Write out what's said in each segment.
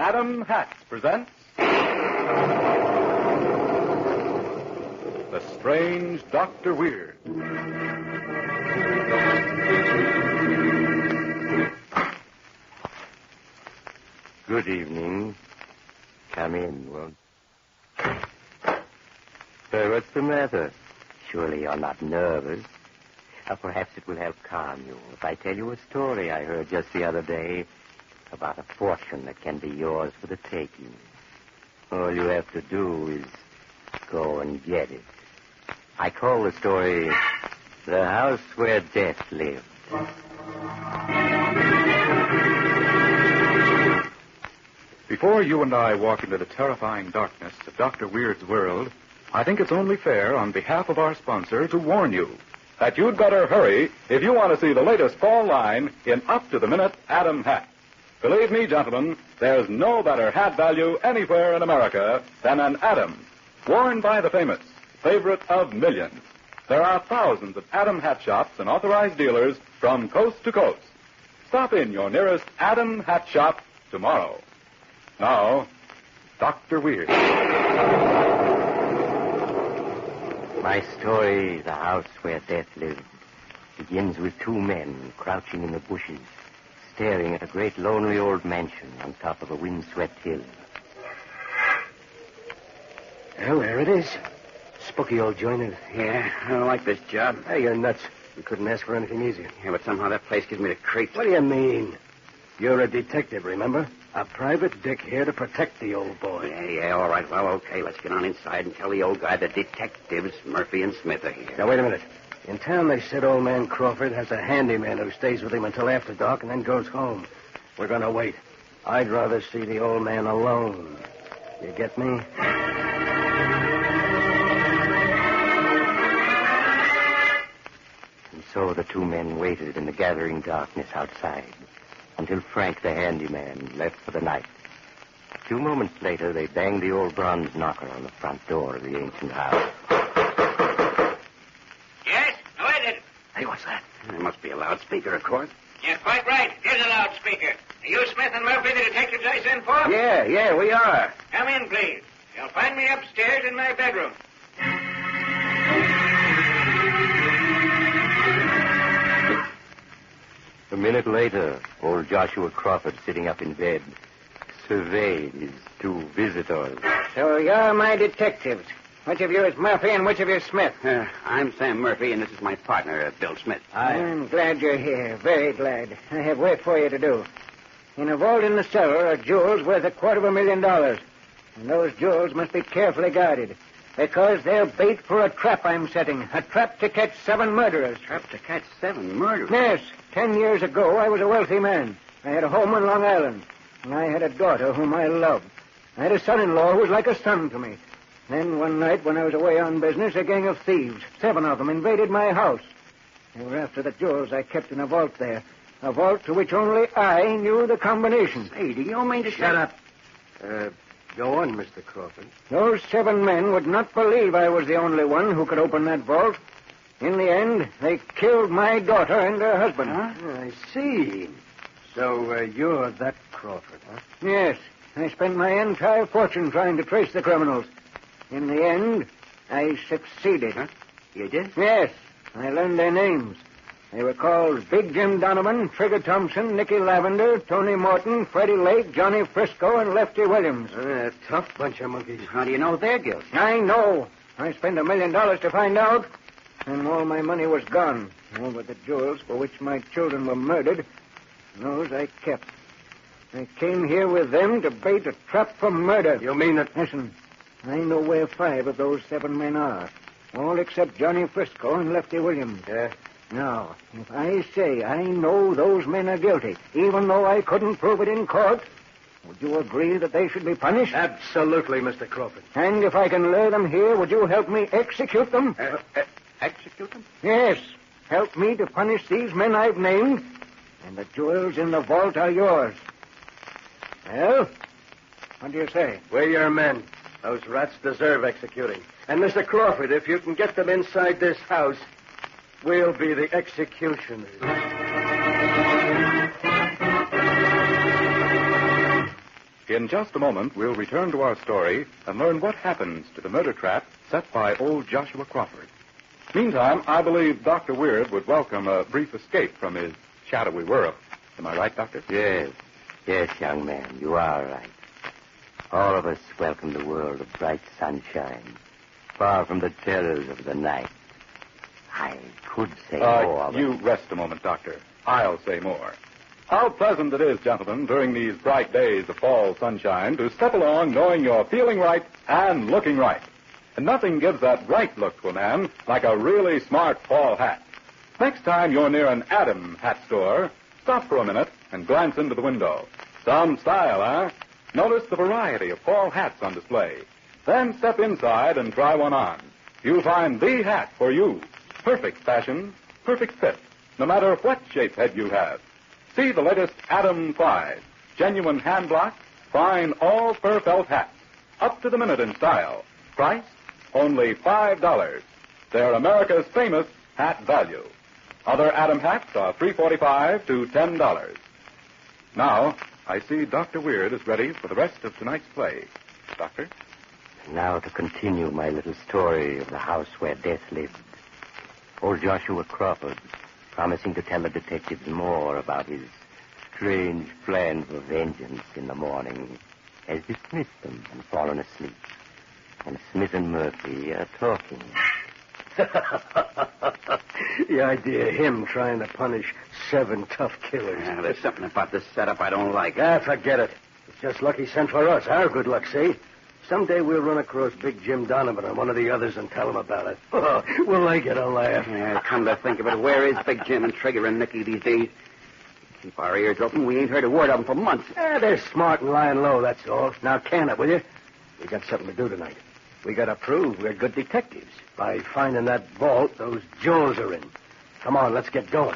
Adam Hatch presents The Strange Dr. Weird. Good evening. Come in, won't you? What's the matter? Surely you're not nervous. Or perhaps it will help calm you if I tell you a story I heard just the other day about a fortune that can be yours for the taking. All you have to do is go and get it. I call the story The House Where Death Lived. Before you and I walk into the terrifying darkness of Dr. Weird's world, I think it's only fair on behalf of our sponsor to warn you that you'd better hurry if you want to see the latest fall line in up-to-the-minute Adam hats. Believe me, gentlemen, there's no better hat value anywhere in America than an Adam, worn by the famous, favorite of millions. There are thousands of Adam hat shops and authorized dealers from coast to coast. Stop in your nearest Adam hat shop tomorrow. Now, Dr. Weird. My story, The House Where Death Lived, begins with two men crouching in the bushes, staring at a great lonely old mansion on top of a windswept hill. Well, there it is. Spooky old joint. Yeah, I don't like this job. Hey, you're nuts. We couldn't ask for anything easier. Yeah, but somehow that place gives me the creeps. What do you mean? You're a detective, remember? A private dick here to protect the old boy. Yeah, all right. Well, okay, let's get on inside and tell the old guy the detectives, Murphy and Smith, are here. Now, wait a minute. In town, they said old man Crawford has a handyman who stays with him until after dark and then goes home. We're going to wait. I'd rather see the old man alone. You get me? And so the two men waited in the gathering darkness outside until Frank, the handyman, left for the night. A few moments later, they banged the old bronze knocker on the front door of the ancient house. Yes? Who is it? Hey, what's that? It must be a loudspeaker, of course. You're quite right. Here's a loudspeaker. Are you Smith and Murphy, the detectives I sent for? Yeah, we are. Come in, please. You'll find me upstairs in my bedroom. A minute later, old Joshua Crawford, sitting up in bed, surveyed his two visitors. So you're my detectives. Which of you is Murphy and which of you is Smith? I'm Sam Murphy, and this is my partner, Bill Smith. I'm glad you're here. Very glad. I have work for you to do. In a vault in the cellar are jewels worth $250,000. And those jewels must be carefully guarded. Because they're bait for a trap I'm setting. A trap to catch 7 murderers. Trap to catch 7 murderers? Yes. 10 years ago, I was a wealthy man. I had a home on Long Island. And I had a daughter whom I loved. I had a son-in-law who was like a son to me. Then one night when I was away on business, a gang of thieves, 7 of them, invaded my house. They were after the jewels I kept in a vault there. A vault to which only I knew the combination. Hey, do you mean to say... Shut up. Go on, Mr. Crawford. Those 7 men would not believe I was the only one who could open that vault. In the end, they killed my daughter and her husband. Huh? I see. So you're that Crawford, huh? Yes. I spent my entire fortune trying to trace the criminals. In the end, I succeeded. Huh? You did? Yes. I learned their names. They were called Big Jim Donovan, Trigger Thompson, Nicky Lavender, Tony Morton, Freddie Lake, Johnny Frisco, and Lefty Williams. A tough bunch of monkeys. How do you know they're guilty? I know. I spent $1 million to find out, and all my money was gone. All but the jewels for which my children were murdered, those I kept. I came here with them to bait a trap for murder. You mean that... Listen, I know where 5 of those 7 men are. All except Johnny Frisco and Lefty Williams. Now, if I say I know those men are guilty, even though I couldn't prove it in court, would you agree that they should be punished? Absolutely, Mr. Crawford. And if I can lure them here, would you help me execute them? Execute them? Yes. Help me to punish these men I've named, and the jewels in the vault are yours. Well, what do you say? We're your men. Those rats deserve executing. And, Mr. Crawford, if you can get them inside this house, we'll be the executioners. In just a moment, we'll return to our story and learn what happens to the murder trap set by old Joshua Crawford. Meantime, I believe Dr. Weird would welcome a brief escape from his shadowy world. Am I right, Doctor? Yes, young man, you are right. All of us welcome the world of bright sunshine, far from the terrors of the night. I could say more, but... You rest a moment, Doctor. I'll say more. How pleasant it is, gentlemen, during these bright days of fall sunshine to step along knowing you're feeling right and looking right. And nothing gives that right look to a man like a really smart fall hat. Next time you're near an Adam hat store, stop for a minute and glance into the window. Some style, huh? Notice the variety of fall hats on display. Then step inside and try one on. You'll find the hat for you. Perfect fashion, perfect fit, no matter what shape head you have. See the latest Adam 5, genuine hand block, fine all-fur felt hats, up to the minute in style. Price, only $5. They're America's famous hat value. Other Adam hats are $3.45 to $10. Now, I see Dr. Weird is ready for the rest of tonight's play. Doctor? Now to continue my little story of the house where death lived. Old Joshua Crawford, promising to tell the detectives more about his strange plan for vengeance in the morning, has dismissed them and fallen asleep. And Smith and Murphy are talking. The idea of him trying to punish 7 tough killers. Yeah, there's something about this setup I don't like. Forget it. It's just lucky sent for us. Our good luck, see? Someday we'll run across Big Jim Donovan or one of the others and tell him about it. Oh, will they get a laugh? Yeah, come to think of it, where is Big Jim and Trigger and Nicky these days? Keep our ears open. We ain't heard a word of them for months. They're smart and lying low, that's all. Now, can it, will you? We got something to do tonight. We got to prove we're good detectives by finding that vault those jewels are in. Come on, let's get going.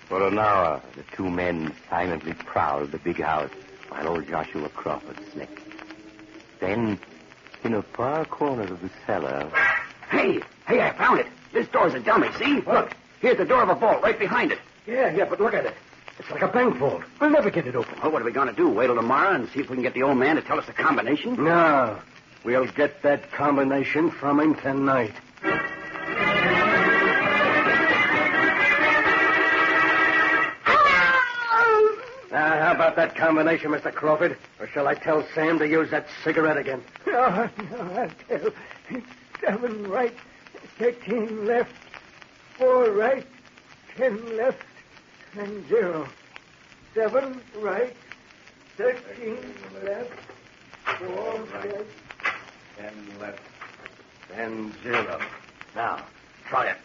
For an hour, the two men silently prowled the big house while old Joshua Crawford slept. Then, in a far corner of the cellar... Hey, I found it. This door's a dummy, see? Look, here's the door of a vault right behind it. Yeah, but look at it. It's like a bank vault. We'll never get it open. Well, what are we going to do? Wait till tomorrow and see if we can get the old man to tell us the combination? No. We'll get that combination from him tonight. Now, how about that combination, Mr. Crawford? Or shall I tell Sam to use that cigarette again? No, I'll tell. 7 right, 13 left, 4 right, 10 left, and 0. 7 right, 13 left, 4 right, 10 left, and 0. Now, try it.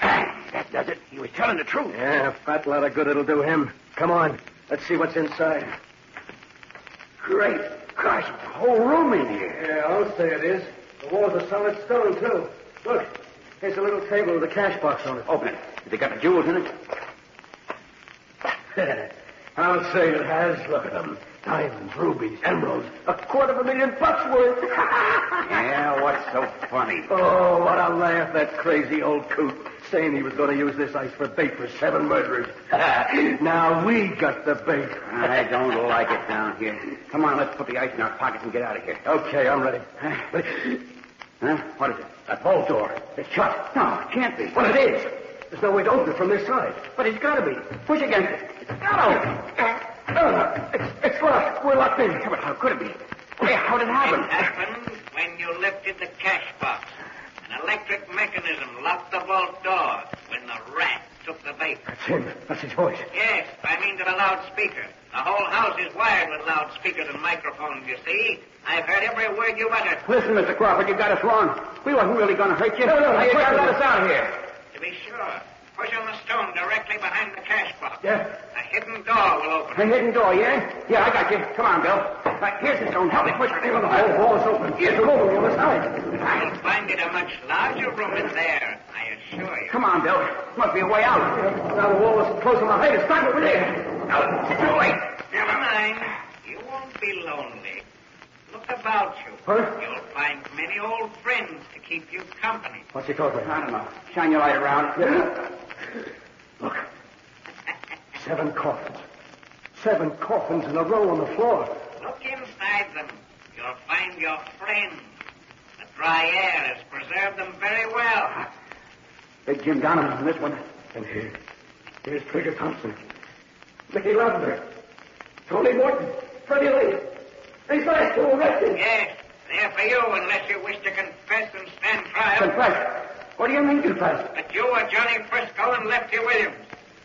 That does it. He was telling the truth. Yeah, a fat lot of good it'll do him. Come on, let's see what's inside. Great gosh, the whole room in here. Yeah, I'll say it is. The walls are solid stone, too. Look, here's a little table with a cash box on it. Open it. Has it got the jewels in it? I'll say it has. Look at them. Diamonds, rubies, emeralds. $250,000 worth. Yeah, what's so funny? Oh, what a laugh, that crazy old coot, saying he was going to use this ice for bait for 7 murderers. Now we got the bait. I don't like it down here. Come on, let's put the ice in our pockets and get out of here. Okay, I'm ready. Huh? What is it? That vault door. It's shut. No, it can't be. Well, it is. There's no way to open it from this side. But it's got to be. Push against it. It's got to. It's locked. We're locked in. Yeah, but how could it be? Hey, how did it happen? It happened when you lifted the cash box. An electric mechanism locked the vault door when the rat took the bait. That's him. That's his voice. Yes, by means of a loudspeaker. The whole house is wired with loudspeakers and microphones, you see. I've heard every word you uttered. Listen, Mr. Crawford, you got us wrong. We wasn't really going to hurt you. No, Now, you got to let us out of here. To be sure, push on the stone directly behind the cash box. Yeah. A hidden door will open. The hidden door, yeah? Yeah, I got you. Come on, Bill. Right, here's the stone. Help me push it. The whole wall's open. Here's the room on the side. You'll find it a much larger room in there, I assure you. Come on, Bill. Must be a way out. Now the wall is closing behind us. Stop over there. No, it's too late. Never mind. You won't be lonely. Look about you. Huh? You'll find many old friends to keep you company. What's he talking about? I don't know. Shine your light around. 7 coffins. 7 coffins in a row on the floor. Look inside them. You'll find your friends. The dry air has preserved them very well. Big Jim Donovan on this one. And here's Trigger Thompson. Mickey Lavender. Tony Morton. Freddie Lee. These last 2 arrested. Yes, they're for you unless you wish to confess and stand trial. Confess? What do you mean, confess? That you were Johnny Frisco and Lefty Williams.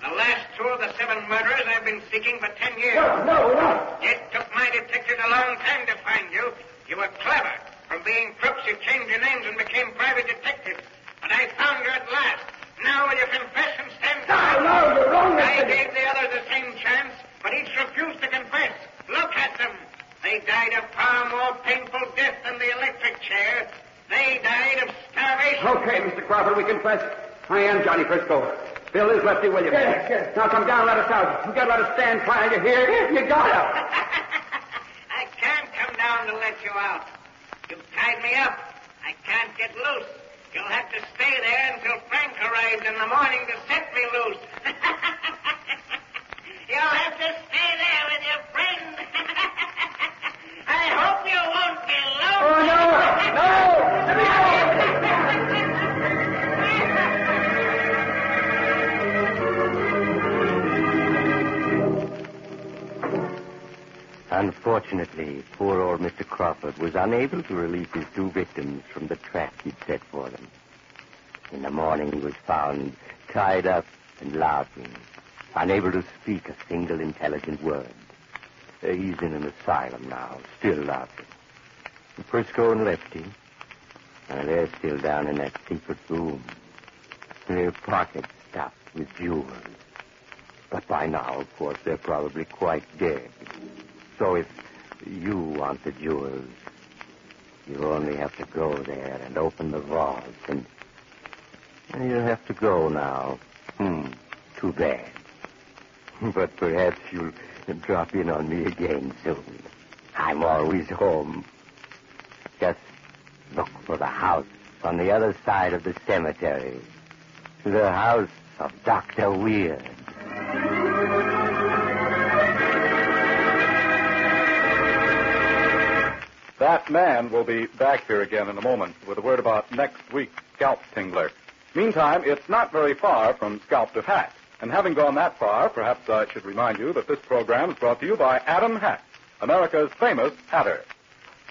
The last 2 of the 7 murderers I've been seeking for 10 years. No. It took my detectives a long time to find you. You were clever. From being crooks, you changed your names and became private detectives. But I found you at last. Now will you confess and stand trial? No, you're wrong. I gave the others the same chance, but each refused to confess. Look at them. They died a far more painful death than the electric chair. They died of starvation. Okay, Mr. Crawford, we confess. I am Johnny Frisco. Bill is Lefty Williams. Yes. Now come down, let us out. You gotta let us stand trial, you hear? You gotta. I can't come down to let you out. You've tied me up. I can't get loose. You'll have to stay there until Frank arrives in the morning to set me loose. You'll have to stay there with your friend. I hope you won't be lonely. Oh, no. Let me out. Unfortunately, poor old Mr. Crawford was unable to release his 2 victims from the trap he'd set for them. In the morning, he was found tied up and laughing, unable to speak a single intelligent word. He's in an asylum now, still laughing. Frisco and Lefty, they're still down in that secret room. Their pockets stuffed with jewels. But by now, of course, they're probably quite dead. So if you want the jewels, you only have to go there and open the vault, and you'll have to go now. Too bad. But perhaps you'll drop in on me again soon. I'm always home. Just look for the house on the other side of the cemetery. The house of Dr. Weird. That man will be back here again in a moment with a word about next week's Scalp Tingler. Meantime, it's not very far from Scalp to Hat. And having gone that far, perhaps I should remind you that this program is brought to you by Adam Hat, America's famous hatter.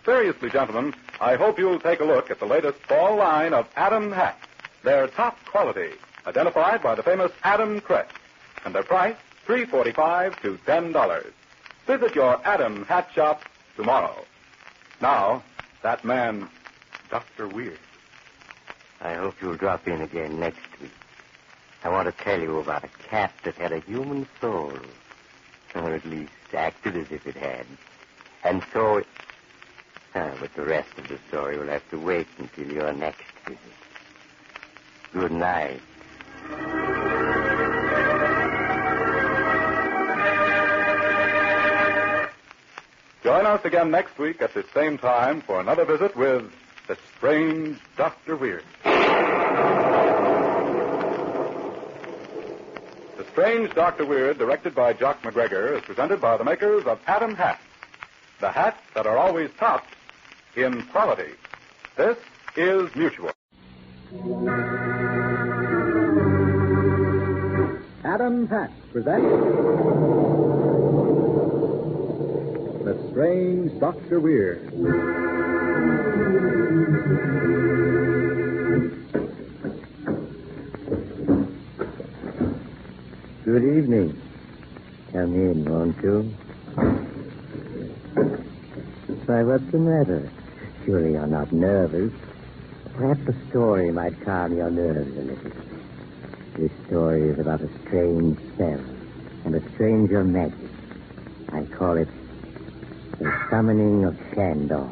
Seriously, gentlemen, I hope you'll take a look at the latest fall line of Adam Hats. They're top quality, identified by the famous Adam crest, and their price, $3.45 to $10. Visit your Adam Hat shop tomorrow. Now, that man, Dr. Weird. I hope you'll drop in again next week. I want to tell you about a cat that had a human soul, or at least acted as if it had. And so, but the rest of the story will have to wait until your next visit. Good night. Join us again next week at the same time for another visit with the strange Dr. Weird. The Strange Dr. Weird, directed by Jock McGregor, is presented by the makers of Adam Hats. The hats that are always topped in quality. This is Mutual. Adam Hats presents The Strange Dr. Weird. Good evening. Come in, won't you? Why, what's the matter? Surely you're not nervous. Perhaps the story might calm your nerves a little. This story is about a strange spell and a stranger magic. I call it The Summoning of Chandor.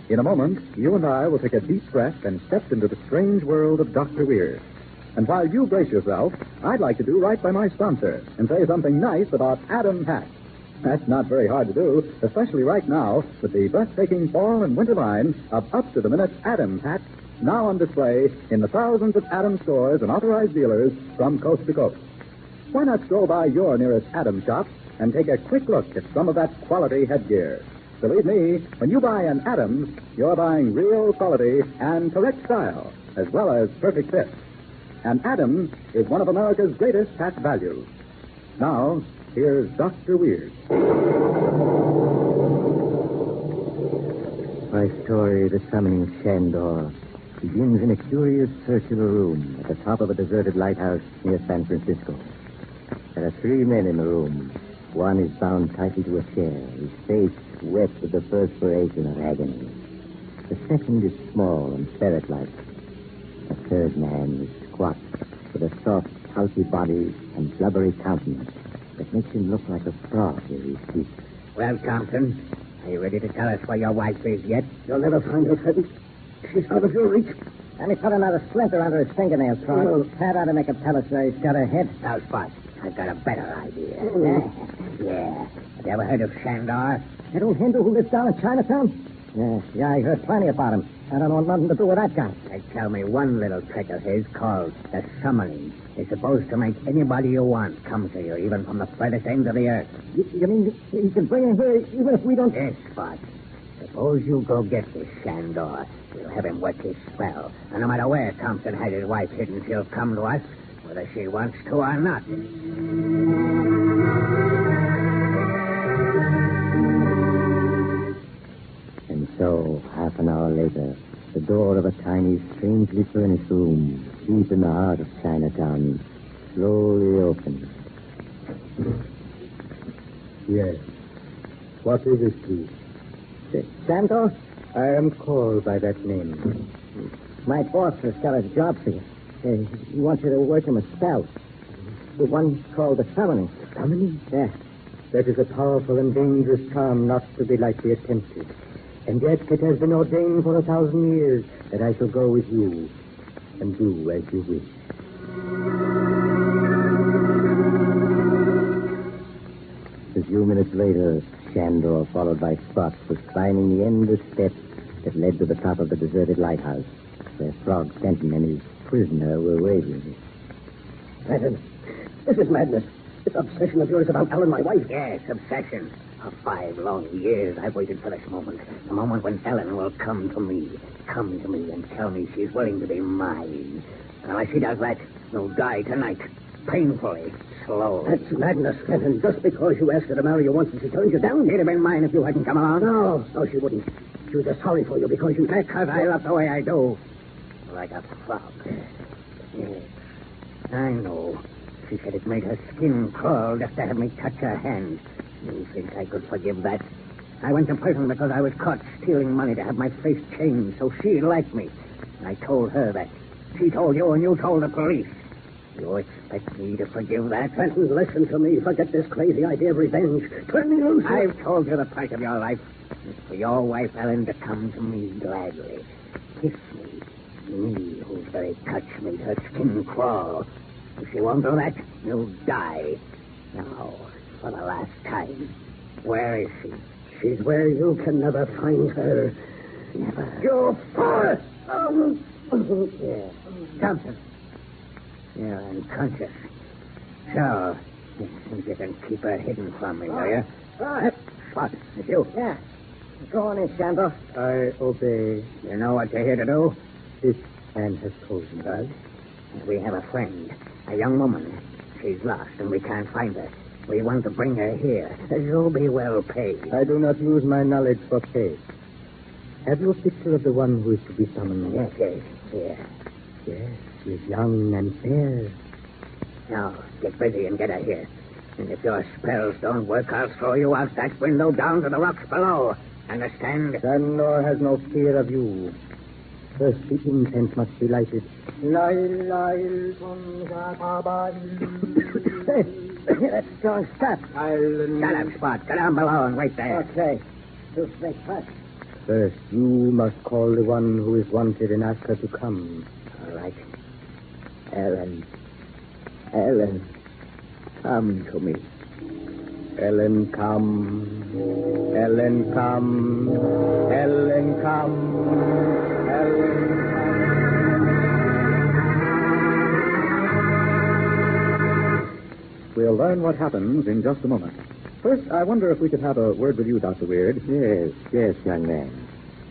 In a moment, you and I will take a deep breath and step into the strange world of Dr. Weird. And while you brace yourself, I'd like to do right by my sponsor and say something nice about Adam Hats. That's not very hard to do, especially right now with the breathtaking fall and winter line of up-to-the-minute Adam Hats now on display in the thousands of Adams stores and authorized dealers from coast to coast. Why not stroll by your nearest Adams shop and take a quick look at some of that quality headgear? Believe me, when you buy an Adams, you're buying real quality and correct style, as well as perfect fit. And Adams is one of America's greatest hat values. Now, here's Dr. Weird. My story, The Summoning of Chandor, begins in a curious circular room at the top of a deserted lighthouse near San Francisco. There are 3 men in the room. One is bound tightly to a chair, his face wet with the perspiration of agony. The second is small and ferret-like. The third man is squat, with a soft, pulpy body and blubbery countenance that makes him look like a frog as he speaks. Well, Thompson, are you ready to tell us where your wife is yet? You'll never find her, Fittest. She's out of your reach. And he put another splinter under his fingernail, Trot. That ought to make him tell us where he's got her head. Now, Spot, I've got a better idea. Yeah. Have you ever heard of Chandor? That old Hindu who lives down in Chinatown? Yeah, I heard plenty about him. I don't want nothing to do with that guy. They tell me one little trick of his called the summoning is supposed to make anybody you want come to you, even from the furthest end of the earth. You mean you can bring him here even if we don't... Yes, Spot. Suppose you go get this Chandor. We'll have him work his spell. And no matter where Thompson has his wife hidden, she'll come to us, whether she wants to or not. And so, half an hour later, the door of a tiny, strangely furnished room, deep in the heart of Chinatown, slowly opened. Yes. What is it, please? Chandor? I am called by that name. My boss has got a job for you. He wants you to work him a spell. The one called the Summoning. Summoning? Yeah. That is a powerful and dangerous charm not to be lightly attempted. And yet it has been ordained for 1,000 years that I shall go with you and do as you wish. A few minutes later, Chandor, followed by Spot, was climbing the endless steps that led to the top of the deserted lighthouse, where Frog Fenton and his prisoner were waiting. Madden, this is madness. This obsession of yours about Ellen, my wife. Yes, obsession. For 5 long years, I've waited for this moment. The moment when Ellen will come to me and tell me she's willing to be mine. And unless she does that, she'll die tonight. Painfully. Slowly. That's madness, Fenton. Just because you asked her to marry you once and she turned you down. She'd have been mine if you hadn't come along. No, she wouldn't. She was just sorry for you because you... Because I love the way I do. Like a frog. Yes. I know. She said it made her skin crawl just to have me touch her hand. You think I could forgive that? I went to prison because I was caught stealing money to have my face changed so she'd like me. I told her that. She told you and you told the police. You expect me to forgive that? Fenton, listen to me. Forget this crazy idea of revenge. Turn me loose. I've told you the price of your life. It's for your wife, Ellen, to come to me gladly. Kiss me. Me, whose very touch made her skin crawl. If she won't do that, you'll die. Now, for the last time, where is she? She's where you can never find her. Never. You're far. Yeah. Thompson. You're unconscious. So, you think you can keep her hidden from me, do you? Spot, it's you. Yeah. Go on in, Chandor. I obey. You know what you're here to do? This man has told me. Does? We have a friend, a young woman. She's lost, and we can't find her. We want to bring her here. You'll be well paid. I do not use my knowledge for pay. Have you a picture of the one who is to be summoned? Yes. Here. Yes, she is young and fair. Now, get busy and get her here. And if your spells don't work, I'll throw you out that window down to the rocks below. Understand? Chandor has no fear of you. First, the incense must be lighted. That's strong stuff. Shut up, Spot. Get down below and wait there. Okay. Two snakes first. First, you must call the one who is wanted and ask her to come. All right. Ellen, come to me. Ellen, come. Ellen, come. Ellen, come. Ellen, come. learn what happens in just a moment. First, I wonder if we could have a word with you, Dr. Weird. Yes, young man.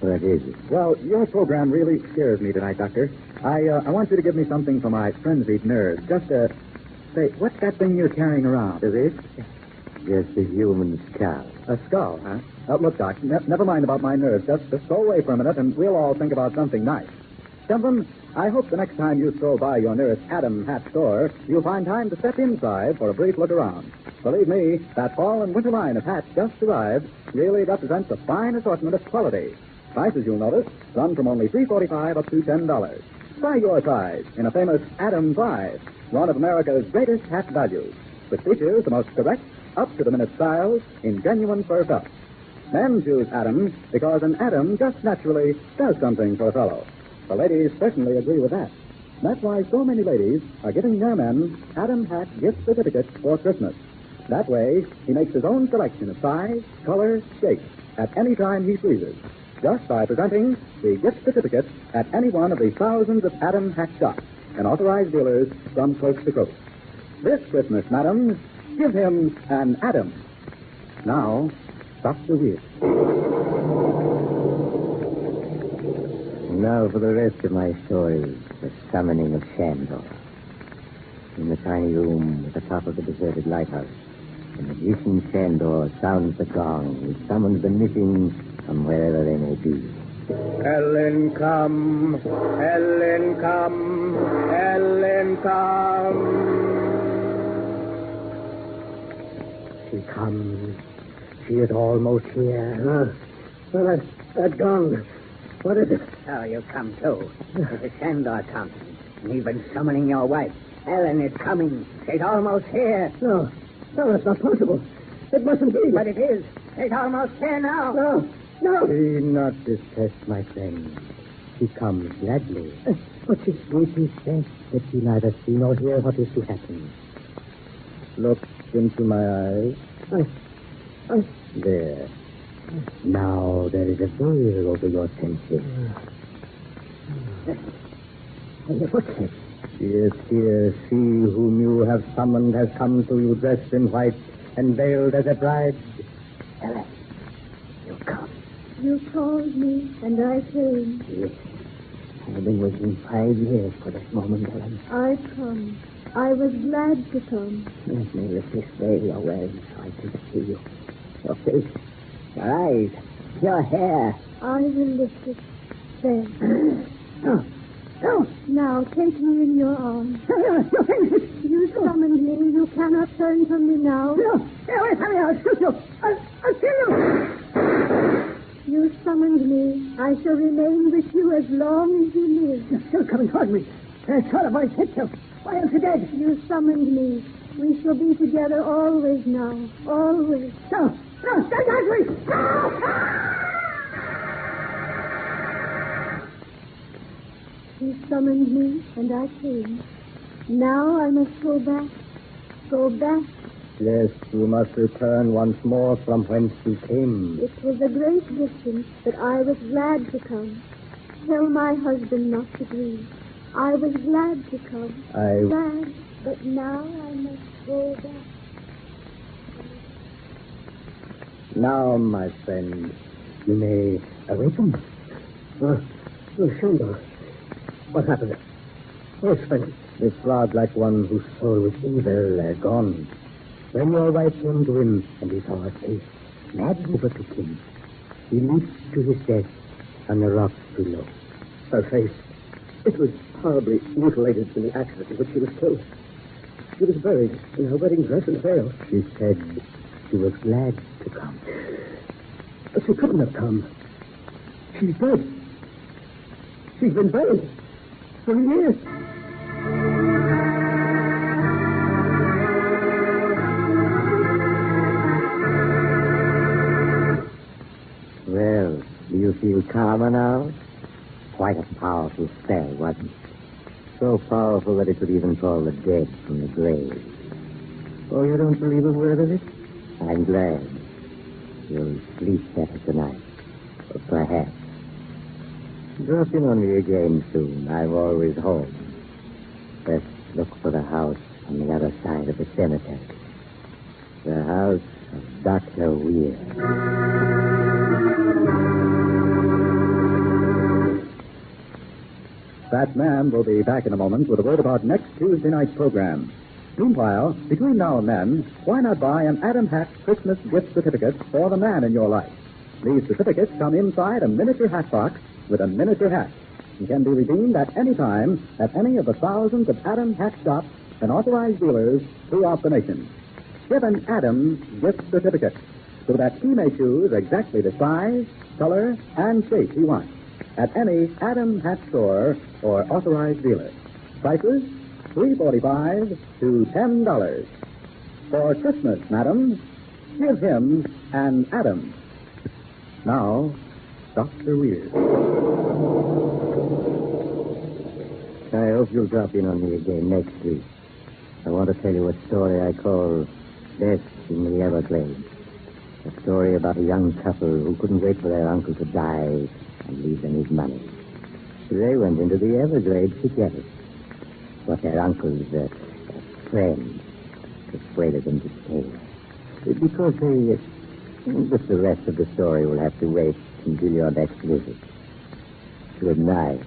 What is it? Well, your program really scares me tonight, Doctor. I want you to give me something for my frenzied nerves. Just say, what's that thing you're carrying around? Is it? Just a human skull. A skull, huh? Look, Doc, never mind about my nerves. Just go away for a minute, and we'll all think about something nice. Gentlemen, I hope the next time you stroll by your nearest Adam hat store, you'll find time to step inside for a brief look around. Believe me, that fall and winter line of hats just arrived really represents a fine assortment of quality. Prices, you'll notice, run from only $3.45 up to $10. Try your size in a famous Adam Prize, one of America's greatest hat values, which features the most correct, up-to-the-minute styles in genuine fur felt. Men choose Adam because an Adam just naturally does something for a fellow. The ladies certainly agree with that. That's why so many ladies are giving their men Adam hat gift certificates for Christmas. That way, he makes his own selection of size, color, shape at any time he pleases, just by presenting the gift certificate at any one of the thousands of Adam hat shops and authorized dealers from coast to coast. This Christmas, madam, give him an Adam. Now, Dr. Weird. Now for the rest of my story, the Summoning of Chandor. In the tiny room at the top of the deserted lighthouse, the magician Chandor sounds the gong. He summons the missing from wherever they may be. Ellen, come. Ellen, come. Ellen, come. She comes. She is almost here. Well, that gong. What is it? Oh, you come too. Mrs. Chandor comes. And you've been summoning your wife. Ellen is coming. She's almost here. No, that's not possible. It mustn't be. But it is. She's almost here now. No. Be not distressed, my friend. She comes gladly. But she... She says that she neither see nor hear what is to happen. Look into my eyes. There. Now there is a veil over your senses. What's that? Yes, here, she whom you have summoned has come to you dressed in white and veiled as a bride. Ellen, you come. You called me, and I came. Yes. I've been waiting 5 years for this moment, Ellen. I come. I was glad to come. Let me lift this veil you're wearing so I can see you. Your face, your eyes, your hair. I will lift it. There. No. Now, take me in your arms. You summoned me. You cannot turn from me now. No. Stay away from me. I'll shoot you. I'll kill you. You summoned me. I shall remain with you as long as you live. You're still coming toward me. I saw the voice hit you. Why else you dead? You summoned me. We shall be together always now. Always. No, stand back, please. You summoned me, and I came. Now I must go back. Go back. Yes, you must return once more from whence you came. It was a great distance, but I was glad to come. Tell my husband not to grieve. I was glad to come. Glad, but now I must go back. Now, my friend, you may awaken. Chandor. What happened? Where's Spencer? This fraud, like one whose soul was evil, has gone. When your wife came to him and he saw her face, madly overtook him. He leaped to his death on the rocks below. Her face. It was horribly mutilated in the accident in which she was killed. She was buried in her wedding dress and veil. She said she was glad to come. But she couldn't have come. She's dead. She's been buried for years. Well, do you feel calmer now? Quite a powerful spell, wasn't it? So powerful that it could even call the dead from the grave. Oh, you don't believe a word of it? I'm glad. You'll sleep better tonight. Or perhaps. Drop in on me again soon. I'm always home. Let's look for the house on the other side of the cemetery. The house of Dr. Weir. That man will be back in a moment with a word about next Tuesday night's program. Meanwhile, between now and then, why not buy an Adam Hat Christmas gift certificate for the man in your life? These certificates come inside a miniature hat box with a miniature hat and can be redeemed at any time at any of the thousands of Adam Hat shops and authorized dealers throughout the nation. Give an Adam gift certificate so that he may choose exactly the size, color, and shape he wants at any Adam Hat store or authorized dealer. Prices $3.45 to $10. For Christmas, madam, give him an Adam. Now, Dr. Weir. I hope you'll drop in on me again next week. I want to tell you a story I call Death in the Everglades. A story about a young couple who couldn't wait for their uncle to die and leave them his money. So they went into the Everglades to get it. But their uncle's friend persuaded them to stay. Because they... But the rest of the story will have to wait until your next visit. Good night.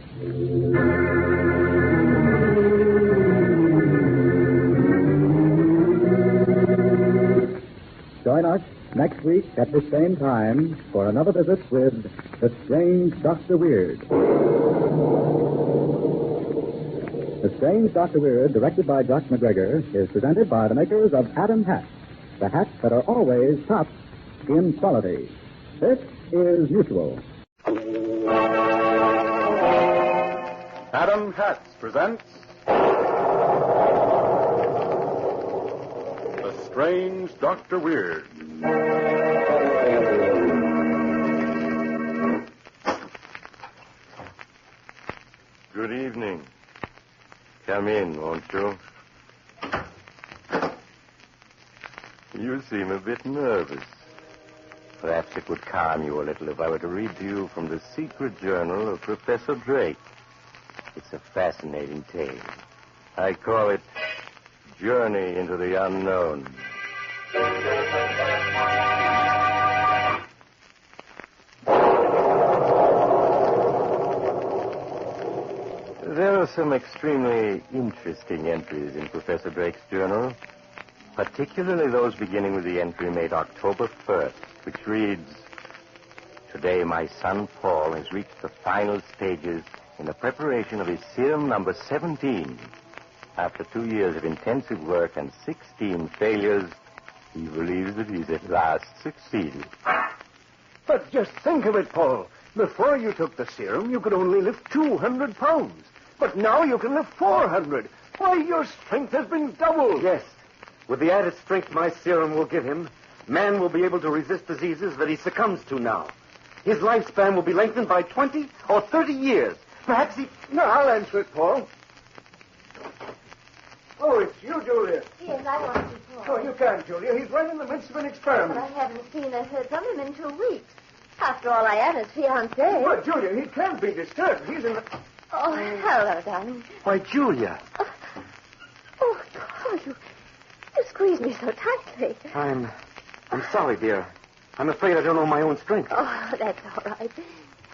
Join us next week at the same time for another visit with The Strange Dr. Weird. The Strange Dr. Weird, directed by Jock McGregor, is presented by the makers of Adam Hats, the hats that are always top in quality. This is Mutual. Adam Hats presents The Strange Dr. Weird. Good evening. Come in, won't you? You seem a bit nervous. Perhaps it would calm you a little if I were to read to you from the secret journal of Professor Drake. It's a fascinating tale. I call it Journey into the Unknown. There are some extremely interesting entries in Professor Drake's journal, particularly those beginning with the entry made October 1st, which reads, "Today my son Paul has reached the final stages in the preparation of his serum number 17. After 2 years of intensive work and 16 failures, he believes that he's at last succeeded." But just think of it, Paul. Before you took the serum, you could only lift 200 pounds. But now you can lift 400. Why, your strength has been doubled. Yes. With the added strength my serum will give him, man will be able to resist diseases that he succumbs to now. His lifespan will be lengthened by 20 or 30 years. Perhaps he... No, I'll answer it, Paul. Oh, it's you, Julia. Yes, I want to, Paul. Oh, you can't, Julia. He's right in the midst of an But experiment. I haven't seen or heard from him in 2 weeks. After all, I am his fiancée. But, Julia, he can't be disturbed. He's in the... Oh, hello, darling. Why, Julia. Oh, Paul, you squeezed me so tightly. I'm sorry, dear. I'm afraid I don't know my own strength. Oh, that's all right.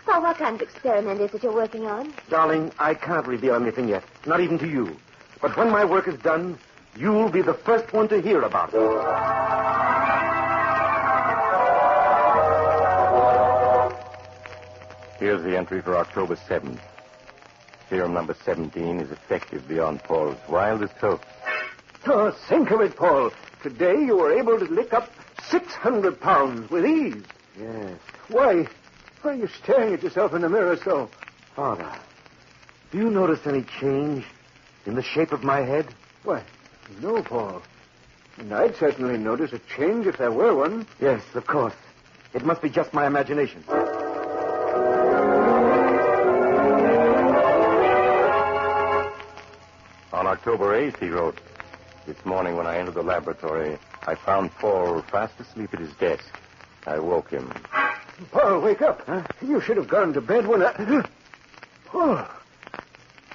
Well, what kind of experiment is it you're working on? Darling, I can't reveal anything yet, not even to you. But when my work is done, you'll be the first one to hear about it. Here's the entry for October 7th. Serum number 17 is effective beyond Paul's wildest hopes. Oh, think of it, Paul. Today you were able to lick up 600 pounds with ease. Yes. Why are you staring at yourself in the mirror so? Father, do you notice any change in the shape of my head? Why, no, Paul. And I'd certainly notice a change if there were one. Yes, of course. It must be just my imagination. On October 8th, he wrote, "This morning when I entered the laboratory, I found Paul fast asleep at his desk. I woke him. Paul, wake up. Huh? You should have gone to bed when I... Oh.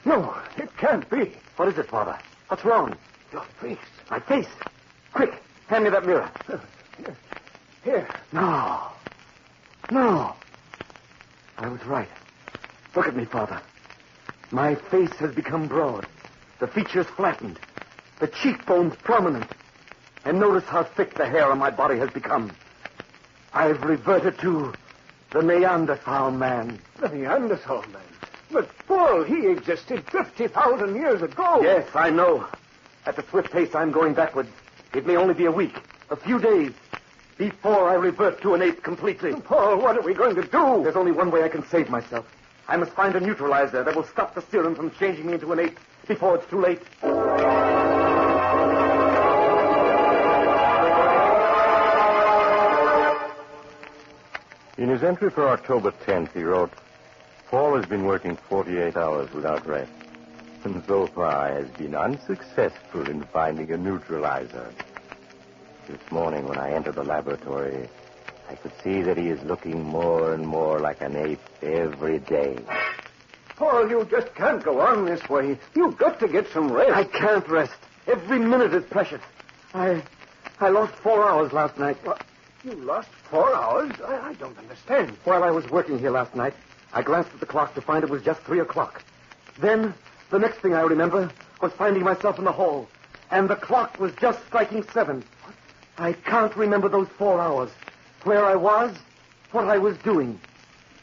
No, it can't be. What is it, Father? What's wrong? Your face. My face. Quick, Hand me that mirror. Here. No. No. I was right. Look at me, Father. My face has become broad. The features flattened. The cheekbones prominent. And notice how thick the hair on my body has become. I've reverted to the Neanderthal man. The Neanderthal man? But, Paul, he existed 50,000 years ago. Yes, I know. At the swift pace I'm going backwards, it may only be a week, a few days, before I revert to an ape completely. Paul, what are we going to do? There's only one way I can save myself. I must find a neutralizer that will stop the serum from changing me into an ape before it's too late. In his entry for October 10th, he wrote, Paul has been working 48 hours without rest, and so far has been unsuccessful in finding a neutralizer. This morning, when I entered the laboratory, I could see that he is looking more and more like an ape every day. Paul, you just can't go on this way. You've got to get some rest. I can't rest. Every minute is precious. I lost 4 hours last night. What? You lost 4 hours? I don't understand. While I was working here last night, I glanced at the clock to find it was just 3 o'clock. Then, the next thing I remember was finding myself in the hall, and the clock was just striking 7. I can't remember those 4 hours. Where I was, what I was doing.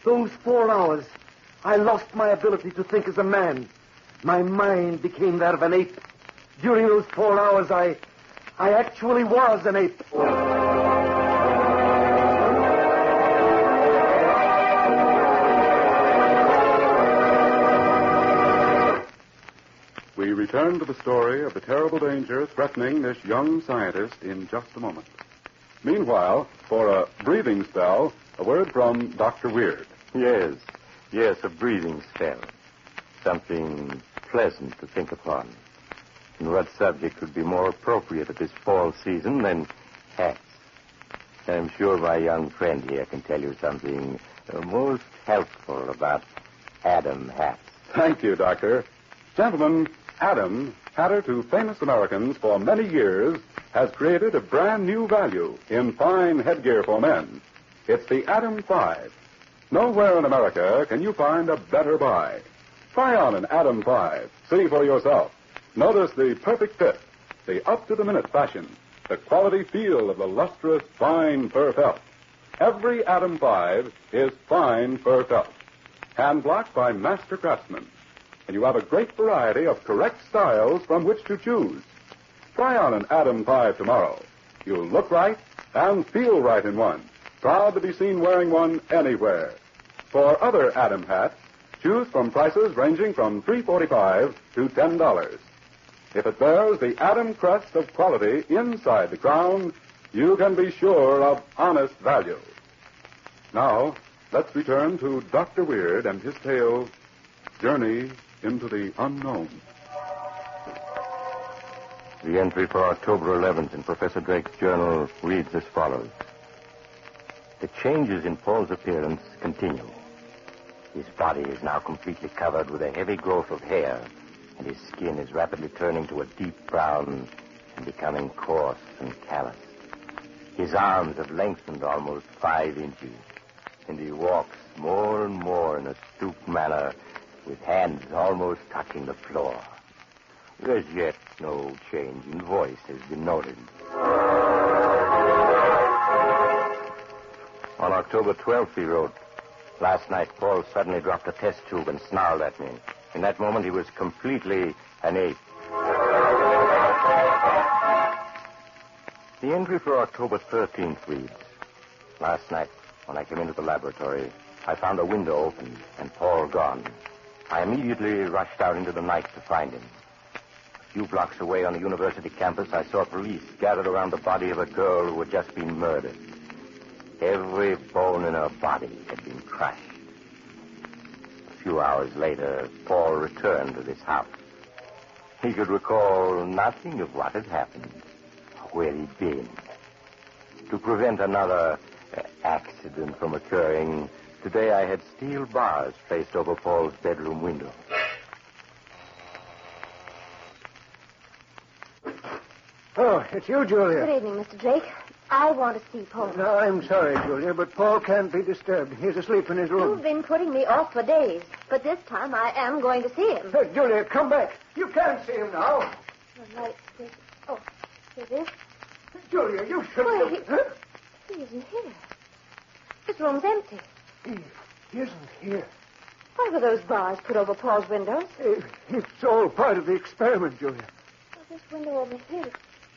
Those 4 hours, I lost my ability to think as a man. My mind became that of an ape. During those 4 hours, I actually was an ape. We return to the story of the terrible danger threatening this young scientist in just a moment. Meanwhile, for a breathing spell, a word from Dr. Weird. Yes, a breathing spell. Something pleasant to think upon. And what subject would be more appropriate at this fall season than hats? I'm sure my young friend here can tell you something most helpful about Adam hats. Thank you, Doctor. Gentlemen, Adam, hatter to famous Americans for many years, has created a brand new value in fine headgear for men. It's the Adam 5. Nowhere in America can you find a better buy. Try on an Adam 5. See for yourself. Notice the perfect fit, the up-to-the-minute fashion, the quality feel of the lustrous, fine fur felt. Every Adam 5 is fine fur felt, hand-blocked by master craftsmen. And you have a great variety of correct styles from which to choose. Try on an Adam 5 tomorrow. You'll look right and feel right in one. Proud to be seen wearing one anywhere. For other Adam hats, choose from prices ranging from $3.45 to $10. If it bears the Adam crest of quality inside the crown, you can be sure of honest value. Now, let's return to Dr. Weird and his tale, Journey into the Unknown. The entry for October 11th in Professor Drake's journal reads as follows. The changes in Paul's appearance continue. His body is now completely covered with a heavy growth of hair, and his skin is rapidly turning to a deep brown and becoming coarse and calloused. His arms have lengthened almost 5 inches, and he walks more and more in a stooped manner, with hands almost touching the floor. As yet, no change in voice has been noted. On October 12th, he wrote, Last night, Paul suddenly dropped a test tube and snarled at me. In that moment, he was completely an ape. The entry for October 13th reads, Last night, when I came into the laboratory, I found a window open and Paul gone. I immediately rushed out into the night to find him. A few blocks away on the university campus, I saw police gathered around the body of a girl who had just been murdered. Every bone in her body had been crushed. A few hours later, Paul returned to this house. He could recall nothing of what had happened, or where he'd been. To prevent another accident from occurring, today I had steel bars placed over Paul's bedroom window. Oh, it's you, Julia. Good evening, Mr. Drake. I want to see Paul. No, I'm sorry, Julia, but Paul can't be disturbed. He's asleep in his room. You've been putting me off for days, but this time I am going to see him. Julia, come back. You can't see him now. The light is... Oh, here it is. Julia, you should... Wait. He isn't here. This room's empty. He isn't here. Why were those bars put over Paul's windows? It's all part of the experiment, Julia. Oh, this window over here.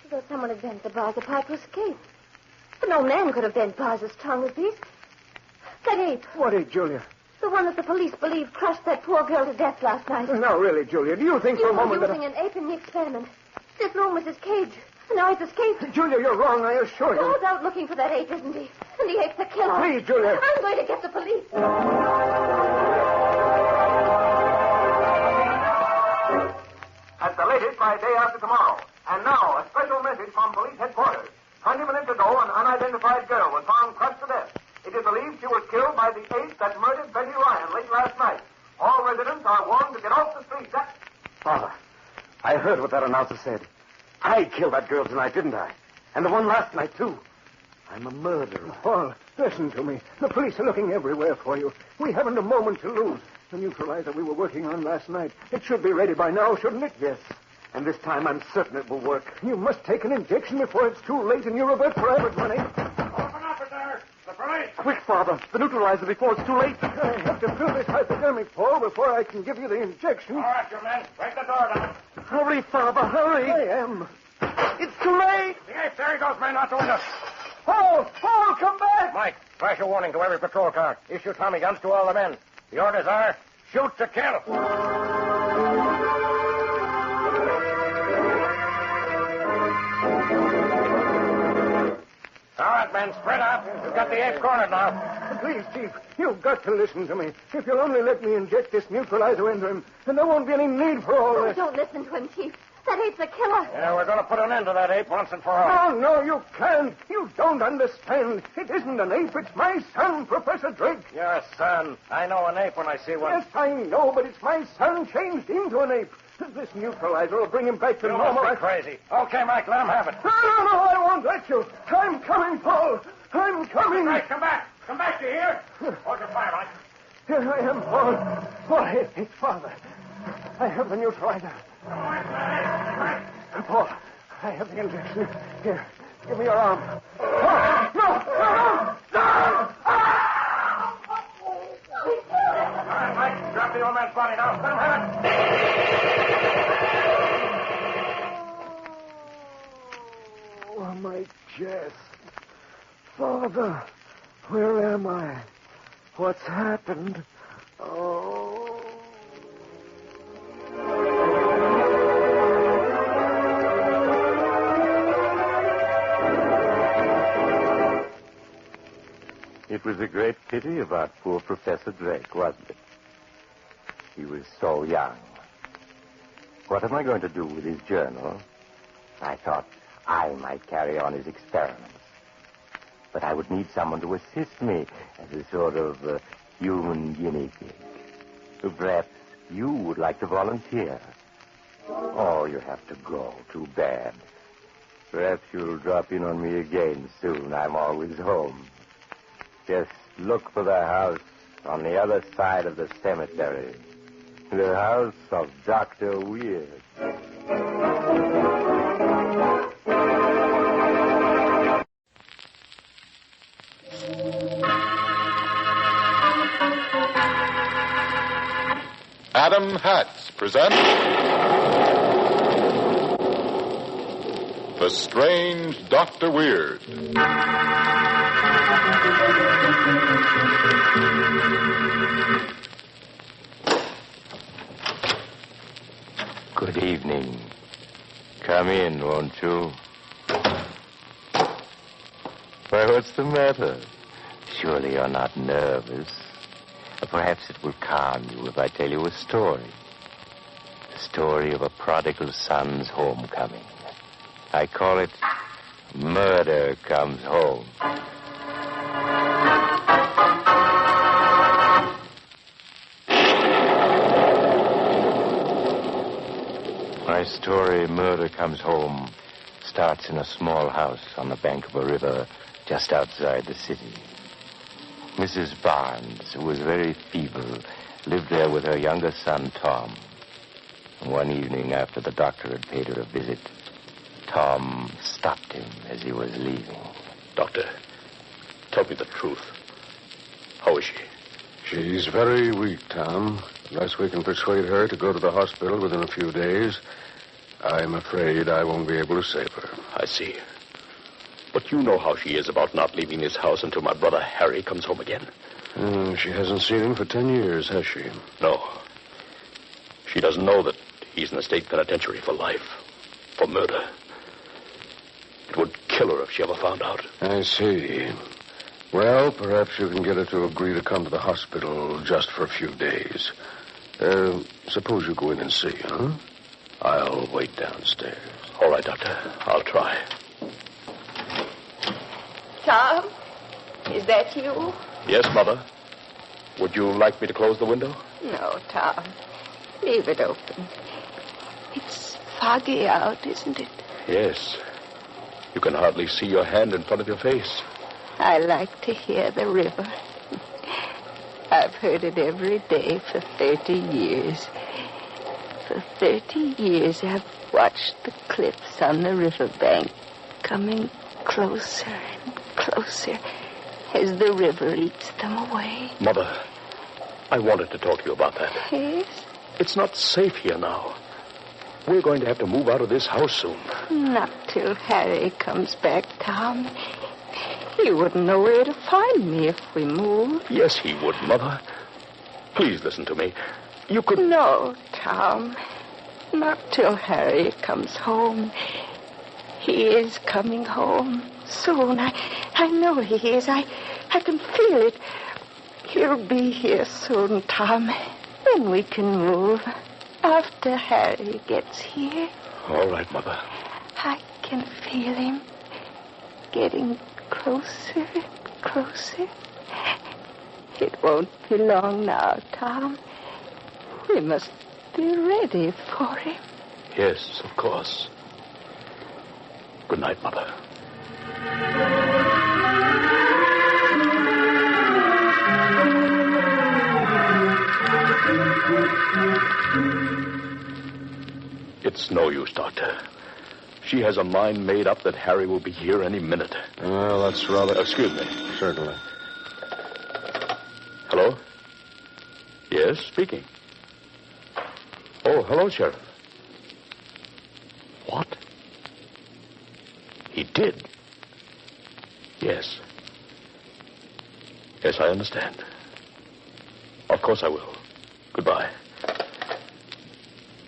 As though someone had bent the bars apart to escape. But no man could have bent bars as strong as these. That ape. What ape, Julia? The one that the police believe crushed that poor girl to death last night. No, really, Julia, do you think for a moment You were using an ape in the experiment. This room was his cage. And now it's escaped. Julia, you're wrong, I assure you. Paul's out looking for that ape, isn't he? And the ape's the killer. Please, Julia. I'm going to get the police. At the latest by day after tomorrow. And now, a special message from police headquarters. 20 minutes ago, an unidentified girl was found crushed to death. It is believed she was killed by the ape that murdered Betty Ryan late last night. All residents are warned to get off the street. Father, I heard what that announcer said. I killed that girl tonight, didn't I? And the one last night, too. I'm a murderer. Paul, listen to me. The police are looking everywhere for you. We haven't a moment to lose. The neutralizer we were working on last night. It should be ready by now, shouldn't it? Yes. And this time I'm certain it will work. You must take an injection before it's too late and you revert forever, money. Open up there. The police. Quick, Father. The neutralizer before it's too late. I have to fill this hypodermic, Paul, before I can give you the injection. All right, you men. Break the door down. Hurry, Father, hurry. I am. It's too late. The ape, there he goes, man, out the window. Paul, come back. Mike, flash a warning to every patrol car. Issue Tommy guns to all the men. The orders are, shoot to kill. All right, men, spread out. We've got the ape cornered now. Please, Chief, you've got to listen to me. If you'll only let me inject this neutralizer into him, then there won't be any need for all this. Don't listen to him, Chief. That ape's a killer. Yeah, we're going to put an end to that ape once and for all. No, you can't. You don't understand. It isn't an ape. It's my son, Professor Drake. Your son. I know an ape when I see one. Yes, I know, but it's my son changed into an ape. This neutralizer will bring him back to You normal. must be crazy. Okay, Mike, let him have it. No, I won't let you. I'm coming, Paul. I'm coming. Right, come back. Come back, you hear? Hold your fire, Mike. Here I am, Paul. Paul, it's Father. I have the neutralizer. Paul, I have the injection. Here, give me your arm. Paul, no! All right, Mike, drop the old man's body now. Let him have it. Oh, my chest. Father, where am I? What's happened? Oh. It was a great pity about poor Professor Drake, wasn't it? He was so young. What am I going to do with his journal? I thought I might carry on his experiments. But I would need someone to assist me as a sort of human guinea pig. Perhaps you would like to volunteer. Oh, you have to go. Too bad. Perhaps you'll drop in on me again soon. I'm always home. Just look for the house on the other side of the cemetery. The house of Dr. Weird. Adam Hatz presents The Strange Dr. Weird. Good evening. Come in, won't you? Why, what's the matter? Surely you're not nervous. Or perhaps it will calm you if I tell you a story. The story of a prodigal son's homecoming. I call it Murder Comes Home. My story, Murder Comes Home, starts in a small house on the bank of a river just outside the city. Mrs. Barnes, who was very feeble, lived there with her younger son, Tom. One evening after the doctor had paid her a visit, Tom stopped him as he was leaving. Doctor, tell me the truth. How is she? She's very weak, Tom. Unless we can persuade her to go to the hospital within a few days, I'm afraid I won't be able to save her. I see. But you know how she is about not leaving this house until my brother Harry comes home again. She hasn't seen him for 10 years, has she? No. She doesn't know that he's in the state penitentiary for life, for murder. It would kill her if she ever found out. I see. Well, perhaps you can get her to agree to come to the hospital just for a few days. Suppose you go in and see, huh? I'll wait downstairs. All right, Doctor. I'll try. Tom, is that you? Yes, Mother. Would you like me to close the window? No, Tom. Leave it open. It's foggy out, isn't it? Yes. You can hardly see your hand in front of your face. I like to hear the river. I've heard it every day for 30 years. For 30 years, I've watched the cliffs on the riverbank coming closer and closer as the river eats them away. Mother, I wanted to talk to you about that. Yes? It's not safe here now. We're going to have to move out of this house soon. Not till Harry comes back, Tom. He wouldn't know where to find me if we moved. Yes, he would, Mother. Please listen to me. You could... No, Tom. Not till Harry comes home. He is coming home soon. I know he is. I can feel it. He'll be here soon, Tom. Then we can move. After Harry gets here. All right, Mother. I can feel him getting closer and closer. It won't be long now, Tom. We must be ready for him. Yes, of course. Good night, Mother. It's no use, Doctor. She has a mind made up that Harry will be here any minute. Well, that's rather... Excuse me. Certainly. Hello? Yes, speaking. Oh, hello, Sheriff. What? He did? Yes. Yes, I understand. Of course I will. Goodbye.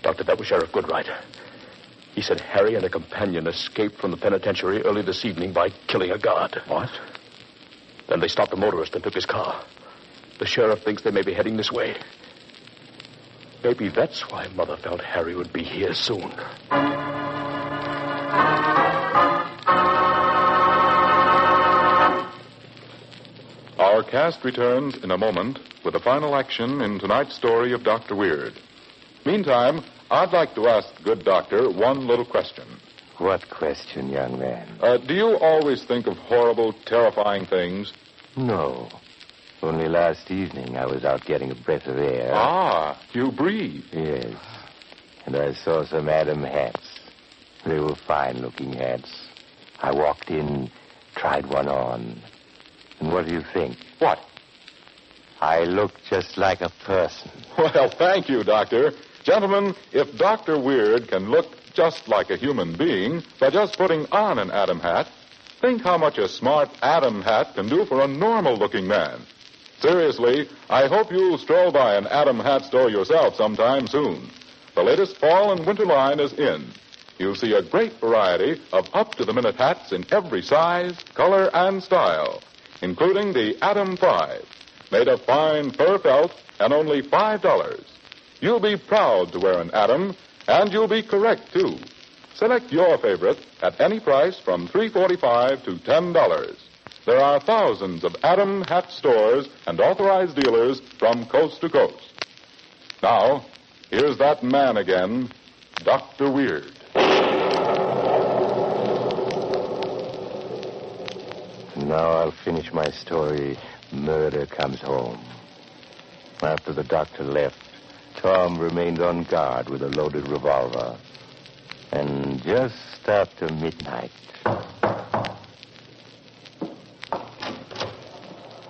Doctor, that was Sheriff Goodright. He said Harry and a companion escaped from the penitentiary early this evening by killing a guard. What? Then they stopped the motorist and took his car. The sheriff thinks they may be heading this way. Maybe that's why Mother felt Harry would be here soon. Our cast returns in a moment with the final action in tonight's story of Dr. Weird. Meantime, I'd like to ask the good doctor one little question. What question, young man? Do you always think of horrible, terrifying things? No. Only last evening I was out getting a breath of air. Ah, you breathe. Yes. And I saw some Adam hats. They were fine-looking hats. I walked in, tried one on. And what do you think? What? I looked just like a person. Well, thank you, Doctor. Gentlemen, if Dr. Weird can look just like a human being by just putting on an Adam hat, think how much a smart Adam hat can do for a normal-looking man. Seriously, I hope you'll stroll by an Adam hat store yourself sometime soon. The latest fall and winter line is in. You'll see a great variety of up-to-the-minute hats in every size, color, and style, including the Adam 5, made of fine fur felt and only $5. You'll be proud to wear an Adam, and you'll be correct, too. Select your favorite at any price from $3.45 to $10. There are thousands of Adam hat stores and authorized dealers from coast to coast. Now, here's that man again, Dr. Weird. Now I'll finish my story. Murder comes home. After the doctor left, Tom remained on guard with a loaded revolver. And just after midnight...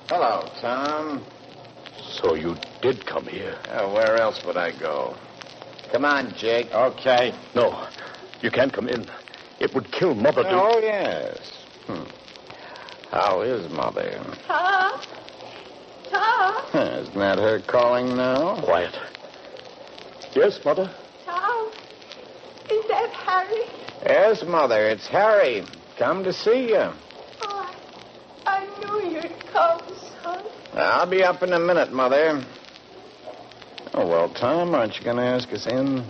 Hello, Tom. So you did come here? Where else would I go? Come on, Jake. Okay. No, you can't come in. It would kill Mother to... Oh, yes. How is Mother? Tom? Tom? Isn't that her calling now? Quiet. Yes, Mother? Tom? Is that Harry? Yes, Mother. It's Harry. Come to see you. Oh, I knew you'd come, son. I'll be up in a minute, Mother. Oh, well, Tom, aren't you going to ask us in?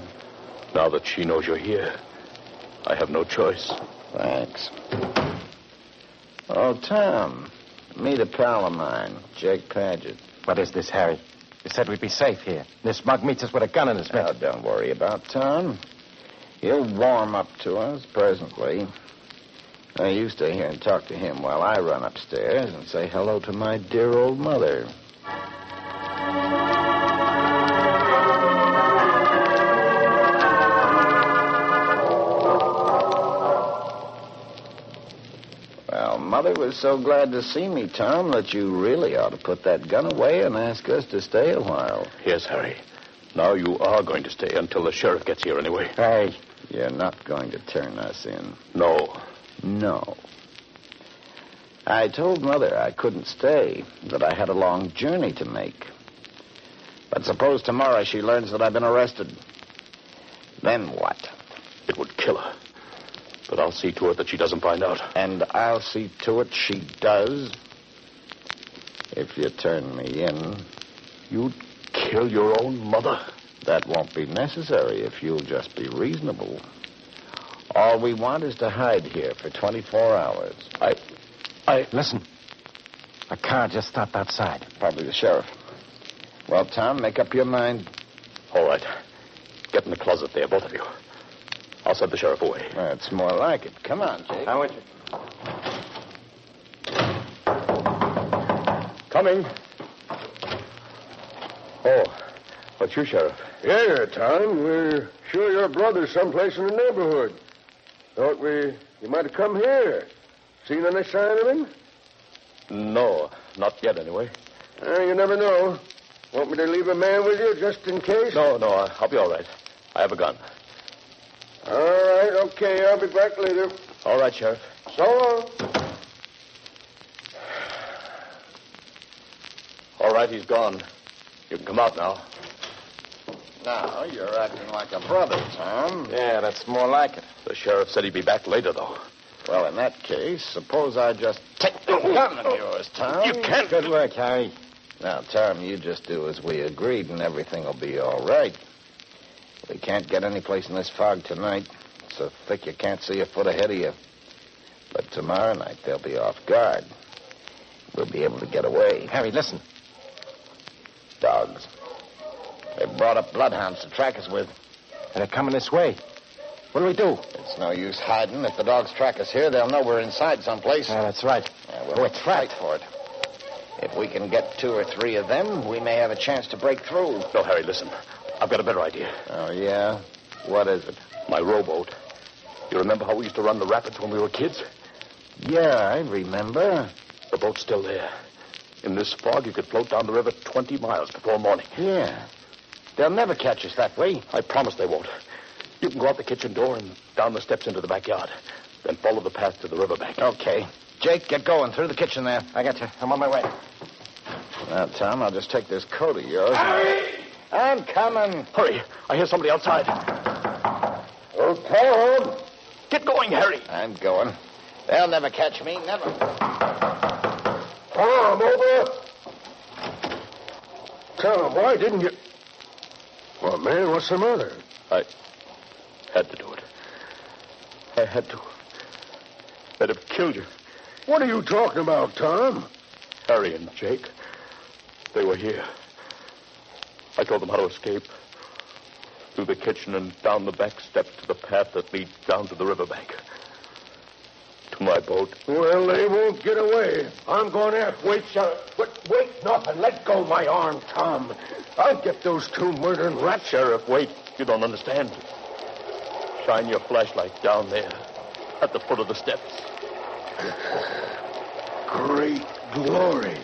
Now that she knows you're here, I have no choice. Thanks. Oh, Tom, meet a pal of mine, Jake Paget. What is this, Harry? You said we'd be safe here. This mug meets us with a gun in his mouth. Oh, don't worry about Tom. He'll warm up to us presently. Now, you stay here and talk to him while I run upstairs and say hello to my dear old mother. Well, Mother was so glad to see me, Tom, that you really ought to put that gun away and ask us to stay a while. Yes, Harry. Now you are going to stay until the sheriff gets here anyway. Hey, you're not going to turn us in. No. No. I told Mother I couldn't stay, that I had a long journey to make. But suppose tomorrow she learns that I've been arrested. Then what? It would kill her. But I'll see to it that she doesn't find out. And I'll see to it she does. If you turn me in, you'd kill your own mother? That won't be necessary if you'll just be reasonable. All we want is to hide here for 24 hours. Listen. A car just stopped outside. Probably the sheriff. Well, Tom, make up your mind. All right. Get in the closet there, both of you. I'll send the sheriff away. That's more like it. Come on, Jake. I'm with you. Coming. Oh, what's you, Sheriff? Yeah, Tom. We're sure your brother's someplace in the neighborhood. Thought you might have come here. Seen any sign of him? No, not yet, anyway. You never know. Want me to leave a man with you just in case? No, I'll be all right. I have a gun. All right, okay. I'll be back later. All right, Sheriff. So long. All right, he's gone. You can come out now. Now, you're acting like a brother, Tom. Yeah, that's more like it. The sheriff said he'd be back later, though. Well, in that case, suppose I just take the gun of yours, Tom. You can't. Good work, Harry. Now, Tom, you just do as we agreed, and everything will be all right. We can't get any place in this fog tonight. It's so thick you can't see a foot ahead of you. But tomorrow night, they'll be off guard. We'll be able to get away. Harry, listen. Dogs. They brought up bloodhounds to track us with. And they're coming this way. What do we do? It's no use hiding. If the dogs track us here, they'll know we're inside someplace. Yeah, that's right. Yeah, we'll fight for it. If we can get 2 or 3 of them, we may have a chance to break through. No, Harry, listen. I've got a better idea. Oh, yeah? What is it? My rowboat. You remember how we used to run the rapids when we were kids? Yeah, I remember. The boat's still there. In this fog, you could float down the river 20 miles before morning. Yeah. They'll never catch us that way. I promise they won't. You can go out the kitchen door and down the steps into the backyard. Then follow the path to the riverbank. Okay. Jake, get going through the kitchen there. I got you. I'm on my way. Now, Tom, I'll just take this coat of yours. Harry! I'm coming. Hurry. I hear somebody outside. Oh, Tom! Get going, Harry. I'm going. They'll never catch me. Never. Tom, over. Tom, why didn't you... Well, man, what's the matter? I had to do it. I had to. I'd have killed you. What are you talking about, Tom? Harry and Jake. They were here. I told them how to escape. Through the kitchen and down the back steps to the path that leads down to the riverbank. to my boat. Well, they won't get away. I'm going after. Wait, Sheriff. Wait, nothing. Let go my arm, Tom. I'll get those two murdering rats. Sheriff, wait. You don't understand. Shine your flashlight down there at the foot of the steps. Great glory.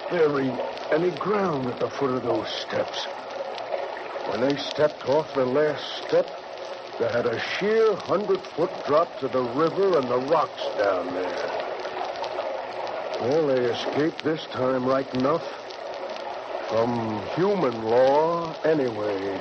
There ain't any ground at the foot of those steps. When they stepped off the last step, they had a sheer 100-foot drop to the river and the rocks down there. Well, they escaped this time right enough. From human law, anyway.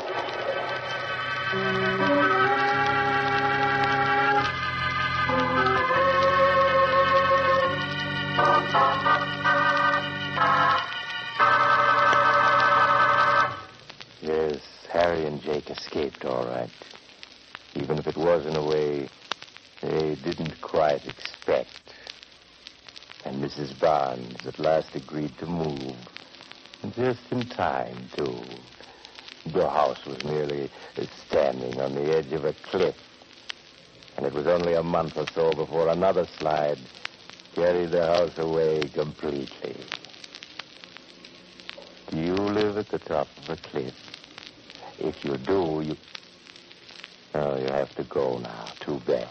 Yes, Harry and Jake escaped all right. Even if it was in a way they didn't quite expect. And Mrs. Barnes at last agreed to move. Just in time, too. The house was merely standing on the edge of a cliff. And it was only a month or so before another slide carried the house away completely. Do you live at the top of a cliff? If you do, you... Oh, you have to go now. Too bad.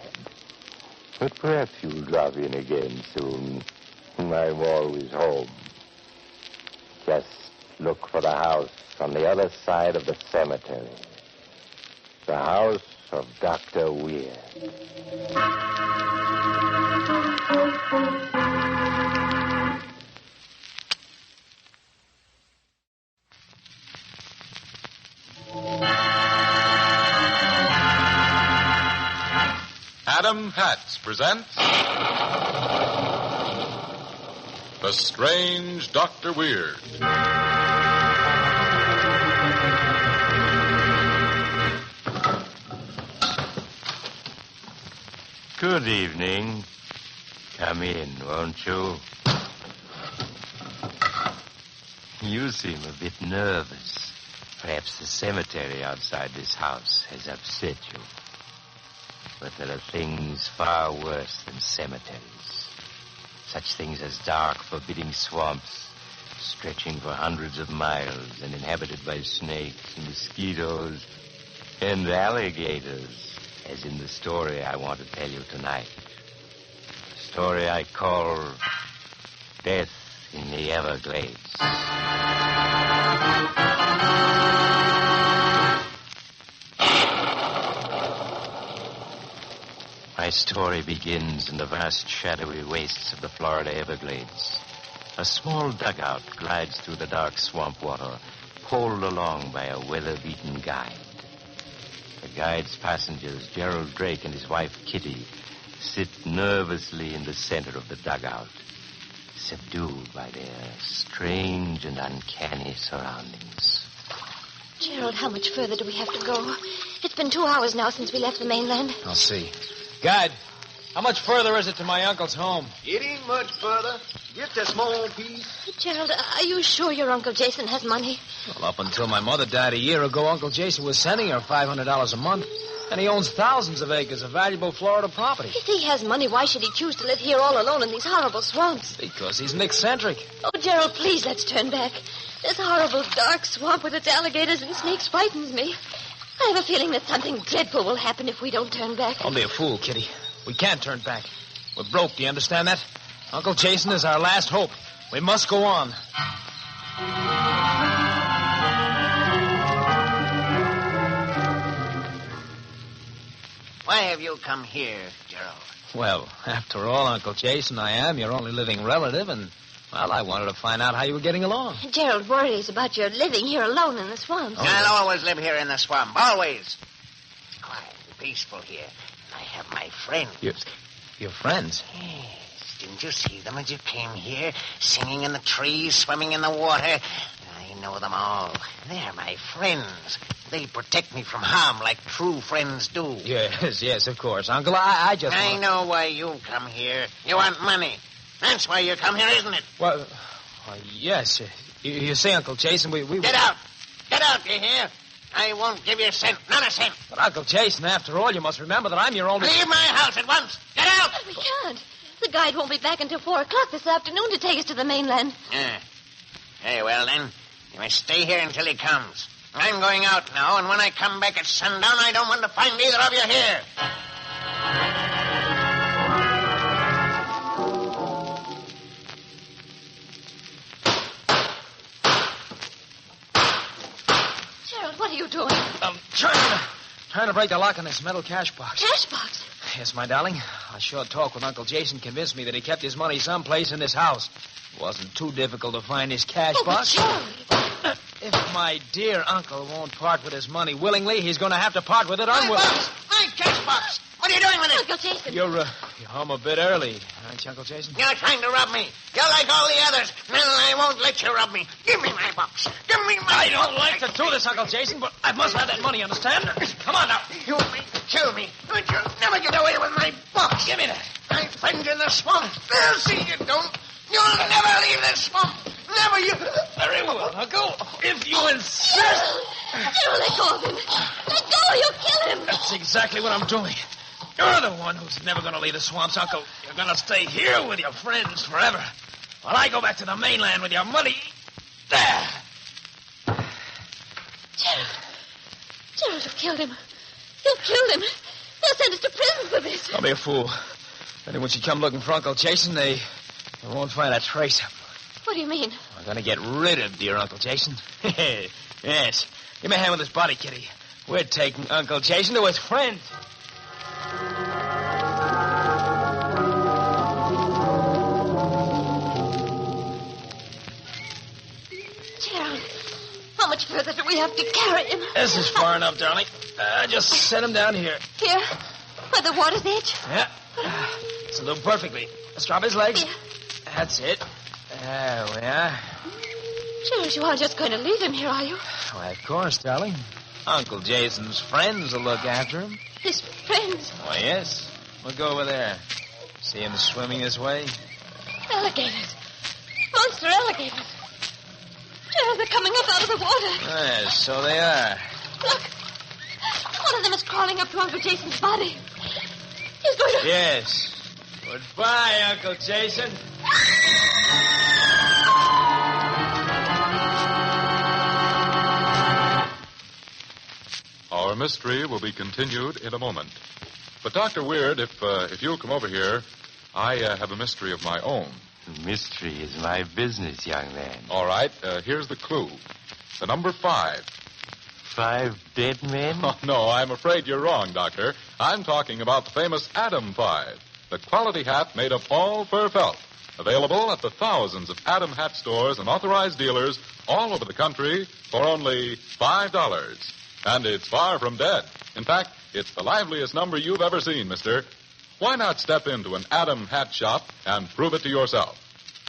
But perhaps you'll drop in again soon. I'm always home. Just look for the house on the other side of the cemetery. The house of Dr. Weir. Adam Hatz presents The Strange Dr. Weird. Good evening. Come in, won't you? You seem a bit nervous. Perhaps the cemetery outside this house has upset you. But there are things far worse than cemeteries. Such things as dark, forbidding swamps, stretching for hundreds of miles and inhabited by snakes and mosquitoes and alligators, as in the story I want to tell you tonight. A story I call Death in the Everglades. My story begins in the vast shadowy wastes of the Florida Everglades. A small dugout glides through the dark swamp water, poled along by a weather-beaten guide. The guide's passengers, Gerald Drake and his wife Kitty, sit nervously in the center of the dugout, subdued by their strange and uncanny surroundings. Gerald, how much further do we have to go? It's been 2 hours now since we left the mainland. I'll see. Guide, how much further is it to my uncle's home? It ain't much further. Just a small piece. Gerald, are you sure your Uncle Jason has money? Well, up until my mother died a year ago, Uncle Jason was sending her $500 a month. And he owns thousands of acres of valuable Florida property. If he has money, why should he choose to live here all alone in these horrible swamps? Because he's an eccentric. Oh, Gerald, please, let's turn back. This horrible dark swamp with its alligators and snakes frightens me. I have a feeling that something dreadful will happen if we don't turn back. Don't be a fool, Kitty. We can't turn back. We're broke, do you understand that? Uncle Jason is our last hope. We must go on. Why have you come here, Gerald? Well, after all, Uncle Jason, I am your only living relative, and, well, I wanted to find out how you were getting along. Gerald worries about your living here alone in the swamps. I'll always live here in the swamp. Always. It's quiet and peaceful here. And I have my friends. Your friends? Yes. Didn't you see them as you came here? Singing in the trees, swimming in the water. I know them all. They're my friends. They protect me from harm like true friends do. Yes, of course, Uncle. I know why you come here. You want money. That's why you come here, isn't it? Well, yes. You see, Uncle Jason, we... Get out. Get out, you hear? I won't give you a cent. Not a cent. But, Uncle Jason, after all, you must remember that I'm your only... Leave my house at once. Get out! We can't. The guide won't be back until 4 o'clock this afternoon to take us to the mainland. Very well, then. You must stay here until he comes. I'm going out now, and when I come back at sundown, I don't want to find either of you here. Gerald, what are you doing? I'm trying to break the lock on this metal cash box. Cash box? Yes, my darling. A short talk with Uncle Jason convinced me that he kept his money someplace in this house. It wasn't too difficult to find his cash box. But If my dear uncle won't part with his money willingly, he's going to have to part with it unwillingly. My cash box! What are you doing with it? Uncle Jason. You're home a bit early, aren't you, Uncle Jason? You're trying to rob me. You're like all the others. No, I won't let you rob me. Give me my box. Give me my I don't like to do this, Uncle Jason, but I must have that money, understand? Come on now. You may kill me, but you'll never get away with my box. Give me that. My friends in the swamp, they'll see you don't. You'll never leave this swamp. Never you. Very well, Uncle. If you insist. Gerald, let go of him. Let go or you'll kill him. That's exactly what I'm doing. You're the one who's never going to leave the swamps, Uncle. You're going to stay here with your friends forever. While I go back to the mainland with your money. There. Gerald, you've killed him. You've killed him. They'll send us to prison for this. Don't be a fool. Anyone should come looking for Uncle Jason, they won't find a trace of him. What do you mean? We're going to get rid of dear Uncle Jason. Yes. Give me a hand with this body, Kitty. We're taking Uncle Jason to his friends. Gerald, how much further do we have to carry him? This is far enough, darling. Just set him down here. Here? By the water's edge? Yeah. It'll do perfectly. Let's drop his legs. Yeah. That's it. There we are. Gerald, you aren't just going to leave him here, are you? Why, of course, darling. Uncle Jason's friends will look after him. His friends? Why, yes. We'll go over there. See him swimming this way? Alligators. Monster alligators. Gerald, they're coming up out of the water. Yes, so they are. Look. One of them is crawling up to Uncle Jason's body. He's going to... Yes. Goodbye, Uncle Jason. Our mystery will be continued in a moment. But, Dr. Weird, if you'll come over here, I have a mystery of my own. Mystery is my business, young man. All right, here's the clue. The number 5. 5 dead men? Oh, no, I'm afraid you're wrong, Doctor. I'm talking about the famous Adam 5, the quality hat made of all fur felt, available at the thousands of Adam hat stores and authorized dealers all over the country for only $5. And it's far from dead. In fact, it's the liveliest number you've ever seen, mister. Why not step into an Adam hat shop and prove it to yourself?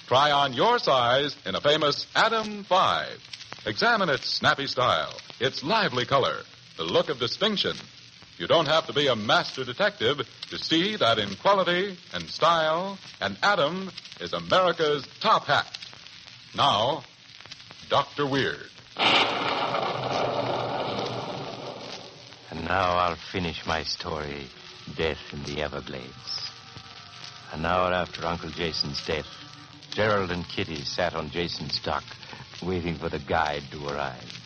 Try on your size in a famous Adam 5. Examine its snappy style, its lively color, the look of distinction. You don't have to be a master detective to see that in quality and style, an Adam is America's top hat. Now, Dr. Weird. And now I'll finish my story, Death in the Everglades. An hour after Uncle Jason's death, Gerald and Kitty sat on Jason's dock, waiting for the guide to arrive.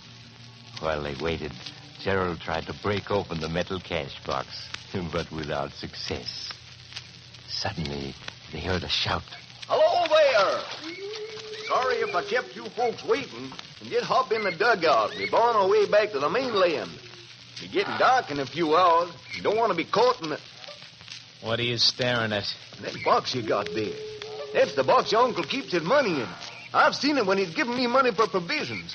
While they waited, Gerald tried to break open the metal cash box, but without success. Suddenly, they heard a shout. Hello there! Sorry if I kept you folks waiting. And just hop in the dugout. We're on our way back to the mainland. It's getting dark in a few hours. You don't want to be caught in the... What are you staring at? That box you got there. That's the box your uncle keeps his money in. I've seen it when he's giving me money for provisions.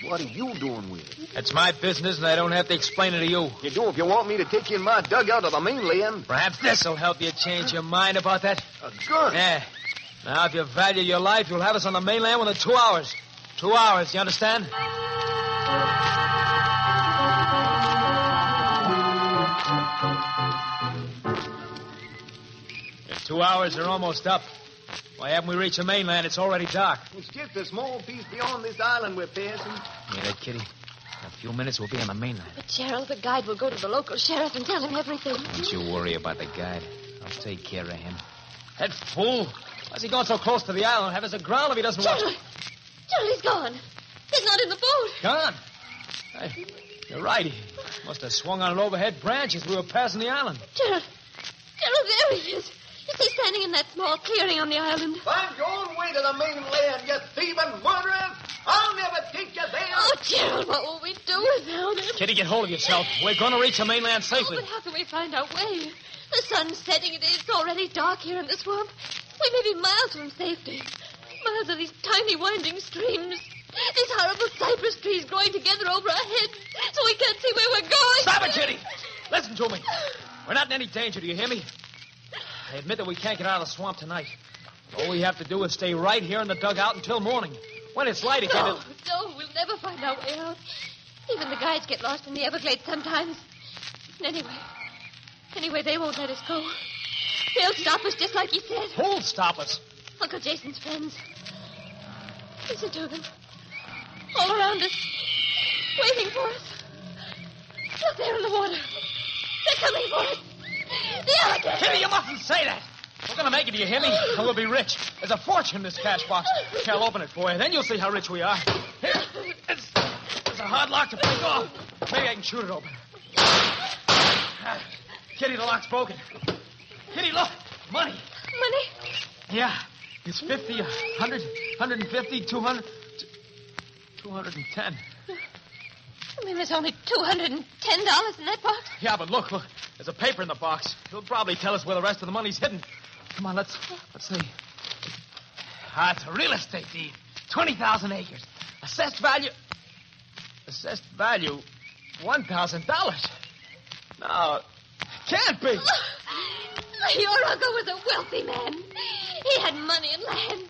What are you doing with it? It's my business, and I don't have to explain it to you. You do if you want me to take you in my dugout to the mainland. Perhaps this will help you change your mind about that. A gun? Yeah. Now, if you value your life, you'll have us on the mainland within 2 hours. 2 hours, you understand? If 2 hours are almost up. Why haven't we reached the mainland? It's already dark. It's just a small piece beyond this island we're passing. Yeah, that, Kitty. A few minutes, we'll be on the mainland. But, Gerald, the guide will go to the local sheriff and tell him everything. Don't you worry about the guide. I'll take care of him. That fool. Why's he going so close to the island? Have us aground if he doesn't Gerald! want... Gerald, he's gone. He's not in the boat. Gone? Hey, you're right. He must have swung on an overhead branch as we were passing the island. Gerald, there he is. Is he standing in that small clearing on the island? Find your own way to the mainland, you thieving murderer! I'll never take you there! Oh, Gerald, what will we do without him? Kitty, get hold of yourself. We're going to reach the mainland safely. Oh, but how can we find our way? The sun's setting. It's already dark here in the swamp. We may be miles from safety. Miles of these tiny winding streams. These horrible cypress trees growing together over our heads, so we can't see where we're going. Stop it, Kitty! Listen to me. We're not in any danger, do you hear me? I admit that we can't get out of the swamp tonight. All we have to do is stay right here in the dugout until morning. When it's light again... No, we'll never find our way out. Even the guides get lost in the Everglades sometimes. And anyway, they won't let us go. They'll stop us just like he said. Who'll stop us? Uncle Jason's friends. Listen to them. All around us. Waiting for us. Look there in the water. They're coming for us. The alligator. Kitty, you mustn't say that. We're going to make it, do you hear me? And we'll be rich. There's a fortune in this cash box. I'll open it for you. Then you'll see how rich we are. Here. There's a hard lock to break off. Maybe I can shoot it open. Kitty, the lock's broken. Kitty, look. Money. Money? Yeah. It's 50, 100, 150, 200, 210. I mean, there's only $210 in that box. Yeah, but look. There's a paper in the box. It'll probably tell us where the rest of the money's hidden. Come on, let's see. It's a real estate deed. 20,000 acres. Assessed value, $1,000. No, can't be. Your uncle was a wealthy man. He had money and land.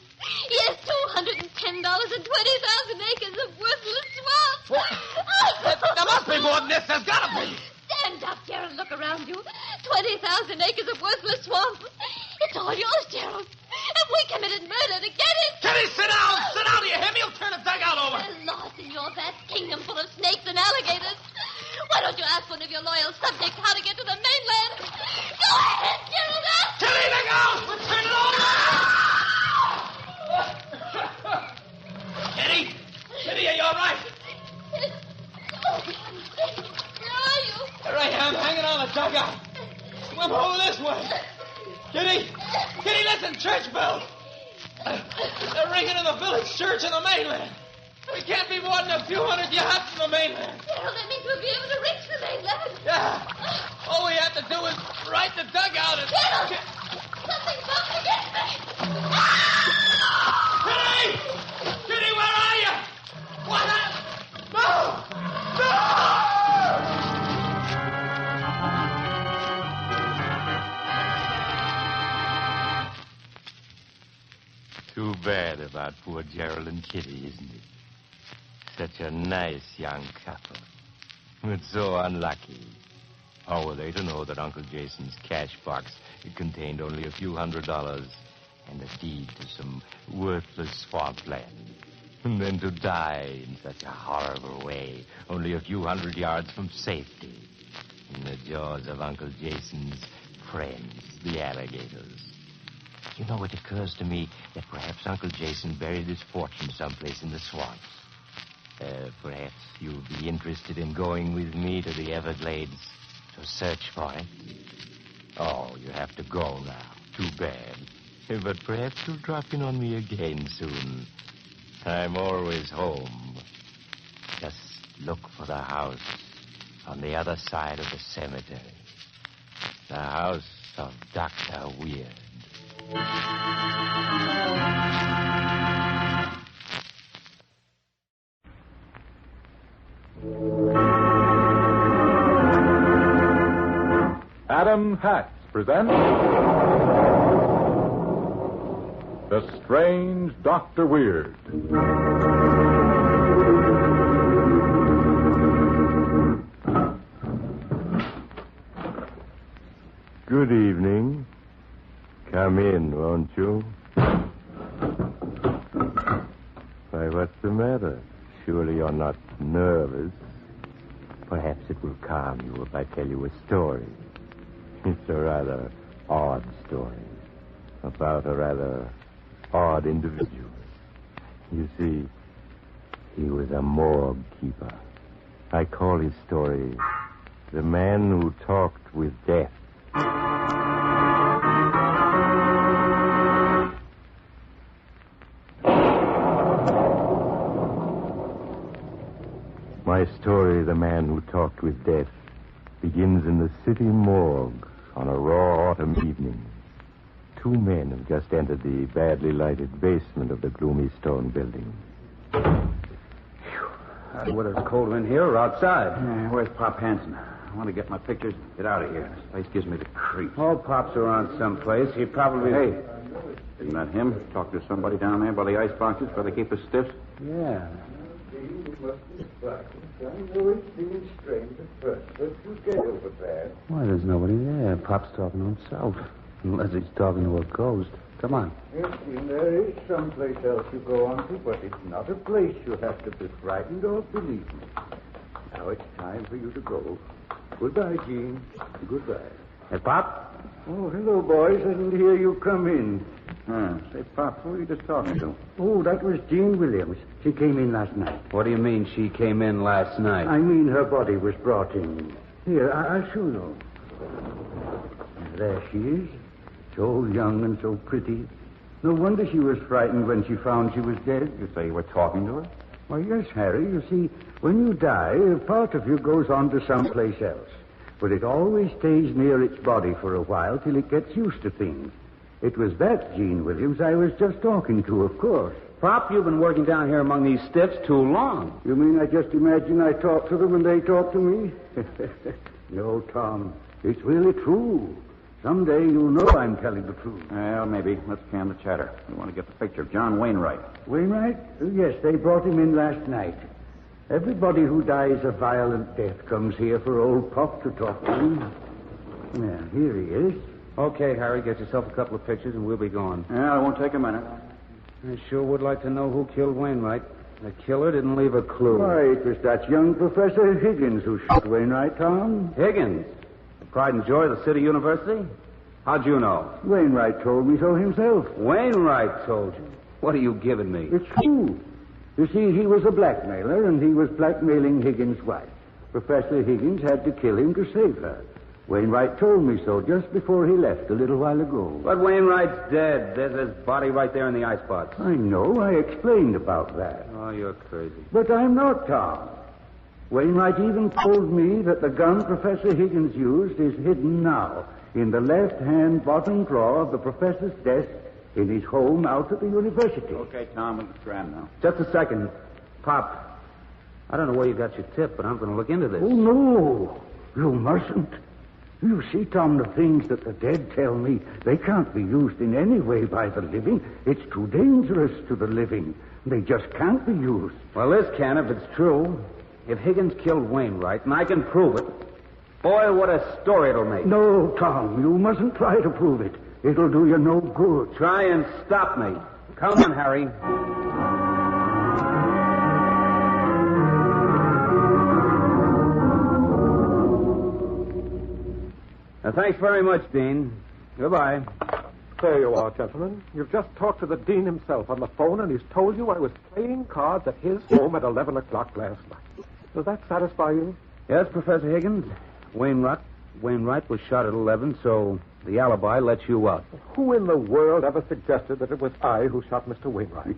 He has $210 and 20,000 acres of worthless swamp. What? There must be more than this. There's got to be. Stand up, Gerald. Look around you. 20,000 acres of worthless swamp. It's all yours, Gerald. If we committed murder to get it... Kitty, sit down! Sit down, do you hear me? You'll turn the dugout over. We're lost in your vast kingdom full of snakes and alligators. Why don't you ask one of your loyal subjects how to get to the mainland? Go ahead, Gerald. Kitty, look out! We'll turn it over! Kitty, are you all right? Where are you? There I am, hanging on the dugout. Swim over this way. Kitty, listen, church bells. They're ringing in the village church in the mainland. We can't be more than a few hundred yards from the mainland. Well, that means we'll be able to reach the mainland. Yeah. All we have to do is right the dugout and... Gerald! Something bumped against me! Kitty, where are you? What happened? No! Too bad about poor Gerald and Kitty, isn't it? Such a nice young couple. But so unlucky. How were they to know that Uncle Jason's cash box contained only a few $100s and a deed to some worthless swampland? And then to die in such a horrible way, only a few hundred yards from safety, in the jaws of Uncle Jason's friends, the alligators. You know, it occurs to me that perhaps Uncle Jason buried his fortune someplace in the swamp. Perhaps you'll be interested in going with me to the Everglades to search for it. Oh, you have to go now. Too bad. But perhaps you'll drop in on me again soon. I'm always home. Just look for the house on the other side of the cemetery. The house of Dr. Weird. Adam Hatch presents The Strange Dr. Weird. Good evening. Come in, won't you? Why, what's the matter? Surely you're not nervous. Perhaps it will calm you if I tell you a story. It's a rather odd story about a rather odd individual. You see, he was a morgue keeper. I call his story The Man Who Talked with Death. My story, The Man Who Talked with Death, begins in the city morgue on a raw autumn evening. Two men have just entered the badly lighted basement of the gloomy stone building. Whether it's colder in here or outside. Where's Pop Hansen? I want to get my pictures and get out of here. This place gives me the creeps. Oh, Pop's around someplace. He probably... Hey, isn't that him? Talk to somebody down there by the ice boxes where they keep us stiffs? Yeah. Why, there's nobody there. Pop's talking to himself. Unless he's talking to a ghost. Come on. Yes, there is someplace else you go on to, but it's not a place you have to be frightened of, believe me. Now it's time for you to go. Goodbye, Gene. Goodbye. Hey, Pop? Oh, hello, boys. I didn't hear you come in. Say, Pop, who were you just talking to? Oh, that was Jean Williams. She came in last night. What do you mean she came in last night? I mean her body was brought in. Here, I'll show you. There she is. So young and so pretty. No wonder she was frightened when she found she was dead. You say you were talking to her? Why, yes, Harry. You see, when you die, a part of you goes on to someplace else. But it always stays near its body for a while till it gets used to things. It was that Jean Williams I was just talking to, of course. Pop, you've been working down here among these stiffs too long. You mean I just imagine I talk to them and they talk to me? No, Tom. It's really true. Someday you'll know I'm telling the truth. Well, maybe. Let's can the chatter. We want to get the picture of John Wainwright. Wainwright? Yes, they brought him in last night. Everybody who dies a violent death comes here for old Pop to talk to him. Yeah, here he is. Okay, Harry, get yourself a couple of pictures and we'll be going. Yeah, it won't take a minute. I sure would like to know who killed Wainwright. The killer didn't leave a clue. Why, it was that young Professor Higgins who shot Wainwright, Tom. Higgins? The pride and joy of the City University? How'd you know? Wainwright told me so himself. Wainwright told you? What are you giving me? It's true. You see, he was a blackmailer, and he was blackmailing Higgins' wife. Professor Higgins had to kill him to save her. Wainwright told me so just before he left a little while ago. But Wainwright's dead. There's his body right there in the icebox. I know. I explained about that. Oh, you're crazy. But I'm not, Tom. Wainwright even told me that the gun Professor Higgins used is hidden now in the left-hand bottom drawer of the professor's desk in his home out at the university. Okay, Tom, it's grand now. Just a second. Pop, I don't know where you got your tip, but I'm going to look into this. Oh, no. You mustn't. You see, Tom, the things that the dead tell me, they can't be used in any way by the living. It's too dangerous to the living. They just can't be used. Well, this can if it's true. If Higgins killed Wainwright, and I can prove it, boy, what a story it'll make. No, Tom, you mustn't try to prove it. It'll do you no good. Try and stop me. Come on, Harry. Thanks very much, Dean. Goodbye. There you are, gentlemen. You've just talked to the dean himself on the phone, and he's told you I was playing cards at his home at 11 o'clock last night. Does that satisfy you? Yes, Professor Higgins. Wainwright was shot at 11, so the alibi lets you up. Who in the world ever suggested that it was I who shot Mr. Wainwright?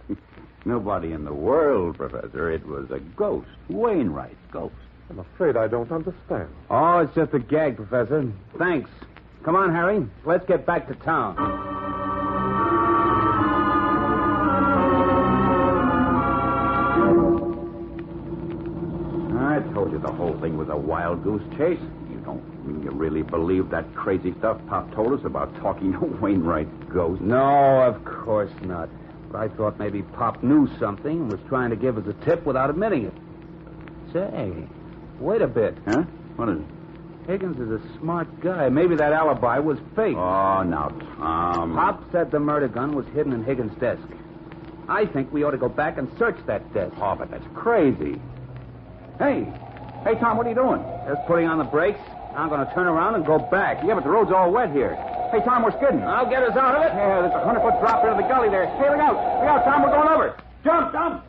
Nobody in the world, Professor. It was a ghost. Wainwright's ghost. I'm afraid I don't understand. Oh, it's just a gag, Professor. Thanks. Come on, Harry. Let's get back to town. I told you the whole thing was a wild goose chase. You don't mean you really believe that crazy stuff Pop told us about talking to Wainwright's ghost? No, of course not. But I thought maybe Pop knew something and was trying to give us a tip without admitting it. Say, wait a bit. Huh? What is it? Higgins is a smart guy. Maybe that alibi was fake. Oh, now, Tom. Pop said the murder gun was hidden in Higgins' desk. I think we ought to go back and search that desk. Oh, but that's crazy. Hey, Hey, Tom, what are you doing? Just putting on the brakes. I'm going to turn around and go back. Yeah, but the road's all wet here. Hey, Tom, we're skidding. I'll get us out of it. Yeah, there's a 100-foot drop into the gully there. Hey, look out. Look out, Tom, we're going over. Jump, jump.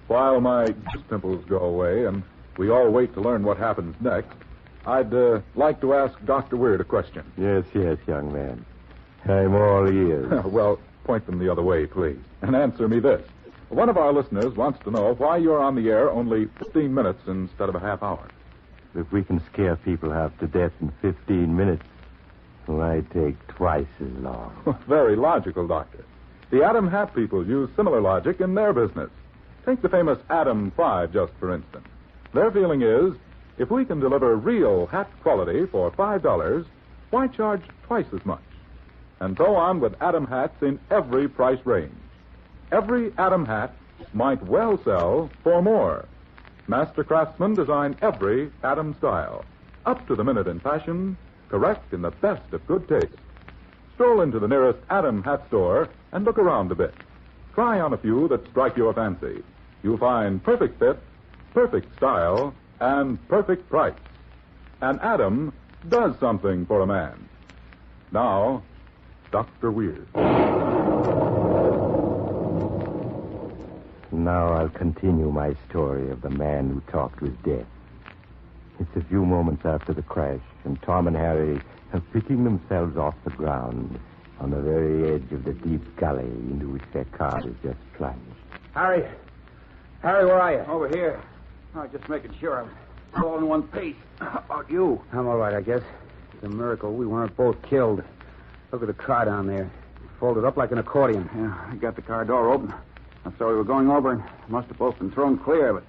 While my dimples go away and we all wait to learn what happens next, I'd like to ask Dr. Weird a question. Yes, young man. I'm all ears. Well, point them the other way, please, and answer me this. One of our listeners wants to know why you're on the air only 15 minutes instead of a half hour. If we can scare people half to death in 15 minutes, why take twice as long? Very logical, Doctor. The Adam Hat people use similar logic in their business. Take the famous Adam 5, just for instance. Their feeling is, if we can deliver real hat quality for $5, why charge twice as much? And so on with Adam hats in every price range. Every Adam hat might well sell for more. Master craftsmen design every Adam style, up to the minute in fashion, correct in the best of good taste. Stroll into the nearest Adam hat store and look around a bit. Try on a few that strike your fancy. You'll find perfect fit, perfect style, and perfect price. And Adam does something for a man. Now, Dr. Weird. Now I'll continue my story of the man who talked with death. It's a few moments after the crash, and Tom and Harry are picking themselves off the ground on the very edge of the deep gully into which their car has just plunged. Harry, where are you? Over here. Oh, just making sure I'm all in one piece. How about you? I'm all right, I guess. It's a miracle we weren't both killed. Look at the car down there. Folded up like an accordion. Yeah, I got the car door open. I thought we were going over and must have both been thrown clear, but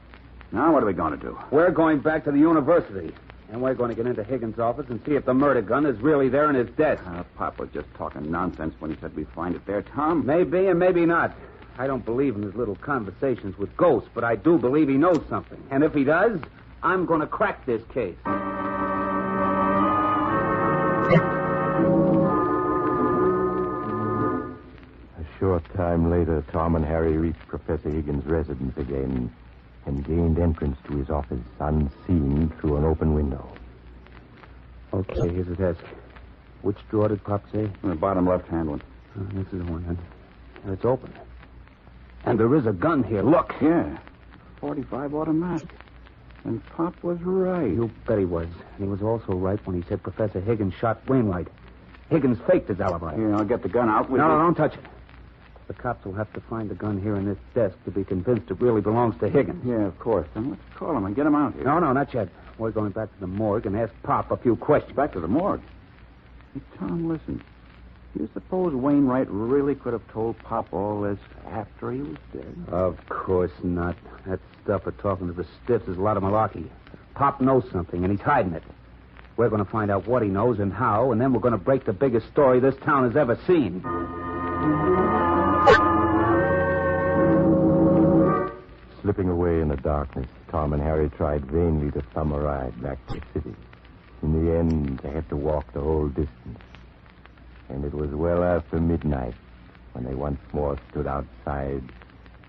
now what are we going to do? We're going back to the university. And we're going to get into Higgins' office and see if the murder gun is really there in his desk. Pop was just talking nonsense when he said we'd find it there, Tom. Maybe and maybe not. I don't believe in his little conversations with ghosts, but I do believe he knows something. And if he does, I'm going to crack this case. A short time later, Tom and Harry reached Professor Higgins' residence again and gained entrance to his office unseen through an open window. Okay, here's the desk. Which drawer did Pop say? The bottom left-hand one. This is one. And it's open. And there is a gun here. Look. Yeah. 45 automatic. And Pop was right. You bet he was. And he was also right when he said Professor Higgins shot Wainwright. Higgins faked his alibi. Here, I'll get the gun out. No, don't touch it. The cops will have to find the gun here in this desk to be convinced it really belongs to Higgins. Yeah, of course. Then let's call him and get him out here. No, not yet. We're going back to the morgue and ask Pop a few questions. Back to the morgue? Hey, Tom, listen. You suppose Wainwright really could have told Pop all this after he was dead? Of course not. That stuff of talking to the stiffs is a lot of malarkey. Pop knows something, and he's hiding it. We're going to find out what he knows and how, and then we're going to break the biggest story this town has ever seen. Slipping away in the darkness, Tom and Harry tried vainly to thumb a ride back to the city. In the end, they had to walk the whole distance. And it was well after midnight when they once more stood outside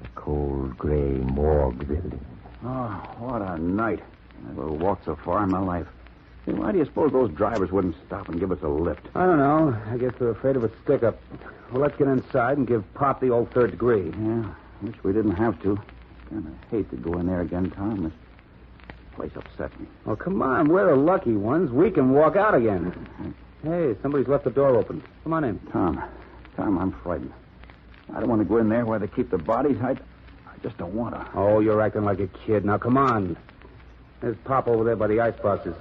the cold, gray morgue building. Oh, what a night. I've never walked so far in my life. Hey, why do you suppose those drivers wouldn't stop and give us a lift? I don't know. I guess they're afraid of a stick-up. Well, let's get inside and give Pop the old third degree. Yeah, wish we didn't have to. Kind of hate to go in there again, Tom. This place upset me. Oh, come on. We're the lucky ones. We can walk out again. Hey, somebody's left the door open. Come on in. Tom, I'm frightened. I don't want to go in there where they keep the bodies. I just don't want to. Oh, you're acting like a kid. Now, come on. There's Pop over there by the ice boxes.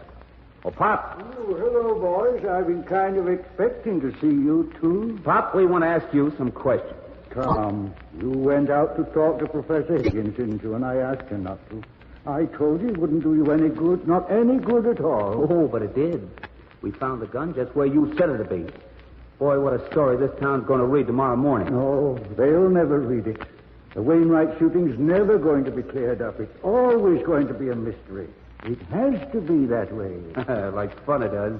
Oh, Pop. Oh, hello, boys. I've been kind of expecting to see you, too. Pop, we want to ask you some questions. Tom, you went out to talk to Professor Higgins, didn't you? And I asked you not to. I told you it wouldn't do you any good. Not any good at all. Oh, but it did. We found the gun just where you said it'd be. Boy, what a story this town's going to read tomorrow morning. Oh, they'll never read it. The Wainwright shooting's never going to be cleared up. It's always going to be a mystery. It has to be that way. Like fun it does.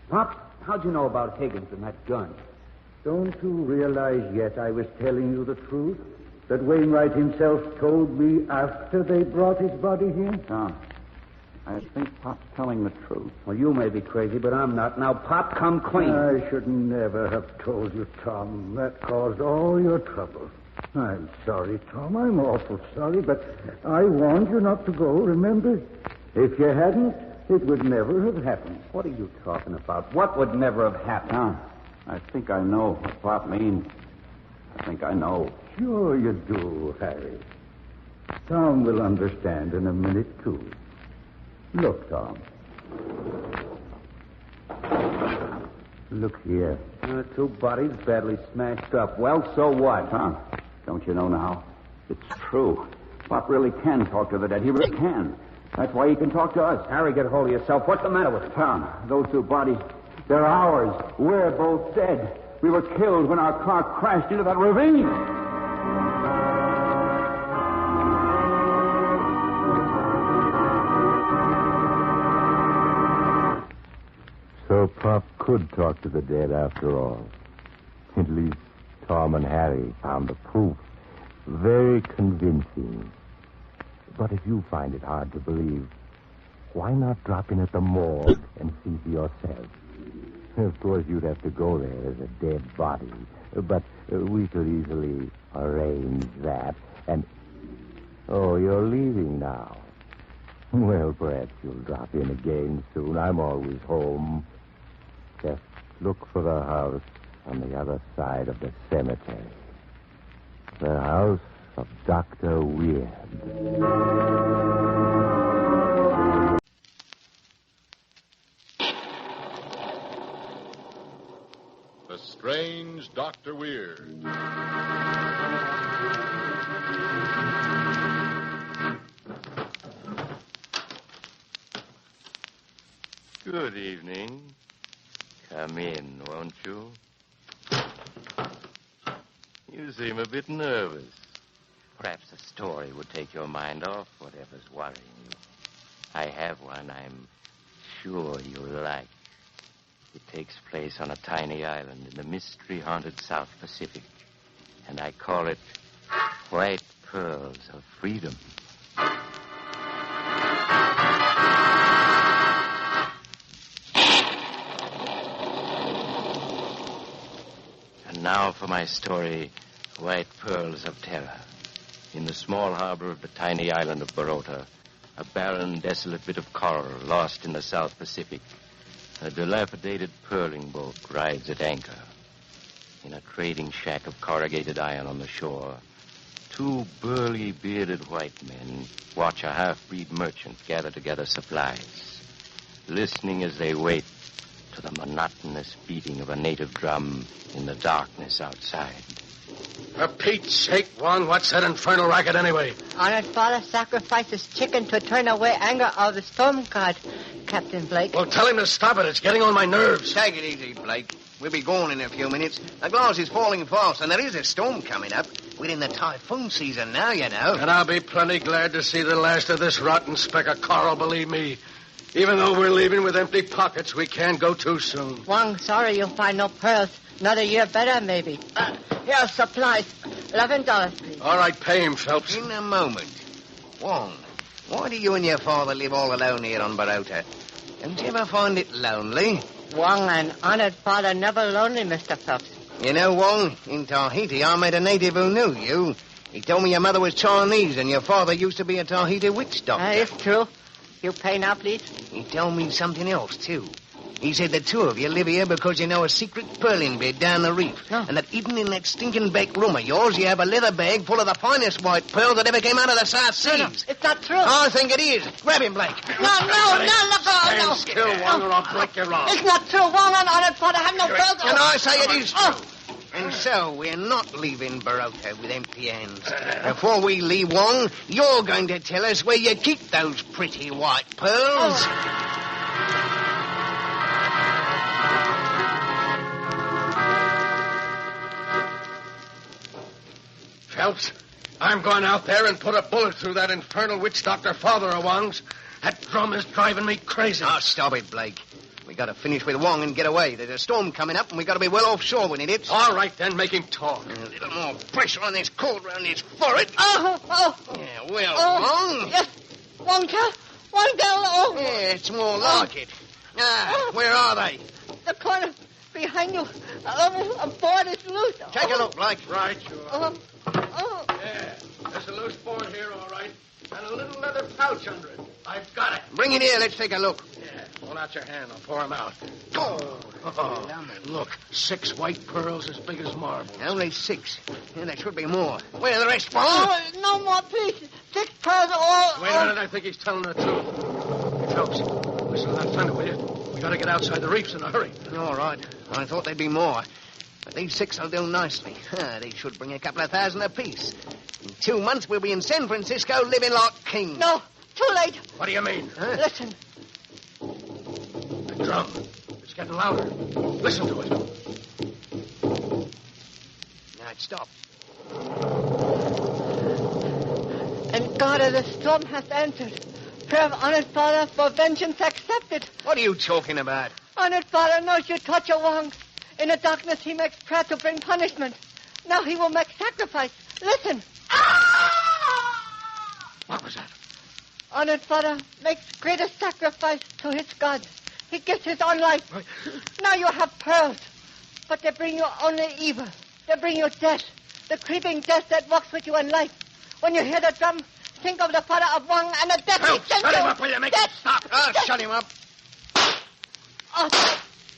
Pop, how'd you know about Higgins and that gun? Don't you realize yet I was telling you the truth? That Wainwright himself told me after they brought his body here? Tom, I think Pop's telling the truth. Well, you may be crazy, but I'm not. Now, Pop, come clean. I should never have told you, Tom. That caused all your trouble. I'm sorry, Tom. I'm awful sorry, but I warned you not to go, remember? If you hadn't, it would never have happened. What are you talking about? What would never have happened? Tom, I think I know what Pop means. I think I know. Sure you do, Harry. Tom will understand in a minute, too. Look, Tom. Look here. Two bodies badly smashed up. Well, so what? Tom, don't you know now? It's true. Pop really can talk to the dead. He really can. That's why he can talk to us. Harry, get hold of yourself. What's the matter with you? Tom, those two bodies, they're ours. We're both dead. We were killed when our car crashed into that ravine. So Pop could talk to the dead after all. At least Tom and Harry found the proof very convincing. But if you find it hard to believe, why not drop in at the morgue and see for yourself? Of course, you'd have to go there as a dead body. But we could easily arrange that. And... Oh, you're leaving now. Well, perhaps you'll drop in again soon. I'm always home. Just look for the house on the other side of the cemetery. The house of Dr. Weird. The Strange Dr. Weird. Good evening. Come in, won't you? You seem a bit nervous. Perhaps a story would take your mind off whatever's worrying you. I have one I'm sure you'll like. It takes place on a tiny island in the mystery-haunted South Pacific. And I call it White Pearls of Freedom. And now for my story, White Pearls of Terror. In the small harbor of the tiny island of Barota, a barren, desolate bit of coral lost in the South Pacific, a dilapidated pearling boat rides at anchor. In a trading shack of corrugated iron on the shore, two burly, bearded white men watch a half-breed merchant gather together supplies, listening as they wait to the monotonous beating of a native drum in the darkness outside. For Pete's sake, Wong, what's that infernal racket anyway? Honored father sacrifices chicken to turn away anger of the storm god, Captain Blake. Well, tell him to stop it. It's getting on my nerves. Take it easy, Blake. We'll be gone in a few minutes. The glass is falling fast, and there is a storm coming up. We're in the typhoon season now, you know. And I'll be plenty glad to see the last of this rotten speck of coral, believe me. Even though we're leaving with empty pockets, we can't go too soon. Wong, sorry you'll find no pearls. Another year better, maybe. Here's supplies. $11, please. All right, pay him, Phelps. In a moment. Wong, why do you and your father live all alone here on Barota? Don't you ever find it lonely? Wong, an honored father, never lonely, Mr. Phelps. You know, Wong, in Tahiti, I met a native who knew you. He told me your mother was Chinese and your father used to be a Tahiti witch doctor. It's true. You pay now, please? He told me something else, too. He said the two of you live here because you know a secret pearling bed down the reef. No. And that even in that stinking back room of yours, you have a leather bag full of the finest white pearls that ever came out of the South Seas. No, it's not true. I think it is. Grab him, Blake. No, let go. Stand still, Wong, or I'll break your arm. It's not true. Wong, an honored father, have no pearls. And I say it is true. And so we're not leaving Barota with empty hands. Before we leave, Wong, you're going to tell us where you keep those pretty white pearls. Phelps, I'm going out there and put a bullet through that infernal witch doctor father of Wong's. That drum is driving me crazy. Oh, stop it, Blake. We got to finish with Wong and get away. There's a storm coming up, and we got to be well offshore when it hits. All right, then, make him talk. A little more pressure on this cord round his forehead. Yeah, well, Wong. Yes, Wong, sir. Wong down. Yeah, it's more like it. Where are they? The corner behind you. A board is loose. Take a look, Blake. Right, you are. Yeah, there's a loose board here, all right. And a little leather pouch under it. I've got it. Bring it here. Let's take a look. Yeah, hold out your hand. I'll pour them out. Look, 6 white pearls as big as marbles. Only 6. Yeah, there should be more. Where are the rest, Wong? No more, please. 6 pearls all. Wait a minute. I think he's telling the truth. Hey, Phelps, listen to that thunder, will you? We got to get outside the reefs in a hurry. All right. I thought there'd be more. But these 6 will do nicely. They should bring a couple of thousand apiece. In 2 months, we'll be in San Francisco living like kings. No, too late. What do you mean? Listen. The drum. It's getting louder. Listen to it. Now it stopped. And God of the storm hath answered. Prayer of honored father for vengeance accepted. What are you talking about? Honored father knows you torture Wong. In the darkness, he makes prayer to bring punishment. Now he will make sacrifice. Listen. What was that? Honored father makes greatest sacrifice to his gods. He gives his own life. Now you have pearls, but they bring you only evil. They bring you death, the creeping death that walks with you in life. When you hear the drum, think of the father of Wong and the death he sent you. Shut him up, will you? Make him stop. Shut him up.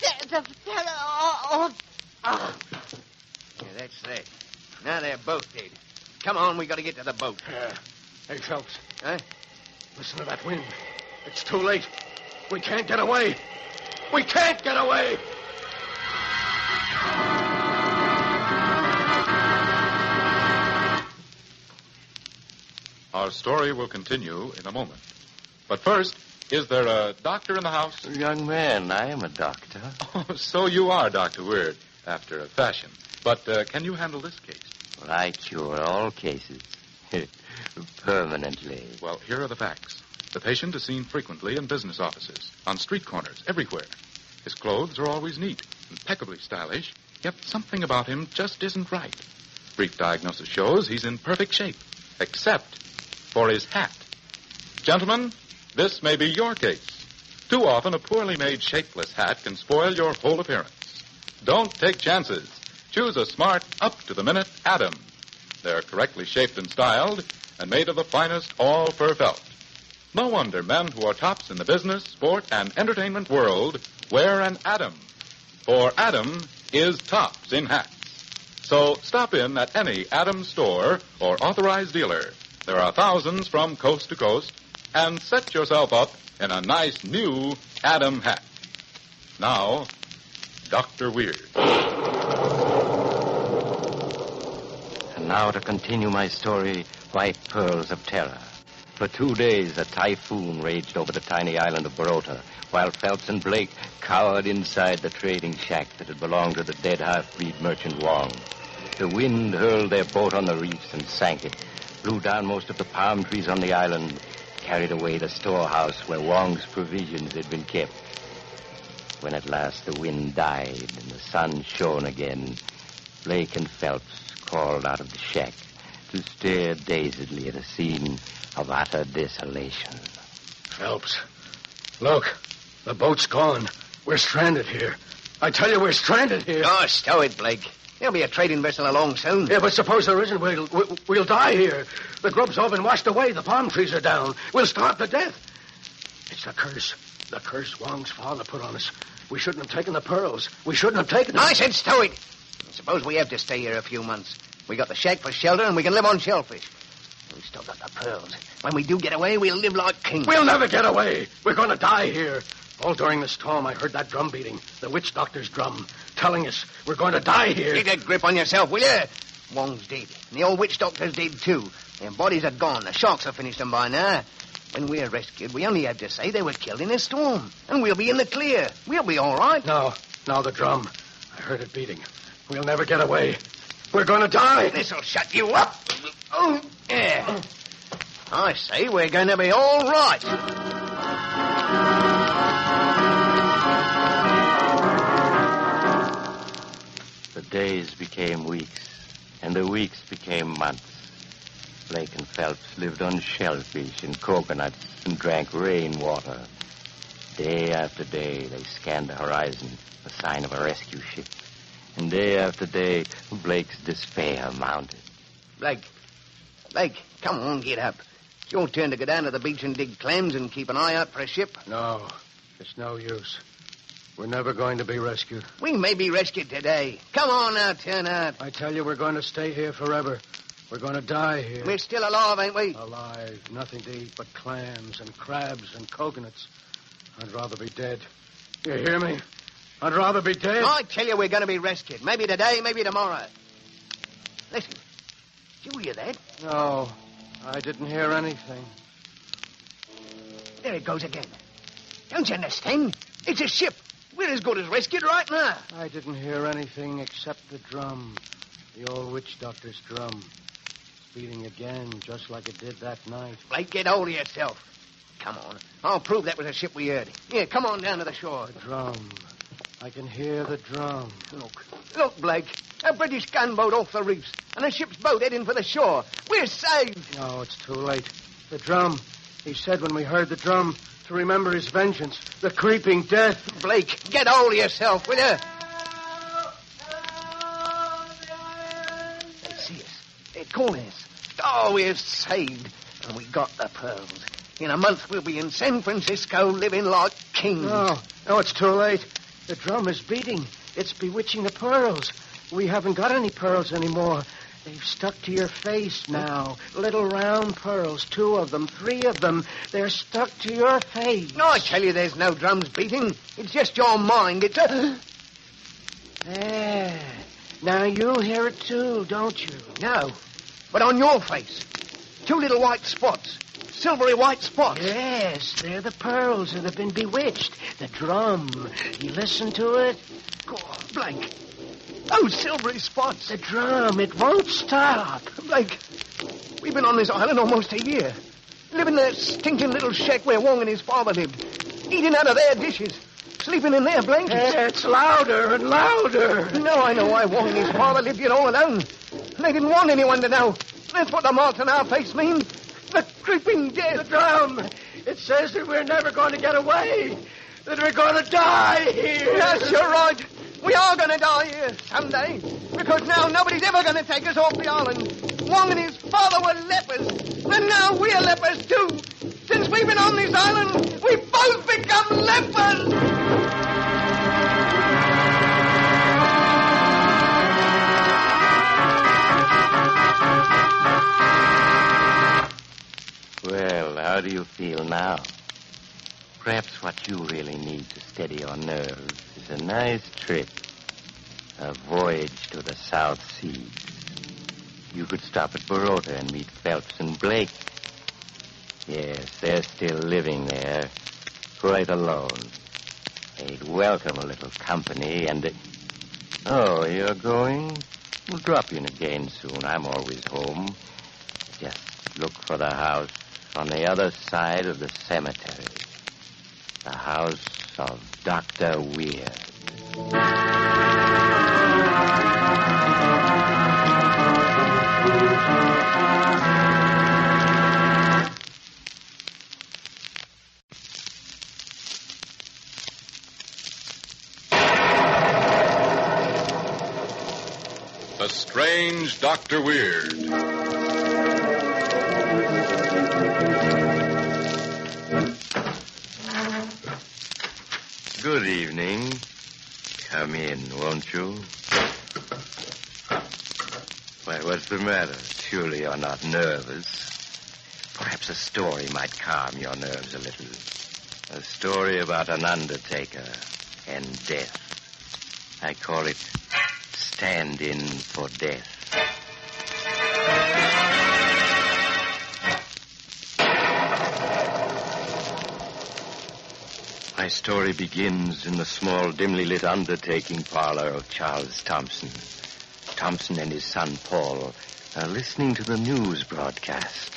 Yeah, that's that. Now they're both dead. Come on, we got to get to the boat. Hey, Phelps. Huh? Listen to that wind. It's too late. We can't get away. We can't get away. Our story will continue in a moment. But first, is there a doctor in the house? Young man, I am a doctor. Oh, so you are, Dr. Weird, after a fashion. But can you handle this case? Well, I cure all cases. Permanently. Well, here are the facts. The patient is seen frequently in business offices, on street corners, everywhere. His clothes are always neat, impeccably stylish, yet something about him just isn't right. Brief diagnosis shows he's in perfect shape, except for his hat. Gentlemen, this may be your case. Too often, a poorly made, shapeless hat can spoil your whole appearance. Don't take chances. Choose a smart, up-to-the-minute Adam. They're correctly shaped and styled and made of the finest all-fur felt. No wonder men who are tops in the business, sport, and entertainment world wear an Adam. For Adam is tops in hats. So stop in at any Adam store or authorized dealer. There are thousands from coast to coast, and set yourself up in a nice new Adam hat. Now, Dr. Weird. And now to continue my story, White Pearls of Terror. For 2 days, a typhoon raged over the tiny island of Barota, while Phelps and Blake cowered inside the trading shack that had belonged to the dead half-breed merchant Wong. The wind hurled their boat on the reefs and sank it, blew down most of the palm trees on the island, carried away the storehouse where Wong's provisions had been kept. When at last the wind died and the sun shone again, Blake and Phelps crawled out of the shack to stare dazedly at a scene of utter desolation. Phelps, look, the boat's gone. We're stranded here. I tell you, we're stranded here. Oh, stow it, Blake. There'll be a trading vessel along soon. Yeah, but suppose there isn't. We'll die here. The grub's all been washed away. The palm trees are down. We'll starve to death. It's the curse. The curse Wong's father put on us. We shouldn't have taken the pearls. We shouldn't have taken them. I said stow it. Suppose we have to stay here a few months. We got the shack for shelter, and we can live on shellfish. We've still got the pearls. When we do get away, we'll live like kings. We'll never get away. We're going to die here. All during the storm, I heard that drum beating, the witch doctor's drum, telling us we're going to die here. Get a grip on yourself, will you? Wong's dead, and the old witch doctor's dead, too. Their bodies are gone. The sharks have finished them by now. When we're rescued, we only have to say they were killed in a storm, and we'll be in the clear. We'll be all right. No, the drum. I heard it beating. We'll never get away. We're going to die. This'll shut you up. Oh, yeah. I say we're going to be all right. days became weeks, and the weeks became months. Blake and Phelps lived on shellfish and coconuts and drank rainwater. Day after day, they scanned the horizon, the sign of a rescue ship. And day after day, Blake's despair mounted. Blake, come on, get up. It's your turn to go down to the beach and dig clams and keep an eye out for a ship. No, it's no use. We're never going to be rescued. We may be rescued today. Come on now, turn out. I tell you, we're going to stay here forever. We're going to die here. We're still alive, ain't we? Alive. Nothing to eat but clams and crabs and coconuts. I'd rather be dead. You hear me? I'd rather be dead. I tell you, we're going to be rescued. Maybe today, maybe tomorrow. Listen. Did you hear that? No, I didn't hear anything. There it goes again. Don't you understand? It's a ship. We're as good as rescued right now. I didn't hear anything except the drum. The old witch doctor's drum. It's beating again, just like it did that night. Blake, get hold of yourself. Come on. I'll prove that was a ship we heard. Here, come on down to the shore. The drum. I can hear the drum. Look, Blake. A British gunboat off the reefs and a ship's boat heading for the shore. We're saved. No, it's too late. The drum. He said when we heard the drum to remember his vengeance, the creeping death. Blake, get hold of yourself, will you? They see us. They're calling us. Oh, we're saved. And we got the pearls. In a month, we'll be in San Francisco living like kings. No, it's too late. The drum is beating. It's bewitching the pearls. We haven't got any pearls anymore. They've stuck to your face now. Little round pearls, 2 of them, 3 of them. They're stuck to your face. No, I tell you, there's no drums beating. It's just your mind. It's a... There. Now you hear it too, don't you? No, but on your face. 2 little white spots. Silvery white spots. Yes, they're the pearls that have been bewitched. The drum. You listen to it? Go on, Blake. Those silvery spots. The drum. It won't stop. Blake, we've been on this island almost a year. Living in that stinking little shack where Wong and his father lived. Eating out of their dishes. Sleeping in their blankets. It's louder and louder. No, I know why Wong and his father lived here all alone. They didn't want anyone to know. That's what the marks on our face mean. The creeping death. The drum. It says that we're never going to get away. That we're going to die here. Yes, you're right. We are going to die here someday. Because now nobody's ever going to take us off the island. Wong and his father were lepers. And now we're lepers too. Since we've been on this island, we've both become lepers. Well, how do you feel now? Perhaps what you really need to steady your nerves is a nice trip. A voyage to the South Seas. You could stop at Baroda and meet Phelps and Blake. Yes, they're still living there, quite alone. They'd welcome a little company and... Oh, you're going? We'll drop in again soon. I'm always home. Just look for the house on the other side of the cemetery. The house of Dr. Weird. The Strange Dr. Weird. Good evening. Come in, won't you? Why, what's the matter? Surely you're not nervous. Perhaps a story might calm your nerves a little. A story about an undertaker and death. I call it Stand-In for Death. My story begins in the small, dimly lit undertaking parlor of Charles Thompson. Thompson and his son, Paul, are listening to the news broadcast.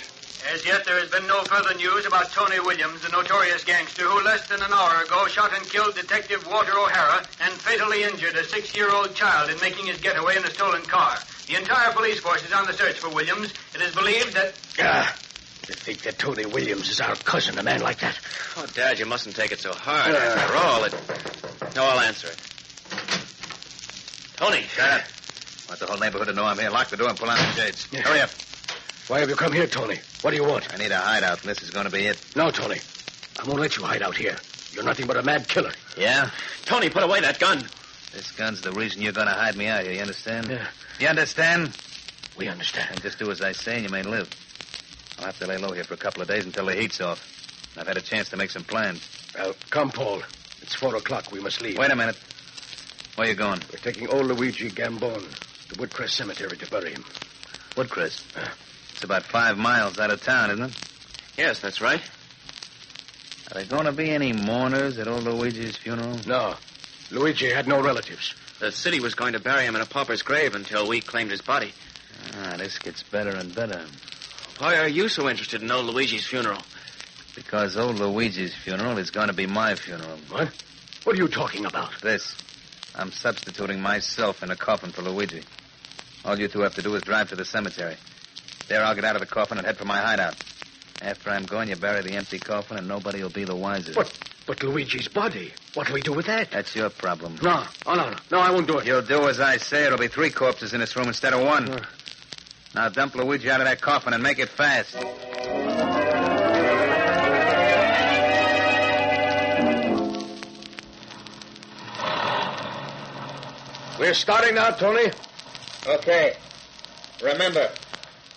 As yet, there has been no further news about Tony Williams, the notorious gangster who less than an hour ago shot and killed Detective Walter O'Hara and fatally injured a 6-year-old child in making his getaway in a stolen car. The entire police force is on the search for Williams. It is believed that... To think that Tony Williams is our cousin, a man like that. Oh, Dad, you mustn't take it so hard. After all, No, I'll answer it. Tony. Shut up. Want the whole neighborhood to know I'm here. Lock the door and pull on the shades. Yeah. Hurry up. Why have you come here, Tony? What do you want? I need a hideout, and this is going to be it. No, Tony. I won't let you hide out here. You're nothing but a mad killer. Yeah? Tony, put away that gun. This gun's the reason you're going to hide me out here, you understand? Yeah. You understand? We understand. And just do as I say, and you may live. I'll have to lay low here for a couple of days until the heat's off. I've had a chance to make some plans. Well, come, Paul. It's 4 o'clock. We must leave. Wait a minute. Where you going? We're taking old Luigi Gambone to Woodcrest Cemetery to bury him. Woodcrest? It's about 5 miles out of town, isn't it? Yes, that's right. Are there going to be any mourners at old Luigi's funeral? No. Luigi had no relatives. The city was going to bury him in a pauper's grave until we claimed his body. This gets better and better. Why are you so interested in old Luigi's funeral? Because old Luigi's funeral is going to be my funeral. What? What are you talking about? This. I'm substituting myself in a coffin for Luigi. All you two have to do is drive to the cemetery. There, I'll get out of the coffin and head for my hideout. After I'm gone, you bury the empty coffin and nobody will be the wiser. But Luigi's body. What do we do with that? That's your problem. No. Oh, no. No, I won't do it. You'll do as I say. It'll be 3 corpses in this room instead of 1. Now dump Luigi out of that coffin and make it fast. We're starting now, Tony. Okay. Remember,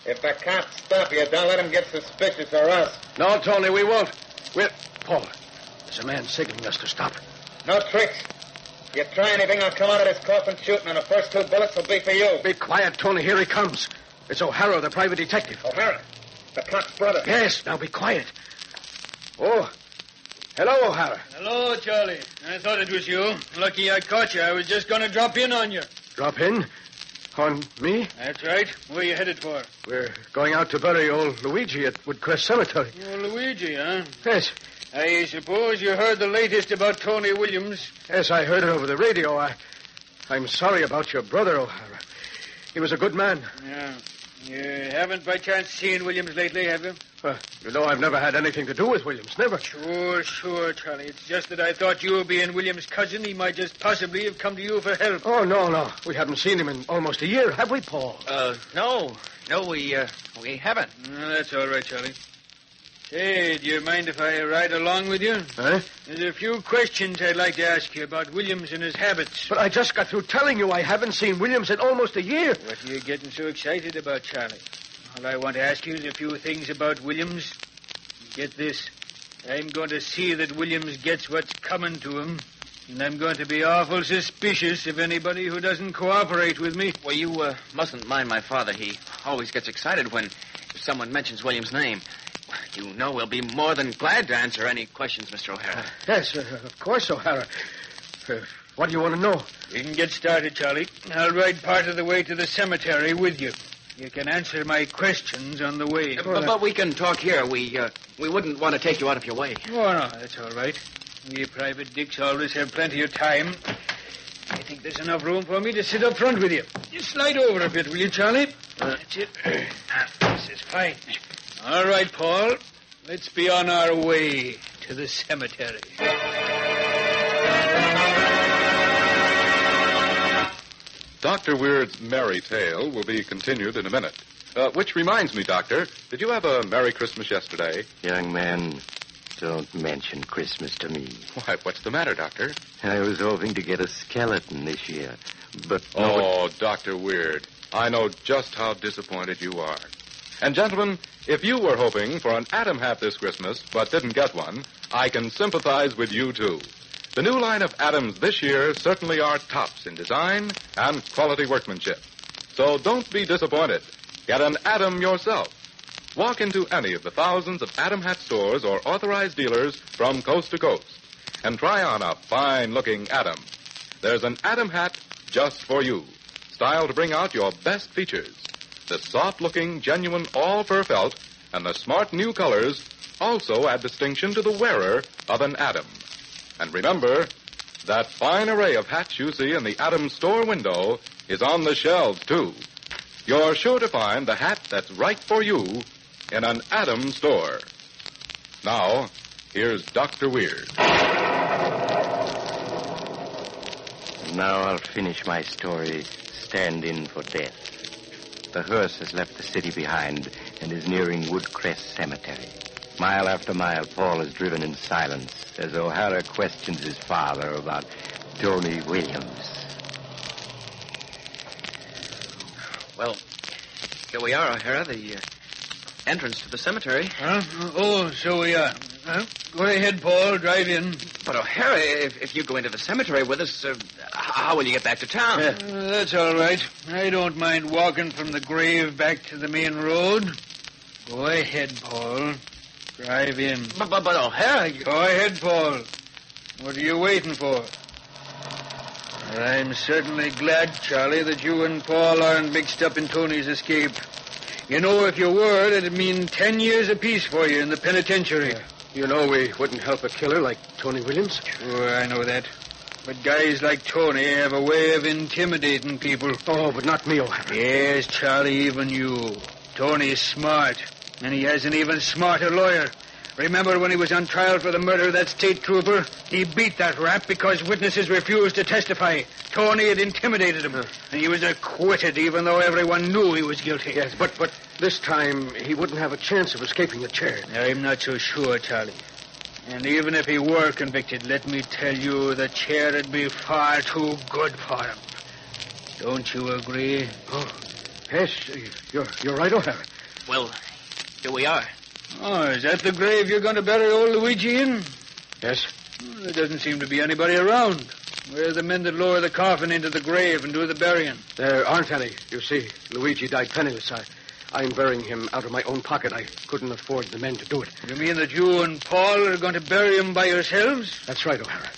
if the cops stop you, don't let them get suspicious or us. No, Tony, we won't. Paul, there's a man signaling us to stop. No tricks. If you try anything, I'll come out of this coffin shooting, and the first 2 bullets will be for you. Be quiet, Tony. Here he comes. It's O'Hara, the private detective. O'Hara? The cop's brother? Yes, now be quiet. Oh, hello, O'Hara. Hello, Charlie. I thought it was you. Lucky I caught you. I was just going to drop in on you. Drop in? On me? That's right. Where you headed for? We're going out to bury old Luigi at Woodcrest Cemetery. Oh, Luigi, huh? Yes. I suppose you heard the latest about Tony Williams. Yes, I heard it over the radio. I'm sorry about your brother, O'Hara. He was a good man. Yeah. You haven't by chance seen Williams lately, have you? You know I've never had anything to do with Williams. Never. Sure, Charlie. It's just that I thought you being Williams' cousin, he might just possibly have come to you for help. Oh, no. We haven't seen him in almost a year, have we, Paul? No, we haven't. That's all right, Charlie. Hey, do you mind if I ride along with you? Huh? There's a few questions I'd like to ask you about Williams and his habits. But I just got through telling you I haven't seen Williams in almost a year. What are you getting so excited about, Charlie? All I want to ask you is a few things about Williams. Get this. I'm going to see that Williams gets what's coming to him. And I'm going to be awful suspicious of anybody who doesn't cooperate with me. Well, you mustn't mind my father. He always gets excited when someone mentions Williams' name. You know we'll be more than glad to answer any questions, Mr. O'Hara. Yes, of course, O'Hara. What do you want to know? We can get started, Charlie. I'll ride part of the way to the cemetery with you. You can answer my questions on the way. But we can talk here. We wouldn't want to take you out of your way. Oh, no, that's all right. We private dicks always have plenty of time. I think there's enough room for me to sit up front with you. You slide over a bit, will you, Charlie? That's it. This is fine. All right, Paul. Let's be on our way to the cemetery. Dr. Weird's merry tale will be continued in a minute. Which reminds me, Doctor, did you have a Merry Christmas yesterday? Young man, don't mention Christmas to me. Why, what's the matter, Doctor? I was hoping to get a skeleton this year, but... Oh, Dr. Weird, I know just how disappointed you are. And, gentlemen, if you were hoping for an Adam hat this Christmas but didn't get one, I can sympathize with you, too. The new line of Adams this year certainly are tops in design and quality workmanship. So don't be disappointed. Get an Adam yourself. Walk into any of the thousands of Adam hat stores or authorized dealers from coast to coast and try on a fine-looking Adam. There's an Adam hat just for you, styled to bring out your best features. The soft-looking, genuine all-fur felt And the smart new colors also add distinction to the wearer of an Adam. And remember, that fine array of hats you see in the Adam store window is on the shelves, too. You're sure to find the hat that's right for you in an Adam store. Now, here's Dr. Weird. Now I'll finish my story. Stand in for death. The hearse has left the city behind and is nearing Woodcrest Cemetery. Mile after mile, Paul is driven in silence as O'Hara questions his father about Tony Williams. Well, here we are, O'Hara, the entrance to the cemetery. Huh? Oh, so we are. Huh? Go ahead, Paul. Drive in. But, O'Hara, if you go into the cemetery with us, how will you get back to town? That's all right. I don't mind walking from the grave back to the main road. Go ahead, Paul. Drive in. But O'Hara... Go ahead, Paul. What are you waiting for? I'm certainly glad, Charlie, that you and Paul aren't mixed up in Tony's escape. You know, if you were, it'd mean 10 years apiece for you in the penitentiary. You know we wouldn't help a killer like Tony Williams? Sure, I know that. But guys like Tony have a way of intimidating people. Oh, but not me, O'Hara. Yes, Charlie, even you. Tony's smart, and he has an even smarter lawyer. Remember when he was on trial for the murder of that state trooper? He beat that rap because witnesses refused to testify. Tony had intimidated him, and he was acquitted even though everyone knew he was guilty. Yes, but this time he wouldn't have a chance of escaping the chair. I'm not so sure, Charlie. And even if he were convicted, let me tell you, the chair would be far too good for him. Don't you agree? Oh, yes, you're right, O'Hara. Well, here we are. Oh, is that the grave you're going to bury old Luigi in? Yes. Well, there doesn't seem to be anybody around. Where are the men that lower the coffin into the grave and do the burying? There aren't any. You see, Luigi died penniless. I'm burying him out of my own pocket. I couldn't afford the men to do it. You mean that you and Paul are going to bury him by yourselves? That's right, O'Hara.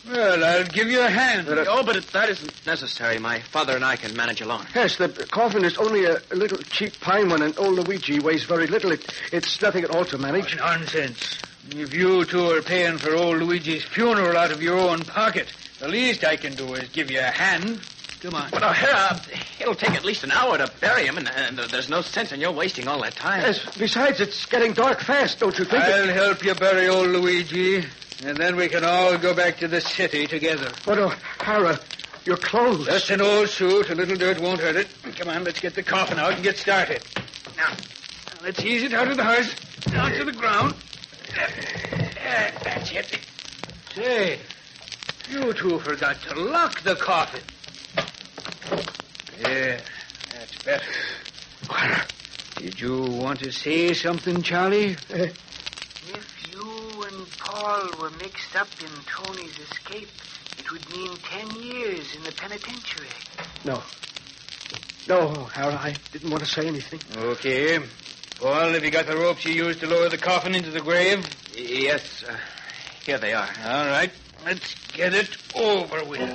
Well, I'll give you a hand. But that isn't necessary. My father and I can manage alone. Yes, the coffin is only a little cheap pine one, and old Luigi weighs very little. It's nothing at all to manage. Oh, nonsense. If you two are paying for old Luigi's funeral out of your own pocket, the least I can do is give you a hand. Come on. But, O'Hara, it'll take at least an hour to bury him, and there's no sense in your wasting all that time. Yes, besides, it's getting dark fast, don't you think? I'll help you bury old Luigi, and then we can all go back to the city together. But, O'Hara, your clothes. Just an old suit. A little dirt won't hurt it. Come on, let's get the coffin out and get started. Now, let's ease it out of the hearse, down to the ground. That's it. Say, you two forgot to lock the coffin. There, that's better. Did you want to say something, Charlie? If you and Paul were mixed up in Tony's escape, it would mean 10 years in the penitentiary. No, O'Hara, I didn't want to say anything. Okay. Paul, have you got the ropes you used to lower the coffin into the grave? Yes, here they are. All right, let's get it over with.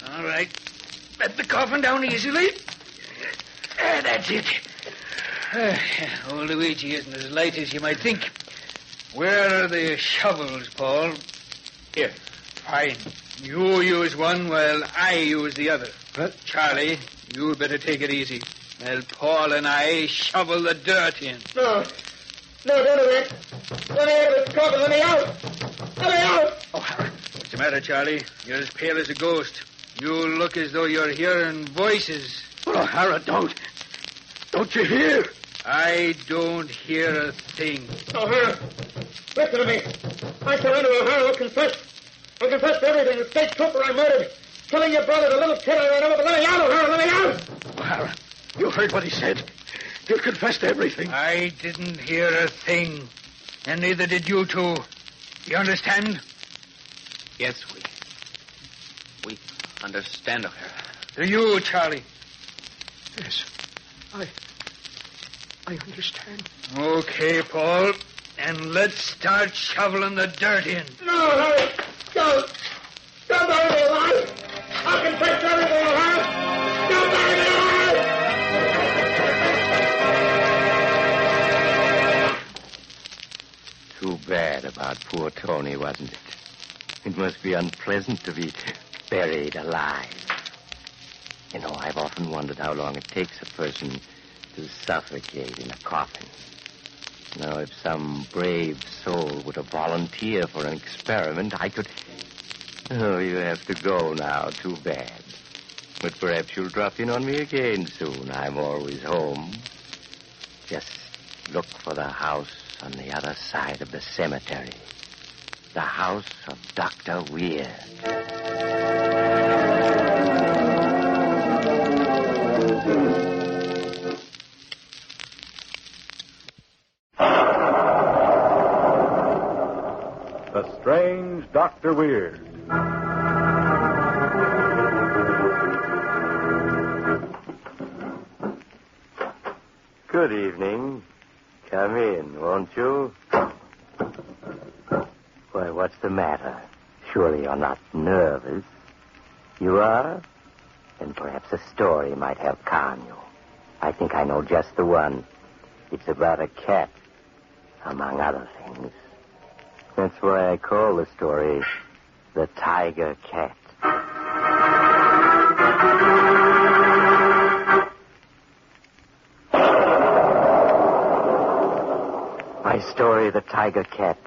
All right, let the coffin down easily. That's it. Old Luigi isn't as light as you might think. Where are the shovels, Paul? Here. Fine. You use one while I use the other. What? Charlie, you better take it easy. While Paul and I shovel the dirt in. No, don't do that. Let me out of this coffin. Let me out. Let me out. Oh, what's the matter, Charlie? You're as pale as a ghost. You look as though you're hearing voices. But, O'Hara, don't you hear? I don't hear a thing. O'Hara, listen to me. I surrender, O'Hara. I'll confess. I'll confess to everything. The state trooper I murdered. Killing your brother, the little kid I ran over. But let me out, O'Hara. Let me out. O'Hara, you heard what he said. You'll confess to everything. I didn't hear a thing. And neither did you two. You understand? Yes, we understand, O'Hara. Do you, Charlie? Yes, I understand. Okay, Paul. And let's start shoveling the dirt in. No, O'Hara. Don't bury me alive. I'll confess to bad about poor Tony, wasn't it? It must be unpleasant to be buried alive. You know, I've often wondered how long it takes a person to suffocate in a coffin. Now, if some brave soul were to volunteer for an experiment, I could... Oh, you have to go now. Too bad. But perhaps you'll drop in on me again soon. I'm always home. Just look for the house on the other side of the cemetery. The house of Dr. Weir. The Strange Dr. Weir. Good evening. Come in, won't you? Why, what's the matter? Surely you're not nervous. You are? Then perhaps a story might help calm you. I think I know just the one. It's about a cat, among other things. That's why I call the story The Tiger Cat. My story, The Tiger Cat,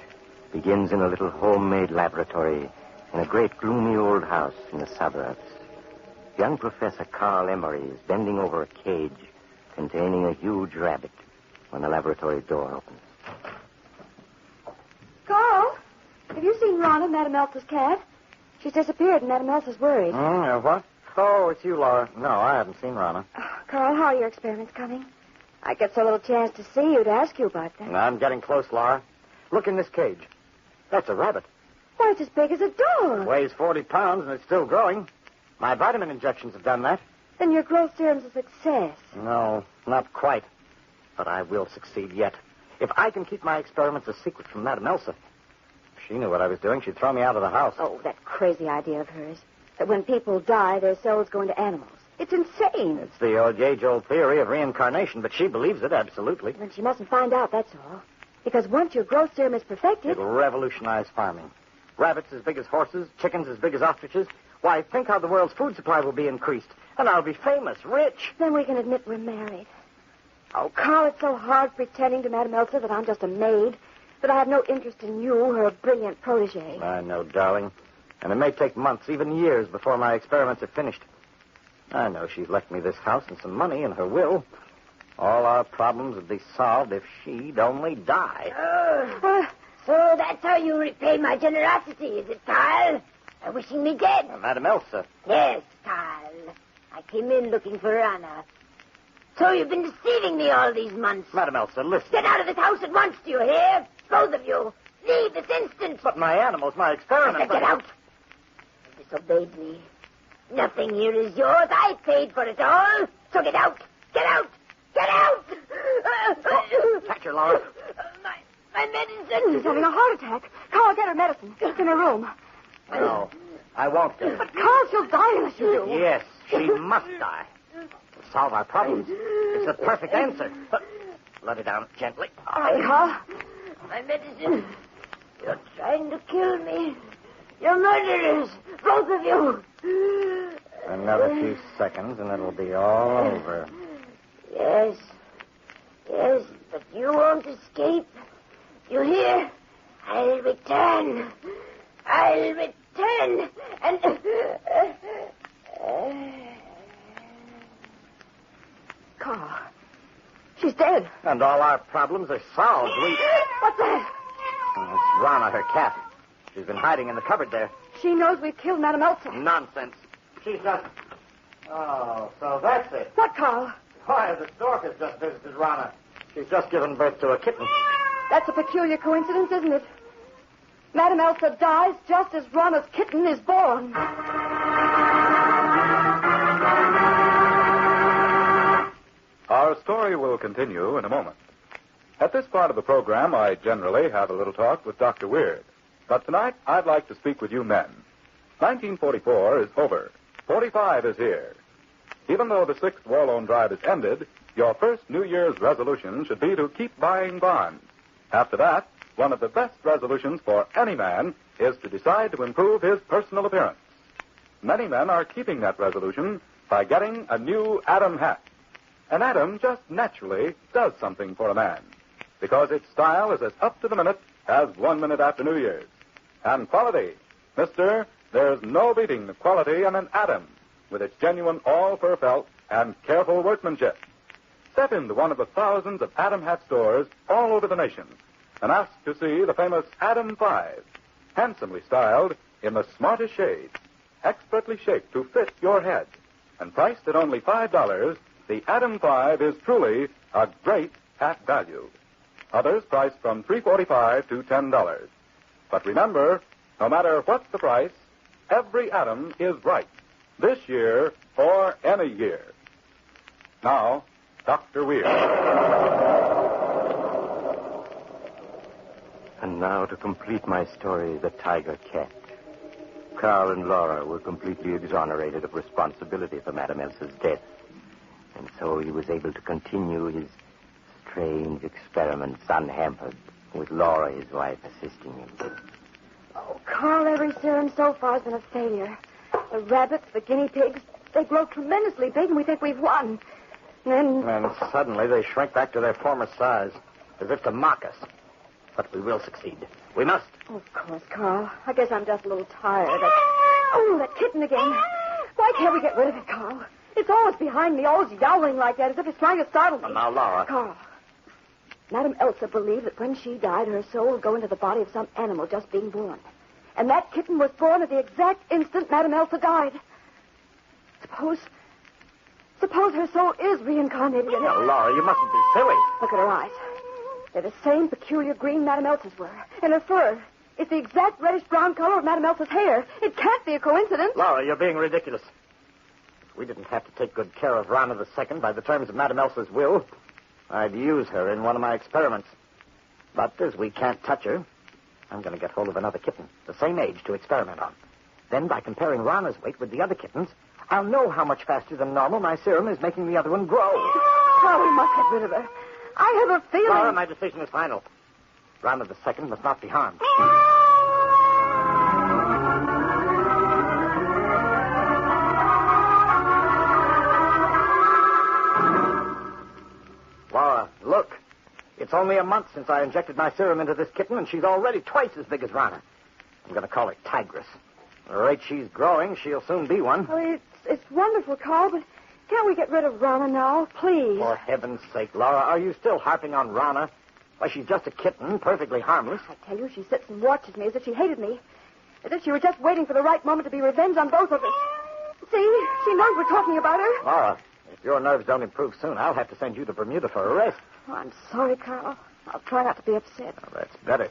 begins in a little homemade laboratory in a great gloomy old house in the suburbs. Young Professor Carl Emery is bending over a cage containing a huge rabbit when the laboratory door opens. Carl, have you seen Rana, Madame Elsa's cat? She's disappeared and Madame Elsa's worried. What? Oh, it's you, Laura. No, I haven't seen Rana. Carl, how are your experiments coming? I get so little chance to see you to ask you about them. I'm getting close, Laura. Look in this cage. That's a rabbit. Why, it's as big as a dog. Weighs 40 pounds and it's still growing. My vitamin injections have done that. Then your growth serum's a success. No, not quite. But I will succeed yet. If I can keep my experiments a secret from Madame Elsa. If she knew what I was doing, she'd throw me out of the house. Oh, that crazy idea of hers. That when people die, their souls go into animals. It's insane. It's the age-old theory of reincarnation, but she believes it, absolutely. Then she mustn't find out, that's all. Because once your growth serum is perfected... It'll revolutionize farming. Rabbits as big as horses, chickens as big as ostriches. Why, think how the world's food supply will be increased. And I'll be famous, rich. Then we can admit we're married. Oh, Carl, it's so hard pretending to Madame Elsa that I'm just a maid, that I have no interest in you, her brilliant protege. I know, darling. And it may take months, even years, before my experiments are finished. I know she's left me this house and some money in her will. All our problems would be solved if she'd only die. So that's how you repay my generosity, is it, Carl? Wishing me dead? Madame Elsa. Yes, Carl. I came in looking for Anna. So you've been deceiving me all these months. Madame Elsa, listen. Get out of this house at once, do you hear? Both of you. Leave this instant. But my animals, my experiments... Get out. You disobeyed me. Nothing here is yours. I paid for it all. So get out. Get out. Get out. Catch her, Laura. My medicine. She's having a heart attack. Carl, get her medicine. It's in her room. No, I won't get it. But Carl, she'll die unless you do. Yes, she must die. To solve our problems. It's the perfect answer. Let her down gently. All right, Carl. My medicine. You're trying to kill me. You're murderers. Both of you. Another few seconds and it'll be all over. Yes. Yes, but you won't escape. You hear? I'll return. I'll return. And... Carl, she's dead. And all our problems are solved. What's that? It's Rana, her cat. She's been hiding in the cupboard there. She knows we've killed Madame Elsa. Nonsense. She's just... Oh, so that's it. What, Carl? Why, the stork has just visited Rana. She's just given birth to a kitten. That's a peculiar coincidence, isn't it? Madame Elsa dies just as Rana's kitten is born. Our story will continue in a moment. At this part of the program, I generally have a little talk with Dr. Weird. But tonight, I'd like to speak with you men. 1944 is over. 45 is here. Even though the 6th war loan drive is ended, your first New Year's resolution should be to keep buying bonds. After that, one of the best resolutions for any man is to decide to improve his personal appearance. Many men are keeping that resolution by getting a new Adam hat. An Adam just naturally does something for a man, because its style is as up to the minute as 1 minute after New Year's. And quality, mister, there's no beating the quality in an Adam, with its genuine all-fur felt and careful workmanship. Step into one of the thousands of Adam hat stores all over the nation and ask to see the famous Adam 5, handsomely styled in the smartest shade, expertly shaped to fit your head, and priced at only $5, the Adam 5 is truly a great hat value. Others priced from $3.45 to $10. But remember, no matter what's the price, every Adam is right, this year or any year. Now, Dr. Weir. And now to complete my story, the tiger cat. Carl and Laura were completely exonerated of responsibility for Madame Elsa's death. And so he was able to continue his strange experiments unhampered, with Laura, his wife, assisting him. Oh, Carl, every serum so far has been a failure. The rabbits, the guinea pigs, they grow tremendously big, and we think we've won. And suddenly they shrink back to their former size, as if to mock us. But we will succeed. We must. Of course, Carl. I guess I'm just a little tired. That kitten again. Why can't we get rid of it, Carl? It's always behind me, always yowling like that, as if it's trying to startle me. Now, Laura. Carl, Madame Elsa believed that when she died, her soul would go into the body of some animal just being born. And that kitten was born at the exact instant Madame Elsa died. Suppose her soul is reincarnated in it. Now, Laura, you mustn't be silly. Look at her eyes. They're the same peculiar green Madame Elsa's were. And her fur. It's the exact reddish-brown color of Madame Elsa's hair. It can't be a coincidence. Laura, you're being ridiculous. If we didn't have to take good care of Rana II by the terms of Madame Elsa's will, I'd use her in one of my experiments. But as we can't touch her, I'm going to get hold of another kitten, the same age, to experiment on. Then, by comparing Rana's weight with the other kittens, I'll know how much faster than normal my serum is making the other one grow. Oh, we must get rid of her. I have a feeling... Laura, my decision is final. Rana II must not be harmed. Laura, look. It's only a month since I injected my serum into this kitten, and she's already twice as big as Rana. I'm going to call her Tigress. At the rate she's growing, she'll soon be one. Oh, it's wonderful, Carl, but can't we get rid of Rana now, please? For heaven's sake, Laura, are you still harping on Rana? Why, she's just a kitten, perfectly harmless. I tell you, she sits and watches me as if she hated me. As if she were just waiting for the right moment to be revenged on both of us. See? She knows we're talking about her. Laura, if your nerves don't improve soon, I'll have to send you to Bermuda for arrest. Oh, I'm sorry, Carl. I'll try not to be upset. Well, that's better.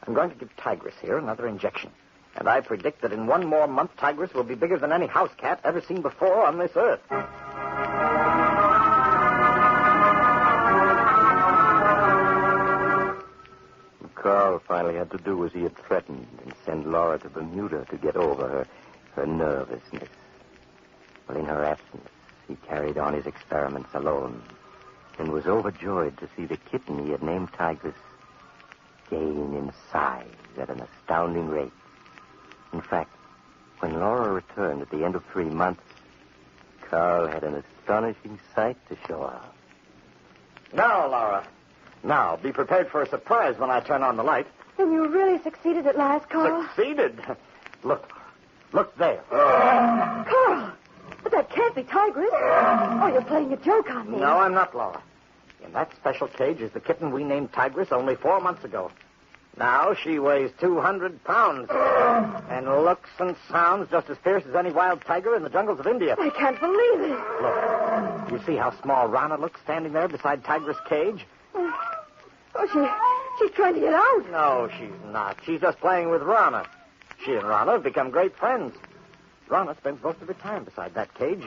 I'm going to give Tigress here another injection. And I predict that in one more month, Tigress will be bigger than any house cat ever seen before on this earth. Carl finally had to do as he had threatened and send Laura to Bermuda to get over her nervousness. But in her absence, he carried on his experiments alone and was overjoyed to see the kitten he had named Tigress gain in size at an astounding rate. In fact, when Laura returned at the end of 3 months, Carl had an astonishing sight to show her. Now, Laura. Now, be prepared for a surprise when I turn on the light. Then you really succeeded at last, Carl. Succeeded? Look there. Carl! But that can't be Tigress. Oh, you're playing a joke on me. No, I'm not, Laura. In that special cage is the kitten we named Tigress only 4 months ago. Now she weighs 200 pounds and looks and sounds just as fierce as any wild tiger in the jungles of India. I can't believe it. Look, you see how small Rana looks standing there beside Tigress' cage? She's trying to get out. No, she's not. She's just playing with Rana. She and Rana have become great friends. Rana spends most of her time beside that cage.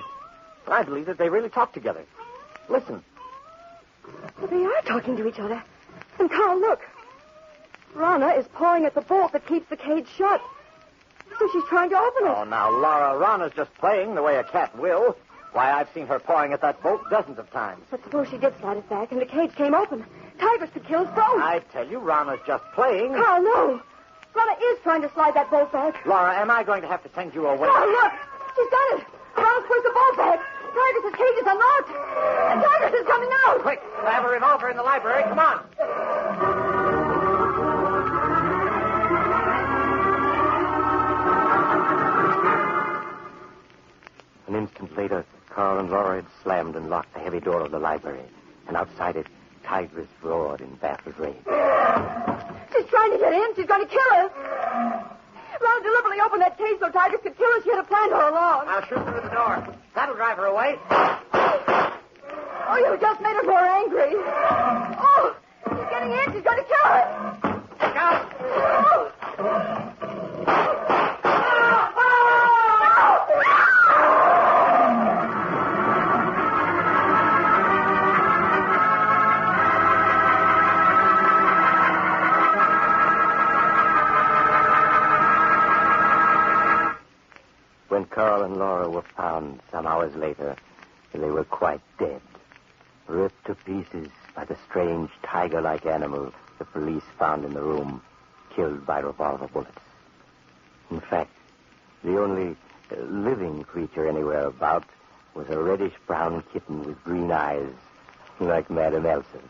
I believe that they really talk together. Listen. Well, they are talking to each other. And Carl, look. Rana is pawing at the bolt that keeps the cage shut. So she's trying to open it. Oh, now, Laura, Rana's just playing the way a cat will. Why, I've seen her pawing at that bolt dozens of times. But suppose she did slide it back and the cage came open. Tigers could kill us both. I tell you, Rana's just playing. Carl, no. Rana is trying to slide that bolt back. Laura, am I going to have to send you away? Carl, look. She's done it. Rana's pushed the bolt back. Tiger's cages unlocked. And Tigers is coming out. Quick, I have a revolver in the library. Come on. An instant later, Carl and Laura had slammed and locked the heavy door of the library. And outside it, Tigress roared in baffled rage. She's trying to get in. She's going to kill us. Rana deliberately opened that cage so Tigers could kill us. She had a plan all along. I'll shoot through the door. That'll drive her away. Oh, you just made her more angry. Oh, she's getting in. She's going to kill us. Look out. Oh. When Carl and Laura were found some hours later, they were quite dead, ripped to pieces by the strange tiger-like animal the police found in the room, killed by revolver bullets. In fact, the only living creature anywhere about was a reddish-brown kitten with green eyes, like Madame Elsa's.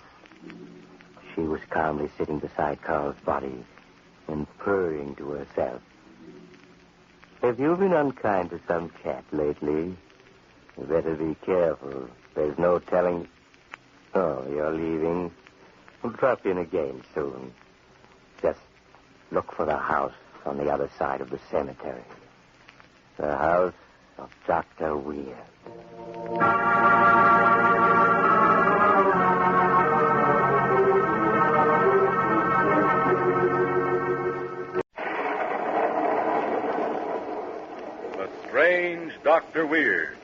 She was calmly sitting beside Carl's body and purring to herself. Have you been unkind to some cat lately? You better be careful. There's no telling... Oh, you're leaving. We'll drop in again soon. Just look for the house on the other side of the cemetery. The house of Dr. Weird. Strange Dr. Weird.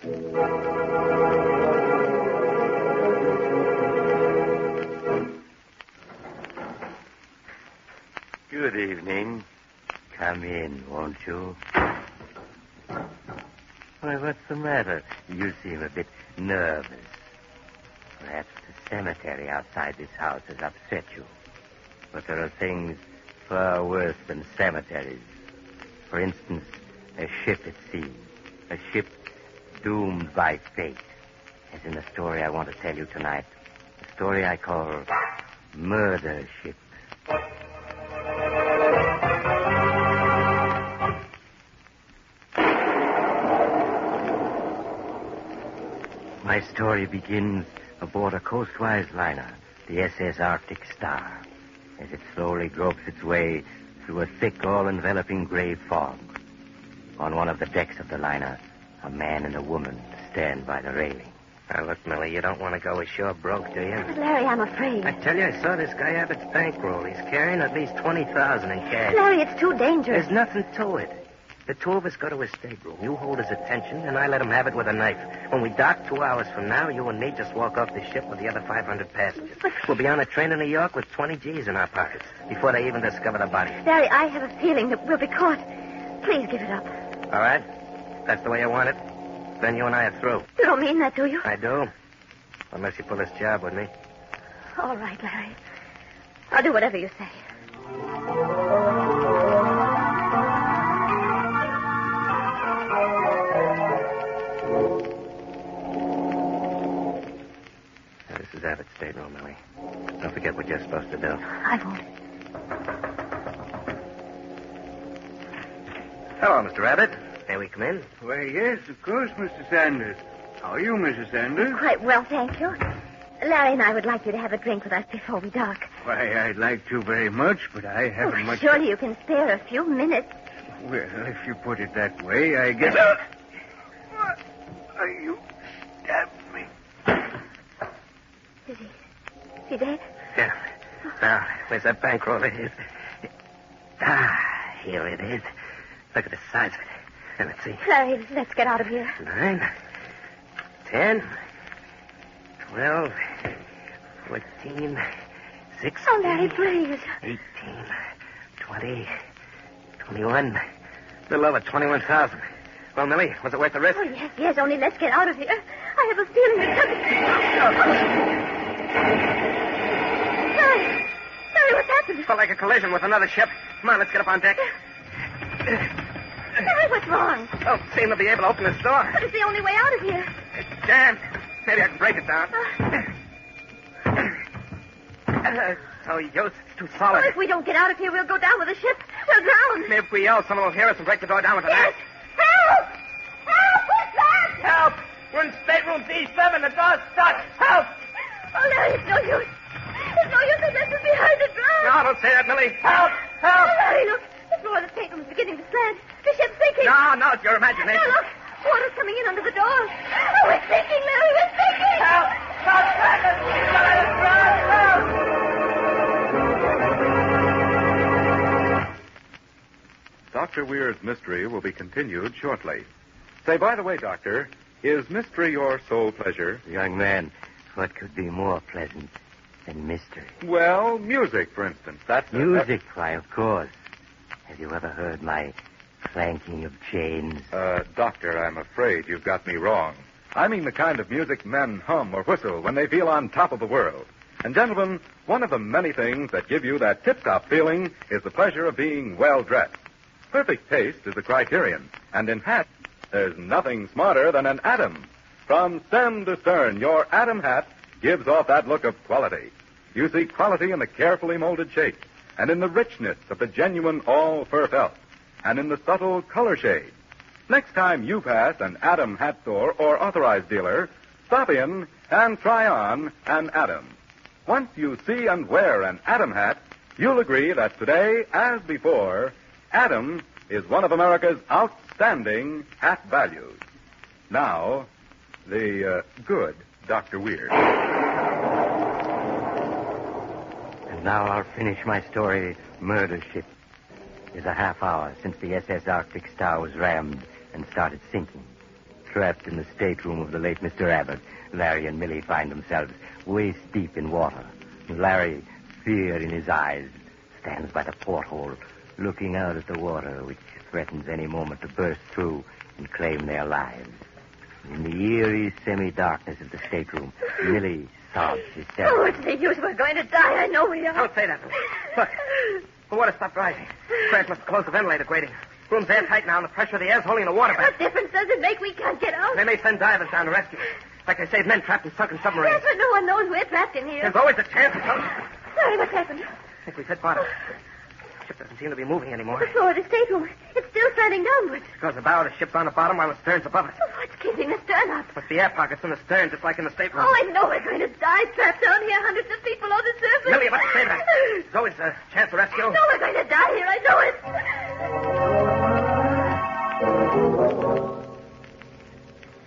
Good evening. Come in, won't you? Why, what's the matter? You seem a bit nervous. Perhaps the cemetery outside this house has upset you. But there are things far worse than cemeteries. For instance, a ship at sea. A ship doomed by fate. As in the story I want to tell you tonight. A story I call Murder Ship. My story begins aboard a coastwise liner, the SS Arctic Star, as it slowly gropes its way through a thick, all-enveloping gray fog. On one of the decks of the liner, a man and a woman stand by the railing. Now, look, Millie, you don't want to go ashore broke, do you? But Larry, I'm afraid. I tell you, I saw this guy Abbott's bankroll. He's carrying at least $20,000 in cash. Larry, it's too dangerous. There's nothing to it. The two of us go to his stateroom. You hold his attention, and I let him have it with a knife. When we dock 2 hours from now, you and me just walk off the ship with the other 500 passengers. But... We'll be on a train to New York with 20 G's in our pockets before they even discover the body. Larry, I have a feeling that we'll be caught. Please give it up. All right? That's the way you want it? Then you and I are through. You don't mean that, do you? I do. Unless you pull this job with me. All right, Larry. I'll do whatever you say. Now, this is Abbott's stateroom, Millie. Don't forget what you're supposed to do. I won't. Hello, Mr. Abbott. May we come in? Why, yes, of course, Mr. Sanders. How are you, Mrs. Sanders? Quite well, thank you. Larry and I would like you to have a drink with us before we dock. Why, I'd like to very much, but I haven't much... Surely you can spare a few minutes. Well, if you put it that way, I guess... You stabbed me. Is he dead? Yeah. Now, where's that bankroll of his? Here it is. Look at the size of it. Now, let's see. Larry, let's get out of here. 9, 10, 12, 14, 16. Oh, Larry, please. 18, 20, 21. A little over 21,000. Well, Millie, was it worth the risk? Oh, yes, only let's get out of here. I have a feeling that... Larry, what's happened? Felt like a collision with another ship. Come on, let's get up on deck. Larry, what's wrong? Don't seem to be able to open this door. But it's the only way out of here. It's jammed. Maybe I can break it down. So use. It's too solid. Well, if we don't get out of here, we'll go down with the ship. We'll drown. If we yell, someone will hear us and break the door down with an Yes. axe. Help! Help! What's that? Help! We're in stateroom D7. The door's stuck. Help! Oh, Larry, it's no use. It's no use unless we're behind the drum. No, don't say that, Millie. Help! Help! Oh, Larry, look. The floor of the stateroom is beginning to slant. The ship's sinking. No, it's your imagination. Now, look. Water's coming in under the door. Oh, we're sinking, Larry. We're sinking. Help! Help! Help! Dr. Weird's mystery will be continued shortly. Say, by the way, Doctor, is mystery your sole pleasure? Young man, what could be more pleasant than mystery? Well, music, for instance. That's Music, why, of course. Have you ever heard my clanking of chains? Doctor, I'm afraid you've got me wrong. I mean the kind of music men hum or whistle when they feel on top of the world. And, gentlemen, one of the many things that give you that tip-top feeling is the pleasure of being well-dressed. Perfect taste is the criterion. And in hats, there's nothing smarter than an Atom. From stem to stern, your Atom hat gives off that look of quality. You see quality in the carefully molded shape, and in the richness of the genuine all-fur felt, and in the subtle color shade. Next time you pass an Atom hat store or authorized dealer, stop in and try on an Atom. Once you see and wear an Atom hat, you'll agree that today, as before, Atom is one of America's outstanding hat values. Now, the good Dr. Weird. And now I'll finish my story, Murder Ship. It's a half hour since the SS Arctic Star was rammed and started sinking. Trapped in the stateroom of the late Mr. Abbott, Larry and Millie find themselves waist deep in water. Larry, fear in his eyes, stands by the porthole, looking out at the water, which threatens any moment to burst through and claim their lives. In the eerie semi-darkness of the stateroom, Millie sobs hysterically. Oh, it's no use. We're going to die. I know we are. Don't say that. Look, the water stopped rising. Crash must have closed the ventilator grating. Room's airtight now, and the pressure of the air's holding the water back. What difference does it make? We can't get out. They may send divers down to rescue us. Like they saved men trapped in sunken submarines. Yes, but no one knows we're trapped in here. There's always a chance of something. Sorry, what's happened? I think we've hit bottom. The ship doesn't seem to be moving anymore. The floor of the stateroom. It's still slanting downwards. Because the bow of the ship's on the bottom while the stern's above it. Oh, what's keeping the stern up? But the air pockets in the stern, just like in the stateroom. Oh, I know we're going to die trapped down here, hundreds of feet below the surface. Millie, let's say that. There's always a chance of rescue. No, we're going to die here. I know it.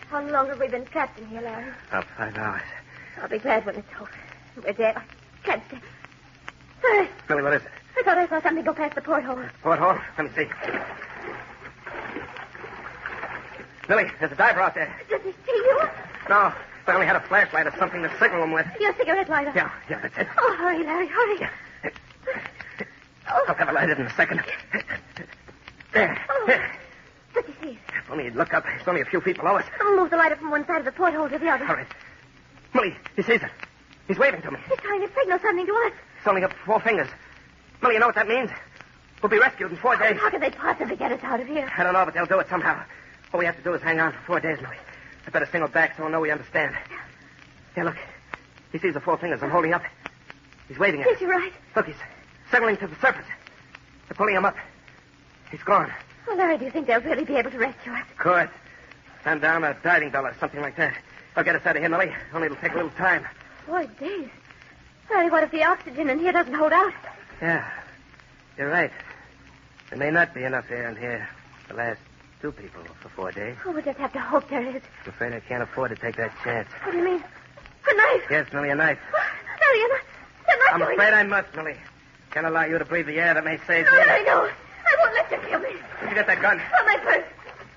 How long have we been trapped in here, Larry? About 5 hours. I'll be glad when it's over. We're dead. I can't stay. Larry, Millie, what is it? I thought I saw something go past the porthole. Porthole? Let me see. Millie, there's a diver out there. Does he see you? No, I only had a flashlight or something to signal him with. Your cigarette lighter. Yeah, that's it. Oh, hurry, Larry, hurry. Yeah. Oh. I'll have it lighted in a second. There. Oh. Here. Does he see us? If only he'd look up. It's only a few feet below us. I'll move the lighter from one side of the porthole to the other. All right. Millie, he sees it. He's waving to me. He's trying to signal something to us. It's only up 4 fingers. Millie, you know what that means? We'll be rescued in 4 days. How can they possibly get us out of here? I don't know, but they'll do it somehow. All we have to do is hang on for 4 days, Millie. I better signal back so we'll know we understand. Yeah, look. He sees the 4 fingers I'm holding up. He's waving at us. Yes, you're right. Look, he's signaling to the surface. They're pulling him up. He's gone. Well, Larry, do you think they'll really be able to rescue us? Good. Send down a diving bell or something like that. I'll get us out of here, Millie. Only it'll take a little time. 4 days. Larry, what if the oxygen in here doesn't hold out? Yeah. You're right. There may not be enough air in here to last 2 people for 4 days. Oh, we'll just have to hope there is. I'm afraid I can't afford to take that chance. What do you mean? A knife? Yes, Millie, a knife. Larry, you're not I'm going afraid I must, Millie. Can't allow you to breathe the air that may save No, me. Larry, no. I won't let you kill me. Where'd you get that gun? Oh, my purse.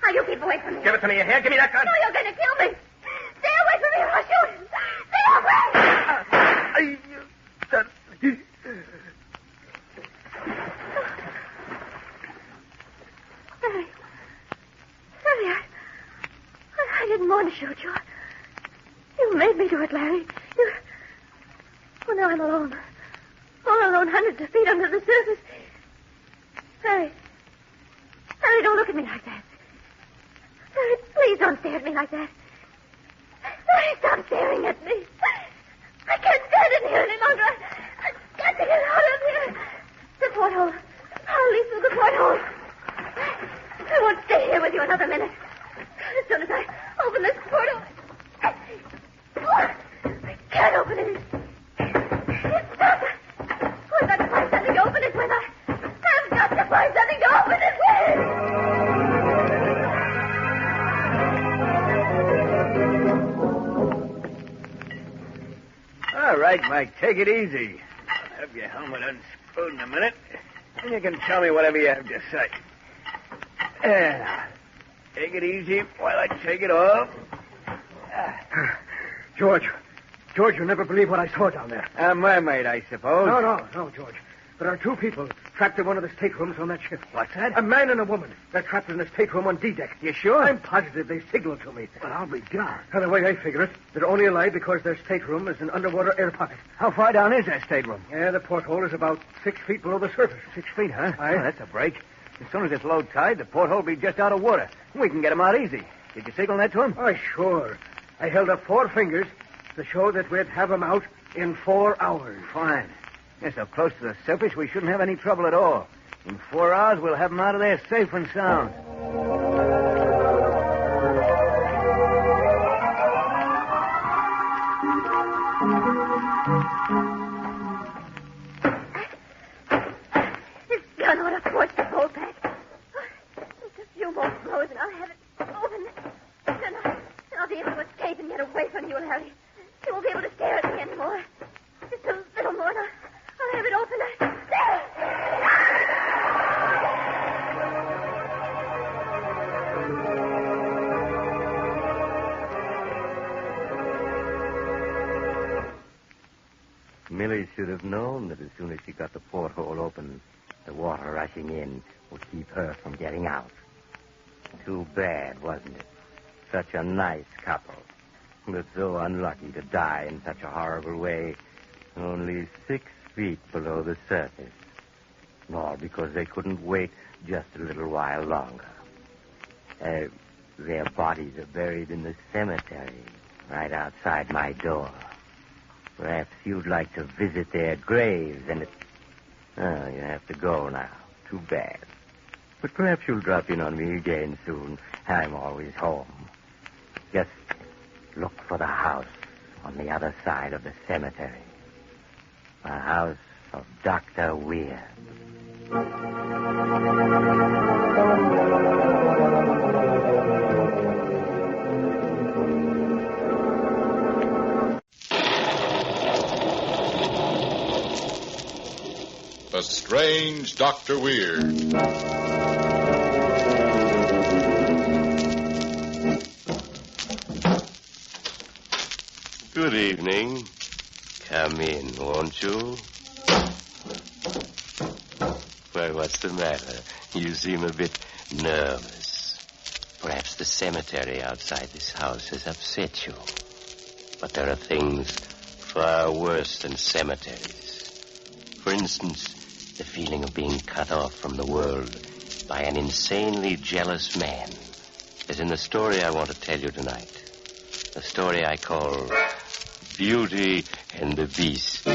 Now, you keep away from me. Give it to me. Here, give me that gun. No, you're going to kill me. Stay away from me or I'll shoot. Stay away. Larry, I didn't want to shoot you. You made me do it, Larry. Well, now I'm alone. all alone hundreds of feet under the surface. Harry. Harry, don't look at me like that. Harry, please don't stare at me like that. Harry, stop staring at me. I can't stand it here any longer. I've got to get out of here. The porthole. I'll leave through the porthole. I won't stay here with you another minute. As soon as I open this portal... I can't open it. It's stuck. I've got to find something to open it with. I've got to find something to open it with. All right, Mike, take it easy. I'll have your helmet unscrewed in a minute, and you can tell me whatever you have to say. Take it easy while I take it off. George, you'll never believe what I saw down there. A mermaid, I suppose. No, George. There are two people trapped in one of the staterooms on that ship. What's that? A man and a woman. They're trapped in a stateroom on D-deck. You sure? I'm positive they signaled to me. Well, I'll be darned. And the way I figure it, they're only alive because their stateroom is an underwater air pocket. How far down is that stateroom? Yeah, the porthole is about 6 feet below the surface. 6 feet, huh? Aye. Oh, that's a break. As soon as it's low tide, the porthole will be just out of water. We can get him out easy. Did you signal that to him? Oh, sure. I held up 4 fingers to show that we'd have him out in 4 hours. Fine. They're so close to the surface, we shouldn't have any trouble at all. In 4 hours, we'll have him out of there safe and sound. This gun ought to force the bolt back. Just a few more blows and I'll have it open. Then I'll be able to escape and get away from you, Harry. You won't be able to stare at me anymore. Just a little more and I'll have it open. Millie should have known that as soon as she got the porthole open, the water rushing in would keep her from getting out. Too bad, wasn't it? Such a nice couple, but so unlucky to die in such a horrible way, only 6 feet below the surface. All because they couldn't wait just a little while longer. Their bodies are buried in the cemetery right outside my door. Perhaps you'd like to visit their graves, and Oh, you have to go now. Too bad. But perhaps you'll drop in on me again soon. I'm always home. Just look for the house on the other side of the cemetery. The house of Dr. Weird. The Strange Dr. Weird. Good evening. Come in, won't you? Why, what's the matter? You seem a bit nervous. Perhaps the cemetery outside this house has upset you. But there are things far worse than cemeteries. For instance, the feeling of being cut off from the world by an insanely jealous man, as in the story I want to tell you tonight. The story I call Beauty and the Beast.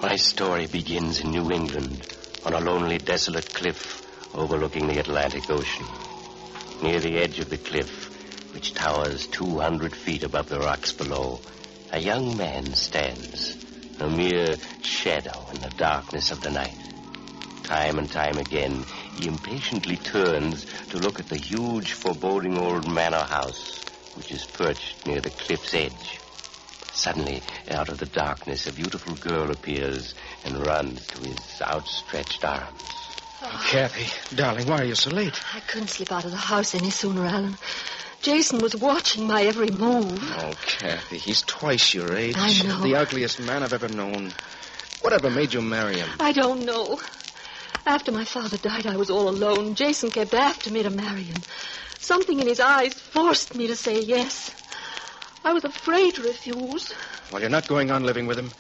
My story begins in New England, on a lonely, desolate cliff overlooking the Atlantic Ocean. Near the edge of the cliff, which towers 200 feet above the rocks below, a young man stands, a mere shadow in the darkness of the night. Time and time again, he impatiently turns to look at the huge, foreboding old manor house, which is perched near the cliff's edge. Suddenly, out of the darkness, a beautiful girl appears and runs to his outstretched arms. Oh, Kathy, darling, why are you so late? I couldn't slip out of the house any sooner, Alan. Jason was watching my every move. Oh, Kathy, he's twice your age. I know. The ugliest man I've ever known. Whatever made you marry him? I don't know. After my father died, I was all alone. Jason kept after me to marry him. Something in his eyes forced me to say yes. I was afraid to refuse. Well, you're not going on living with him.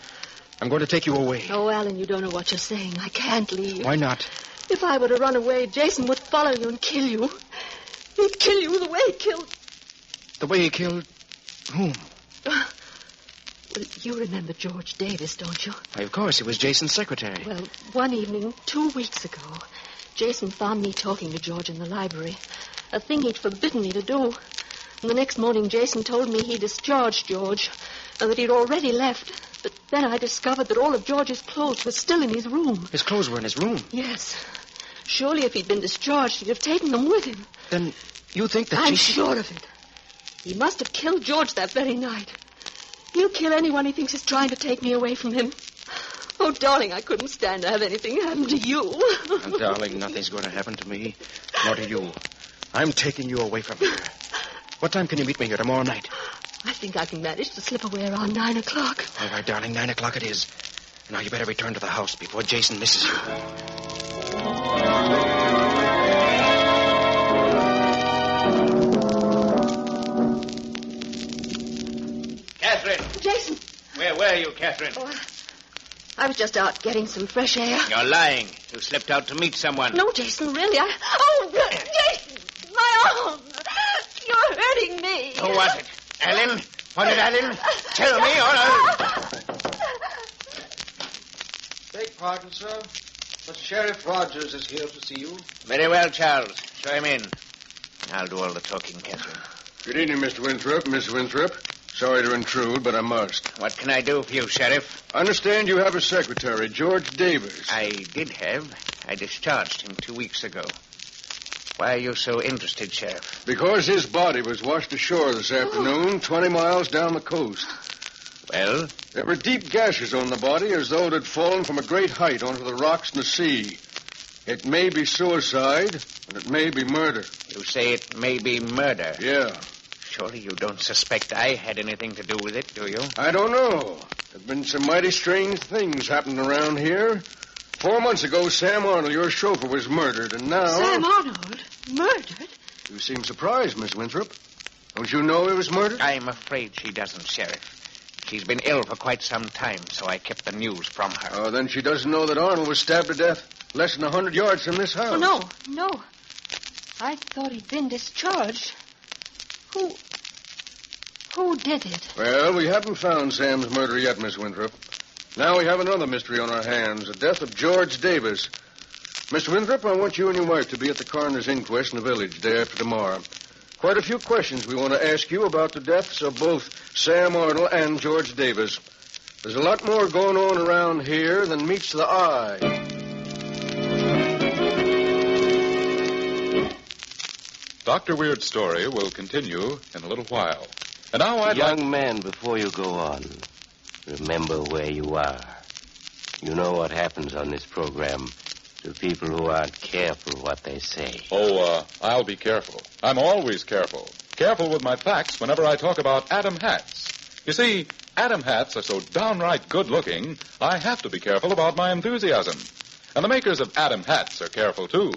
I'm going to take you away. Oh, Alan, you don't know what you're saying. I can't leave. Why not? If I were to run away, Jason would follow you and kill you. He'd kill you the way he killed... The way he killed whom? Well, you remember George Davis, don't you? Why, of course. He was Jason's secretary. Well, one evening, 2 weeks ago, Jason found me talking to George in the library. A thing he'd forbidden me to do. And the next morning, Jason told me he discharged George and that he'd already left. But then I discovered that all of George's clothes were still in his room. His clothes were in his room? Yes. Surely if he'd been discharged, he'd have taken them with him. Then you think that I'm sure of it. He must have killed George that very night. He'll kill anyone he thinks is trying to take me away from him. Oh, darling, I couldn't stand to have anything happen to you. Oh, darling, nothing's going to happen to me, nor to you. I'm taking you away from here. What time can you meet me here tomorrow night? I think I can manage to slip away around 9 o'clock. All right, darling, 9 o'clock it is. Now, you better return to the house before Jason misses you. Catherine! Jason! Where were you, Catherine? Oh, I was just out getting some fresh air. You're lying. You slipped out to meet someone. No, Jason, really. Oh, Jason! My arm! You're hurting me. Who was it? Alan? Was it Alan? Tell me, or I'll... Beg pardon, sir, but Sheriff Rogers is here to see you. Very well, Charles. Show him in. I'll do all the talking, Catherine. Good evening, Mr. Winthrop. Miss Winthrop. Sorry to intrude, but I must. What can I do for you, Sheriff? I understand you have a secretary, George Davis. I did have. I discharged him 2 weeks ago. Why are you so interested, Sheriff? Because his body was washed ashore this afternoon, 20 miles down the coast. Well? There were deep gashes on the body as though it had fallen from a great height onto the rocks in the sea. It may be suicide, and it may be murder. You say it may be murder? Yeah. Surely you don't suspect I had anything to do with it, do you? I don't know. There have been some mighty strange things happening around here. 4 months ago, Sam Arnold, your chauffeur, was murdered, and now... Sam Arnold? Murdered? You seem surprised, Miss Winthrop. Don't you know he was murdered? I'm afraid she doesn't, Sheriff. She's been ill for quite some time, so I kept the news from her. Oh, then she doesn't know that Arnold was stabbed to death less than 100 yards from this house. Oh, no. I thought he'd been discharged. Who did it? Well, we haven't found Sam's murder yet, Miss Winthrop. Now we have another mystery on our hands, the death of George Davis. Mr. Winthrop, I want you and your wife to be at the coroner's inquest in the village day after tomorrow. Quite a few questions we want to ask you about the deaths of both Sam Arnold and George Davis. There's a lot more going on around here than meets the eye. Dr. Weird's story will continue in a little while. And now Young man, before you go on, remember where you are. You know what happens on this program to people who aren't careful what they say. I'll be careful. I'm always careful. Careful with my facts whenever I talk about Adam hats. You see, Adam hats are so downright good-looking, I have to be careful about my enthusiasm. And the makers of Adam hats are careful, too.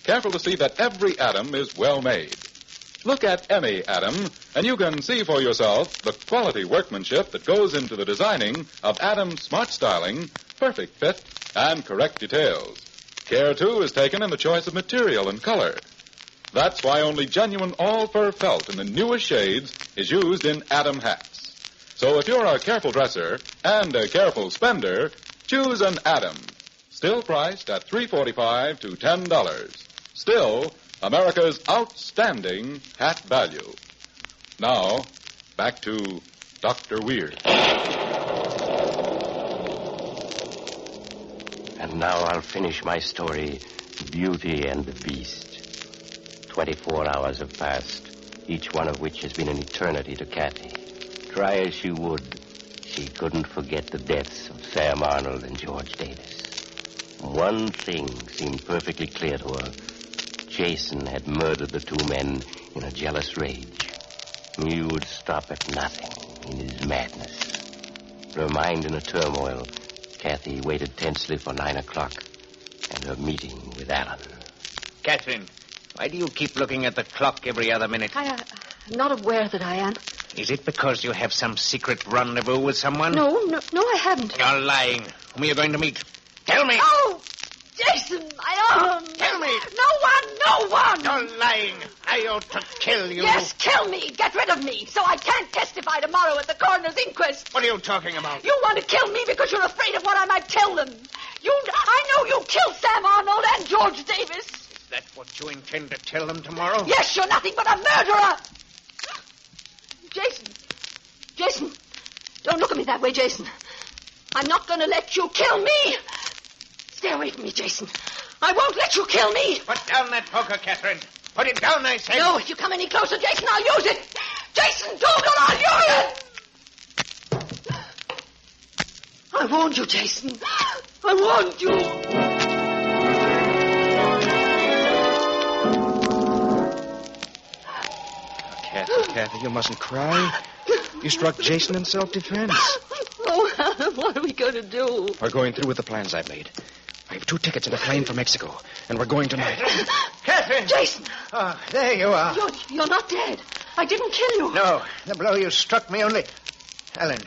Careful to see that every atom is well made. Look at any atom, and you can see for yourself the quality workmanship that goes into the designing of Adam's smart styling, perfect fit, and correct details. Care, too, is taken in the choice of material and color. That's why only genuine all-fur felt in the newest shades is used in Adam hats. So if you're a careful dresser and a careful spender, choose an Adam. Still priced at $3.45 to $10. Still America's outstanding hat value. Now, back to Dr. Weird. And now I'll finish my story, Beauty and the Beast. 24 hours have passed, each one of which has been an eternity to Kathy. Try as she would, she couldn't forget the deaths of Sam Arnold and George Davis. One thing seemed perfectly clear to her. Jason had murdered the two men in a jealous rage. He would stop at nothing in his madness. Her mind in a turmoil, Kathy waited tensely for 9 o'clock. and her meeting with Alan. Catherine, why do you keep looking at the clock every other minute? I'm not aware that I am. Is it because you have some secret rendezvous with someone? No, I haven't. You're lying. Whom are you going to meet? Tell me. Oh, Jason, Tell me. No one. You're lying. I ought to kill you. Yes, kill me. Get rid of me so I can't testify tomorrow at the coroner's inquest. What are you talking about? You want to kill me because you're afraid of what I might tell them. I know you killed Sam Arnold and George Davis. Is that what you intend to tell them tomorrow? Yes, you're nothing but a murderer. Jason, don't look at me that way, Jason. I'm not going to let you kill me. Stay away from me, Jason. I won't let you kill me. Put down that poker, Catherine. Put it down, I said. No, if you come any closer, Jason, I'll use it. Jason, don't, or I'll use it. I warned you, Jason. I warned you. Kathy, you mustn't cry. You struck Jason in self-defense. Oh, Alan, what are we going to do? We're going through with the plans I've made. I have 2 tickets in a plane for Mexico, and we're going tonight. Catherine! Jason! Oh, there you are. You're not dead. I didn't kill you. No, the blow you struck me only... Ellen,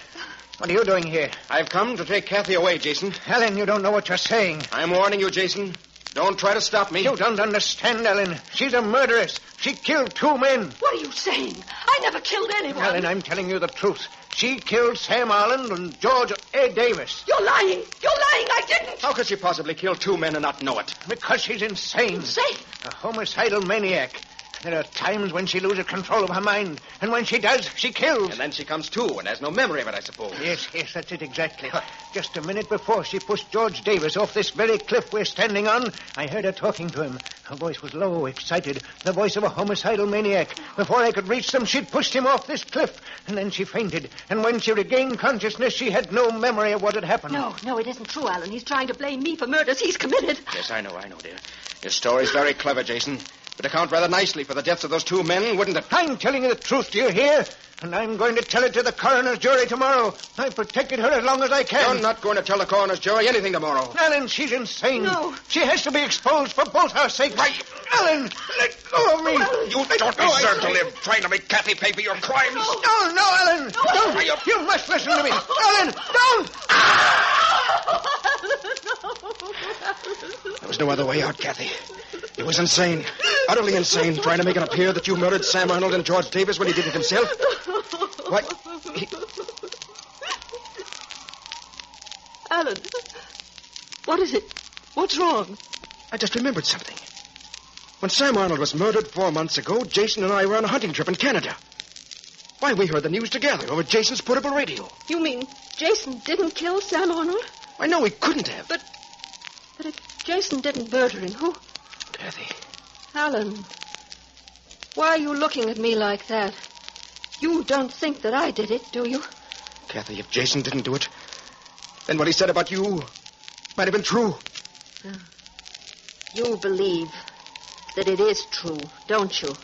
what are you doing here? I've come to take Kathy away, Jason. Ellen, you don't know what you're saying. I'm warning you, Jason. Don't try to stop me. You don't understand, Ellen. She's a murderess. She killed 2 men. What are you saying? I never killed anyone. Ellen, I'm telling you the truth. She killed Sam Arnold and George A. Davis. You're lying. I didn't. How could she possibly kill 2 men and not know it? Because she's insane. Insane? A homicidal maniac. There are times when she loses control of her mind, and when she does, she kills. And then she comes to and has no memory of it, I suppose. Yes, that's it exactly. Just a minute before she pushed George Davis off this very cliff we're standing on, I heard her talking to him. Her voice was low, excited, the voice of a homicidal maniac. Before I could reach them, she'd pushed him off this cliff, and then she fainted. And when she regained consciousness, she had no memory of what had happened. No, it isn't true, Alan. He's trying to blame me for murders he's committed. Yes, I know, dear. Your story's very clever, Jason. Would account rather nicely for the deaths of those 2 men, wouldn't it? I'm telling you the truth, do you hear? And I'm going to tell it to the coroner's jury tomorrow. I've protected her as long as I can. You're not going to tell the coroner's jury anything tomorrow. Ellen, she's insane. No. She has to be exposed for both our sakes. Right. Ellen, let go of me. You don't deserve to live trying to make Kathy pay for your crimes. No, Ellen. Don't. You must listen to me. Ellen, don't. There was no other way out, Kathy. He was insane. Utterly insane, trying to make it appear that you murdered Sam Arnold and George Davis when he did it himself. Why, Alan, what is it? What's wrong? I just remembered something. When Sam Arnold was murdered 4 months ago, Jason and I were on a hunting trip in Canada. Why, we heard the news together over Jason's portable radio. You mean Jason didn't kill Sam Arnold? I know he couldn't have. But if Jason didn't murder him, who? Kathy. Alan, why are you looking at me like that? You don't think that I did it, do you? Kathy, if Jason didn't do it, then what he said about you might have been true. You believe that it is true, don't you?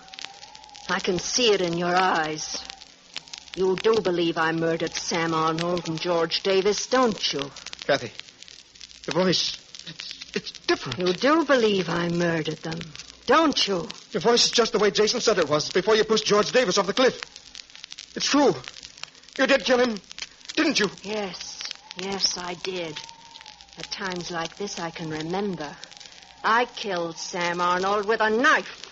I can see it in your eyes. You do believe I murdered Sam Arnold and George Davis, don't you? Kathy, the voice, it's different. You do believe I murdered them, don't you? Your voice is just the way Jason said it was before you pushed George Davis off the cliff. It's true. You did kill him, didn't you? Yes, I did. At times like this, I can remember. I killed Sam Arnold with a knife,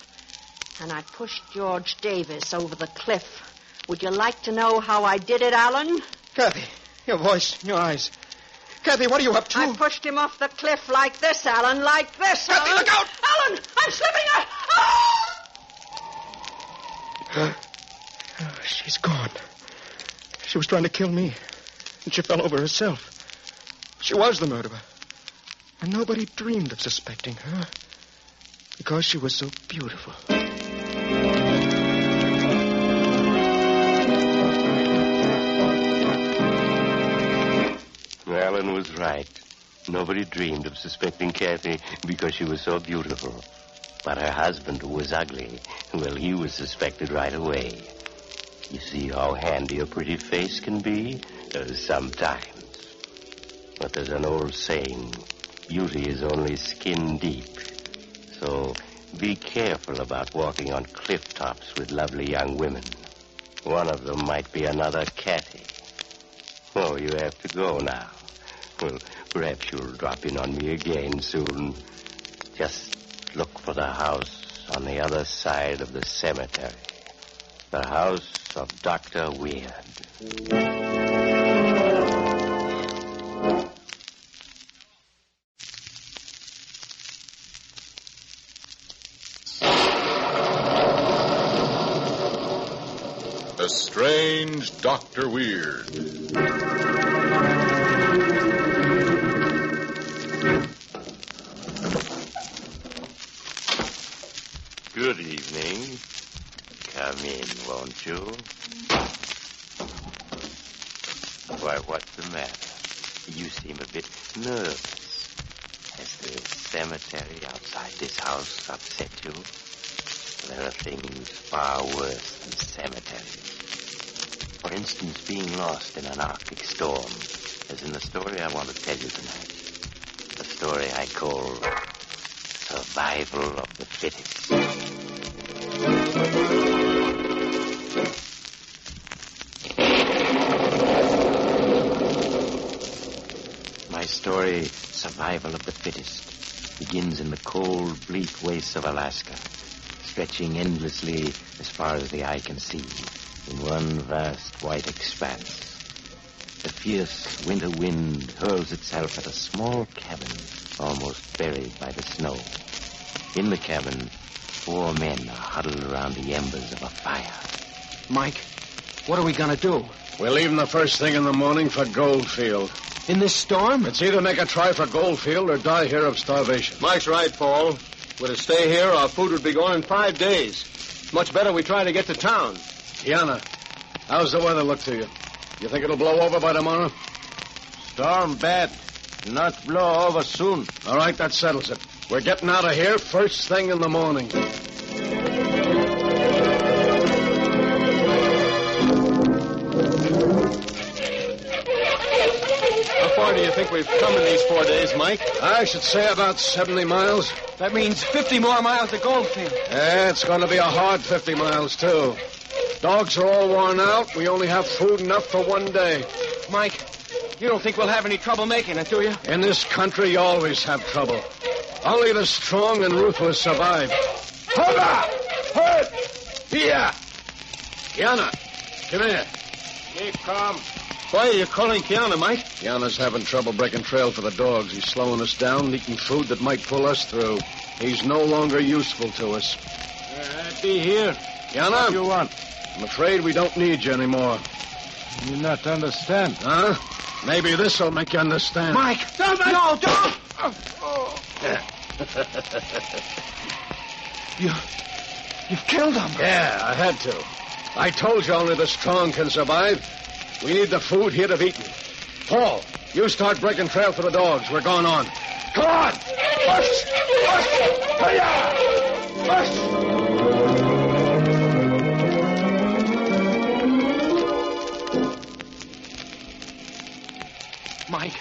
and I pushed George Davis over the cliff. Would you like to know how I did it, Alan? Kathy, your voice, your eyes. Kathy, what are you up to? I pushed him off the cliff like this, Alan, like this. Kathy, Alan. look out! Alan, I'm slipping. She's gone. She was trying to kill me, and she fell over herself. She was the murderer. And nobody dreamed of suspecting her because she was so beautiful. Alan was right. Nobody dreamed of suspecting Kathy because she was so beautiful. But her husband, who was ugly, well, he was suspected right away. You see how handy a pretty face can be? Sometimes. But there's an old saying, beauty is only skin deep. So be careful about walking on cliff tops with lovely young women. One of them might be another Catty. Oh, you have to go now. Well, perhaps you'll drop in on me again soon. Just look for the house on the other side of the cemetery. The house of Dr. Weird. The Strange Dr. Weird. Good evening. Come in, won't you? Why, what's the matter? You seem a bit nervous. Has the cemetery outside this house upset you? There are things far worse than cemeteries. For instance, being lost in an Arctic storm, as in the story I want to tell you tonight. The story I call Survival of the Fittest. My story, Survival of the Fittest, begins in the cold, bleak wastes of Alaska, stretching endlessly as far as the eye can see, in one vast white expanse. The fierce winter wind hurls itself at a small cabin almost buried by the snow. In the cabin, 4 men are huddled around the embers of a fire. Mike, what are we going to do? We're leaving the first thing in the morning for Goldfield. In this storm? It's either make a try for Goldfield or die here of starvation. Mike's right, Paul. We're to stay here, our food would be gone in 5 days. Much better we try to get to town. Kiana, how's the weather look to you? You think it'll blow over by tomorrow? Storm bad. Not blow over soon. All right, that settles it. We're getting out of here first thing in the morning. How far do you think we've come in these 4 days, Mike? I should say about 70 miles. That means 50 more miles to Goldfield. Yeah, it's going to be a hard 50 miles, too. Dogs are all worn out. We only have food enough for 1 day. Mike, you don't think we'll have any trouble making it, do you? In this country, you always have trouble. Only the strong and ruthless survive. Hold up! Hold! Here! Kiana, come here. Keep calm. Why are you calling Kiana, Mike? Kiana's having trouble breaking trail for the dogs. He's slowing us down, eating food that might pull us through. He's no longer useful to us. Be here. Kiana? What do you want? I'm afraid we don't need you anymore. You not understand. Huh? Maybe this'll make you understand. Mike! No, don't! You've killed him. Yeah, I had to. I told you only the strong can survive. We need the food he'd have eaten. Paul, you start breaking trail for the dogs. We're going on. Come on! Push! Push! Hiya! Push! Mike,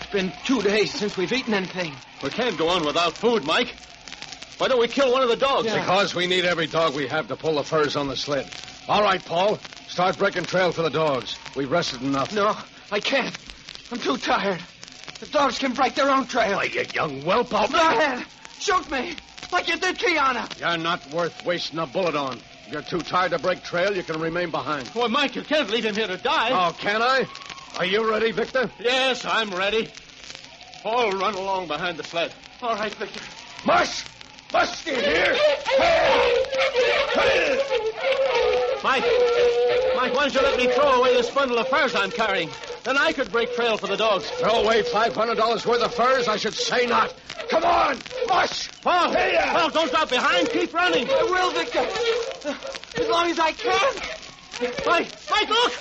it's been 2 days since we've eaten anything. We can't go on without food, Mike. Why don't we kill one of the dogs? Yeah. Because we need every dog we have to pull the furs on the sled. All right, Paul. Start breaking trail for the dogs. We've rested enough. No, I can't. I'm too tired. The dogs can break their own trail. Why, you young whelp. Go ahead. Shoot me. Like you did Kiana. You're not worth wasting a bullet on. If you're too tired to break trail, you can remain behind. Well, Mike, you can't leave him here to die. Oh, can I? Are you ready, Victor? Yes, I'm ready. Paul, run along behind the sled. All right, Victor. Mush! Mush, you hear? Mike, why don't you let me throw away this bundle of furs I'm carrying? Then I could break trail for the dogs. Throw away $500 worth of furs? I should say not. Come on! Mush! Paul! Paul, don't drop behind. Keep running. I will, Victor. As long as I can. Mike, look!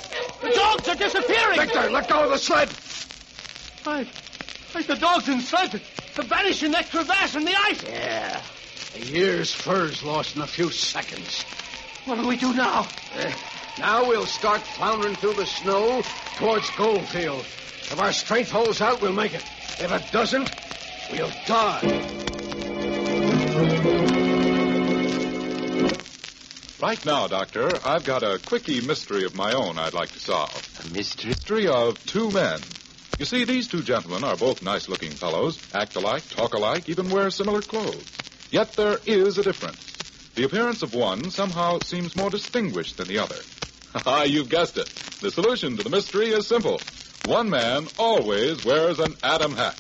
The dogs are disappearing! Victor, let go of the sled! Mike, the dogs in sled have vanished in that crevasse in the ice. Yeah. A year's furs lost in a few seconds. What do we do now? Now we'll start floundering through the snow towards Goldfield. If our strength holds out, we'll make it. If it doesn't, We'll die. Right now, Doctor, I've got a quickie mystery of my own I'd like to solve. A mystery? Mystery of two men. You see, these two gentlemen are both nice-looking fellows, act alike, talk alike, even wear similar clothes. Yet there is a difference. The appearance of one somehow seems more distinguished than the other. Ah, you've guessed it. The solution to the mystery is simple. One man always wears an Adam hat.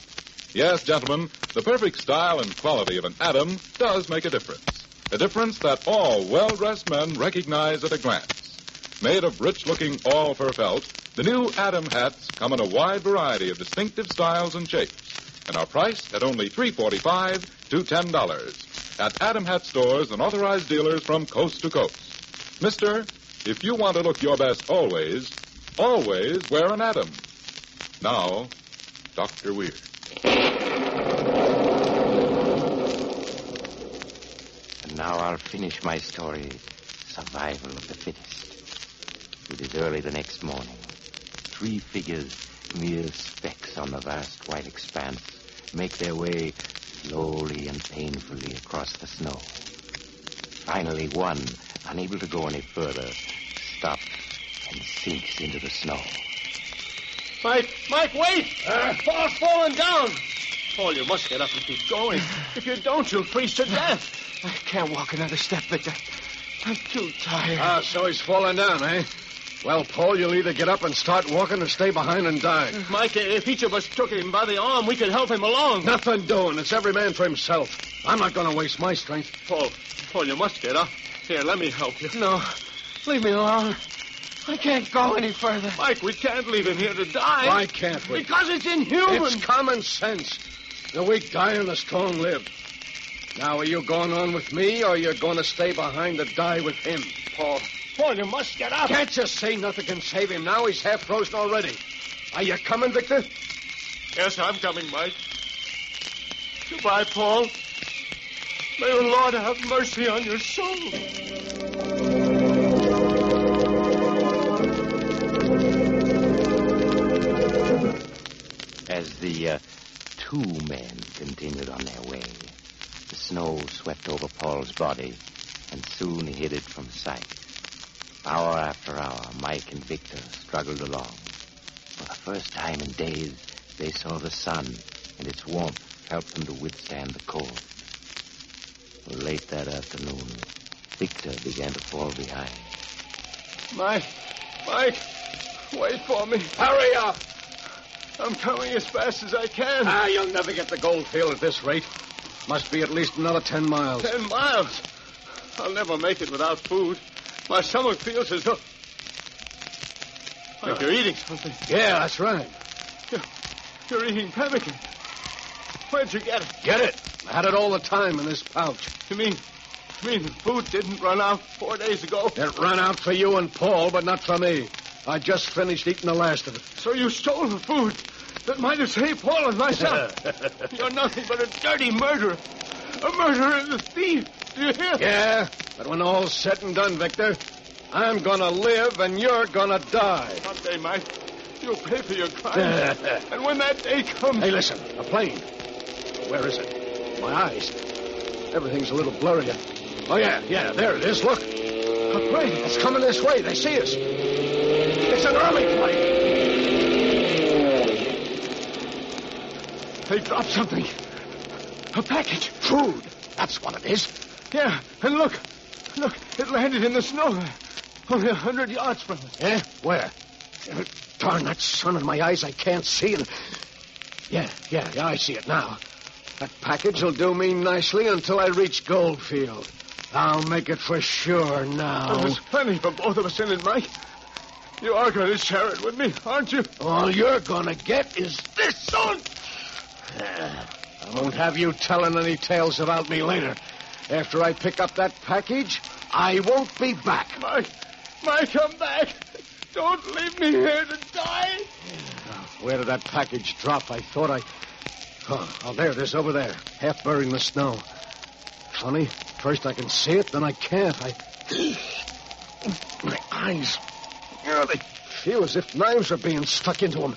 Yes, gentlemen, the perfect style and quality of an Adam does make a difference. A difference that all well-dressed men recognize at a glance. Made of rich-looking all-fur felt, the new Adam hats come in a wide variety of distinctive styles and shapes and are priced at only $3.45 to $10 at Adam Hat stores and authorized dealers from coast to coast. Mister, if you want to look your best always, always wear an Adam. Now, Dr. Weir. And now I'll finish my story, Survival of the Fittest. It is early the next morning. 3 figures, mere specks on the vast white expanse, make their way slowly and painfully across the snow. Finally, one, unable to go any further, stops and sinks into the snow. Mike, wait! Paul's falling down. Paul, you must get up and keep going. If you don't, you'll freeze to death. I can't walk another step, Victor. I'm too tired. Ah, so he's fallen down, eh? Well, Paul, you'll either get up and start walking or stay behind and die. Mike, if each of us took him by the arm, we could help him along. Nothing doing. It's every man for himself. I'm not going to waste my strength. Paul, you must get up. Here, let me help you. No, leave me alone. I can't go any further. Mike, we can't leave him here to die. Why can't we? Because it's inhuman. It's common sense. The weak die and the strong live. Now, are you going on with me, or are you going to stay behind to die with him? Paul, you must get up. Can't you say nothing can save him now? He's half frozen already. Are you coming, Victor? Yes, I'm coming, Mike. Goodbye, Paul. May the Lord have mercy on your soul. As the 2 men continued on their way, the snow swept over Paul's body and soon hid it from sight. Hour after hour, Mike and Victor struggled along. For the first time in days, they saw the sun, and its warmth helped them to withstand the cold. Late that afternoon, Victor began to fall behind. Mike, wait for me. Hurry up! I'm coming as fast as I can. You'll never get to Goldfield at this rate. Must be at least another 10 miles. 10 miles? I'll never make it without food. My stomach feels as though... Like you're eating something. Yeah, that's right. You're eating pemmican. Where'd you get it? Get it? I had it all the time in this pouch. You mean the food didn't run out 4 days ago? It ran out for you and Paul, but not for me. I just finished eating the last of it. So you stole the food that might have saved Paul and myself. You're nothing but a dirty murderer. A murderer and a thief. Do you hear? Yeah, but when all's said and done, Victor, I'm gonna live and you're gonna die. Someday, Mike, you'll pay for your crimes. And when that day comes... Hey, listen, a plane. Where is it? My eyes. Everything's a little blurry. Oh, yeah, there it is. Look. A plane. It's coming this way. They see us. It's an army plane. They dropped something. A package. Food. That's what it is. Yeah, and look, it landed in the snow. Only 100 yards from us. Yeah? Where? Darn that sun in my eyes, I can't see it. Yeah, I see it now. That package will do me nicely until I reach Goldfield. I'll make it for sure now. There's plenty for both of us in it, Mike. You are going to share it with me, aren't you? All you're going to get is this, son. I won't have you telling any tales about me later. After I pick up that package, I won't be back. Mike, come back. Don't leave me here to die. Where did that package drop? I thought Oh, there it is, over there, half buried in the snow. Funny, first I can see it, then I can't. My eyes, they feel as if knives are being stuck into them.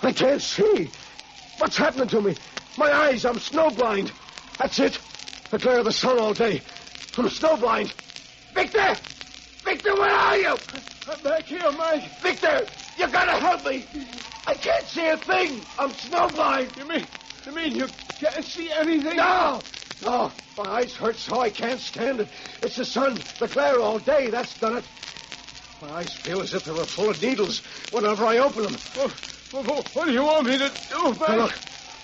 I can't see. What's happening to me? My eyes, I'm snowblind. That's it. The glare of the sun all day. I'm snowblind. Victor! Victor, where are you? I'm back here, Mike. Victor, you gotta help me. I can't see a thing. I'm snowblind. You mean you can't see anything? No. No, my eyes hurt so I can't stand it. It's the sun, the glare all day. That's done it. My eyes feel as if they were full of needles whenever I open them. What do you want me to do, Mike? Now look,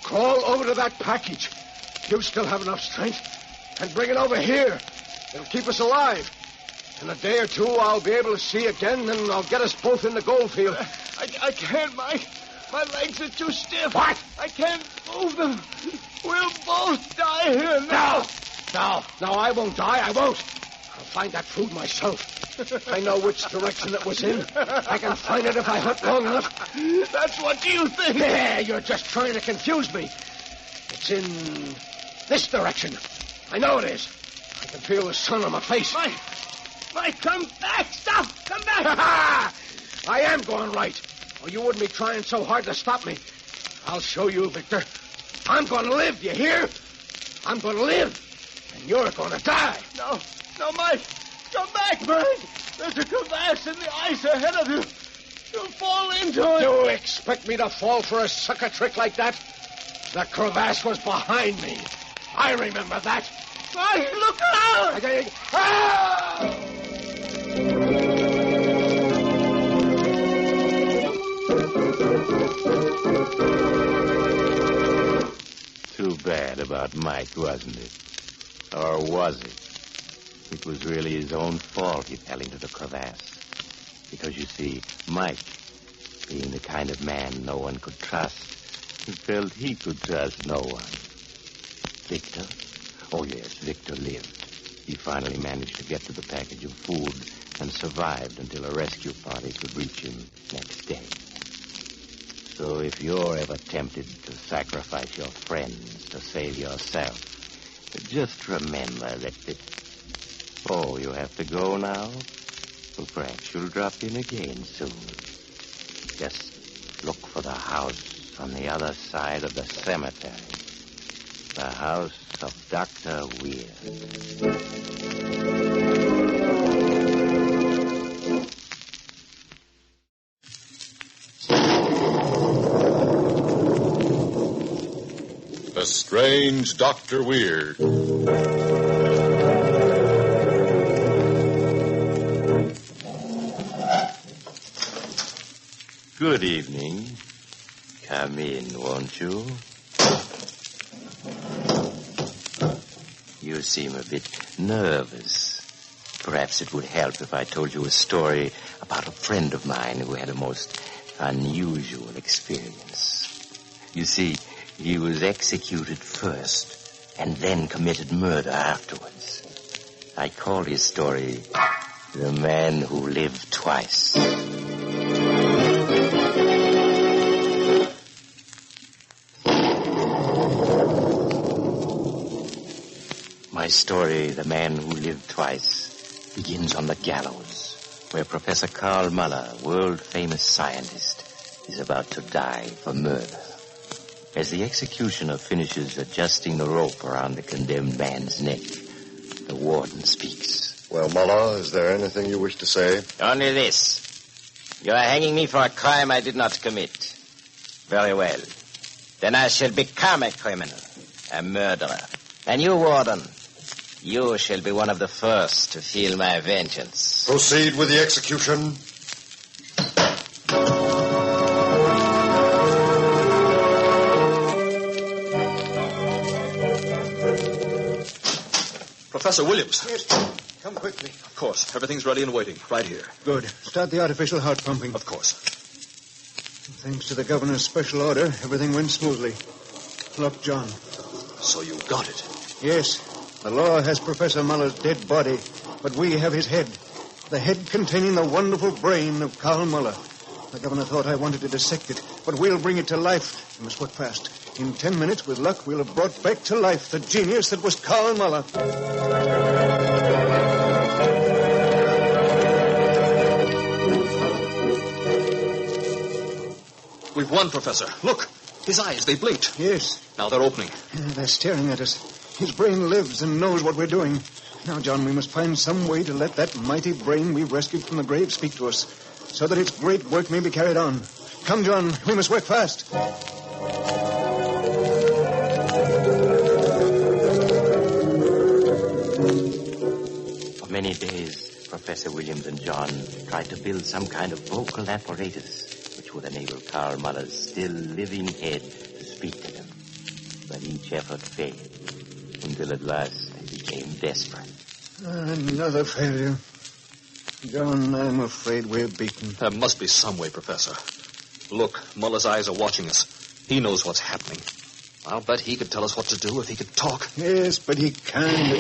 crawl over to that package. You still have enough strength. And bring it over here. It'll keep us alive. In a day or two, I'll be able to see again, and I'll get us both in the gold field. I can't, Mike. My legs are too stiff. What? I can't move them. We'll both die here now. No, I won't die. I won't. I'll find that food myself. I know which direction it was in. I can find it if I hunt long enough. That's what you think. Yeah, you're just trying to confuse me. It's in this direction. I know it is. I can feel the sun on my face. Mike, come back. Stop. Come back. I am going right. Or you wouldn't be trying so hard to stop me. I'll show you, Victor. I'm going to live, you hear? I'm going to live. And you're going to die. No, Mike. Come back, Mike. There's a crevasse in the ice ahead of you. You'll fall into it. You expect me to fall for a sucker trick like that? The crevasse was behind me. I remember that. Mike, look out! Ah! Too bad about Mike, wasn't it? Or was it? It was really his own fault he fell into the crevasse. Because, you see, Mike, being the kind of man no one could trust, he felt he could trust no one. Victor? Oh, yes, Victor lived. He finally managed to get to the package of food and survived until a rescue party could reach him next day. So if you're ever tempted to sacrifice your friends to save yourself, just remember that... Oh, you have to go now? Well, perhaps you'll drop in again soon. Just look for the house on the other side of the cemetery. The house of Dr. Weird. The Strange Dr. Weird. Good evening. Come in, won't you? You seem a bit nervous. Perhaps it would help if I told you a story about a friend of mine who had a most unusual experience. You see, he was executed first and then committed murder afterwards. I call his story The Man Who Lived Twice. My story, The Man Who Lived Twice, begins on the gallows, where Professor Karl Muller, world-famous scientist, is about to die for murder. As the executioner finishes adjusting the rope around the condemned man's neck, the warden speaks. Well, Muller, is there anything you wish to say? Only this. You are hanging me for a crime I did not commit. Very well. Then I shall become a criminal, a murderer. And you, warden, you shall be one of the first to feel my vengeance. Proceed with the execution. Professor Williams. Yes, come quickly. Of course. Everything's ready and waiting. Right here. Good. Start the artificial heart pumping. Of course. Thanks to the governor's special order, everything went smoothly. Look, John. So you got it? Yes. The law has Professor Muller's dead body, but we have his head. The head containing the wonderful brain of Karl Muller. The governor thought I wanted to dissect it, but we'll bring it to life. We must work fast. In 10 minutes, with luck, we'll have brought back to life the genius that was Karl Muller. We've won, Professor. Look. His eyes, they blinked. Yes. Now they're opening. They're staring at us. His brain lives and knows what we're doing. Now, John, we must find some way to let that mighty brain we rescued from the grave speak to us, so that its great work may be carried on. Come, John, we must work fast. For many days, Professor Williams and John tried to build some kind of vocal apparatus which would enable Karl Muller's still living head to speak to them. But each effort failed, until at last they became desperate. Another failure. John, I'm afraid we're beaten. There must be some way, Professor. Look, Muller's eyes are watching us. He knows what's happening. I'll bet he could tell us what to do if he could talk. Yes, but he can't.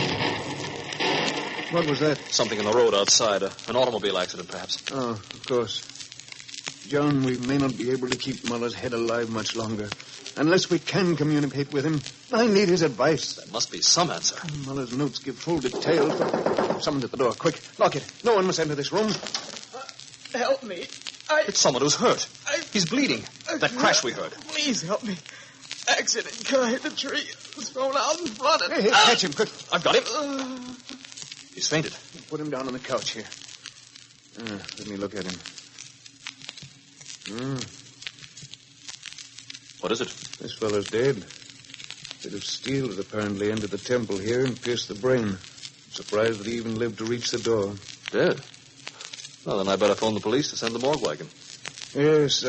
What was that? Something in the road outside. An automobile accident, perhaps. Oh, of course. John, we may not be able to keep Muller's head alive much longer. Unless we can communicate with him. I need his advice. There must be some answer. Muller's notes give full details. Someone's at the door. Quick, lock it. No one must enter this room. Help me. It's someone who's hurt. He's bleeding. That crash we heard. Please help me. Accident car hit the tree. Was thrown out and flooded. Hey, catch him, quick. I've got him. He's fainted. Put him down on the couch here. Let me look at him. What is it? This fellow's dead. A bit of steel has apparently entered the temple here and pierced the brain. I'm surprised that he even lived to reach the door. Dead? Well, then I better phone the police to send the morgue wagon. Yes,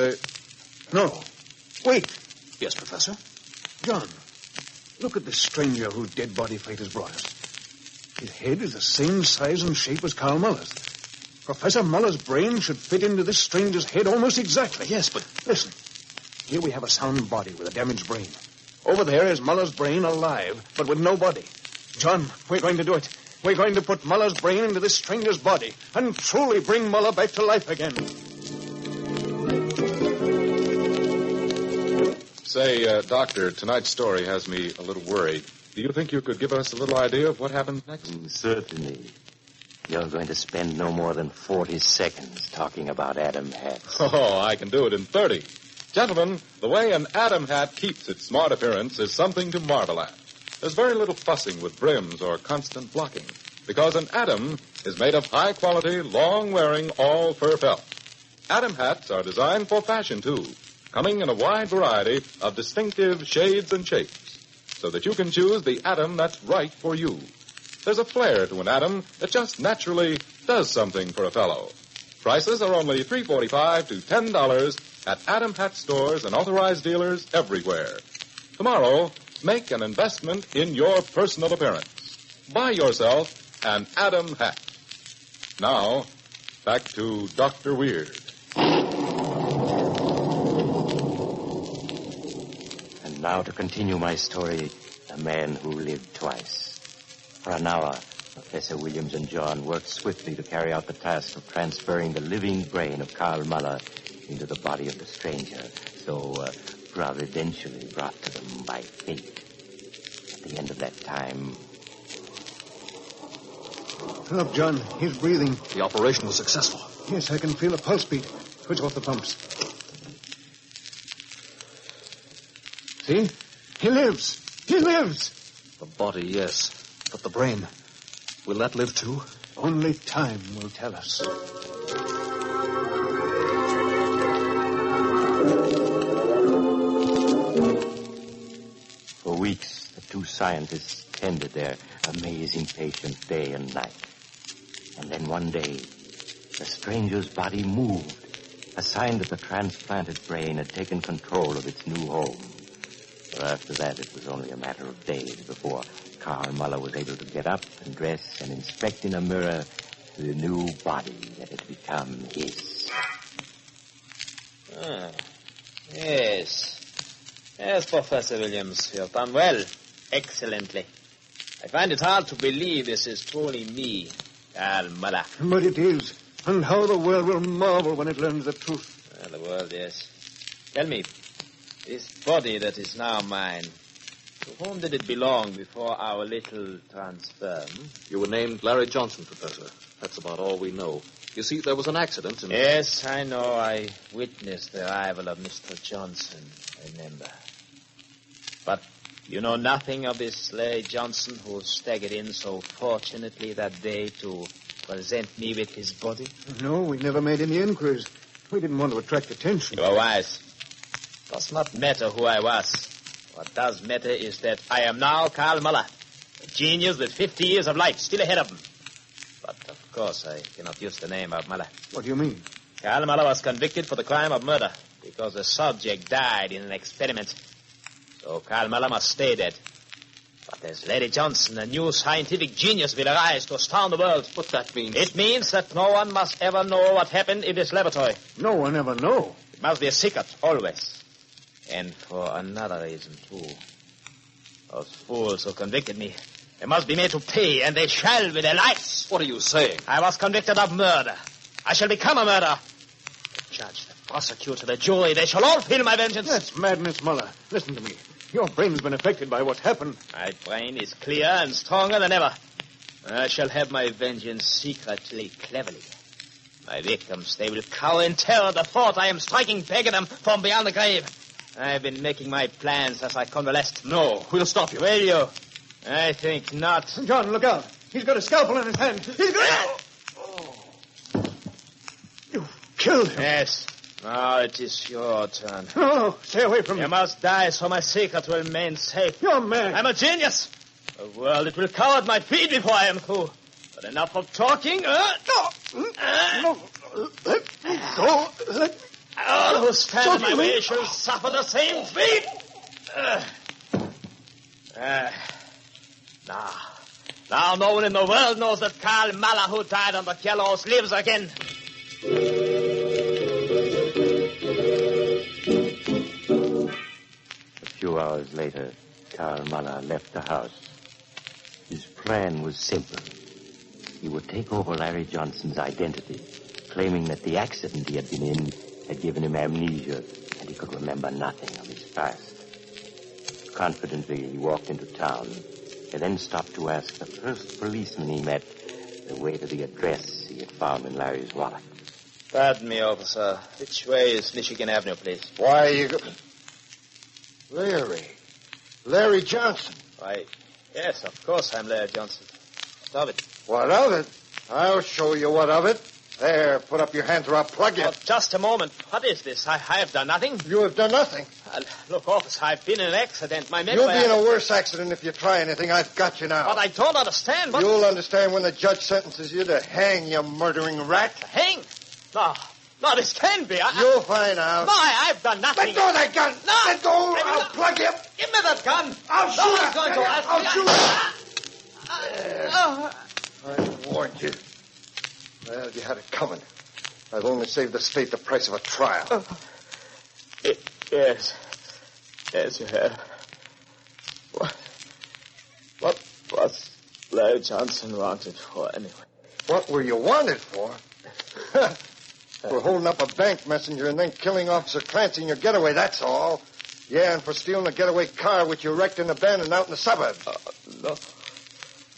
No. Wait. Yes, Professor? John, look at this stranger whose dead body fate has brought us. His head is the same size and shape as Karl Muller's. Professor Muller's brain should fit into this stranger's head almost exactly. Yes, but... Listen. Here we have a sound body with a damaged brain. Over there is Muller's brain alive, but with no body. John, we're going to do it. We're going to put Muller's brain into this stranger's body and truly bring Muller back to life again. Say, Doctor, tonight's story has me a little worried. Do you think you could give us a little idea of what happened next? Certainly. You're going to spend no more than 40 seconds talking about Adam hats. Oh, I can do it in 30. Gentlemen, the way an Adam hat keeps its smart appearance is something to marvel at. There's very little fussing with brims or constant blocking, because an Adam is made of high-quality, long-wearing, all-fur felt. Adam hats are designed for fashion, too, coming in a wide variety of distinctive shades and shapes, so that you can choose the Adam that's right for you. There's a flair to an Adam that just naturally does something for a fellow. Prices are only $3.45 to $10 at Adam Hat stores and authorized dealers everywhere. Tomorrow, make an investment in your personal appearance. Buy yourself an Adam Hat. Now, back to Dr. Weird. And now to continue my story, The Man Who Lived Twice. For an hour, Professor Williams and John worked swiftly to carry out the task of transferring the living brain of Karl Muller into the body of the stranger, so providentially brought to them by fate. At the end of that time... Look, John, he's breathing. The operation was successful. Yes, I can feel a pulse beat. Switch off the pumps. See? He lives. He lives. The body, yes. But the brain, will that live too? Only time will tell us. For weeks, the two scientists tended their amazing patient day and night. And then one day, the stranger's body moved, a sign that the transplanted brain had taken control of its new home. But after that, it was only a matter of days before Karl Muller was able to get up and dress and inspect in a mirror the new body that had become his. Yes. Yes, Professor Williams, you have done well. Excellently. I find it hard to believe this is truly me, Karl Muller. But it is. And how the world will marvel when it learns the truth. Well, the world, yes. Tell me, this body that is now mine, to whom did it belong before our little transfer? You were named Larry Johnson, Professor. That's about all we know. You see, there was an accident and... Yes, I know. I witnessed the arrival of Mr. Johnson. Remember. But you know nothing of this Larry Johnson who staggered in so fortunately that day to present me with his body? No, we never made any inquiries. We didn't want to attract attention. You are wise. It does not matter who I was. What does matter is that I am now Karl Muller, a genius with 50 years of life still ahead of him. But, of course, I cannot use the name of Muller. What do you mean? Karl Muller was convicted for the crime of murder because the subject died in an experiment. So Karl Muller must stay dead. But as Larry Johnson, a new scientific genius, will arise to astound the world. What that means? It means that no one must ever know what happened in this laboratory. No one ever know. It must be a secret, always. And for another reason, too. Those fools who convicted me, they must be made to pay, and they shall with their lives. What are you saying? I was convicted of murder. I shall become a murderer. The judge, the prosecutor, the jury, they shall all feel my vengeance. That's madness, Muller. Listen to me. Your brain's been affected by what happened. My brain is clear and stronger than ever. I shall have my vengeance secretly, cleverly. My victims, they will cower in terror at the thought I am striking back at them from beyond the grave. I've been making my plans as I convalesced. No, we'll stop you. Will you? I think not. John, look out. He's got a scalpel in his hand. He's got... You killed him. Yes. Now it is your turn. No, stay away from me. You must die so my secret will remain safe. You're mad. I'm a genius. The world, it will cower at my feet before I am through. But enough of talking. No. Let me go. Let me... All who stand in my way shall suffer the same fate. Now no one in the world knows that Karl Muller, who died on the gallows, lives again. A few hours later, Karl Muller left the house. His plan was simple. He would take over Larry Johnson's identity, claiming that the accident he had been in had given him amnesia, and he could remember nothing of his past. Confidently, he walked into town, and then stopped to ask the first policeman he met the way to the address he had found in Larry's wallet. Pardon me, officer. Which way is Michigan Avenue, please? Why, you... Larry Johnson. Why, yes, of course I'm Larry Johnson. What of it? What of it? I'll show you what of it. There, put up your hands or I'll plug you. Oh, just a moment. What is this? I have done nothing. You have done nothing. Look, officer, I've been in an accident. My memory... You'll be in a worse accidit if you try anything. I've got you now. But I don't understand. What... You'll understand when the judge sentences you to hang, you murdering rat. Hang? No, this can't be. You'll find out. No, I've done nothing. Let go of that gun. No. Let go. I'll plug you. Give me that gun. I'll shoot it. I'll shoot I warned you. Well, you had it coming. I've only saved the state the price of a trial. Yes. Yes, you have. What was Larry Johnson wanted for, anyway? What were you wanted for? For holding up a bank messenger and then killing Officer Clancy in your getaway, that's all. Yeah, and for stealing a getaway car which you wrecked and abandoned out in the suburbs.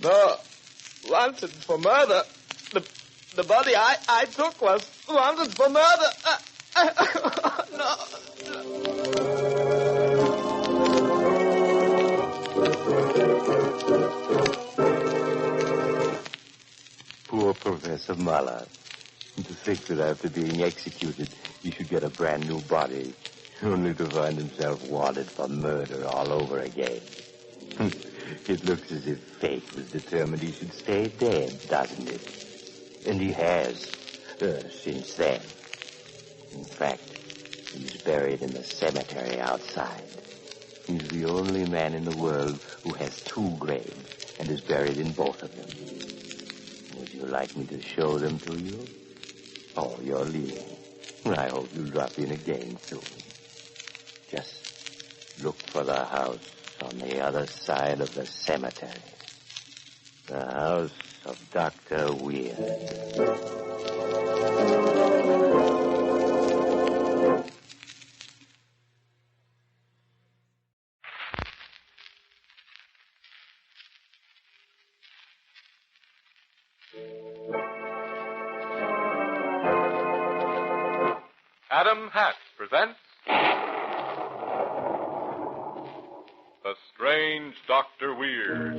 No. Wanted for murder. The body I took was wanted for murder. No. Poor Professor Muller. To think that after being executed, he should get a brand new body, only to find himself wanted for murder all over again. It looks as if fate was determined he should stay dead, doesn't it? And he has, since then. In fact, he's buried in the cemetery outside. He's the only man in the world who has two graves and is buried in both of them. Would you like me to show them to you? Oh, you're leaving. I hope you'll drop in again soon. Just look for the house on the other side of the cemetery. The house of Dr. Weir. Adam Hatch presents strange Dr. Weird.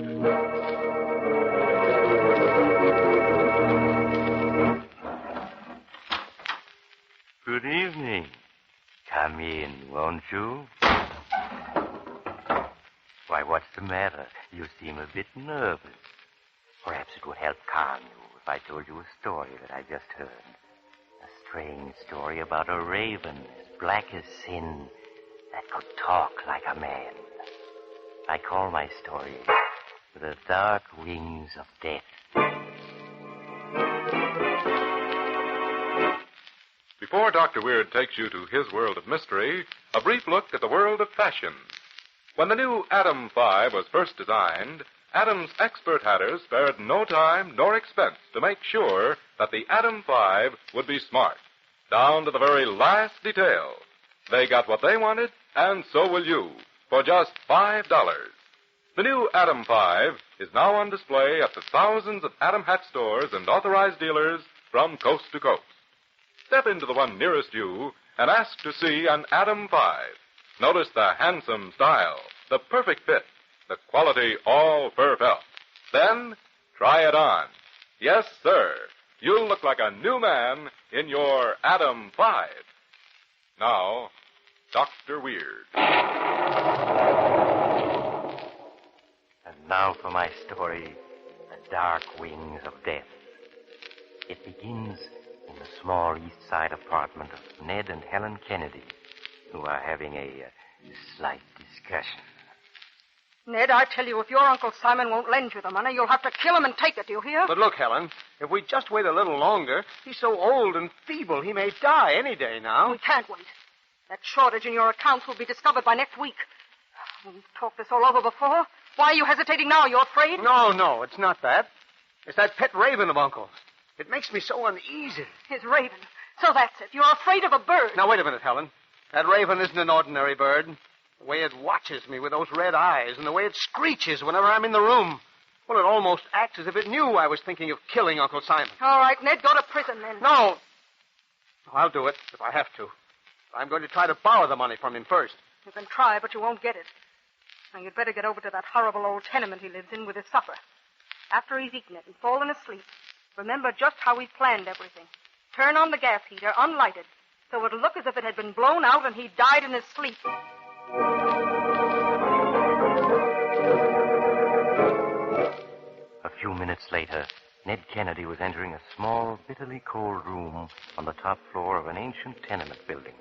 Good evening. Come in, won't you? Why, what's the matter? You seem a bit nervous. Perhaps it would help calm you if I told you a story that I just heard. A strange story about a raven as black as sin that could talk like a man. I call my story The Dark Wings of Death. Before Dr. Weird takes you to his world of mystery, a brief look at the world of fashion. When the new Atom 5 was first designed, Atom's expert hatters spared no time nor expense to make sure that the Atom 5 would be smart, down to the very last detail. They got what they wanted, and so will you, for just $5. The new Atom 5 is now on display at the thousands of Atom hat stores and authorized dealers from coast to coast. Step into the one nearest you and ask to see an Atom 5. Notice the handsome style, the perfect fit, the quality all fur felt. Then, try it on. Yes, sir. You'll look like a new man in your Atom 5. Now, Dr. Weird. And now for my story, The Dark Wings of Death. It begins in the small East Side apartment of Ned and Helen Kennedy, who are having a slight discussion. Ned, I tell you, if your Uncle Simon won't lend you the money, you'll have to kill him and take it, do you hear? But look, Helen, if we just wait a little longer, he's so old and feeble, he may die any day now. We can't wait. That shortage in your accounts will be discovered by next week. We've talked this all over before. Why are you hesitating now? You're afraid? No, it's not that. It's that pet raven of Uncle's. It makes me so uneasy. His raven. So that's it. You're afraid of a bird. Now, wait a minute, Helen. That raven isn't an ordinary bird. The way it watches me with those red eyes and the way it screeches whenever I'm in the room. Well, it almost acts as if it knew I was thinking of killing Uncle Simon. All right, Ned, go to prison then. No. I'll do it if I have to. I'm going to try to borrow the money from him first. You can try, but you won't get it. Now, you'd better get over to that horrible old tenement he lives in with his supper. After he's eaten it and fallen asleep, remember just how we planned everything. Turn on the gas heater, unlighted, so it'll look as if it had been blown out and he died in his sleep. A few minutes later, Ned Kennedy was entering a small, bitterly cold room on the top floor of an ancient tenement building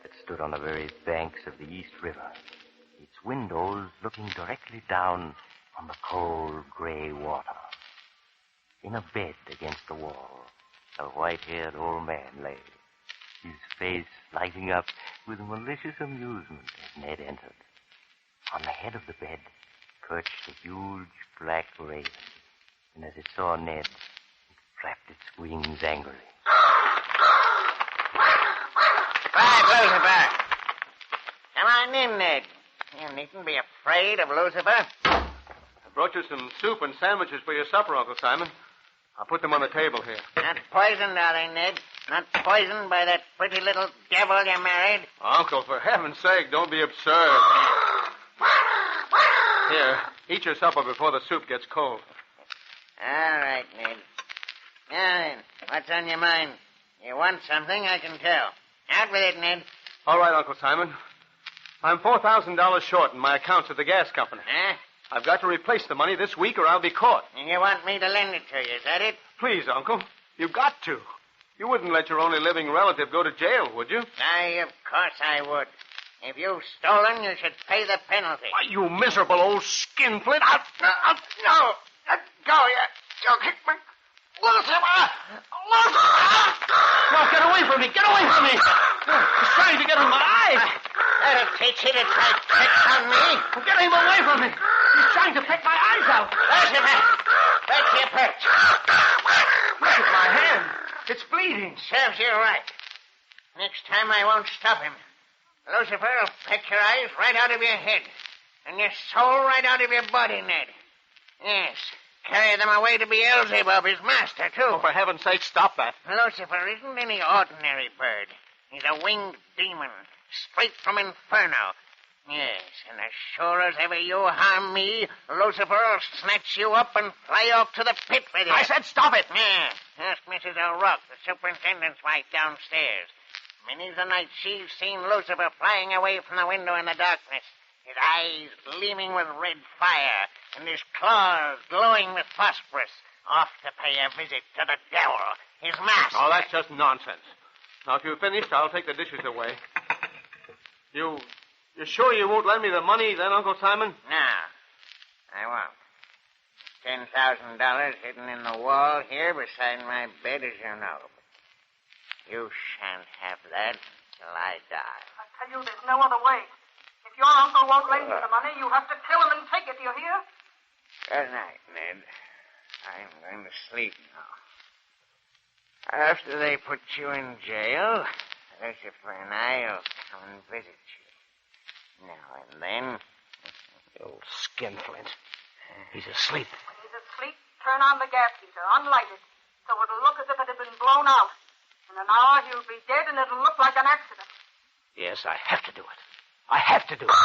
that stood on the very banks of the East River, its windows looking directly down on the cold, gray water. In a bed against the wall, a white-haired old man lay, his face lighting up with malicious amusement as Ned entered. On the head of the bed perched a huge black raven, and as it saw Ned, it flapped its wings angrily. Quiet, Lucifer. Come on in, Ned. You needn't be afraid of Lucifer. I brought you some soup and sandwiches for your supper, Uncle Simon. I'll put them on the table here. Not poisoned, are they, Ned? Not poisoned by that pretty little devil you married? Uncle, for heaven's sake, don't be absurd. Here, eat your supper before the soup gets cold. All right, Ned. Now then, what's on your mind? You want something, I can tell. Out with it, Ned. All right, Uncle Simon. I'm $4,000 short in my accounts at the gas company. Huh? I've got to replace the money this week or I'll be caught. And you want me to lend it to you, is that it? Please, Uncle. You've got to. You wouldn't let your only living relative go to jail, would you? Aye, of course I would. If you've stolen, you should pay the penalty. Why, you miserable old skinflint. No. Let go, you kick me. Lucifer! No, get away from me. Get away from me. He's trying to get in my eyes. That'll teach you to try tricks on me. Get him away from me. He's trying to peck my eyes out. Lucifer, where's your perch? Look at my hand. It's bleeding. Serves you right. Next time I won't stop him. Lucifer will peck your eyes right out of your head. And your soul right out of your body, Ned. Yes. Carry them away to Beelzebub, his master, too. Oh, for heaven's sake, stop that. Lucifer isn't any ordinary bird. He's a winged demon, straight from Inferno. Yes, and as sure as ever you harm me, Lucifer will snatch you up and fly off to the pit with you. I said stop it! Yeah, ask Mrs. O'Rourke, the superintendent's wife downstairs. Many's the night she's seen Lucifer flying away from the window in the darkness, his eyes gleaming with red fire, and his claws glowing with phosphorus, off to pay a visit to the devil, his master. Oh, that's just nonsense. Now, if you've finished, I'll take the dishes away. You're sure you won't lend me the money then, Uncle Simon? No, I won't. $10,000 hidden in the wall here beside my bed, as you know. You shan't have that till I die. I tell you, there's no other way. If your uncle won't lend you the money, you have to kill him and take it, do you hear? Good night, Ned. I'm going to sleep now. After they put you in jail, Lucifer and I'll come and visit you. Now and then. The old skinflint. He's asleep. When he's asleep, turn on the gas heater, unlight it, so it'll look as if it had been blown out. In an hour, he'll be dead, and it'll look like an accident. Yes, I have to do it. I have to do it.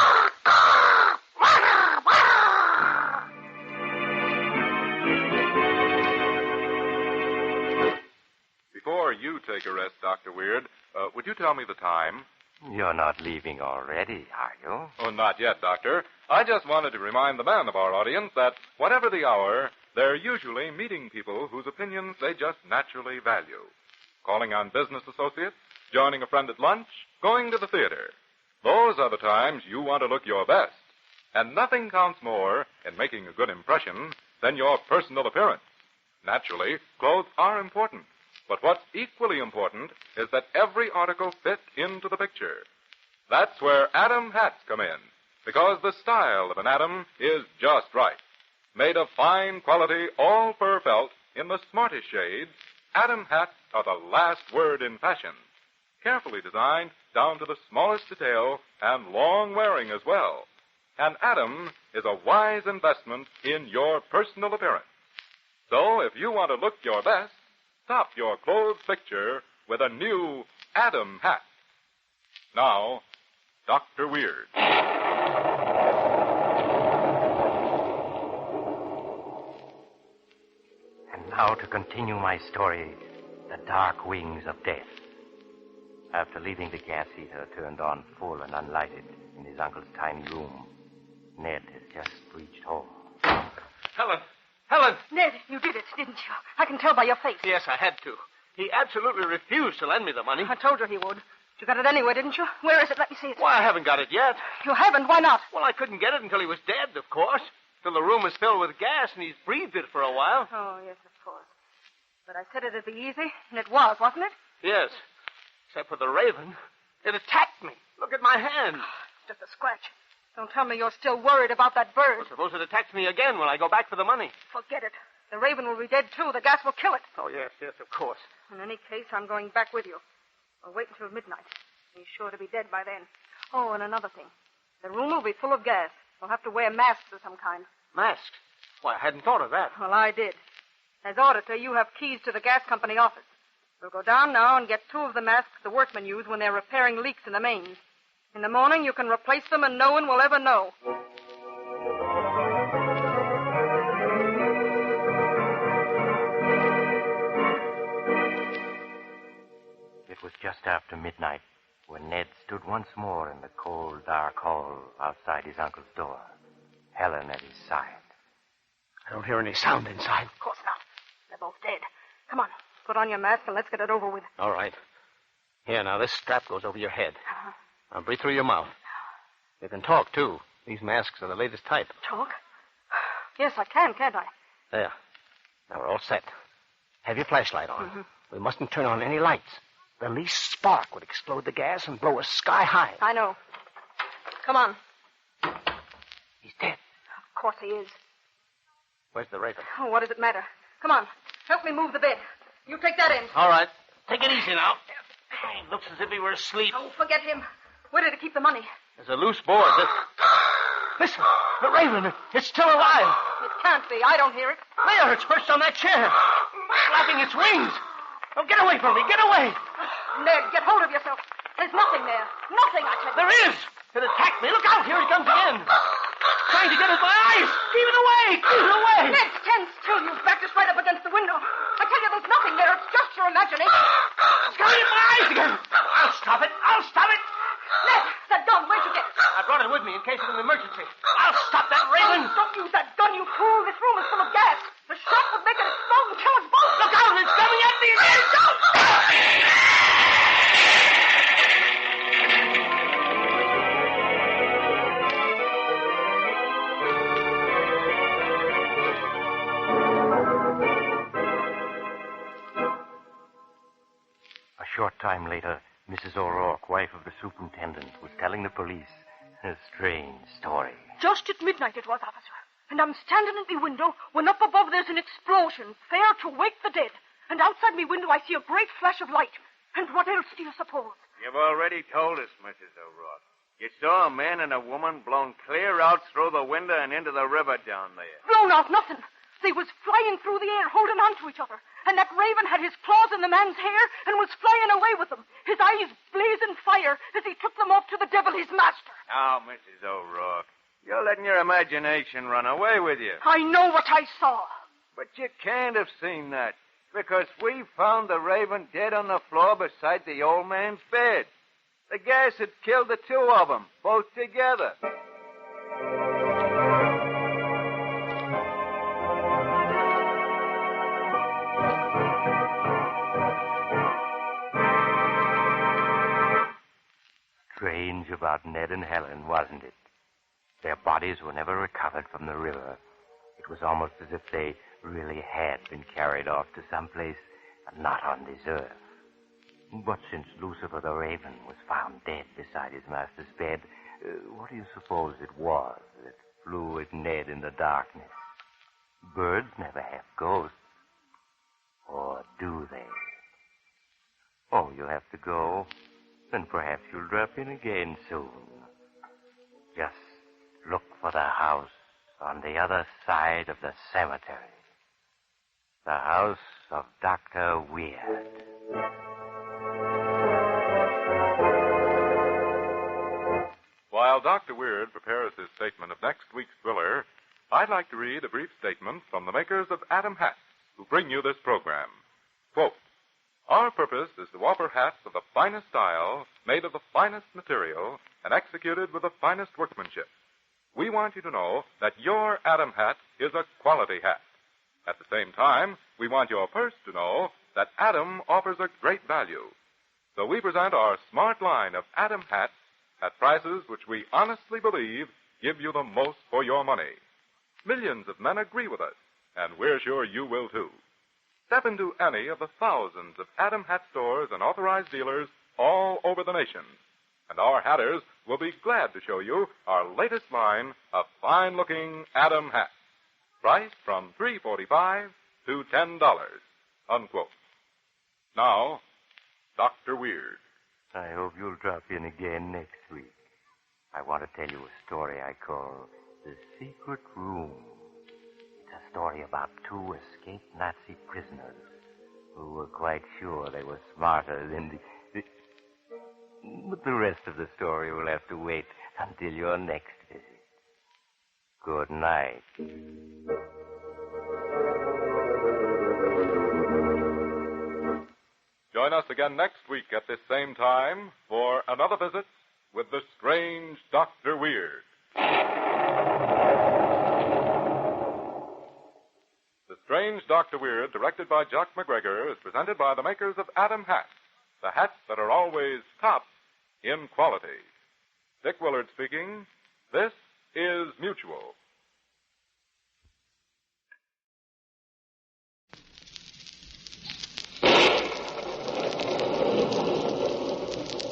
Before you take a rest, Dr. Weird, would you tell me the time? You're not leaving already, are you? Oh, not yet, Doctor. I just wanted to remind the man of our audience that whatever the hour, they're usually meeting people whose opinions they just naturally value. Calling on business associates, joining a friend at lunch, going to the theater. Those are the times you want to look your best. And nothing counts more in making a good impression than your personal appearance. Naturally, clothes are important. But what's equally important is that every article fit into the picture. That's where Adam hats come in, because the style of an Adam is just right. Made of fine quality all-fur felt in the smartest shades, Adam hats are the last word in fashion. Carefully designed down to the smallest detail and long-wearing as well. And Adam is a wise investment in your personal appearance. So if you want to look your best, top your clothes picture with a new Adam hat. Now, Dr. Weird. And now to continue my story, The Dark Wings of Death. After leaving the gas heater turned on full and unlighted in his uncle's tiny room, Ned has just reached home. Helen! Helen! Ned, you did it, didn't you? I can tell by your face. Yes, I had to. He absolutely refused to lend me the money. I told you he would. You got it anyway, didn't you? Where is it? Let me see it. Why, I haven't got it yet. You haven't? Why not? Well, I couldn't get it until he was dead, of course. Till the room was filled with gas and he's breathed it for a while. Oh, yes, of course. But I said it'd be easy, and it was, wasn't it? Yes. Except for the raven. It attacked me. Look at my hand. Just a scratch. Don't tell me you're still worried about that bird. Well, suppose it attacks me again when I go back for the money. Forget it. The raven will be dead, too. The gas will kill it. Oh, yes, of course. In any case, I'm going back with you. I'll wait until midnight. He's sure to be dead by then. Oh, and another thing. The room will be full of gas. We'll have to wear masks of some kind. Masks? Why, I hadn't thought of that. Well, I did. As auditor, you have keys to the gas company office. We'll go down now and get 2 of the masks the workmen use when they're repairing leaks in the mains. In the morning, you can replace them and no one will ever know. It was just after midnight when Ned stood once more in the cold, dark hall outside his uncle's door, Helen at his side. I don't hear any sound inside. Of course not. They're both dead. Come on, put on your mask and let's get it over with. All right. Here, now, this strap goes over your head. Now, breathe through your mouth. You can talk, too. These masks are the latest type. Talk? Yes, I can, can't I? There. Now, we're all set. Have your flashlight on. Mm-hmm. We mustn't turn on any lights. The least spark would explode the gas and blow us sky high. I know. Come on. He's dead. Of course he is. Where's the raven? Oh, what does it matter? Come on. Help me move the bed. You take that end. All right. Take it easy now. He looks as if he were asleep. Oh, forget him. Where did he keep the money? There's a loose board. Listen, the raven. It's still alive. It can't be. I don't hear it. There, it's perched on that chair. Flapping its wings. Oh, get away from me. Get away. Ned, get hold of yourself. There's nothing there. Nothing, I tell you. There is. It attacked me. Look out! Here it comes again. Trying to get at my eyes. Keep it away! Keep it away! Ned, stand still. You've backed us right up against the window. I tell you, there's nothing there. It's just your imagination. It's coming at my eyes again. I'll stop it. I'll stop it. Ned, that gun, where'd you get it? I brought it with me in case of an emergency. I'll stop that raven. Oh, don't use that gun, you fool. This room is full of gas. The shot would make it explode and kill us both. Look out! It's coming at me again. Don't stop! A short time later, Mrs. O'Rourke, wife of the superintendent, was telling the police a strange story. Just at midnight it was, officer. And I'm standing at me window when up above there's an explosion, fair to wake the dead. And outside me window I see a great flash of light. And what else do you suppose? You've already told us, Mrs. O'Rourke. You saw a man and a woman blown clear out through the window and into the river down there. Blown out nothing. They was flying through the air, holding on to each other. And that raven had his claws in the man's hair and was flying away with them, his eyes blazing fire as he took them off to the devil, his master. Now, Mrs. O'Rourke, you're letting your imagination run away with you. I know what I saw. But you can't have seen that, because we found the raven dead on the floor beside the old man's bed. The gas had killed the two of them, both together. Strange about Ned and Helen, wasn't it? Their bodies were never recovered from the river. It was almost as if they really had been carried off to someplace not on this earth. But since Lucifer the Raven was found dead beside his master's bed, what do you suppose it was that flew at Ned in the darkness? Birds never have ghosts. Or do they? Oh, you'll have to go. Then perhaps you'll drop in again soon. Just look for the house on the other side of the cemetery. The house of Dr. Weird. While Dr. Weird prepares his statement of next week's thriller, I'd like to read a brief statement from the makers of Adam Hats, who bring you this program. Quote, "Our purpose is to offer hats of the finest style, made of the finest material, and executed with the finest workmanship. We want you to know that your Adam hat is a quality hat. At the same time, we want your purse to know that Adam offers a great value. So we present our smart line of Adam hats at prices which we honestly believe give you the most for your money. Millions of men agree with us, and we're sure you will too. Step into any of the thousands of Adam hat stores and authorized dealers all over the nation, and our hatters will be glad to show you our latest line of fine-looking Adam hats. Price from $3.45 to $10, unquote. Now, Dr. Weird. I hope you'll drop in again next week. I want to tell you a story I call The Secret Room. It's a story about two escaped Nazi prisoners who were quite sure they were smarter than the... But the rest of the story will have to wait until your next visit. Good night. Join us again next week at this same time for another visit with the strange Dr. Weird. The Strange Dr. Weird, directed by Jock McGregor, is presented by the makers of Adam Hats, the hats that are always top in quality. Dick Willard speaking. This is Mutual.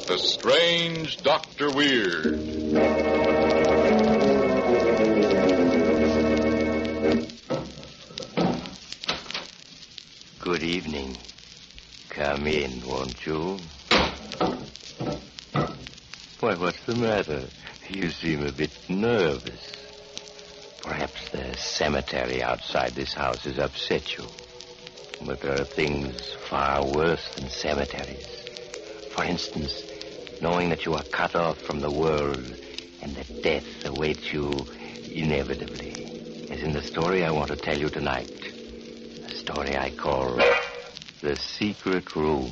The Strange Dr. Weird. Good evening. Come in, won't you? Why, what's the matter? You seem a bit nervous. Perhaps the cemetery outside this house has upset you. But there are things far worse than cemeteries. For instance, knowing that you are cut off from the world and that death awaits you inevitably, as in the story I want to tell you tonight. A story I call The Secret Room.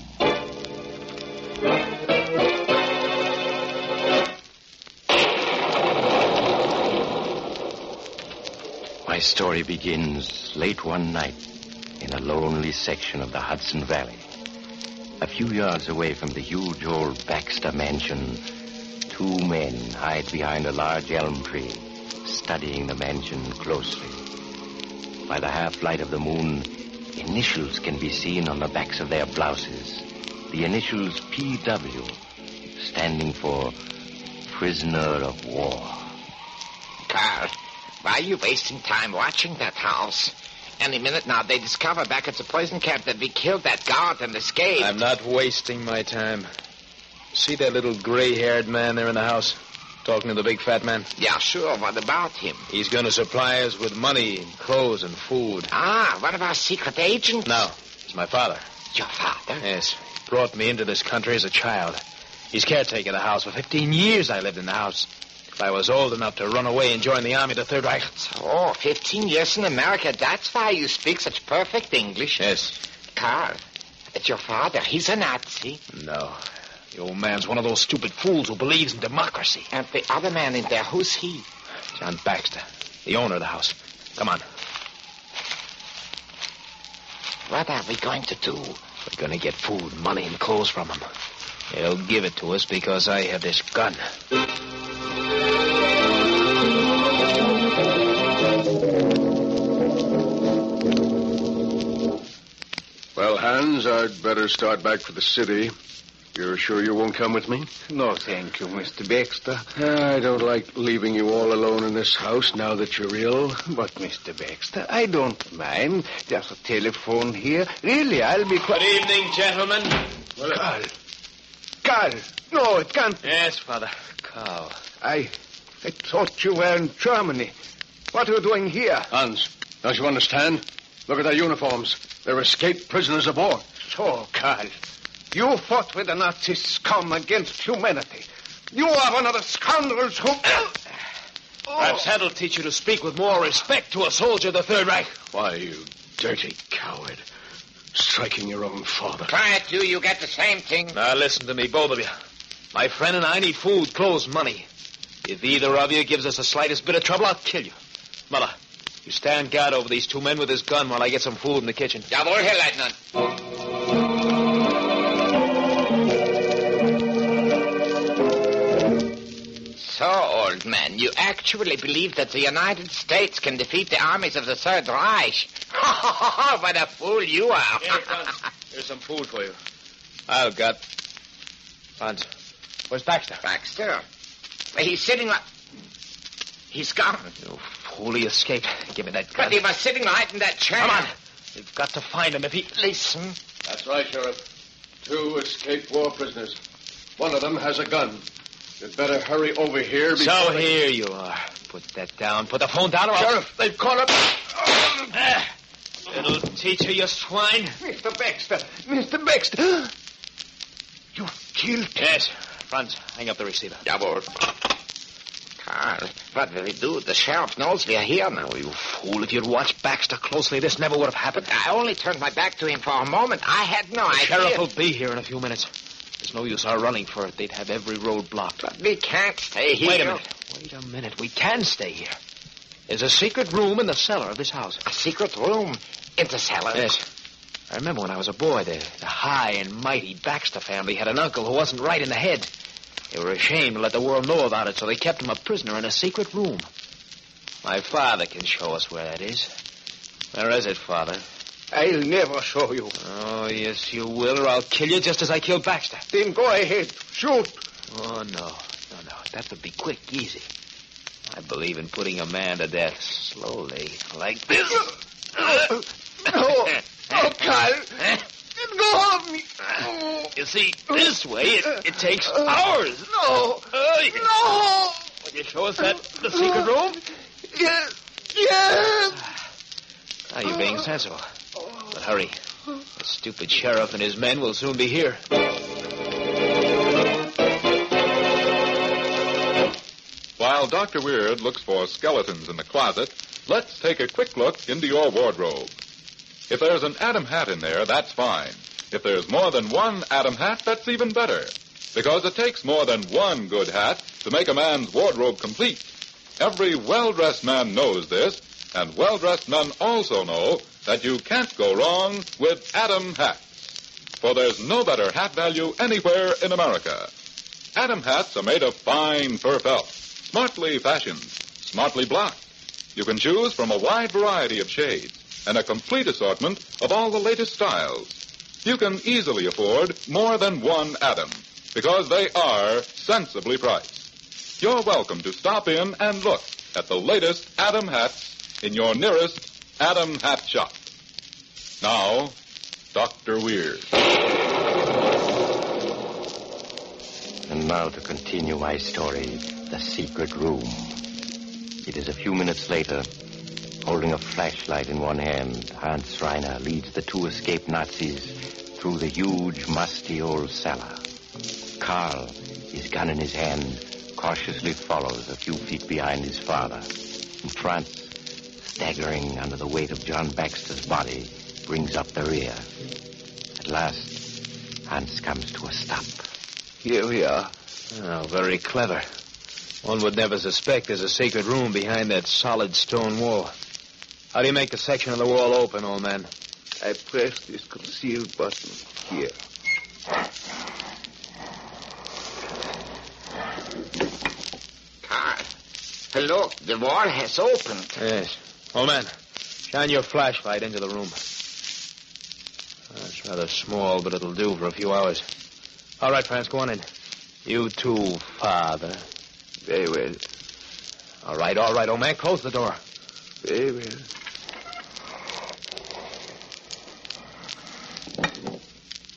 My story begins late one night in a lonely section of the Hudson Valley. A few yards away from the huge old Baxter mansion, two men hide behind a large elm tree, studying the mansion closely. By the half-light of the moon, initials can be seen on the backs of their blouses. The initials P.W., standing for Prisoner of War. Carl, why are you wasting time watching that house? Any minute now, they discover back at the poison camp that we killed that guard and escaped. I'm not wasting my time. See that little gray-haired man there in the house? Talking to the big fat man? Yeah, sure. What about him? He's going to supply us with money and clothes and food. Ah, one of our secret agents? No, it's my father. Your father? Yes. He brought me into this country as a child. He's caretaker of the house. For 15 years I lived in the house. I was old enough to run away and join the army, the Third Reich. Oh, 15 years in America. That's why you speak such perfect English. Yes. Carl, it's your father. He's a Nazi. No. The old man's one of those stupid fools who believes in democracy. And the other man in there, who's he? John Baxter, the owner of the house. Come on. What are we going to do? We're going to get food, money, and clothes from him. He'll give it to us because I have this gun. Well, Hans, I'd better start back for the city. You're sure you won't come with me? No, thank you, Mr. Baxter. I don't like leaving you all alone in this house now that you're ill. But, Mr. Baxter, I don't mind. There's a telephone here. Really, I'll be quite... Good evening, gentlemen. Carl. No, it can't... Yes, Father. Carl. I thought you were in Germany. What are you doing here? Hans, don't you understand? Look at their uniforms. They're escaped prisoners of war. So, Carl, you fought with the Nazi scum against humanity. You are one of the scoundrels who... Perhaps that'll teach you to speak with more respect to a soldier of the Third Reich. Why, you dirty coward. Striking your own father. Quiet, you get the same thing. Now, listen to me, both of you. My friend and I need food, clothes, money. If either of you gives us the slightest bit of trouble, I'll kill you. Muller, you stand guard over these two men with this gun while I get some food in the kitchen. Jawohl, Herr Leutnant. So, old man, you actually believe that the United States can defeat the armies of the Third Reich? What a fool you are. Here, Franz. Here's some food for you. I'll got... Franz, where's Baxter? Baxter? Well, he's sitting right... He's gone. You fool, he escaped. Give me that gun. But he was sitting right in that chair. Come on. We've got to find him if he... Listen. That's right, Sheriff. 2 escaped war prisoners. One of them has a gun. You'd better hurry over here before... So here you are. Put that down. Put the phone down or Sheriff, they've called up... Little teacher, you swine. Mr. Baxter. Mr. Baxter. You killed... Yes. Franz, hang up the receiver. Jawohl. Carl, what will we do? The sheriff knows we are here now. Oh, you fool. If you'd watched Baxter closely, this never would have happened. But I only turned my back to him for a moment. I had no idea. The sheriff will be here in a few minutes. There's no use our running for it. They'd have every road blocked. But we can't stay here. Wait a minute. We can stay here. There's a secret room in the cellar of this house. A secret room in the cellar? Yes. I remember when I was a boy, the high and mighty Baxter family had an uncle who wasn't right in the head. They were ashamed to let the world know about it, so they kept him a prisoner in a secret room. My father can show us where that is. Where is it, Father? I'll never show you. Oh, yes, you will, or I'll kill you just as I killed Baxter. Then go ahead. Shoot. Oh, no. That would be quick, easy. I believe in putting a man to death slowly, like this. No. Oh, Carl. Go of me. You see, this way, it takes hours. No. No. Will you show us the secret room? Yes. Now you're being sensible. But hurry. The stupid sheriff and his men will soon be here. While Dr. Weird looks for skeletons in the closet, let's take a quick look into your wardrobe. If there's an Adam hat in there, that's fine. If there's more than one Adam hat, that's even better. Because it takes more than one good hat to make a man's wardrobe complete. Every well-dressed man knows this, and well-dressed men also know that you can't go wrong with Adam hats. For there's no better hat value anywhere in America. Adam hats are made of fine fur felt, smartly fashioned, smartly blocked. You can choose from a wide variety of shades and a complete assortment of all the latest styles. You can easily afford more than one Adam because they are sensibly priced. You're welcome to stop in and look at the latest Adam hats in your nearest Adam hat shop. Now, Dr. Weird. And now to continue my story, The Secret Room. It is a few minutes later. Holding a flashlight in one hand, Hans Reiner leads the two escaped Nazis through the huge, musty old cellar. Karl, his gun in his hand, cautiously follows a few feet behind his father. And Franz, staggering under the weight of John Baxter's body, brings up the rear. At last, Hans comes to a stop. Here we are. Oh, very clever. One would never suspect there's a secret room behind that solid stone wall. How do you make the section of the wall open, old man? I press this concealed button here. Carl, look, the wall has opened. Yes. Old man, shine your flashlight into the room. It's rather small, but it'll do for a few hours. All right, Franz, go on in. You too, Father. Very well. All right, old man. Close the door. Very well.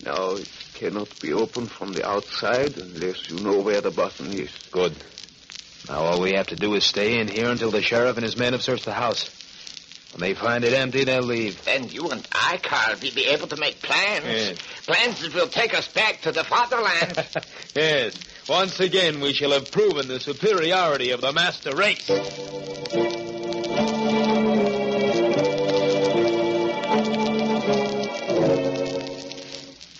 Now, it cannot be opened from the outside unless you know where the button is. Good. Now, all we have to do is stay in here until the sheriff and his men have searched the house. When they find it empty, they'll leave. Then you and I, Carl, will be able to make plans. Yes. Plans that will take us back to the fatherland. Yes. Once again, we shall have proven the superiority of the master race.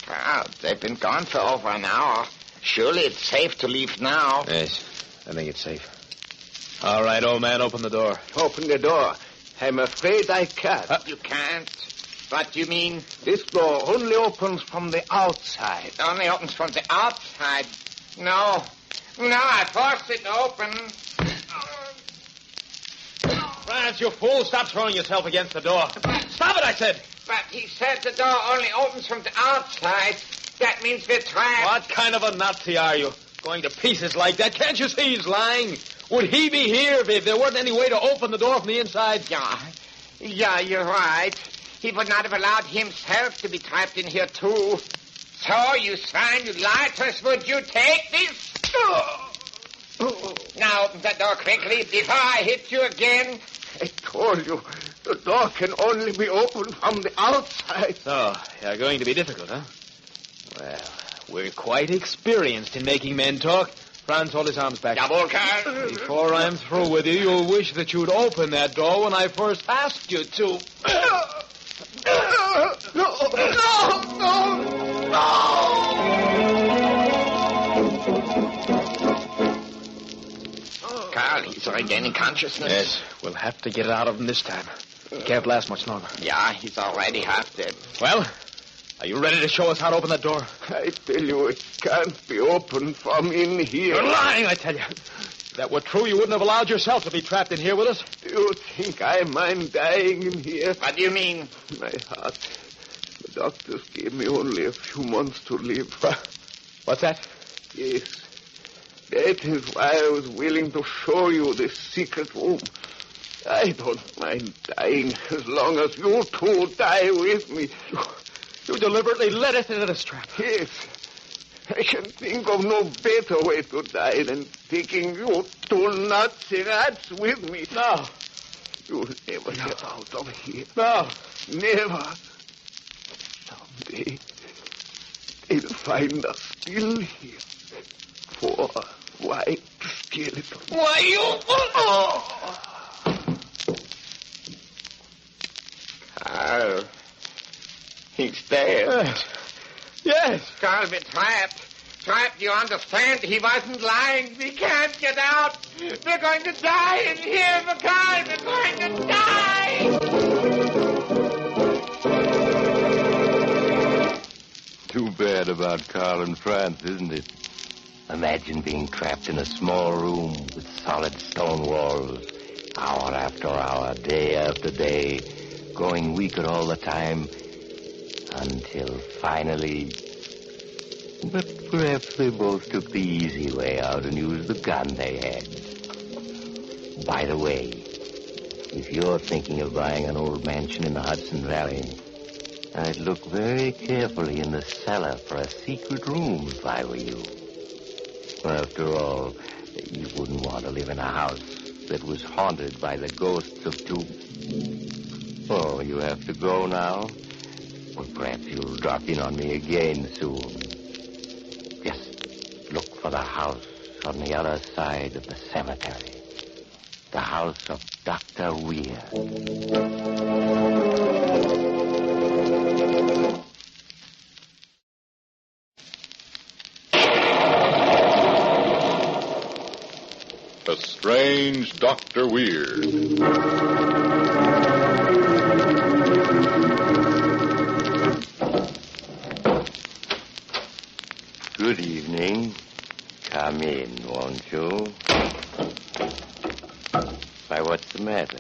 Carl, they've been gone for over an hour. Surely it's safe to leave now. Yes, I think it's safe. All right, old man, open the door. Open the door. I'm afraid I can't. You can't? What you mean? This door only opens from the outside. It only opens from the outside. No, I forced it open. Franz, you fool. Stop throwing yourself against the door. Stop it, I said. But he said the door only opens from the outside. That means we're trapped. What kind of a Nazi are you? Going to pieces like that? Can't you see he's lying? Would he be here if there wasn't any way to open the door from the inside? Yeah, you're right. He would not have allowed himself to be trapped in here, too. So, you swine, you lied to us. Would you take this? Now open that door quickly before I hit you again. I told you, the door can only be opened from the outside. So, you're going to be difficult, huh? Well, we're quite experienced in making men talk. Franz, hold his arms back. Jawohl, Karl. Before I'm through with you, you'll wish that you'd open that door when I first asked you to. No! Karl, he's regaining consciousness. Yes, we'll have to get it out of him this time. He can't last much longer. Yeah, he's already half dead. Well, are you ready to show us how to open that door? I tell you, it can't be opened from in here. You're lying, I tell you. If that were true, you wouldn't have allowed yourself to be trapped in here with us. Do you think I mind dying in here? What do you mean? My heart. The doctors gave me only a few months to live. What's that? Yes. That is why I was willing to show you this secret room. I don't mind dying as long as you two die with me. You deliberately led us into this trap. Yes. I can think of no better way to die than taking you two Nazi rats with me. No. You'll never get out of here. No. Never. Someday, they'll find us still here. Why, scared little... Why, you... Oh! Carl. He's dead. Yes. Carl, we're trapped. Trapped, you understand? He wasn't lying. We can't get out. We're going to die in here, Carl. We're going to die. Too bad about Carl and France, isn't it? Imagine being trapped in a small room with solid stone walls, hour after hour, day after day, growing weaker all the time, until finally... But perhaps they both took the easy way out and used the gun they had. By the way, if you're thinking of buying an old mansion in the Hudson Valley, I'd look very carefully in the cellar for a secret room if I were you. After all, you wouldn't want to live in a house that was haunted by the ghosts of two... Oh, you have to go now? Well, perhaps you'll drop in on me again soon. Just look for the house on the other side of the cemetery. The house of Dr. Weir. The Strange Dr. Weird. Good evening. Come in, won't you? Why, what's the matter?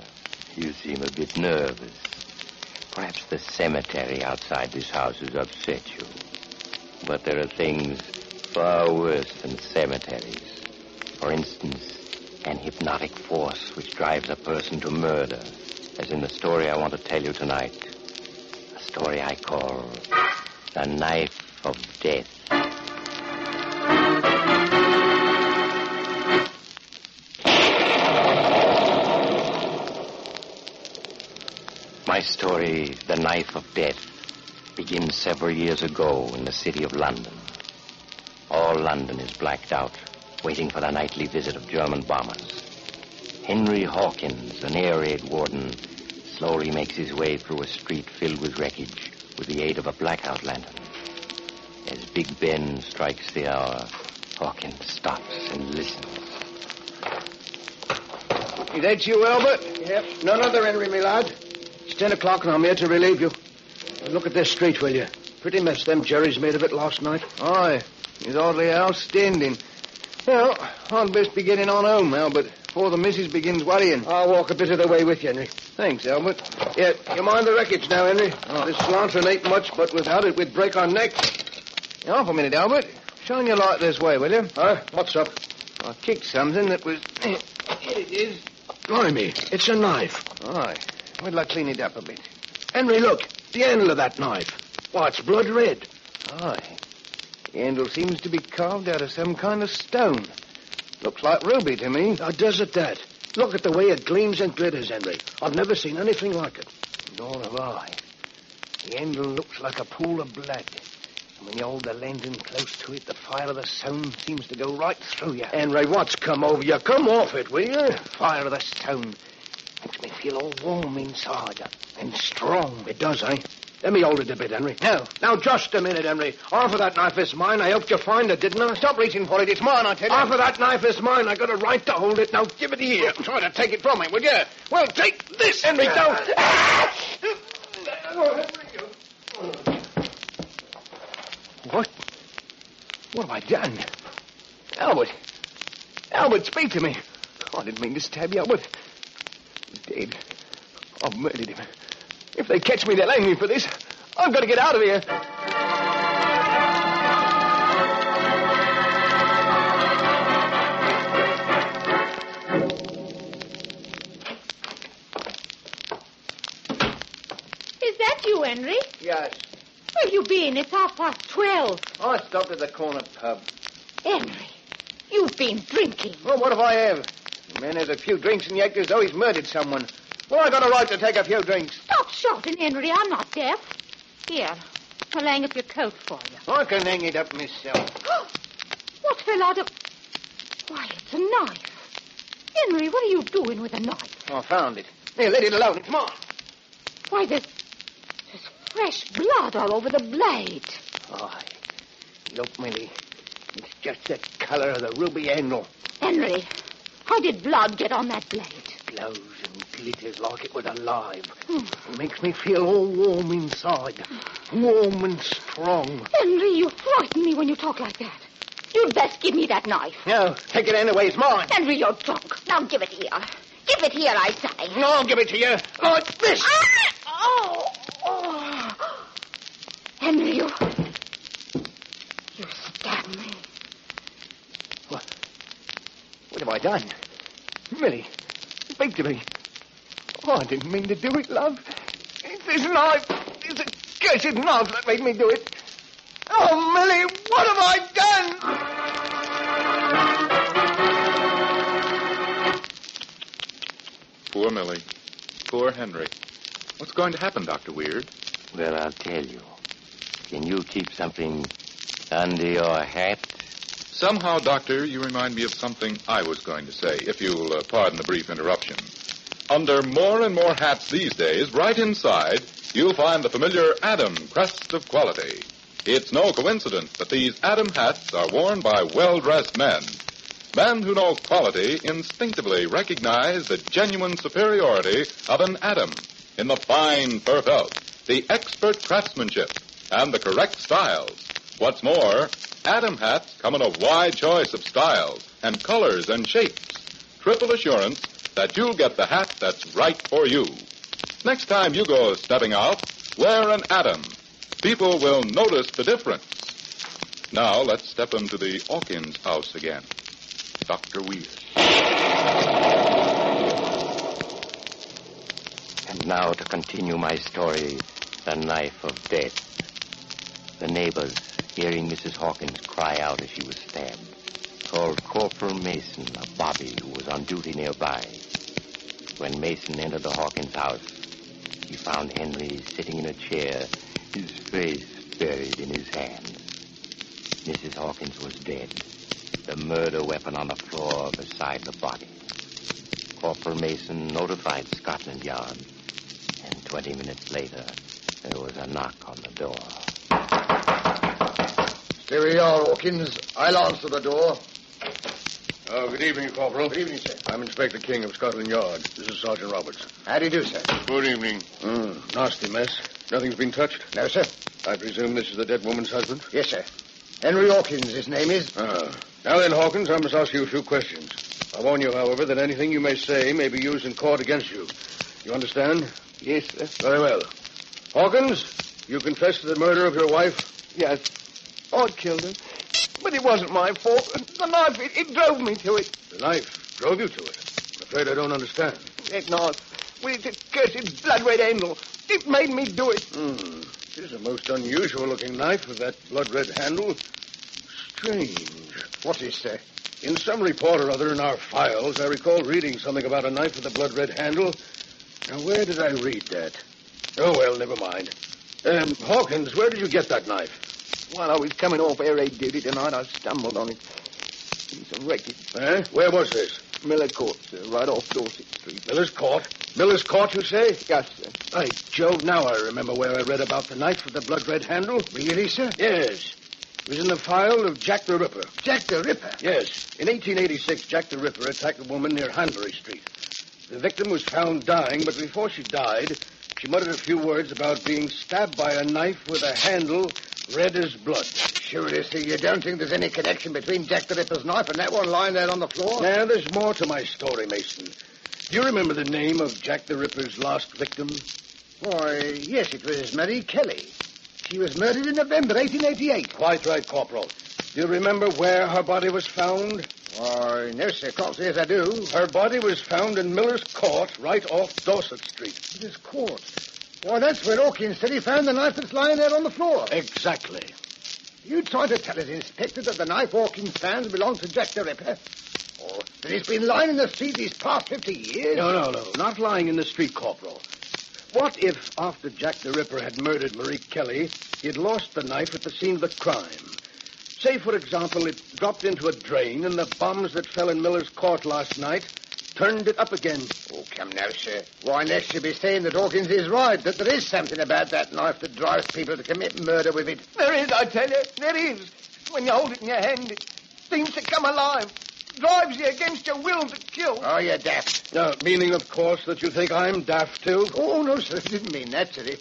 You seem a bit nervous. Perhaps the cemetery outside this house has upset you. But there are things far worse than cemeteries. For instance, an hypnotic force which drives a person to murder, as in the story I want to tell you tonight. A story I call The Knife of Death. My story, The Knife of Death, begins several years ago in the city of London. All London is blacked out, waiting for the nightly visit of German bombers. Henry Hawkins, an air raid warden, slowly makes his way through a street filled with wreckage with the aid of a blackout lantern. As Big Ben strikes the hour, Hawkins stops and listens. Is that you, Albert? Yep. None other, Henry, me lad. It's 10 o'clock and I'm here to relieve you. Look at this street, will you? Pretty mess them Jerry's made of it last night. Aye. It's hardly outstanding. Well, I'd best be getting on home, Albert, before the missus begins worrying. I'll walk a bit of the way with you, Henry. Thanks, Albert. Yeah, you mind the wreckage now, Henry? Oh. This lantern ain't much, but without it we'd break our necks. Half a minute, Albert. Shine your light this way, will you? What's up? I kicked something that was... Here it is. Blimey, it's a knife. Aye. Wait till I clean it up a bit. Henry, look. The handle of that knife. Why, it's blood red. Aye. The handle seems to be carved out of some kind of stone. Looks like ruby to me. Now, does it that? Look at the way it gleams and glitters, Henry. I've never seen anything like it. Nor have I. The handle looks like a pool of blood. And when you hold the lantern close to it, the fire of the stone seems to go right through you. Henry, what's come over you? Come off it, will you? Fire of the stone makes me feel all warm inside and strong. It does, eh? Let me hold it a bit, Henry. No. Now, just a minute, Henry. Half of that knife is mine. I helped you find it, didn't I? Stop reaching for it. It's mine, I tell you. Half of that knife is mine. I got a right to hold it. Now, give it here. Try to take it from me, will you? Well, take this, Henry. Don't. What? What have I done? Albert. Albert, speak to me. I didn't mean to stab you, Albert. He's dead. I've murdered him. If they catch me, they'll hang me for this. I've got to get out of here. Is that you, Henry? Yes. Where have you been? It's 12:30. I stopped at the corner pub. Henry, you've been drinking. Well, what if I have? The man has a few drinks and he acts as though he's murdered someone. Well, I got a right to take a few drinks. Stop shouting, Henry. I'm not deaf. Here, I'll hang up your coat for you. I can hang it up myself. What fell out of... Why, it's a knife. Henry, what are you doing with a knife? Oh, I found it. Here, let it alone. Come on. Why, there's fresh blood all over the blade. Oh, look, Millie. It's just the color of the ruby handle. Henry, how did blood get on that blade? It glows and glitters like it was alive. It makes me feel all warm inside. Warm and strong. Henry, you frighten me when you talk like that. You'd best give me that knife. No, take it anyway. It's mine. Henry, you're drunk. Now give it here. Give it here, I say. No, I'll give it to you. Like this. Oh. Henry, you stabbed me. What have I done? Millie, speak to me. Oh, I didn't mean to do it, love. It's this knife. It's a cursed knife that made me do it. Oh, Millie, what have I done? Poor Millie. Poor Henry. What's going to happen, Dr. Weird? Well, I'll tell you. Can you keep something under your hat? Somehow, Doctor, you remind me of something I was going to say, if you'll pardon the brief interruption. Under more and more hats these days, right inside, you'll find the familiar Adam crest of quality. It's no coincidence that these Adam hats are worn by well-dressed men. Men who know quality instinctively recognize the genuine superiority of an Adam in the fine fur felt, the expert craftsmanship, and the correct styles. What's more, Adam hats come in a wide choice of styles and colors and shapes. Triple assurance that you'll get the hat that's right for you. Next time you go stepping out, wear an Adam. People will notice the difference. Now let's step into the Hawkins house again. Dr. Weir. And now to continue my story, the knife of death. The neighbors, hearing Mrs. Hawkins cry out as she was stabbed, called Corporal Mason, a bobby who was on duty nearby. When Mason entered the Hawkins house, he found Henry sitting in a chair, his face buried in his hands. Mrs. Hawkins was dead, the murder weapon on the floor beside the body. Corporal Mason notified Scotland Yard, and 20 minutes later, there was a knock on the door. Here we are, Hawkins. I'll answer the door. Oh, good evening, Corporal. Good evening, sir. I'm Inspector King of Scotland Yard. This is Sergeant Roberts. How do you do, sir? Good evening. Nasty mess. Nothing's been touched? No, sir. I presume this is the dead woman's husband? Yes, sir. Henry Hawkins, his name is. Now then, Hawkins, I must ask you a few questions. I warn you, however, that anything you may say may be used in court against you. You understand? Yes, sir. Very well. Hawkins, you confess to the murder of your wife? Yes. I killed her. But it wasn't my fault. The knife, it drove me to it. The knife drove you to it? I'm afraid I don't understand. That knife, with its cursed blood-red handle, it made me do it. It is a most unusual-looking knife with that blood-red handle. Strange. What is, sir? In some report or other in our files, I recall reading something about a knife with a blood-red handle. Now, where did I read that? Oh, well, never mind. Hawkins, where did you get that knife? While I was coming off air raid duty tonight, I stumbled on it. It's a wreckage. Where was this? Miller Court, sir, right off Dorset Street. Miller's Court? Miller's Court, you say? Yes, sir. By Jove, now I remember where I read about the knife with the blood-red handle. Really, sir? Yes. It was in the file of Jack the Ripper. Jack the Ripper? Yes. In 1886, Jack the Ripper attacked a woman near Hanbury Street. The victim was found dying, but before she died, she muttered a few words about being stabbed by a knife with a handle red as blood. Surely, sir, you don't think there's any connection between Jack the Ripper's knife and that one lying there on the floor? Now, there's more to my story, Mason. Do you remember the name of Jack the Ripper's last victim? Why, yes, it was Marie Kelly. She was murdered in November 1888. Quite right, Corporal. Do you remember where her body was found? Why, no, sir. Can't say as I do. Her body was found in Miller's Court, right off Dorset Street. Miller's Court? Why, that's where Hawkins said he found the knife that's lying there on the floor. Exactly. You trying to tell us, Inspector, that the knife Hawkins found belongs to Jack the Ripper? Or that it's been lying in the street these past 50 years? No. Not lying in the street, Corporal. What if, after Jack the Ripper had murdered Marie Kelly, he had lost the knife at the scene of the crime? Say, for example, it dropped into a drain, and the bombs that fell in Miller's court last night turned it up again. Oh, come now, sir. Why, unless you be saying that Hawkins is right, that there is something about that knife that drives people to commit murder with it. There is, I tell you. There is. When you hold it in your hand, it seems to come alive. Drives you against your will to kill. Oh, you're daft. Meaning, of course, that you think I'm daft, too? Oh, no, sir. I didn't mean that, sir.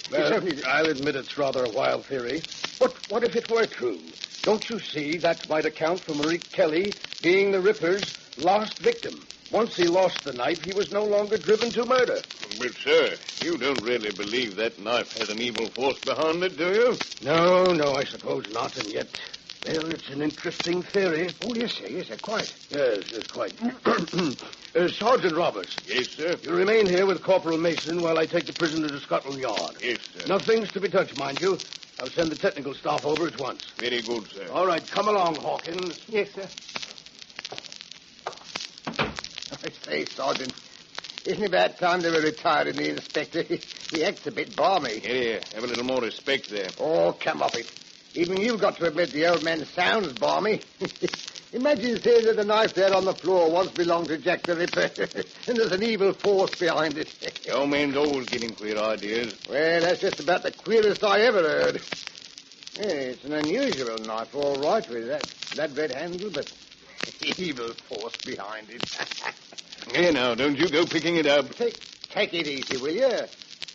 I'll admit it's rather a wild theory. But what if it were true? Don't you see that might account for Marie Kelly being the Ripper's last victim? Once he lost the knife, he was no longer driven to murder. But, sir, you don't really believe that knife has an evil force behind it, do you? No, I suppose not, and yet... Well, it's an interesting theory. Oh, yes, sir, quite. Yes, quite. Sergeant Roberts. Yes, sir? You remain here with Corporal Mason while I take the prisoner to Scotland Yard. Yes, sir. Nothing's to be touched, mind you. I'll send the technical staff over at once. Very good, sir. All right, come along, Hawkins. Yes, sir. I say, Sergeant, isn't it about time they were retiring the inspector? He acts a bit balmy. Here, have a little more respect there. Oh, come off it. Even you've got to admit the old man sounds balmy. Imagine saying that the knife there on the floor once belonged to Jack the Ripper, and there's an evil force behind it. The old man's always getting queer ideas. Well, that's just about the queerest I ever heard. Yeah, it's an unusual knife, all right, with that red handle, but evil force behind it. Here now, don't you go picking it up. Take it easy, will you?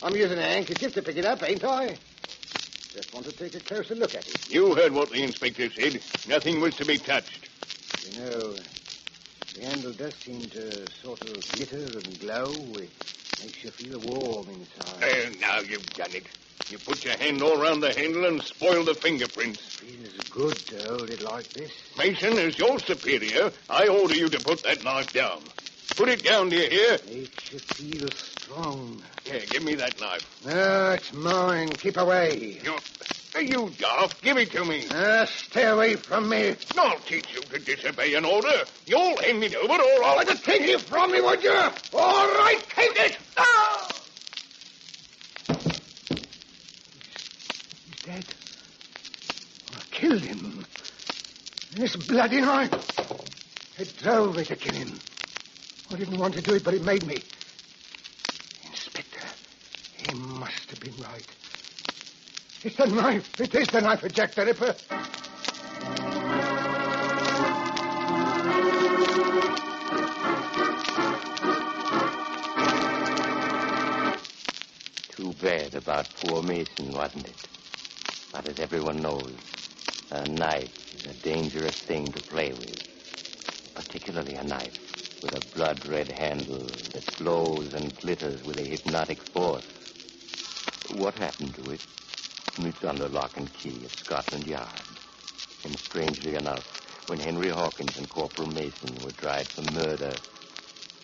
I'm using a handkerchief to pick it up, ain't I? Just want to take a closer look at it. You heard what the inspector said. Nothing was to be touched. You know, the handle does seem to sort of glitter and glow. It makes you feel warm inside. Now you've done it. You put your hand all round the handle and spoil the fingerprints. Feels good to hold it like this. Mason, as your superior, I order you to put that knife down. Put it down, do you hear? Makes you feel strong. Here, give me that knife. No, it's mine. Keep away. You daft. Give it to me. Stay away from me. I'll teach you to disobey an order. You'll hand it over or I'll... Take it from me, would you? All right, take it. Ah! He's dead. I killed him. This bloody knife. It drove me to kill him. I didn't want to do it, but it made me. Inspector, he must have been right. It's the knife. It is the knife of Jack the Ripper. Too bad about poor Mason, wasn't it? But as everyone knows, a knife is a dangerous thing to play with. Particularly a knife with a blood-red handle that glows and glitters with a hypnotic force. What happened to it? It's under lock and key at Scotland Yard. And strangely enough, when Henry Hawkins and Corporal Mason were tried for murder,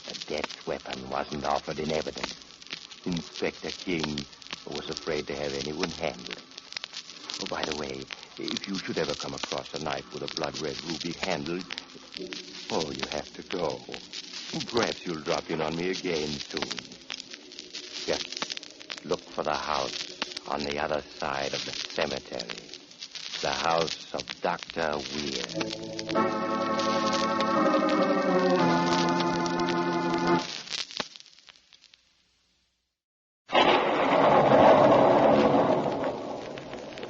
a death weapon wasn't offered in evidence. Inspector King was afraid to have anyone handle it. Oh, by the way, if you should ever come across a knife with a blood-red ruby handle, oh, you have to go. Perhaps you'll drop in on me again soon. Just look for the house on the other side of the cemetery. The house of Dr. Weir.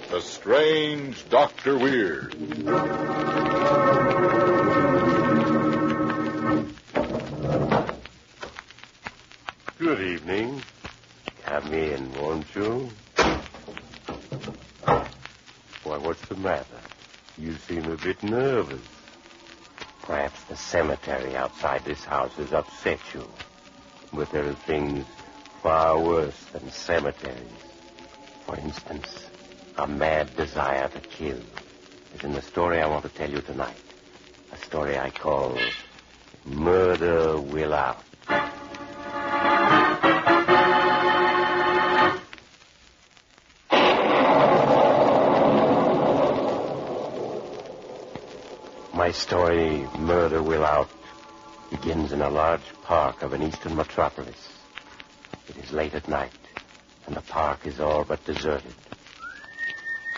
The Strange Dr. Weir. Good evening. Come in, won't you? Why, what's the matter? You seem a bit nervous. Perhaps the cemetery outside this house has upset you. But there are things far worse than cemeteries. For instance, a mad desire to kill. As in the story I want to tell you tonight. A story I call Murder Will Out. My story, Murder Will Out, begins in a large park of an eastern metropolis. It is late at night, and the park is all but deserted.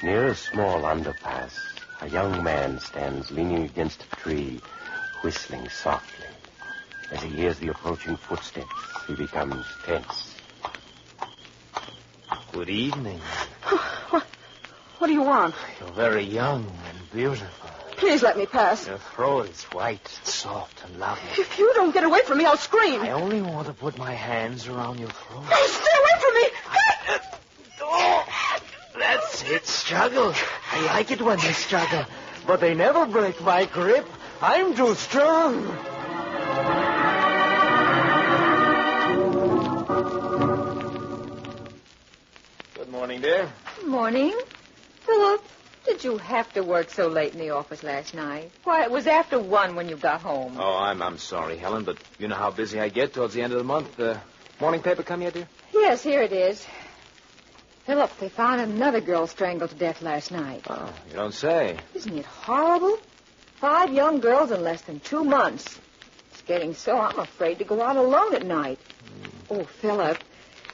Near a small underpass, A young man stands leaning against a tree, whistling softly. As he hears the approaching footsteps, he becomes tense. Good evening. What do you want? You're very young and beautiful. Please let me pass. Your throat is white and soft and lovely. If you don't get away from me, I'll scream. I only want to put my hands around your throat. Oh, stay away from me! Oh, that's it. Struggle. I like it when they struggle. But they never break my grip. I'm too strong. Good morning, dear. Morning. Philip, did you have to work so late in the office last night? Why, it was after 1 when you got home. Oh, I'm sorry, Helen, but you know how busy I get towards the end of the month. Morning paper come yet, dear? Yes, here it is. Philip, they found another girl strangled to death last night. Oh, you don't say. Isn't it horrible? 5 young girls in less than 2 months. It's getting so I'm afraid to go out alone at night. Oh, Philip,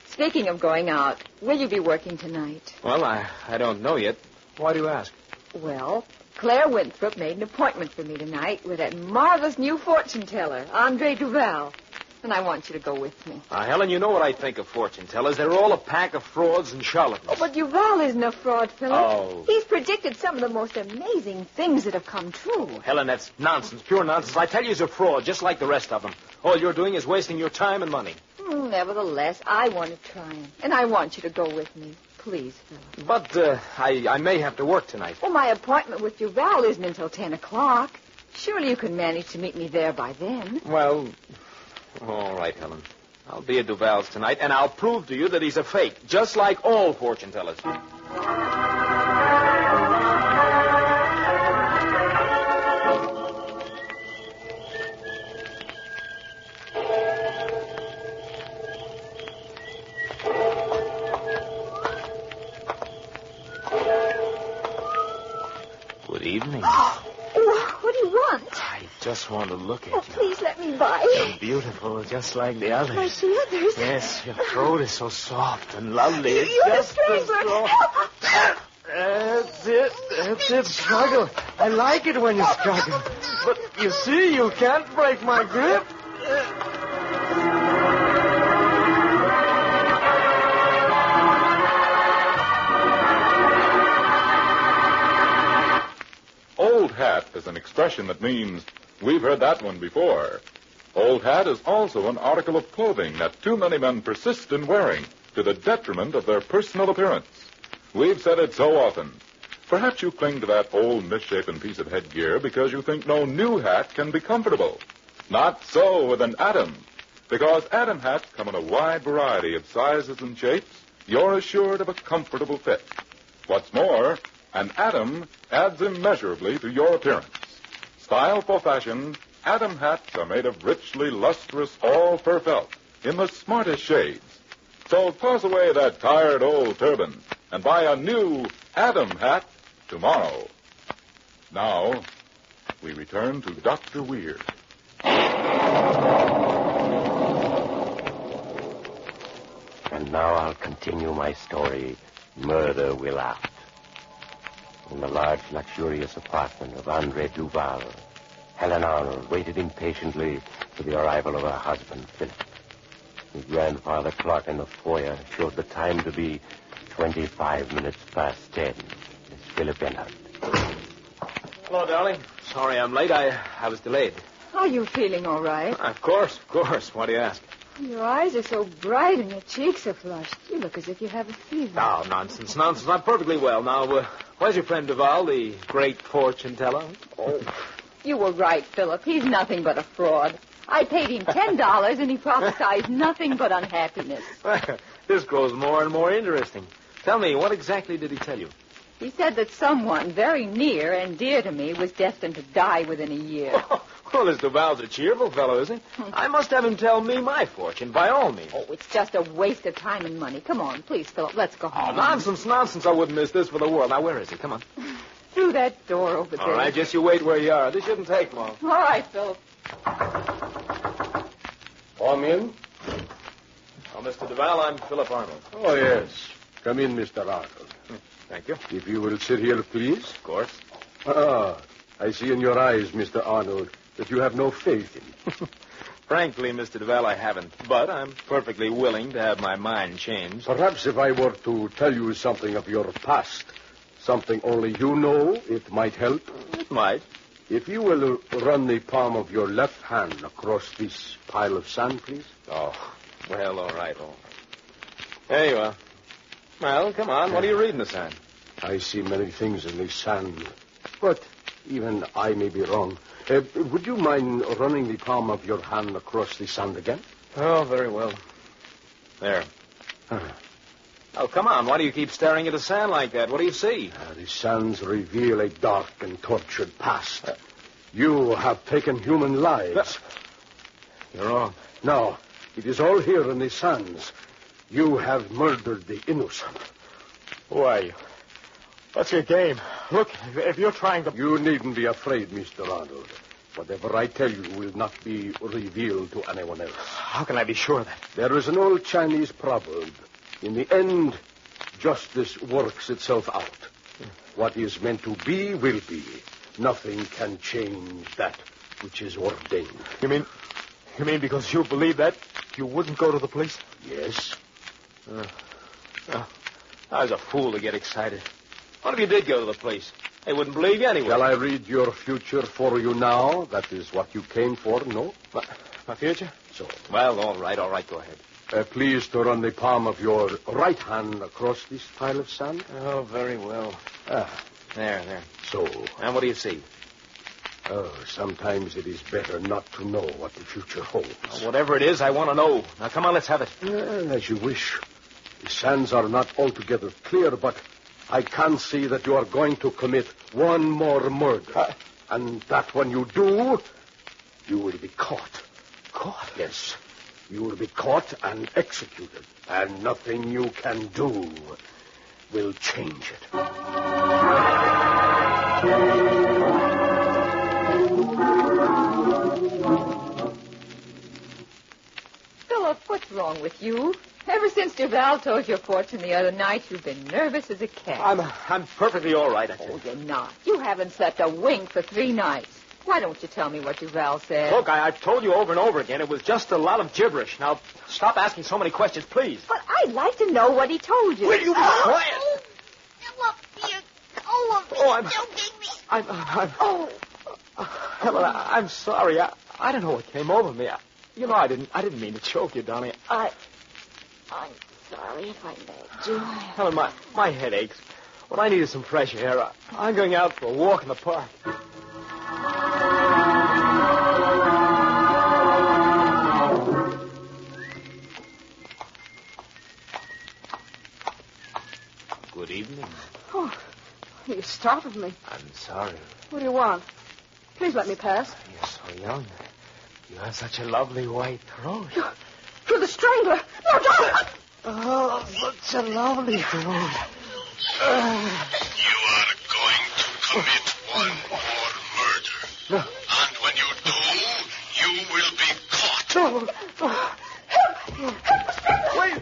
speaking of going out, will you be working tonight? Well, I don't know yet. Why do you ask? Well, Claire Winthrop made an appointment for me tonight with that marvelous new fortune teller, Andre Duval. And I want you to go with me. Helen, you know what I think of fortune tellers. They're all a pack of frauds and charlatans. Oh, but Duval isn't a fraud, Philip. Oh. He's predicted some of the most amazing things that have come true. Helen, that's nonsense, pure nonsense. I tell you he's a fraud, just like the rest of them. All you're doing is wasting your time and money. Nevertheless, I want to try him. And I want you to go with me. Please, Philip. But I may have to work tonight. Well, my appointment with Duval isn't until 10 o'clock. Surely you can manage to meet me there by then. Well, all right, Helen. I'll be at Duval's tonight, and I'll prove to you that he's a fake, just like all fortune tellers. Good evening. Oh, what do you want? I just want to look at Oh, you. please let me by. You're beautiful, just like the others. Like the others? Yes, your throat is so soft and lovely. It's You're just a strangler. That's it. That's it. Struggle. I like it when you struggle. But you see, you can't break my grip. Old hat is an expression that means we've heard that one before. Old hat is also an article of clothing that too many men persist in wearing to the detriment of their personal appearance. We've said it so often. Perhaps you cling to that old misshapen piece of headgear because you think no new hat can be comfortable. Not so with an Adam. Because Adam hats come in a wide variety of sizes and shapes, you're assured of a comfortable fit. What's more, an Adam adds immeasurably to your appearance. Style for fashion, Adam hats are made of richly lustrous all-fur felt in the smartest shades. So toss away that tired old turban and buy a new Adam hat tomorrow. Now, we return to Dr. Weird. And now I'll continue my story, Murder Will Out. In the large, luxurious apartment of Andre Duval, Helen Arnold waited impatiently for the arrival of her husband, Philip. The grandfather clock in the foyer showed the time to be 25 minutes past 10 as Philip entered. Hello, darling. Sorry I'm late. I was delayed. Are you feeling all right? Of course. Why do you ask? Your eyes are so bright and your cheeks are flushed. You look as if you have a fever. Oh, nonsense. I'm perfectly well. Now, where's your friend Duval, the great fortune teller? Oh, you were right, Philip. He's nothing but a fraud. I paid him $10 and he prophesied nothing but unhappiness. This grows more and more interesting. Tell me, what exactly did he tell you? He said that someone very near and dear to me was destined to die within a year. Well, this Duval's a cheerful fellow, isn't he? I must have him tell me my fortune, by all means. Oh, it's just a waste of time and money. Come on, please, Philip, let's go home. Oh, nonsense. I wouldn't miss this for the world. Now, where is he? Come on. Through that door over there. All right, just you wait where you are. This shouldn't take long. All right, Philip. Come in. Oh, Mr. Duval, I'm Philip Arnold. Oh, yes. Come in, Mr. Arnold. Thank you. If you will sit here, please. Of course. Ah, I see in your eyes, Mr. Arnold, that you have no faith in me. Frankly, Mr. Duval, I haven't. But I'm perfectly willing to have my mind changed. Perhaps if I were to tell you something of your past, something only you know, it might help. It might. If you will run the palm of your left hand across this pile of sand, please. Oh, well, all right. There you are. Well, come on. What are you reading the sand? I see many things in the sand, but even I may be wrong. Would you mind running the palm of your hand across the sand again? Oh, very well. There. Oh, come on. Why do you keep staring at the sand like that? What do you see? The sands reveal a dark and tortured past. You have taken human lives. You're wrong. No, it is all here in the sands. You have murdered the innocent. Who are you? What's your game? Look, if you're trying to... You needn't be afraid, Mr. Arnold. Whatever I tell you will not be revealed to anyone else. How can I be sure of that? There is an old Chinese proverb. In the end, justice works itself out. What is meant to be will be. Nothing can change that which is ordained. You mean because you believe that, you wouldn't go to the police? Yes. I was a fool to get excited. What if you did go to the police? They wouldn't believe you anyway. Shall I read your future for you now? That is what you came for, no? My future? So. Well, all right, go ahead. Please to run the palm of your right hand across this pile of sand. Oh, very well. There. So. And what do you see? Oh, sometimes it is better not to know what the future holds. Well, whatever it is, I want to know. Now, come on, let's have it. As you wish. The sands are not altogether clear, but I can see that you are going to commit one more murder. And that when you do, you will be caught. Caught? Yes. You will be caught and executed. And nothing you can do will change it. Philip, what's wrong with you? Ever since Duval told your fortune the other night, you've been nervous as a cat. I'm perfectly all right, I think. Oh, you're not. You haven't slept a wink for 3 nights. Why don't you tell me what Duval said? Look, I've told you over and over again. It was just a lot of gibberish. Now, stop asking so many questions, please. But I'd like to know what he told you. Will you be quiet? I'm joking me. Helen, I'm sorry. I don't know what came over me. I didn't mean to choke you, Donnie. I'm sorry if I nagged you. Helen, my head aches. What I need is some fresh air. I'm going out for a walk in the park. Good evening. Oh, you startled me. I'm sorry. What do you want? Please let me pass. You're so young. You have such a lovely white throat. You're the strangler. No, don't. Oh, such a lovely throat. You are going to commit one more murder. No. And when you do, you will be caught. No. Wait.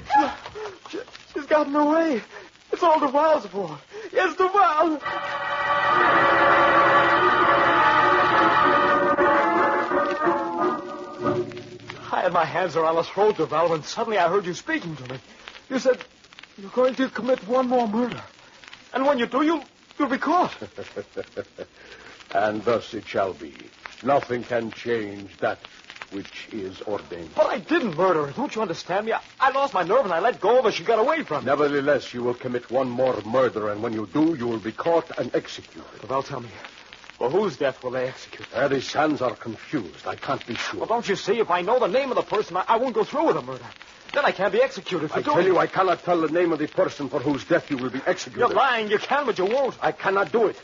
She's gotten away. It's all Duval's fault. Yes, Duval. I had my hands around his throat, Duval, when suddenly I heard you speaking to me. You said you're going to commit one more murder. And when you do, you'll be caught. And thus it shall be. Nothing can change that which is ordained. But I didn't murder her. Don't you understand me? I lost my nerve and I let go of her. She got away from me. Nevertheless, you will commit one more murder, and when you do, you will be caught and executed. Duval, tell me. Well, whose death will they execute? The sands are confused. I can't be sure. Well, don't you see? If I know the name of the person, I won't go through with the murder. Then I can't be executed for I tell you, I cannot tell the name of the person for whose death you will be executed. You're lying. You can, but you won't. I cannot do it.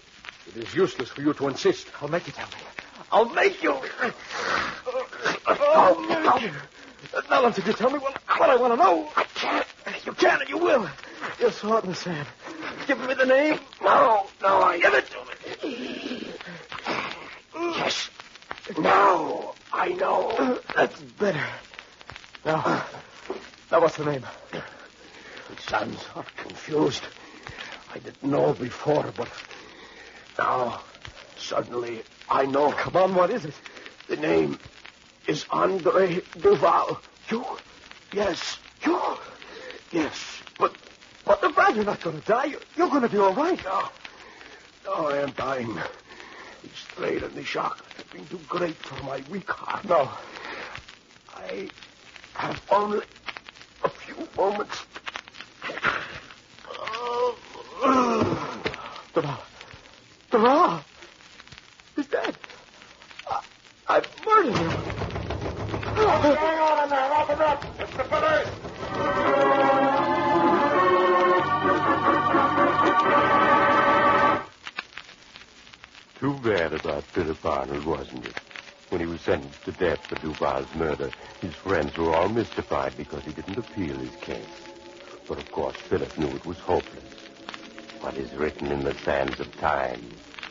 It is useless for you to insist. I'll make you tell me. I'll make you. Not until you tell me what I want to know. I can't. You can and you will. You're so hot in the sand. Give me the name. No, Give it to me. Yes. Now, I know. That's better. Now, what's the name? The sands are confused. I didn't know before, but now Suddenly, I know. Come on, what is it? The name is Andre Duval. You? Yes, you. Yes, But Brad, you're not going to die. You're going to be all right. No, I am dying. The strain and the shock have been too great for my weak heart. No. I have only a few moments. Duval. He's dead. I've murdered him. What's going on in there? Open up. It's the police. Too bad about Philip Arnold, wasn't it? When he was sentenced to death for Duval's murder, his friends were all mystified because he didn't appeal his case. But of course, Philip knew it was hopeless. What is written in the sands of time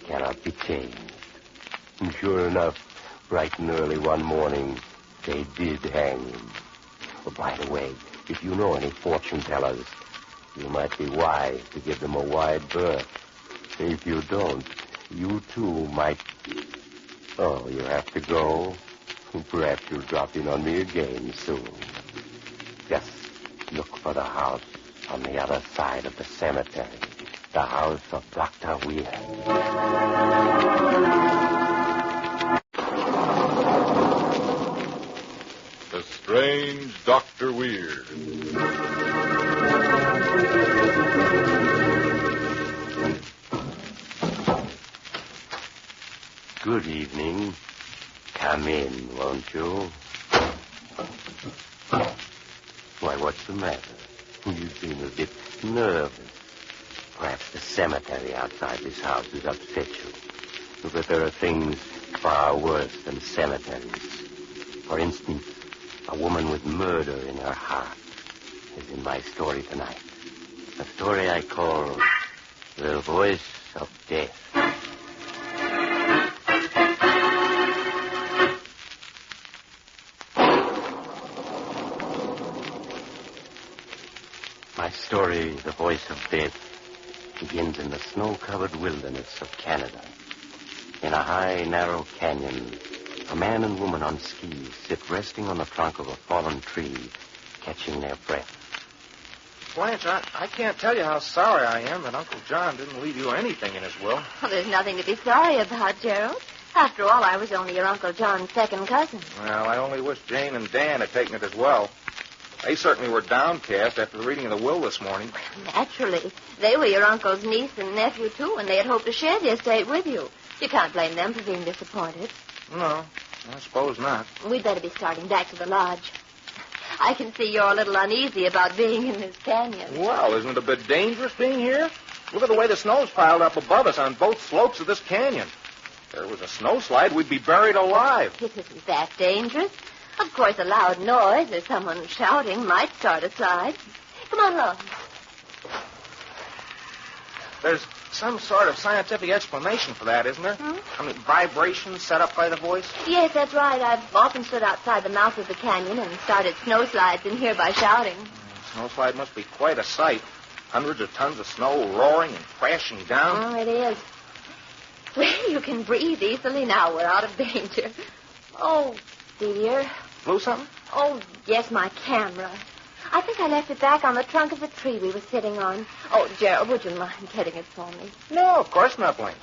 cannot be changed. And sure enough, bright and early one morning, they did hang him. Oh, by the way, if you know any fortune tellers, you might be wise to give them a wide berth. If you don't, you too might... Oh, you have to go? Perhaps you'll drop in on me again soon. Just look for the house on the other side of the cemetery. The house of Dr. Weir. The Strange Dr. Weird. Good evening. Come in, won't you? Why, what's the matter? You seem a bit nervous. Perhaps the cemetery outside this house has upset you. But there are things far worse than cemeteries. For instance, a woman with murder in her heart is in my story tonight. A story I call The Voice of Death. My story, The Voice of Death, begins in the snow-covered wilderness of Canada. In a high, narrow canyon, a man and woman on skis sit resting on the trunk of a fallen tree, catching their breath. Blanche, I can't tell you how sorry I am that Uncle John didn't leave you anything in his will. Well, there's nothing to be sorry about, Gerald. After all, I was only your Uncle John's second cousin. Well, I only wish Jane and Dan had taken it as well. They certainly were downcast after the reading of the will this morning. Naturally. They were your uncle's niece and nephew, too, and they had hoped to share the estate with you. You can't blame them for being disappointed. No, I suppose not. We'd better be starting back to the lodge. I can see you're a little uneasy about being in this canyon. Well, isn't it a bit dangerous being here? Look at the way the snow's piled up above us on both slopes of this canyon. If there was a snowslide, we'd be buried alive. It isn't that dangerous. Of course, a loud noise or someone shouting might start a slide. Come on along. There's some sort of scientific explanation for that, isn't there? I mean, vibrations set up by the voice? Yes, that's right. I've often stood outside the mouth of the canyon and started snowslides in here by shouting. Snowslide must be quite a sight. Hundreds of tons of snow roaring and crashing down. Oh, it is. Well, you can breathe easily now. We're out of danger. Oh, dear. Blew something? Oh, yes, my camera. I think I left it back on the trunk of the tree we were sitting on. Oh, Gerald, would you mind getting it for me? No, of course not, Blanche.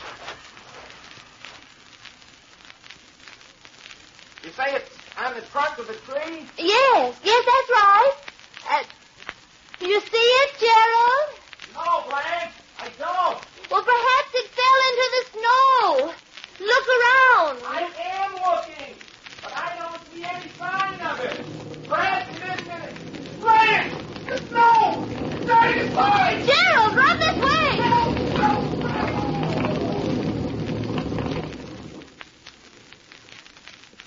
You say it's on the trunk of the tree? Yes, that's right. Do you see it, Gerald? No, Blanche, I don't. Well, perhaps it fell into the snow. Look around. I am looking, but I don't see any sign of it. Blanche, listen. Blanche! The snow! It's starting to slide! Gerald, run this way!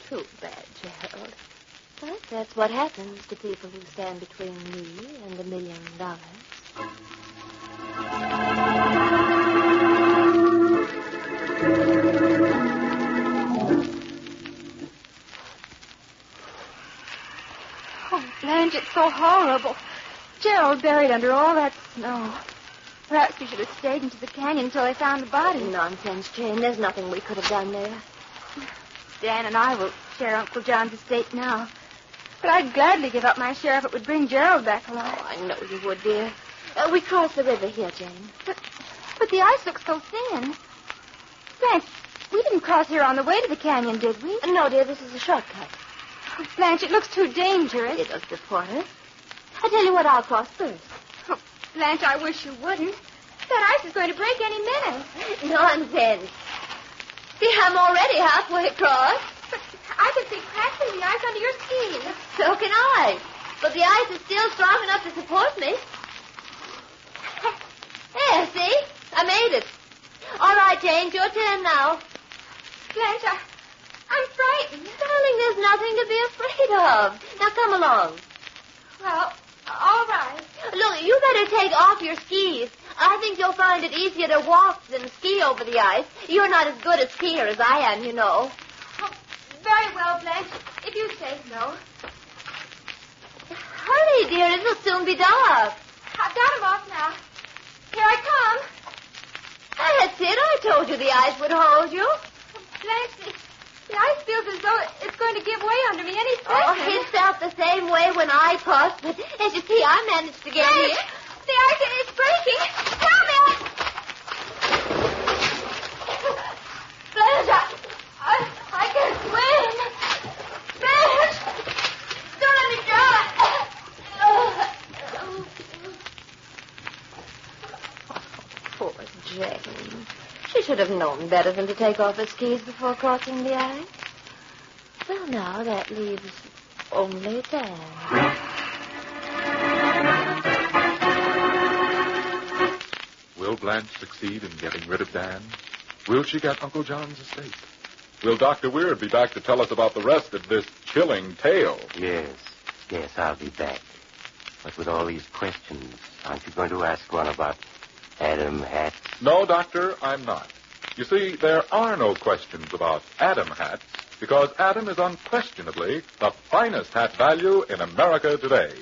Too bad, Gerald. But that's what happens to people who stand between me and $1 million. Oh, Blanche, it's so horrible. Gerald buried under all that snow. Perhaps we should have stayed into the canyon until they found the body. Nonsense, Jane. There's nothing we could have done there. Dan and I will share Uncle John's estate now. But I'd gladly give up my share if it would bring Gerald back alive. Oh, I know you would, dear. We crossed the river here, Jane. But the ice looks so thin. Blanche, we didn't cross here on the way to the canyon, did we? No, dear, this is a shortcut. Oh, Blanche, it looks too dangerous. It does before us. I tell you what, I'll cross first. Oh, Blanche, I wish you wouldn't. That ice is going to break any minute. Nonsense. See, I'm already halfway across. But I can see cracks in the ice under your skis. So can I. But the ice is still strong enough to support me. There, see? I made it. All right, Jane, your turn now. Blanche, I'm frightened. Darling, there's nothing to be afraid of. Now, come along. Well, all right. Look, you better take off your skis. I think you'll find it easier to walk than ski over the ice. You're not as good a skier as I am, you know. Oh, very well, Blanche, if you say so. Hurry, dear. It'll soon be dark. I've got him off now. Here I come. That's it. I told you the ice would hold you. Blanche, the ice feels as though it's going to give way under me any second. Oh, it felt the same way when I crossed, but as you see, I managed to get Blanche, here. The ice is breaking. Help me! Blanche, I can't swim. Blanche, don't let me drown. Poor Jane. She should have known better than to take off her skis before crossing the ice. Well, now that leaves only Dan. Will Blanche succeed in getting rid of Dan? Will she get Uncle John's estate? Will Dr. Weird be back to tell us about the rest of this chilling tale? Yes, I'll be back. But with all these questions, aren't you going to ask one about Adam hats? No, Doctor, I'm not. You see, there are no questions about Adam hats because Adam is unquestionably the finest hat value in America today.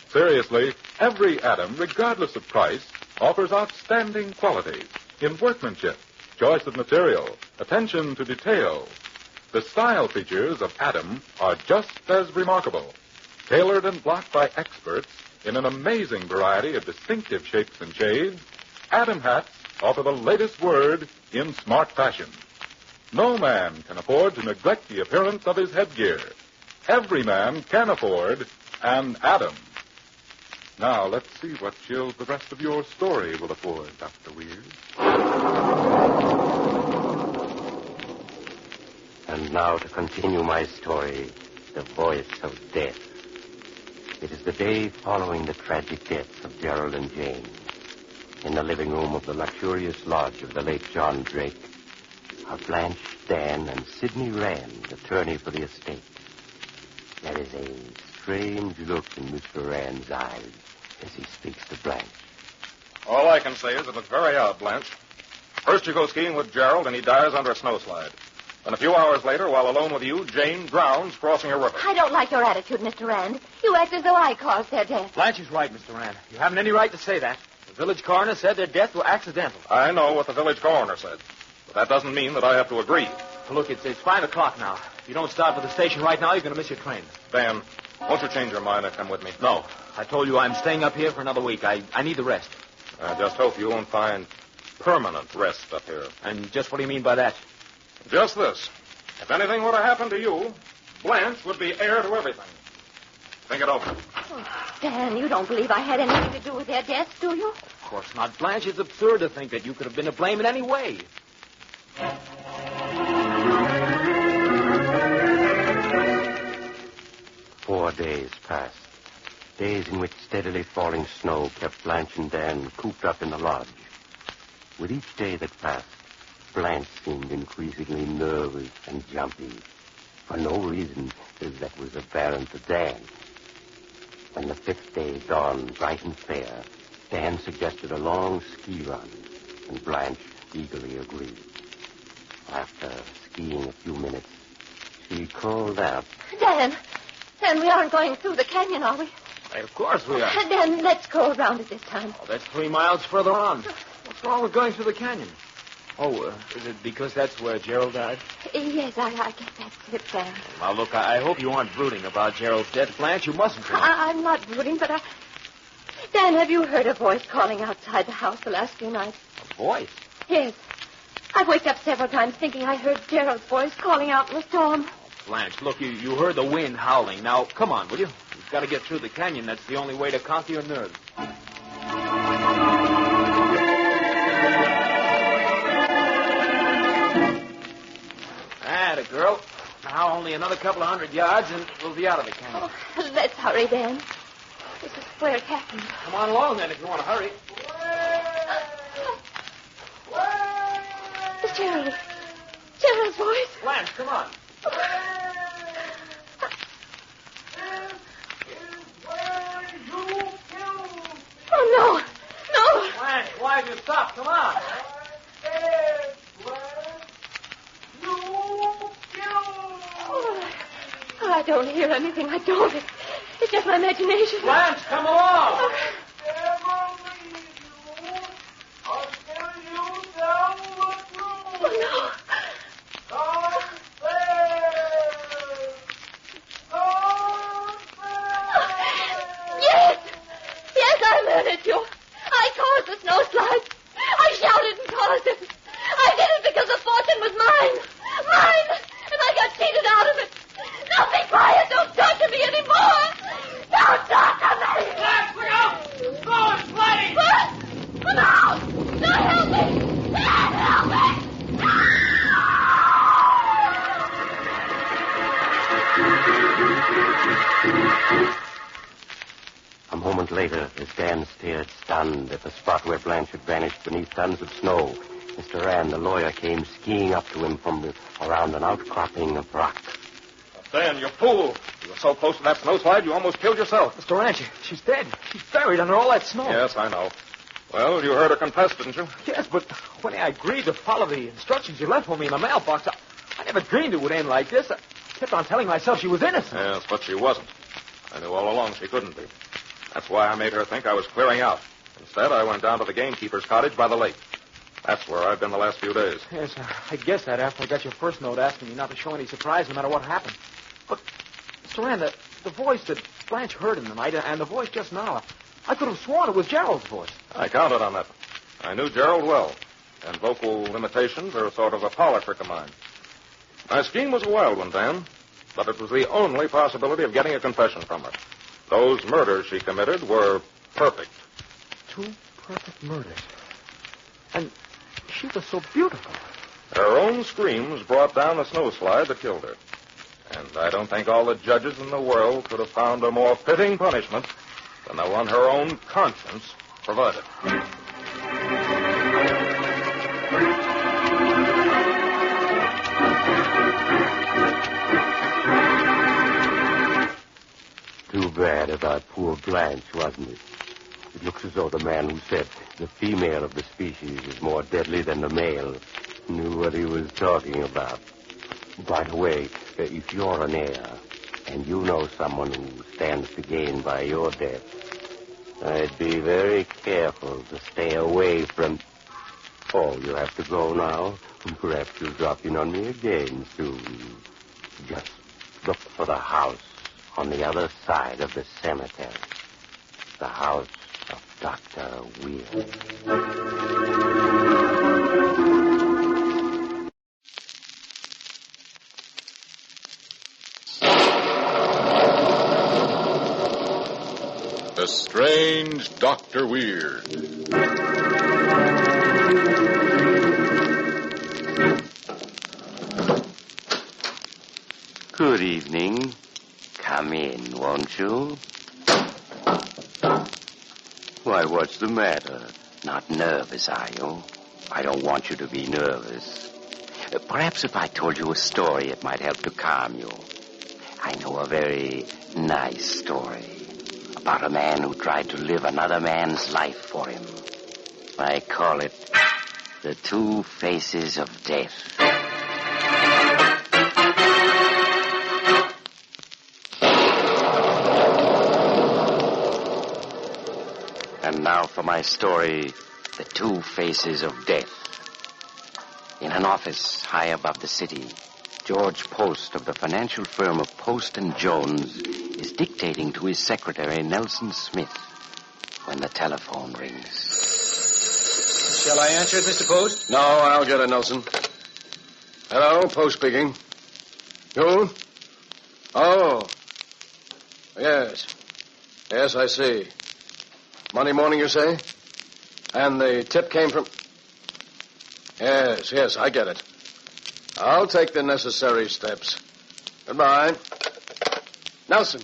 Seriously, every Adam, regardless of price, offers outstanding qualities in workmanship, choice of material, attention to detail. The style features of Adam are just as remarkable. Tailored and blocked by experts in an amazing variety of distinctive shapes and shades, Adam hats offer the latest word in smart fashion. No man can afford to neglect the appearance of his headgear. Every man can afford an Adam. Now, let's see what chills the rest of your story will afford, Dr. Weird. And now to continue my story, the voice of death. It is the day following the tragic deaths of Gerald and Jane. In the living room of the luxurious lodge of the late John Drake are Blanche, Dan, and Sidney Rand, attorney for the estate. There is a strange look in Mr. Rand's eyes as he speaks to Blanche. All I can say is it looks very odd, Blanche. First you go skiing with Gerald, and he dies under a snowslide. Then a few hours later, while alone with you, Jane drowns crossing a river. I don't like your attitude, Mr. Rand. You act as though I caused their death. Blanche is right, Mr. Rand. You haven't any right to say that. The village coroner said their deaths were accidental. I know what the village coroner said, but that doesn't mean that I have to agree. Look, it's 5 o'clock now. If you don't start for the station right now, you're going to miss your train. Dan, won't you change your mind and come with me? No. I told you I'm staying up here for another week. I need the rest. I just hope you won't find permanent rest up here. And just what do you mean by that? Just this. If anything were to happen to you, Blanche would be heir to everything. Think it over. Oh, Dan, you don't believe I had anything to do with their deaths, do you? Of course not, Blanche. It's absurd to think that you could have been to blame in any way. 4 days passed. Days in which steadily falling snow kept Blanche and Dan cooped up in the lodge. With each day that passed, Blanche seemed increasingly nervous and jumpy, for no reason that was apparent to Dan. When the 5th day dawned bright and fair, Dan suggested a long ski run, and Blanche eagerly agreed. After skiing a few minutes, she called out, Dan, we aren't going through the canyon, are we? Why, of course we are. Then let's go around it this time. Oh, that's 3 miles further on. What's wrong with going through the canyon? Oh, is it because that's where Gerald died? Yes, I guess that's it, Dan. Now, look, I hope you aren't brooding about Gerald's death, Blanche. You mustn't. I'm not brooding, but Dan, have you heard a voice calling outside the house the last few nights? A voice? Yes. I've waked up several times thinking I heard Gerald's voice calling out in the storm. Blanche, look, you heard the wind howling. Now, come on, will you? You've got to get through the canyon. That's the only way to conquer your nerves. Atta girl. Now only another couple of 100 yards and we'll be out of the canyon. Oh, let's hurry, Dan. This is where it happened. Come on along, then, if you want to hurry. It's Gerald. Gerald's voice. Blanche, come on. Oh, no. No. Blanche, why have you stopped? Come on. Oh, I don't hear anything. I don't. It's just my imagination. Blanche, come along. Oh, no. Yes! Yes, I murdered you. I caused the snowslide. I shouted and caused it. I did it because the fortune was mine. Mine! And I got cheated out of it. Now be quiet. Don't talk to me anymore. Don't talk to me. Look out! Oh, it's flooding! What? No! No, help me! Help me! A moment later, as Dan stared stunned at the spot where Blanche had vanished beneath tons of snow, Mr. Rand, the lawyer, came skiing up to him from around an outcropping of rock. Dan, you fool. You were so close to that snowslide, you almost killed yourself. Mr. Ranch, she's dead. She's buried under all that snow. Yes, I know. Well, you heard her confess, didn't you? Yes, but when I agreed to follow the instructions you left for me in the mailbox, I never dreamed it would end like this. I kept on telling myself she was innocent. Yes, but she wasn't. I knew all along she couldn't be. That's why I made her think I was clearing out. Instead, I went down to the gamekeeper's cottage by the lake. That's where I've been the last few days. Yes, I guessed that after I got your first note asking me not to show any surprise no matter what happened. But, Mr. Rand, the voice that Blanche heard in the night and the voice just now, I could have sworn it was Gerald's voice. I counted on that. I knew Gerald well, and vocal limitations are a sort of a parlor trick of mine. My scheme was a wild one, Dan, but it was the only possibility of getting a confession from her. Those murders she committed were perfect. 2 perfect murders. And she was so beautiful. Her own screams brought down the snowslide that killed her. And I don't think all the judges in the world could have found a more fitting punishment than the one her own conscience provided. Too bad about poor Blanche, wasn't it? It looks as though the man who said the female of the species is more deadly than the male knew what he was talking about. By the way, if you're an heir and you know someone who stands to gain by your death, I'd be very careful to stay away from... Oh, you have to go now? Perhaps you'll drop in on me again soon. Just look for the house on the other side of the cemetery. The house of Dr. Weir. The Strange Dr. Weird. Good evening. Come in, won't you? Why, what's the matter? Not nervous, are you? I don't want you to be nervous. Perhaps if I told you a story, it might help to calm you. I know a very nice story about a man who tried to live another man's life for him. I call it The Two Faces of Death. And now for my story, The Two Faces of Death. In an office high above the city, George Post of the financial firm of Post & Jones is dictating to his secretary, Nelson Smith, when the telephone rings. Shall I answer it, Mr. Post? No, I'll get it, Nelson. Hello, Post speaking. You? Oh. Yes. Yes, I see. Monday morning, you say? And the tip came from... Yes, I get it. I'll take the necessary steps. Goodbye. Nelson,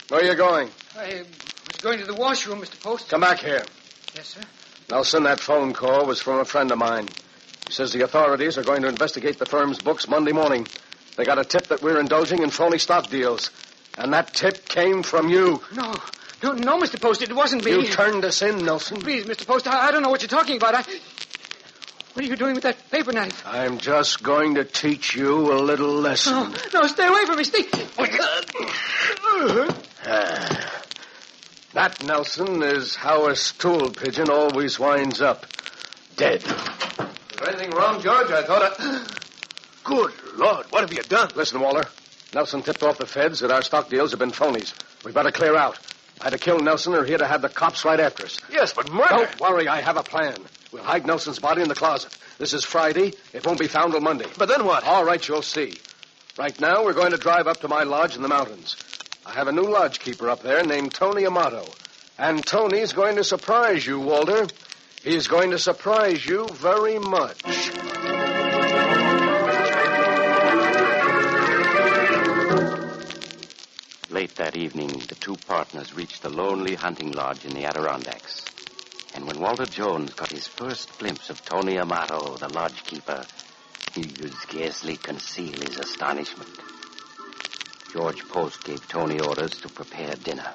where are you going? I was going to the washroom, Mr. Post. Come back here. Yes, sir. Nelson, that phone call was from a friend of mine. He says the authorities are going to investigate the firm's books Monday morning. They got a tip that we're indulging in phony stock deals. And that tip came from you. No, Mr. Post, it wasn't me. You turned us in, Nelson. Please, Mr. Post, I don't know what you're talking about. What are you doing with that paper knife? I'm just going to teach you a little lesson. No, stay away from me, stay. That, Nelson, is how a stool pigeon always winds up. Dead. Is there anything wrong, George? I thought Good Lord, what have you done? Listen, Walter. Nelson tipped off the feds that our stock deals have been phonies. We better clear out. I had to kill Nelson or he'd have had the cops right after us. Yes, but murder... Don't worry, I have a plan. We'll hide Nelson's body in the closet. This is Friday. It won't be found till Monday. But then what? All right, you'll see. Right now, we're going to drive up to my lodge in the mountains. I have a new lodge keeper up there named Tony Amato. And Tony's going to surprise you, Walter. He's going to surprise you very much. Late that evening, the two partners reached the lonely hunting lodge in the Adirondacks. And when Walter Jones got his first glimpse of Tony Amato, the lodge keeper, he could scarcely conceal his astonishment. George Post gave Tony orders to prepare dinner.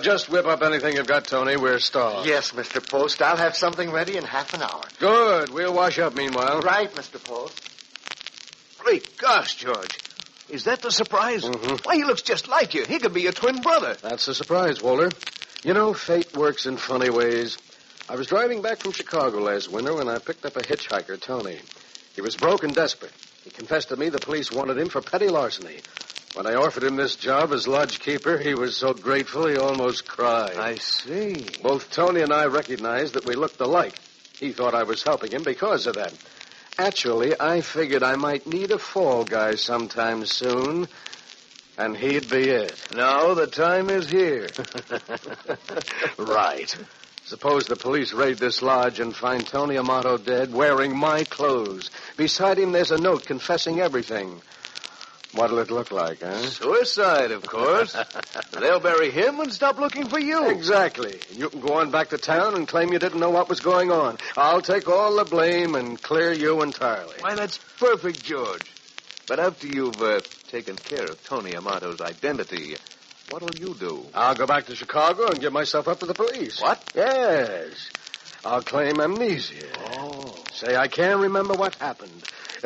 Just whip up anything you've got, Tony. We're starved. Yes, Mr. Post. I'll have something ready in half an hour. Good. We'll wash up meanwhile. Right, Mr. Post. Great gosh, George. Is that the surprise? Mm-hmm. Why, he looks just like you. He could be your twin brother. That's a surprise, Walter. You know, fate works in funny ways. I was driving back from Chicago last winter when I picked up a hitchhiker, Tony. He was broke and desperate. He confessed to me the police wanted him for petty larceny. When I offered him this job as lodge keeper, he was so grateful he almost cried. I see. Both Tony and I recognized that we looked alike. He thought I was helping him because of that. Actually, I figured I might need a fall guy sometime soon, and he'd be it. Now the time is here. Right. Suppose the police raid this lodge and find Tony Amato dead, wearing my clothes. Beside him, there's a note confessing everything. What'll it look like, huh? Suicide, of course. They'll bury him and stop looking for you. Exactly. And you can go on back to town and claim you didn't know what was going on. I'll take all the blame and clear you entirely. Why, that's perfect, George. But after you've taken care of Tony Amato's identity, what'll you do? I'll go back to Chicago and give myself up to the police. What? Yes. I'll claim amnesia. Oh. Say I can't remember what happened.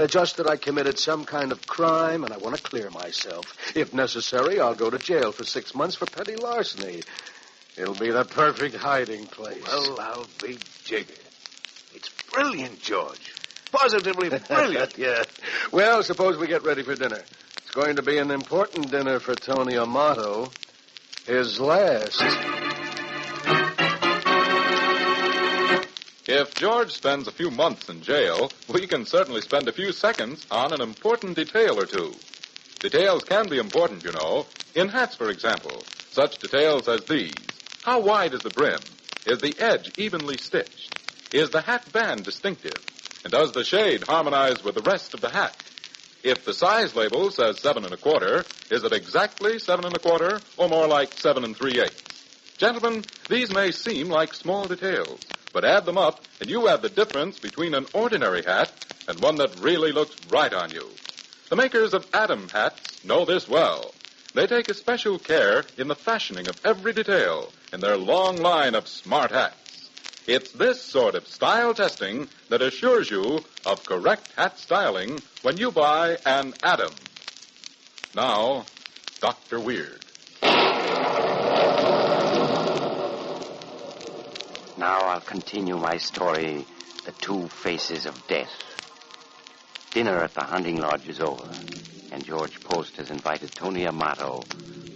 Just that I committed some kind of crime, and I want to clear myself. If necessary, I'll go to jail for 6 months for petty larceny. It'll be the perfect hiding place. Well, I'll be jiggered. It's brilliant, George. Positively brilliant. Yeah. Well, suppose we get ready for dinner. It's going to be an important dinner for Tony Amato. His last. If George spends a few months in jail, we can certainly spend a few seconds on an important detail or two. Details can be important, you know. In hats, for example, such details as these. How wide is the brim? Is the edge evenly stitched? Is the hat band distinctive? And does the shade harmonize with the rest of the hat? If the size label says 7 1/4, is it exactly 7 1/4 or more like 7 3/8? Gentlemen, these may seem like small details, but add them up, and you have the difference between an ordinary hat and one that really looks right on you. The makers of Adam hats know this well. They take especial care in the fashioning of every detail in their long line of smart hats. It's this sort of style testing that assures you of correct hat styling when you buy an Adam. Now, Dr. Weird. Now I'll continue my story, The Two Faces of Death. Dinner at the hunting lodge is over, and George Post has invited Tony Amato,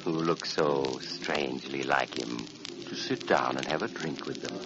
who looks so strangely like him, to sit down and have a drink with them.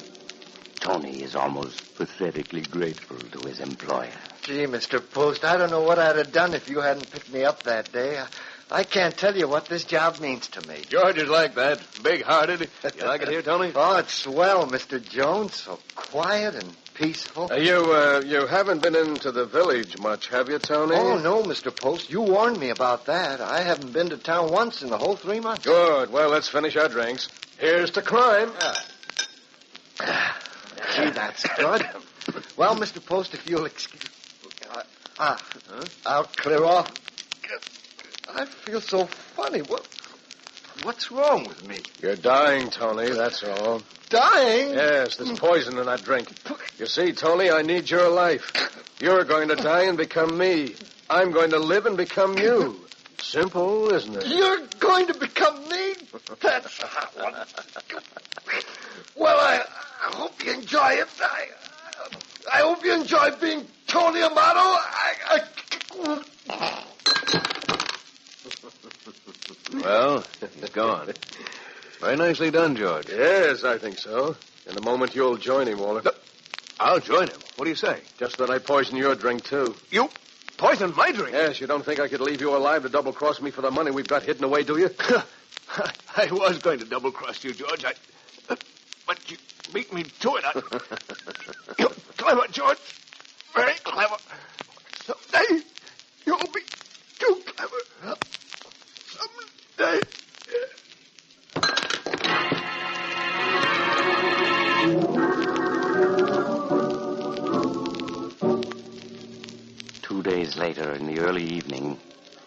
Tony is almost pathetically grateful to his employer. Gee, Mr. Post, I don't know what I'd have done if you hadn't picked me up that day. I can't tell you what this job means to me. George is like that, big-hearted. You like it here, Tony? Oh, it's swell, Mr. Jones. So quiet and peaceful. You haven't been into the village much, have you, Tony? Oh, no, Mr. Post. You warned me about that. I haven't been to town once in the whole 3 months. Good. Well, let's finish our drinks. Here's to climb. Gee, that's good. Well, Mr. Post, if you'll excuse... I'll clear off. I feel so funny. What's wrong with me? You're dying, Tony, that's all. Dying? Yes, there's poison in that drink. You see, Tony, I need your life. You're going to die and become me. I'm going to live and become you. Simple, isn't it? You're going to become me? That's a hot one. Well, I hope you enjoy it. I hope you enjoy being Tony Amato. Well, it's gone. Very nicely done, George. Yes, I think so. In a moment, you'll join him, Walter. I'll join him. What do you say? Just that I poisoned your drink, too. You poisoned my drink? Yes, you don't think I could leave you alive to double-cross me for the money we've got hidden away, do you? I was going to double-cross you, George. But you beat me to it. You're clever, George. Very clever. Someday, you'll be too clever. Someday. 2 days later, in the early evening,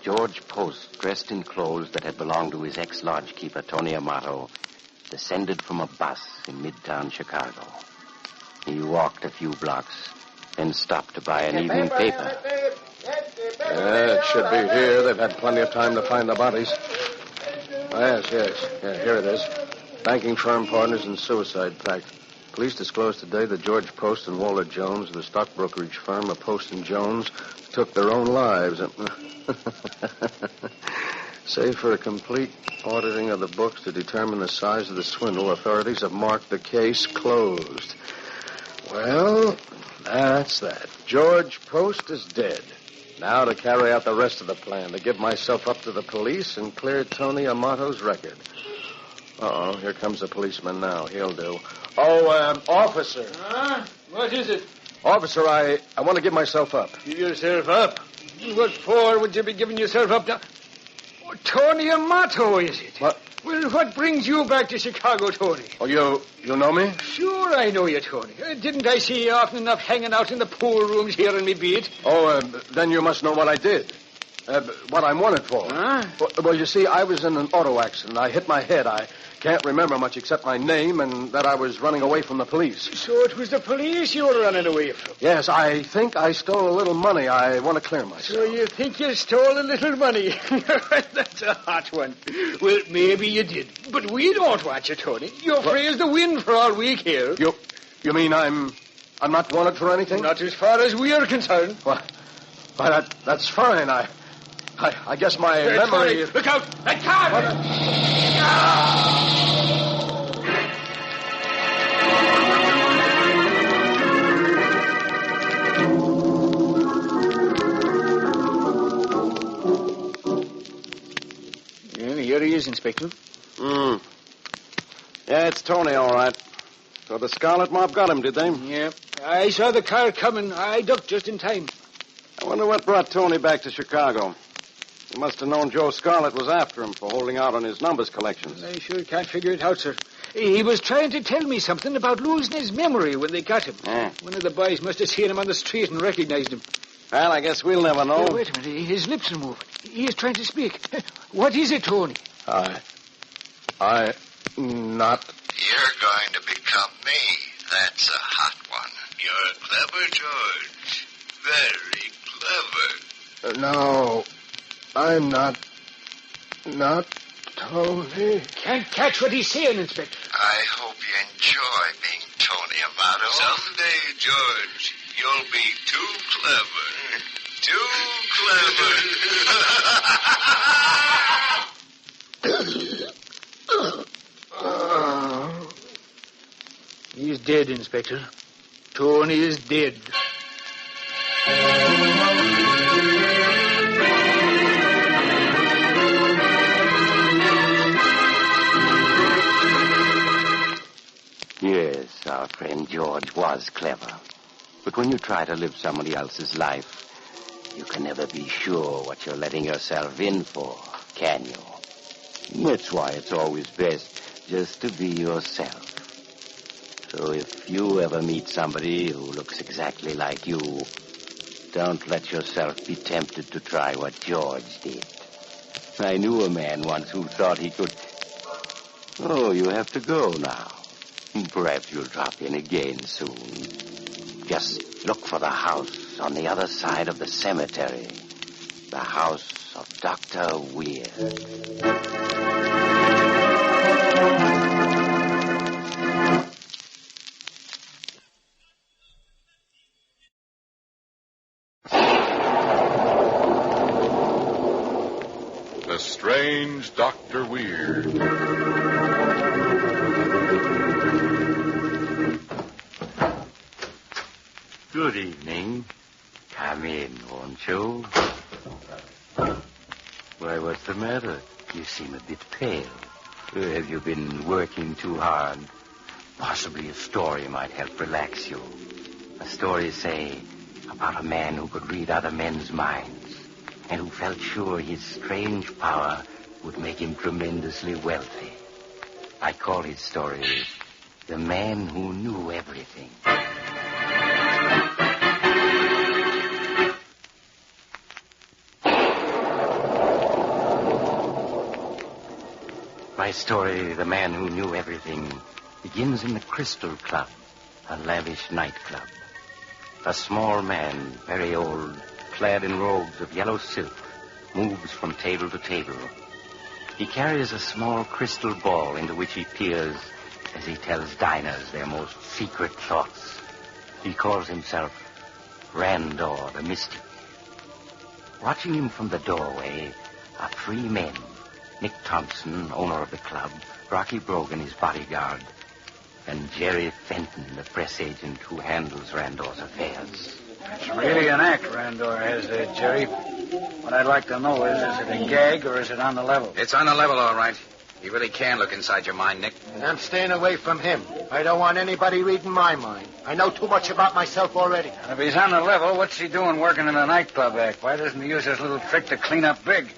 George Post, dressed in clothes that had belonged to his ex-lodgekeeper, Tony Amato, descended from a bus in midtown Chicago. He walked a few blocks, then stopped to buy an evening paper. It should be here. They've had plenty of time to find the bodies. Oh, yes. Yeah, here it is. Banking firm partners in suicide pact. Police disclosed today that George Post and Walter Jones of the stock brokerage firm of Post and Jones took their own lives. Save for a complete auditing of the books to determine the size of the swindle, authorities have marked the case closed. Well, that's that. George Post is dead. Now to carry out the rest of the plan, to give myself up to the police and clear Tony Amato's record. Uh-oh, here comes a policeman now. He'll do. Oh, officer. Huh? What is it? Officer, I want to give myself up. Give yourself up? What for would you be giving yourself up now? Oh, Tony Amato, is it? What? Well, what brings you back to Chicago, Tony? Oh, you know me? Sure I know you, Tony. Didn't I see you often enough hanging out in the pool rooms here in me beat? Oh, then you must know what I did. What I'm wanted for. Huh? Well, you see, I was in an auto accident. I hit my head. I can't remember much except my name and that I was running away from the police. So it was the police you were running away from? Yes, I think I stole a little money. I want to clear myself. So you think you stole a little money? That's a hot one. Well, maybe you did. But we don't want you, Tony. You're free as the wind for all we care. You mean I'm not wanted for anything? Not as far as we are concerned. Well, that's fine. I guess my memory... Tony, look out! That car! Here he is, Inspector. Yeah, it's Tony, all right. So the Scarlet Mob got him, did they? Yeah. I saw the car coming. I ducked just in time. I wonder what brought Tony back to Chicago. He must have known Joe Scarlett was after him for holding out on his numbers collections. I sure can't figure it out, sir. He was trying to tell me something about losing his memory when they got him. Yeah. One of the boys must have seen him on the street and recognized him. Well, I guess we'll never know. Wait a minute. His lips are moving. He is trying to speak. What is it, Tony? I not... You're going to become me. That's a hot one. You're clever, George. Very clever. No, I'm not Tony. Can't catch what he's saying, Inspector. I hope you enjoy being Tony, about it. Someday, George, you'll be too clever. Too clever. He's dead, Inspector. Tony is dead. Yes, our friend George was clever. But when you try to live somebody else's life, you can never be sure what you're letting yourself in for, can you? That's why it's always best just to be yourself. So if you ever meet somebody who looks exactly like you, don't let yourself be tempted to try what George did. I knew a man once who thought he could... Oh, you have to go now. Perhaps you'll drop in again soon. Just look for the house on the other side of the cemetery. The house of Dr. Weird. The Strange Dr. Weird. Good evening. Come in, won't you? Why, what's the matter? You seem a bit pale. Have you been working too hard? Possibly a story might help relax you. A story, say, about a man who could read other men's minds and who felt sure his strange power would make him tremendously wealthy. I call his story The Man Who Knew Everything. My story, The Man Who Knew Everything, begins in the Crystal Club, a lavish nightclub. A small man, very old, clad in robes of yellow silk, moves from table to table. He carries a small crystal ball into which he peers as he tells diners their most secret thoughts. He calls himself Randor the Mystic. Watching him from the doorway are three men. Nick Thompson, owner of the club, Rocky Brogan, his bodyguard, and Jerry Fenton, the press agent who handles Randor's affairs. It's really an act Randor has there, Jerry. What I'd like to know is it a gag or is it on the level? It's on the level, all right. You really can look inside your mind, Nick. And I'm staying away from him. I don't want anybody reading my mind. I know too much about myself already. If he's on the level, what's he doing working in a nightclub act? Why doesn't he use his little trick to clean up big?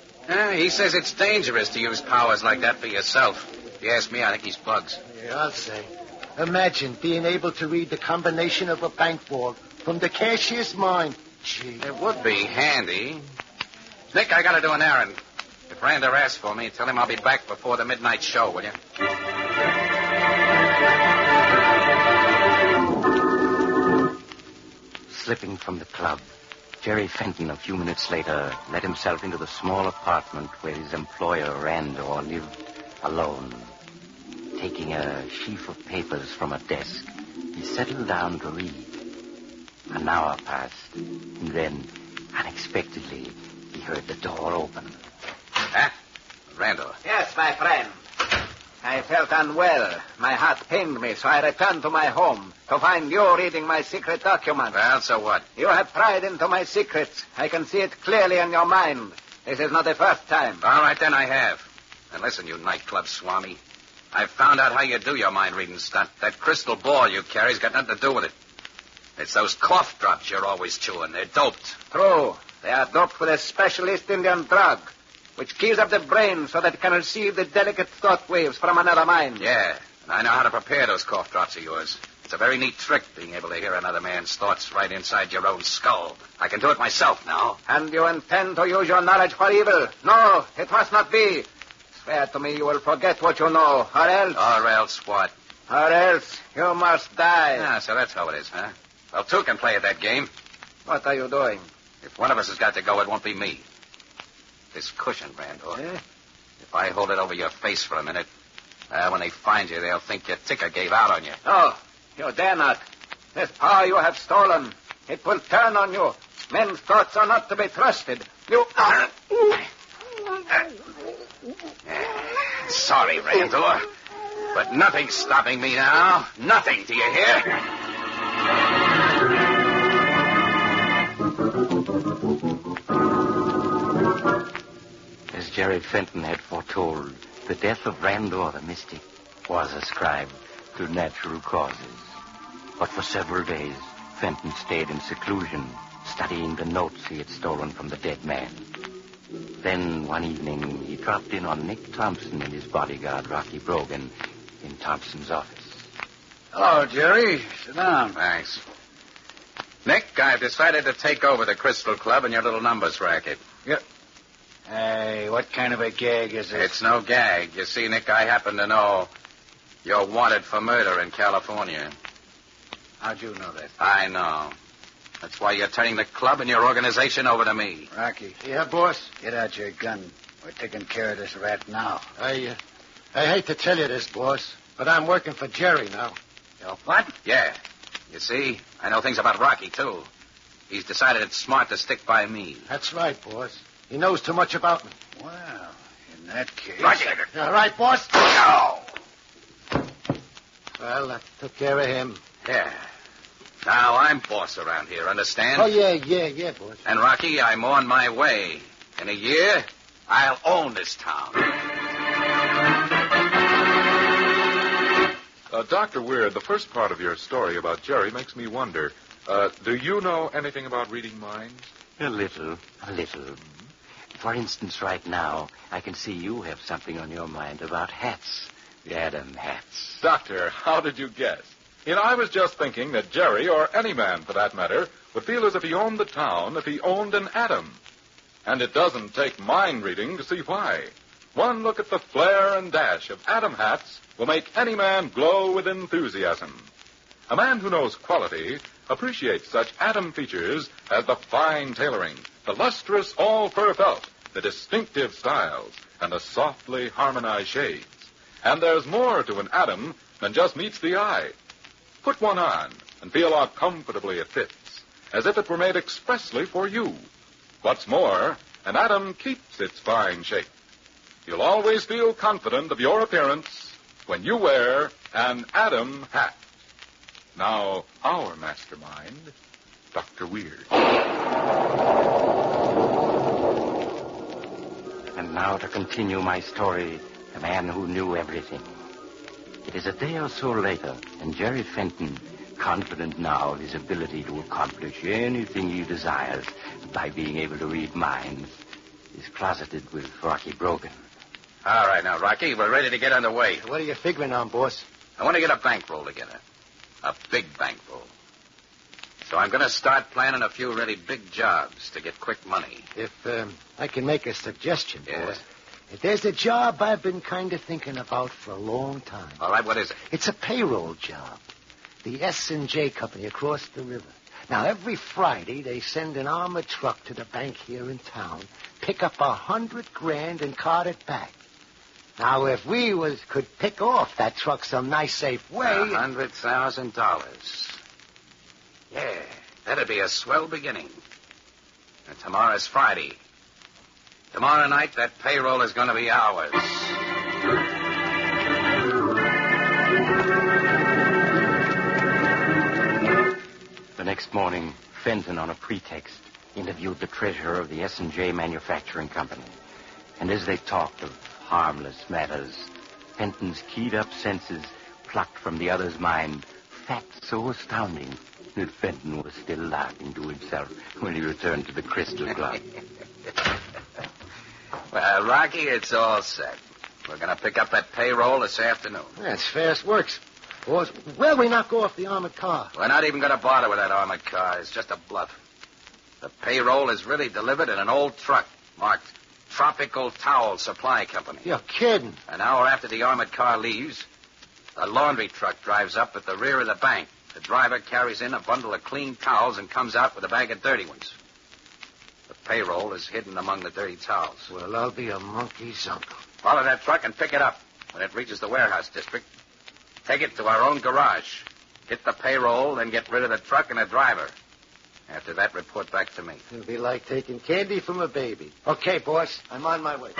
He says it's dangerous to use powers like that for yourself. If you ask me, I think he's bugs. Yeah, I'll say. Imagine being able to read the combination of a bank vault from the cashier's mind. Gee. It would be handy. Nick, I gotta do an errand. If Randor asks for me, tell him I'll be back before the midnight show, will you? Slipping from the club, Jerry Fenton, a few minutes later, let himself into the small apartment where his employer, Randor, lived alone. Taking a sheaf of papers from a desk, he settled down to read. An hour passed, and then, unexpectedly, he heard the door open. Huh? Randor. Yes, my friend. I felt unwell. My heart pained me, so I returned to my home to find you reading my secret document. Well, so what? You have pried into my secrets. I can see it clearly in your mind. This is not the first time. All right, then I have. And listen, you nightclub swami. I've found out how you do your mind-reading stunt. That crystal ball you carry's got nothing to do with it. It's those cough drops you're always chewing. They're doped. True. They are doped with a specialist Indian drug, which keys up the brain so that it can receive the delicate thought waves from another mind. Yeah, and I know how to prepare those cough drops of yours. It's a very neat trick, being able to hear another man's thoughts right inside your own skull. I can do it myself now. And you intend to use your knowledge for evil? No, it must not be. Swear to me you will forget what you know, or else... Or else what? Or else you must die. Ah, so that's how it is, huh? Well, two can play at that game. What are you doing? If one of us has got to go, it won't be me. This cushion, Randor. Eh? If I hold it over your face for a minute, when they find you, they'll think your ticker gave out on you. Oh, You dare not. This power you have stolen, it will turn on you. Men's thoughts are not to be trusted. You are... Sorry, Randor, but nothing's stopping me now. Nothing, do you hear? As Jerry Fenton had foretold, the death of Randor the Mystic was ascribed to natural causes. But for several days, Fenton stayed in seclusion, studying the notes he had stolen from the dead man. Then, one evening, he dropped in on Nick Thompson and his bodyguard, Rocky Brogan, in Thompson's office. Hello, Jerry. Sit down. Thanks. Nick, I've decided to take over the Crystal Club and your little numbers racket. Yep. Hey, what kind of a gag is this? It's no gag. You see, Nick, I happen to know you're wanted for murder in California. How'd you know that? I know. That's why you're turning the club and your organization over to me. Rocky. Yeah, boss? Get out your gun. We're taking care of this rat now. I hate to tell you this, boss, but I'm working for Jerry now. What? Yeah. You see, I know things about Rocky, too. He's decided it's smart to stick by me. That's right, boss. He knows too much about me. Well, in that case... Rocky! All right, boss? No! Well, that took care of him. Yeah. Now I'm boss around here, understand? Oh, yeah, boss. And, Rocky, I'm on my way. In a year, I'll own this town. Dr. Weird, the first part of your story about Jerry makes me wonder. Do you know anything about reading minds? A little. For instance, right now, I can see you have something on your mind about hats. The Adam hats. Doctor, how did you guess? I was just thinking that Jerry, or any man for that matter, would feel as if he owned the town if he owned an atom. And it doesn't take mind reading to see why. One look at the flare and dash of atom hats will make any man glow with enthusiasm. A man who knows quality appreciates such atom features as the fine tailoring, the lustrous all-fur felt, the distinctive styles, and the softly harmonized shades. And there's more to an atom than just meets the eye. Put one on and feel how comfortably it fits, as if it were made expressly for you. What's more, an atom keeps its fine shape. You'll always feel confident of your appearance when you wear an atom hat. Now, our mastermind, Dr. Weird. And now to continue my story, the man who knew everything. It is a day or so later, and Jerry Fenton, confident now of his ability to accomplish anything he desires by being able to read minds, is closeted with Rocky Brogan. All right, now, Rocky, we're ready to get underway. What are you figuring on, boss? I want to get a bankroll together. A big bankroll. So I'm going to start planning a few really big jobs to get quick money. If I can make a suggestion, Yeah. boss. There's a job I've been kind of thinking about for a long time. All right, what is it? It's a payroll job. The S&J Company across the river. Now, every Friday, they send an armored truck to the bank here in town, pick up $100,000 and cart it back. Now, if we could pick off that truck some nice, safe way... $100,000. Yeah, that'd be a swell beginning. And tomorrow's Friday. Tomorrow night, that payroll is going to be ours. The next morning, Fenton, on a pretext, interviewed the treasurer of the S&J Manufacturing Company. And as they talked of harmless matters, Fenton's keyed-up senses plucked from the other's mind facts so astounding that Fenton was still laughing to himself when he returned to the Crystal Club. Well, Rocky, it's all set. We're going to pick up that payroll this afternoon. That's fast works. Boss, where'll we knock off the armored car? We're not even going to bother with that armored car. It's just a bluff. The payroll is really delivered in an old truck marked Tropical Towel Supply Company. You're kidding. An hour after the armored car leaves, a laundry truck drives up at the rear of the bank. The driver carries in a bundle of clean towels and comes out with a bag of dirty ones. The payroll is hidden among the dirty towels. Well, I'll be a monkey's uncle. Follow that truck and pick it up. When it reaches the warehouse district, take it to our own garage. Get the payroll, then get rid of the truck and the driver. After that, report back to me. It'll be like taking candy from a baby. Okay, boss. I'm on my way.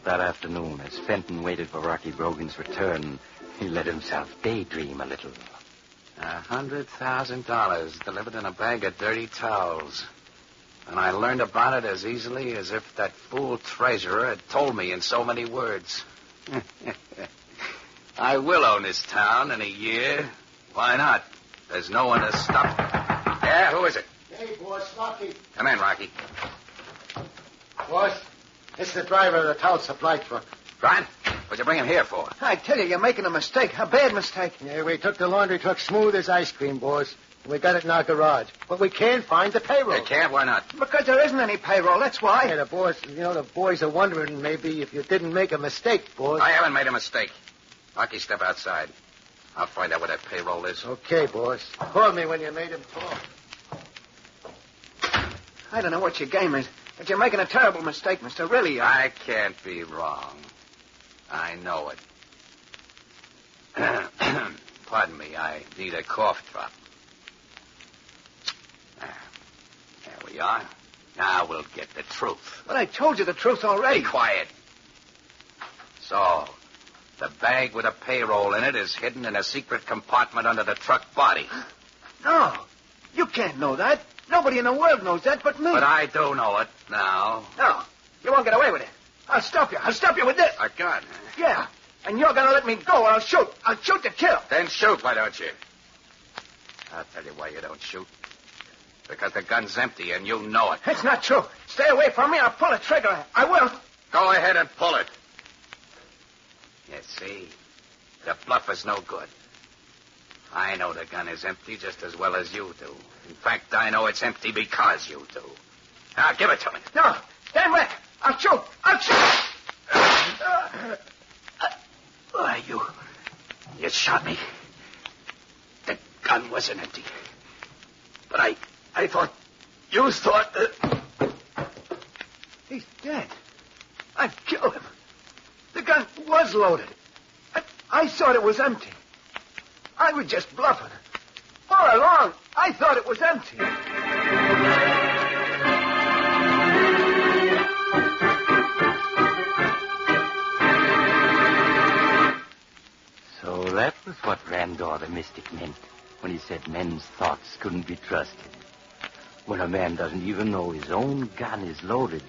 That afternoon, as Fenton waited for Rocky Brogan's return, he let himself daydream a little. $100,000 delivered in a bag of dirty towels. And I learned about it as easily as if that fool treasurer had told me in so many words. I will own this town in a year. Why not? There's no one to stop me. Yeah, who is it? Hey, boss, Rocky. Come in, Rocky. Boss, it's the driver of the towel supply truck. Brian, what'd you bring him here for? I tell you, you're making a mistake. A bad mistake. Yeah, we took the laundry truck smooth as ice cream, boss. We got it in our garage. But we can't find the payroll. You can't? Why not? Because there isn't any payroll, that's why. Yeah, the boys are wondering maybe if you didn't make a mistake, boss. I haven't made a mistake. Rocky, step outside. I'll find out where that payroll is. Okay, boss. Call me when you made him talk. I don't know what your game is, but you're making a terrible mistake, mister. Really, I can't be wrong. I know it. Pardon me, I need a cough drop. There we are. Now we'll get the truth. But I told you the truth already. Be quiet. So, the bag with a payroll in it is hidden in a secret compartment under the truck body. No, you can't know that. Nobody in the world knows that but me. But I do know it now. No, you won't get away with it. I'll stop you. I'll stop you with this. A gun? Yeah, and you're going to let me go or I'll shoot. I'll shoot to kill. Then shoot, why don't you? I'll tell you why you don't shoot. Because the gun's empty and you know it. It's not true. Stay away from me. I'll pull the trigger. I will. Go ahead and pull it. You see, the bluff is no good. I know the gun is empty just as well as you do. In fact, I know it's empty because you do. Now, give it to me. No, stand back. I'll shoot. I'll shoot. Why, you shot me. The gun wasn't empty. But I thought, you thought that... He's dead. I've killed him. The gun was loaded. I thought it was empty. I was just bluffing. All along, I thought it was empty. So that was what Randor the Mystic meant when he said men's thoughts couldn't be trusted. When a man doesn't even know his own gun is loaded,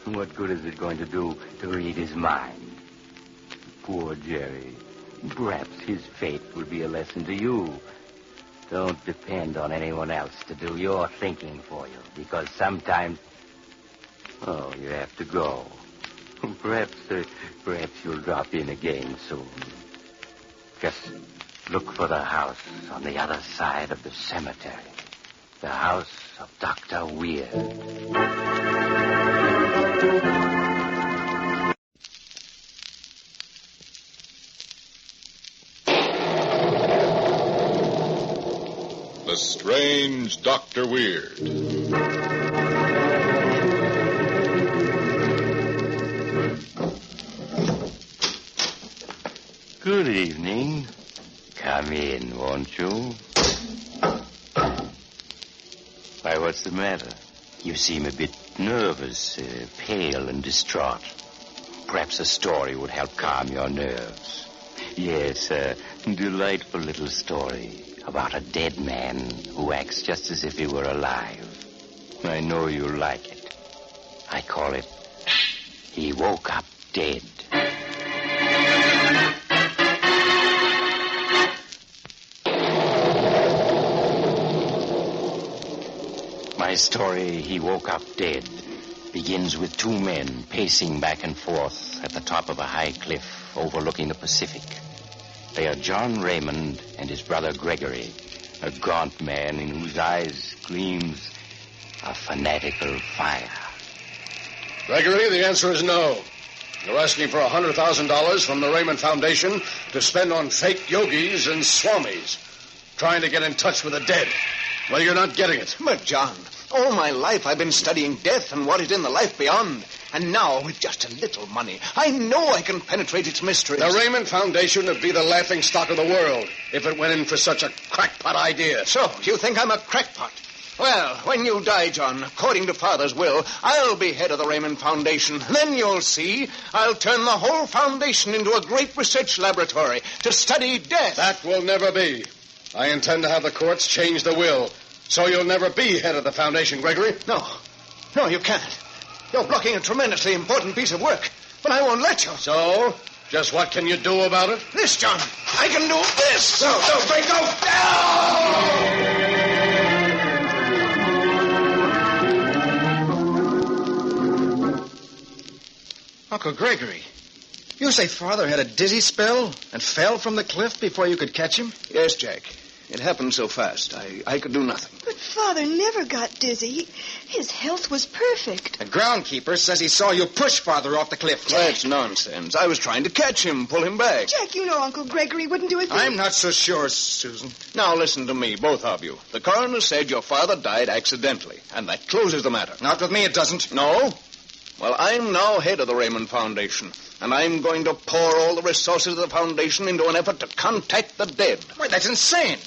what good is it going to do to read his mind? Poor Jerry. Perhaps his fate will be a lesson to you. Don't depend on anyone else to do your thinking for you, because sometimes... Oh, you have to go. Perhaps you'll drop in again soon. Just look for the house on the other side of the cemetery. The house of Dr. Weird. The Strange Dr. Weird. Good evening. Come in, won't you? Why, what's the matter? You seem a bit nervous, pale and distraught. Perhaps a story would help calm your nerves. Yes, a delightful little story about a dead man who acts just as if he were alive. I know you'll like it. I call it He Woke Up Dead. My story, He Woke Up Dead, begins with two men pacing back and forth at the top of a high cliff overlooking the Pacific. They are John Raymond and his brother Gregory, a gaunt man in whose eyes gleams a fanatical fire. Gregory, the answer is no. You're asking for $100,000 from the Raymond Foundation to spend on fake yogis and swamis, trying to get in touch with the dead. Well, you're not getting it. But, John, all my life I've been studying death and what is in the life beyond. And now, with just a little money, I know I can penetrate its mysteries. The Raymond Foundation would be the laughing stock of the world if it went in for such a crackpot idea. So, you think I'm a crackpot? Well, when you die, John, according to Father's will, I'll be head of the Raymond Foundation. Then you'll see I'll turn the whole foundation into a great research laboratory to study death. That will never be. I intend to have the courts change the will, so you'll never be head of the foundation, Gregory. No, you can't. You're blocking a tremendously important piece of work, but I won't let you. So, just what can you do about it? This, John. I can do this. No, Frank, no! Uncle Gregory, you say Father had a dizzy spell and fell from the cliff before you could catch him? Yes, Jack. It happened so fast, I could do nothing. But Father never got dizzy. His health was perfect. The groundkeeper says he saw you push Father off the cliff. That's nonsense. I was trying to catch him, pull him back. Jack, you know Uncle Gregory wouldn't do a thing. I'm not so sure, Susan. Now listen to me, both of you. The coroner said your father died accidentally, and that closes the matter. Not with me, it doesn't. No? Well, I'm now head of the Raymond Foundation, and I'm going to pour all the resources of the foundation into an effort to contact the dead. Wait, that's insane.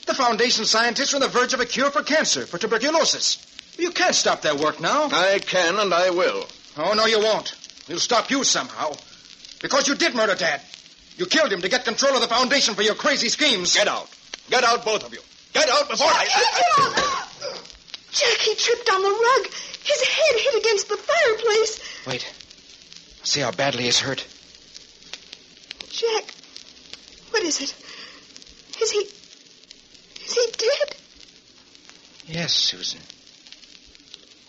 The foundation scientists are on the verge of a cure for cancer, for tuberculosis. You can't stop their work now. I can, and I will. Oh, no, you won't. We'll stop you somehow. Because you did murder Dad. You killed him to get control of the foundation for your crazy schemes. Get out. Get out, both of you. Get out before Jack, he tripped on the rug. His head hit against the fireplace. Wait. See how badly he's hurt. Jack, what is it? Is he dead? Yes, Susan.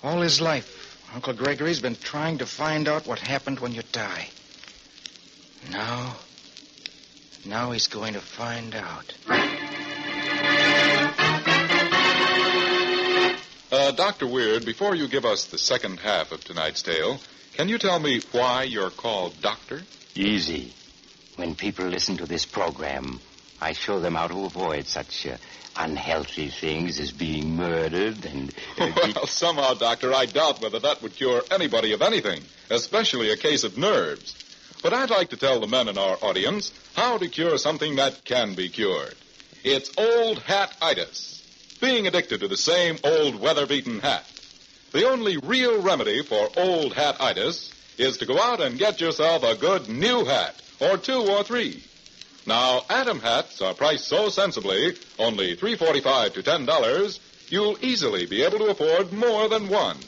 All his life, Uncle Gregory's been trying to find out what happened when you die. Now he's going to find out. Dr. Weird, before you give us the second half of tonight's tale, can you tell me why you're called Doctor? Easy. When people listen to this program, I show them how to avoid such unhealthy things as being murdered and... Well, somehow, Doctor, I doubt whether that would cure anybody of anything, especially a case of nerves. But I'd like to tell the men in our audience how to cure something that can be cured. It's old hat-itis. Being addicted to the same old weather-beaten hat. The only real remedy for old hat-itis is to go out and get yourself a good new hat, or 2 or 3. Now, Atom hats are priced so sensibly, only $3.45 to $10, you'll easily be able to afford more than one.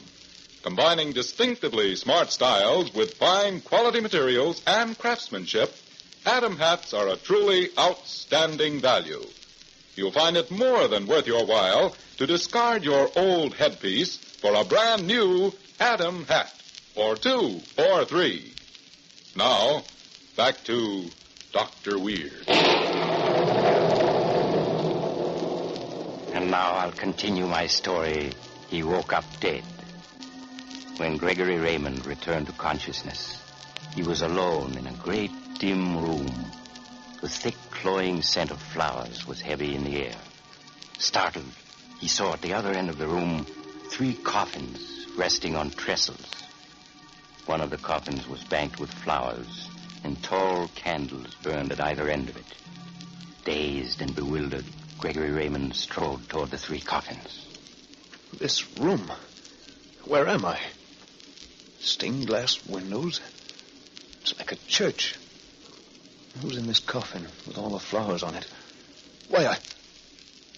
Combining distinctively smart styles with fine quality materials and craftsmanship, Atom hats are a truly outstanding value. You'll find it more than worth your while to discard your old headpiece for a brand new Atom hat, or 2 or 3. Now, back to Dr. Weird. And now I'll continue my story. He woke up dead. When Gregory Raymond returned to consciousness, he was alone in a great dim room. The thick, cloying scent of flowers was heavy in the air. Startled, he saw at the other end of the room 3 coffins resting on trestles. One of the coffins was banked with flowers, and tall candles burned at either end of it. Dazed and bewildered, Gregory Raymond strode toward the 3 coffins. This room. Where am I? Stained glass windows. It's like a church. Who's in this coffin with all the flowers on it? Why,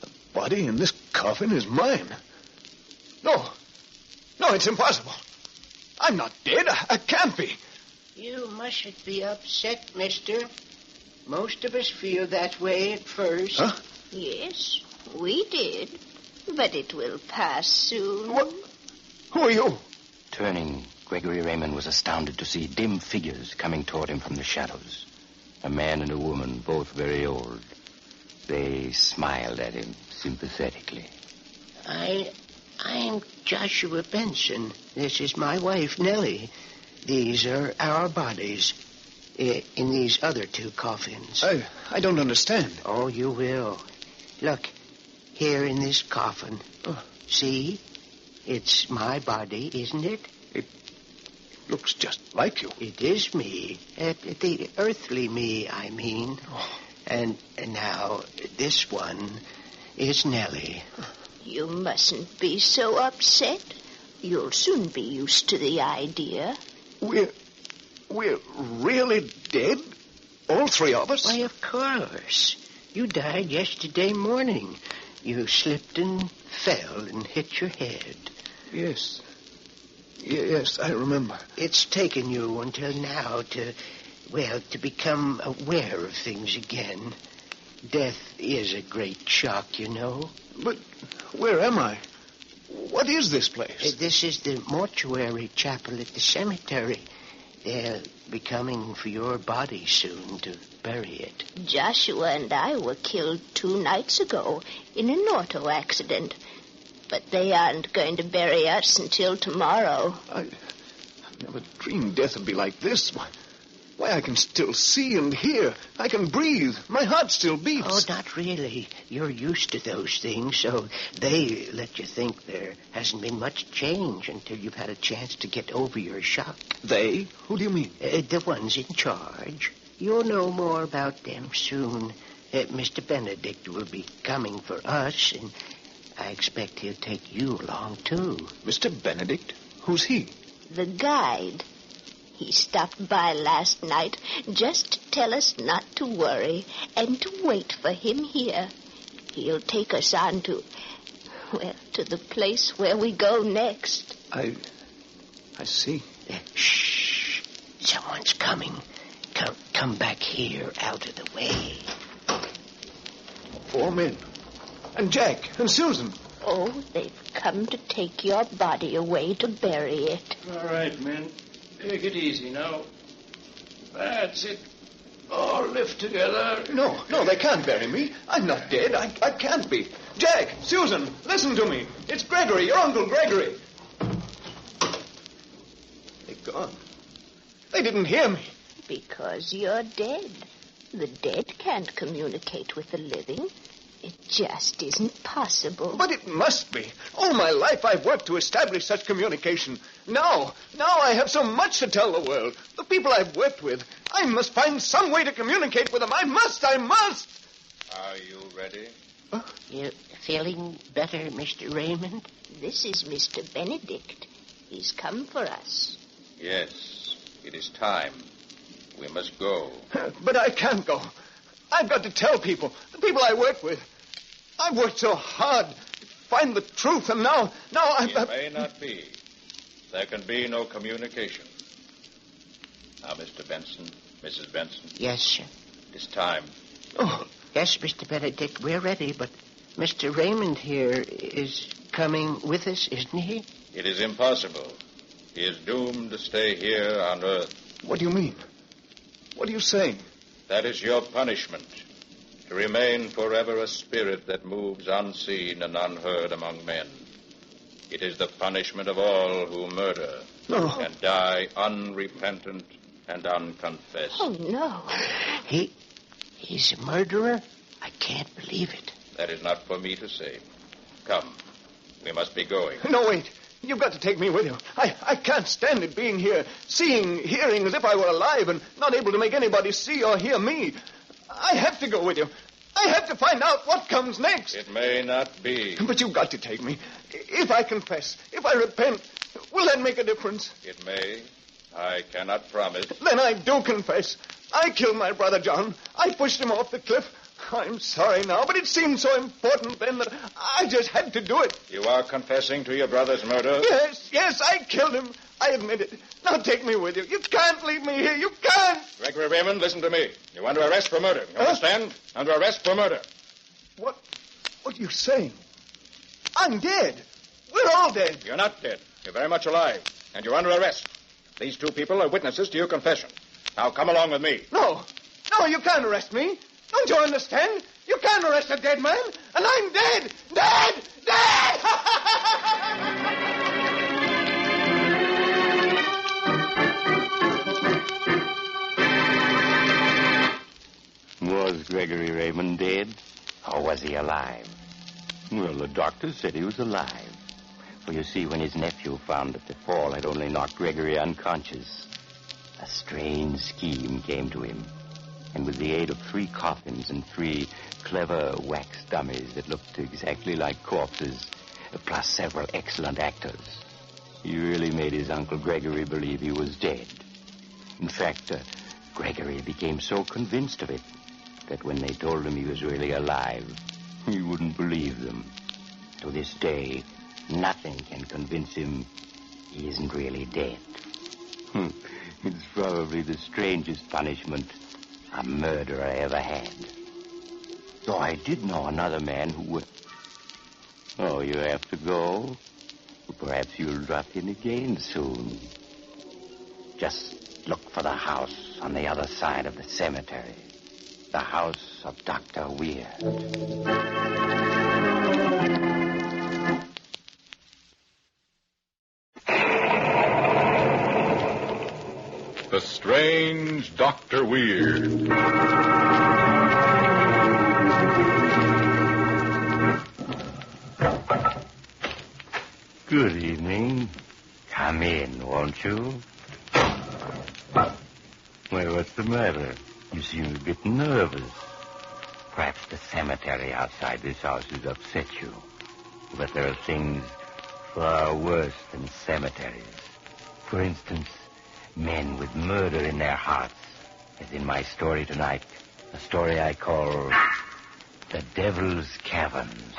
the body in this coffin is mine. No, it's impossible. I'm not dead. I can't be. You mustn't be upset, mister. Most of us feel that way at first. Huh? Yes, we did. But it will pass soon. What? Who are you? Turning, Gregory Raymond was astounded to see dim figures coming toward him from the shadows. A man and a woman, both very old. They smiled at him sympathetically. I'm Joshua Benson. This is my wife, Nellie. These are our bodies in these other 2 coffins. I don't understand. Oh, you will. Look, here in this coffin. See? It's my body, isn't it? looks just like you. It is me. The earthly me, I mean. And now, this one is Nellie. You mustn't be so upset. You'll soon be used to the idea. We're really dead? All three of us? Why, of course. You died yesterday morning. You slipped and fell and hit your head. Yes. Yes, I remember. It's taken you until now to become aware of things again. Death is a great shock, you know. But where am I? What is this place? This is the mortuary chapel at the cemetery. They'll be coming for your body soon to bury it. Joshua and I were killed 2 nights ago in an auto accident. But they aren't going to bury us until tomorrow. I never dreamed death would be like this. Why, I can still see and hear. I can breathe. My heart still beats. Oh, not really. You're used to those things, so they let you think there hasn't been much change until you've had a chance to get over your shock. They? Who do you mean? The ones in charge. You'll know more about them soon. Mr. Benedict will be coming for us, and I expect he'll take you along, too. Mr. Benedict? Who's he? The guide. He stopped by last night just to tell us not to worry and to wait for him here. He'll take us on to the place where we go next. I see. Shh. Someone's coming. Come back here out of the way. 4 men. And Jack and Susan. Oh, they've come to take your body away to bury it. All right, men. Take it easy now. That's it. All lift together. No, they can't bury me. I'm not dead. I can't be. Jack, Susan, listen to me. It's Gregory, your Uncle Gregory. They're gone. They didn't hear me. Because you're dead. The dead can't communicate with the living. It just isn't possible. But it must be. All my life I've worked to establish such communication. Now I have so much to tell the world. The people I've worked with. I must find some way to communicate with them. I must. Are you ready? You feeling better, Mr. Raymond? This is Mr. Benedict. He's come for us. Yes, it is time. We must go. But I can't go. I've got to tell people, the people I work with. I've worked so hard to find the truth, and now It may not be. There can be no communication. Now, Mr. Benson, Mrs. Benson. Yes, sir. It is time. Oh, yes, Mr. Benedict, we're ready, but Mr. Raymond here is coming with us, isn't he? It is impossible. He is doomed to stay here on Earth. What do you mean? What are you saying? That is your punishment. To remain forever a spirit that moves unseen and unheard among men. It is the punishment of all who murder and die unrepentant and unconfessed. Oh, no. He's a murderer? I can't believe it. That is not for me to say. Come, we must be going. No, wait. You've got to take me with you. I can't stand it being here, seeing, hearing as if I were alive and not able to make anybody see or hear me. I have to go with you. I have to find out what comes next. It may not be. But you've got to take me. If I confess, if I repent, will that make a difference? It may. I cannot promise. Then I do confess. I killed my brother John. I pushed him off the cliff. I'm sorry now, but it seemed so important then that I just had to do it. You are confessing to your brother's murder? Yes, I killed him. I admit it. Now take me with you. You can't leave me here. You can't. Gregory Raymond, listen to me. You're under arrest for murder. You understand? Under arrest for murder. What are you saying? I'm dead. We're all dead. You're not dead. You're very much alive. And you're under arrest. These 2 people are witnesses to your confession. Now come along with me. No, you can't arrest me. Don't you understand? You can't arrest a dead man, and I'm dead! Dead! Was Gregory Raymond dead, or was he alive? Well, the doctor said he was alive. For you see, when his nephew found that the fall had only knocked Gregory unconscious, a strange scheme came to him. And with the aid of 3 coffins and 3 clever wax dummies that looked exactly like corpses, plus several excellent actors, he really made his Uncle Gregory believe he was dead. In fact, Gregory became so convinced of it that when they told him he was really alive, he wouldn't believe them. To this day, nothing can convince him he isn't really dead. It's probably the strangest punishment a murderer ever had. Though I did know another man who would... Oh, you have to go? Well, perhaps you'll drop in again soon. Just look for the house on the other side of the cemetery. The house of Dr. Weird. The Strange Dr. Weird. Good evening. Come in, won't you? Well, what's the matter? You seem a bit nervous. Perhaps the cemetery outside this house has upset you. But there are things far worse than cemeteries. For instance, men with murder in their hearts, as in my story tonight, a story I call The Devil's Caverns.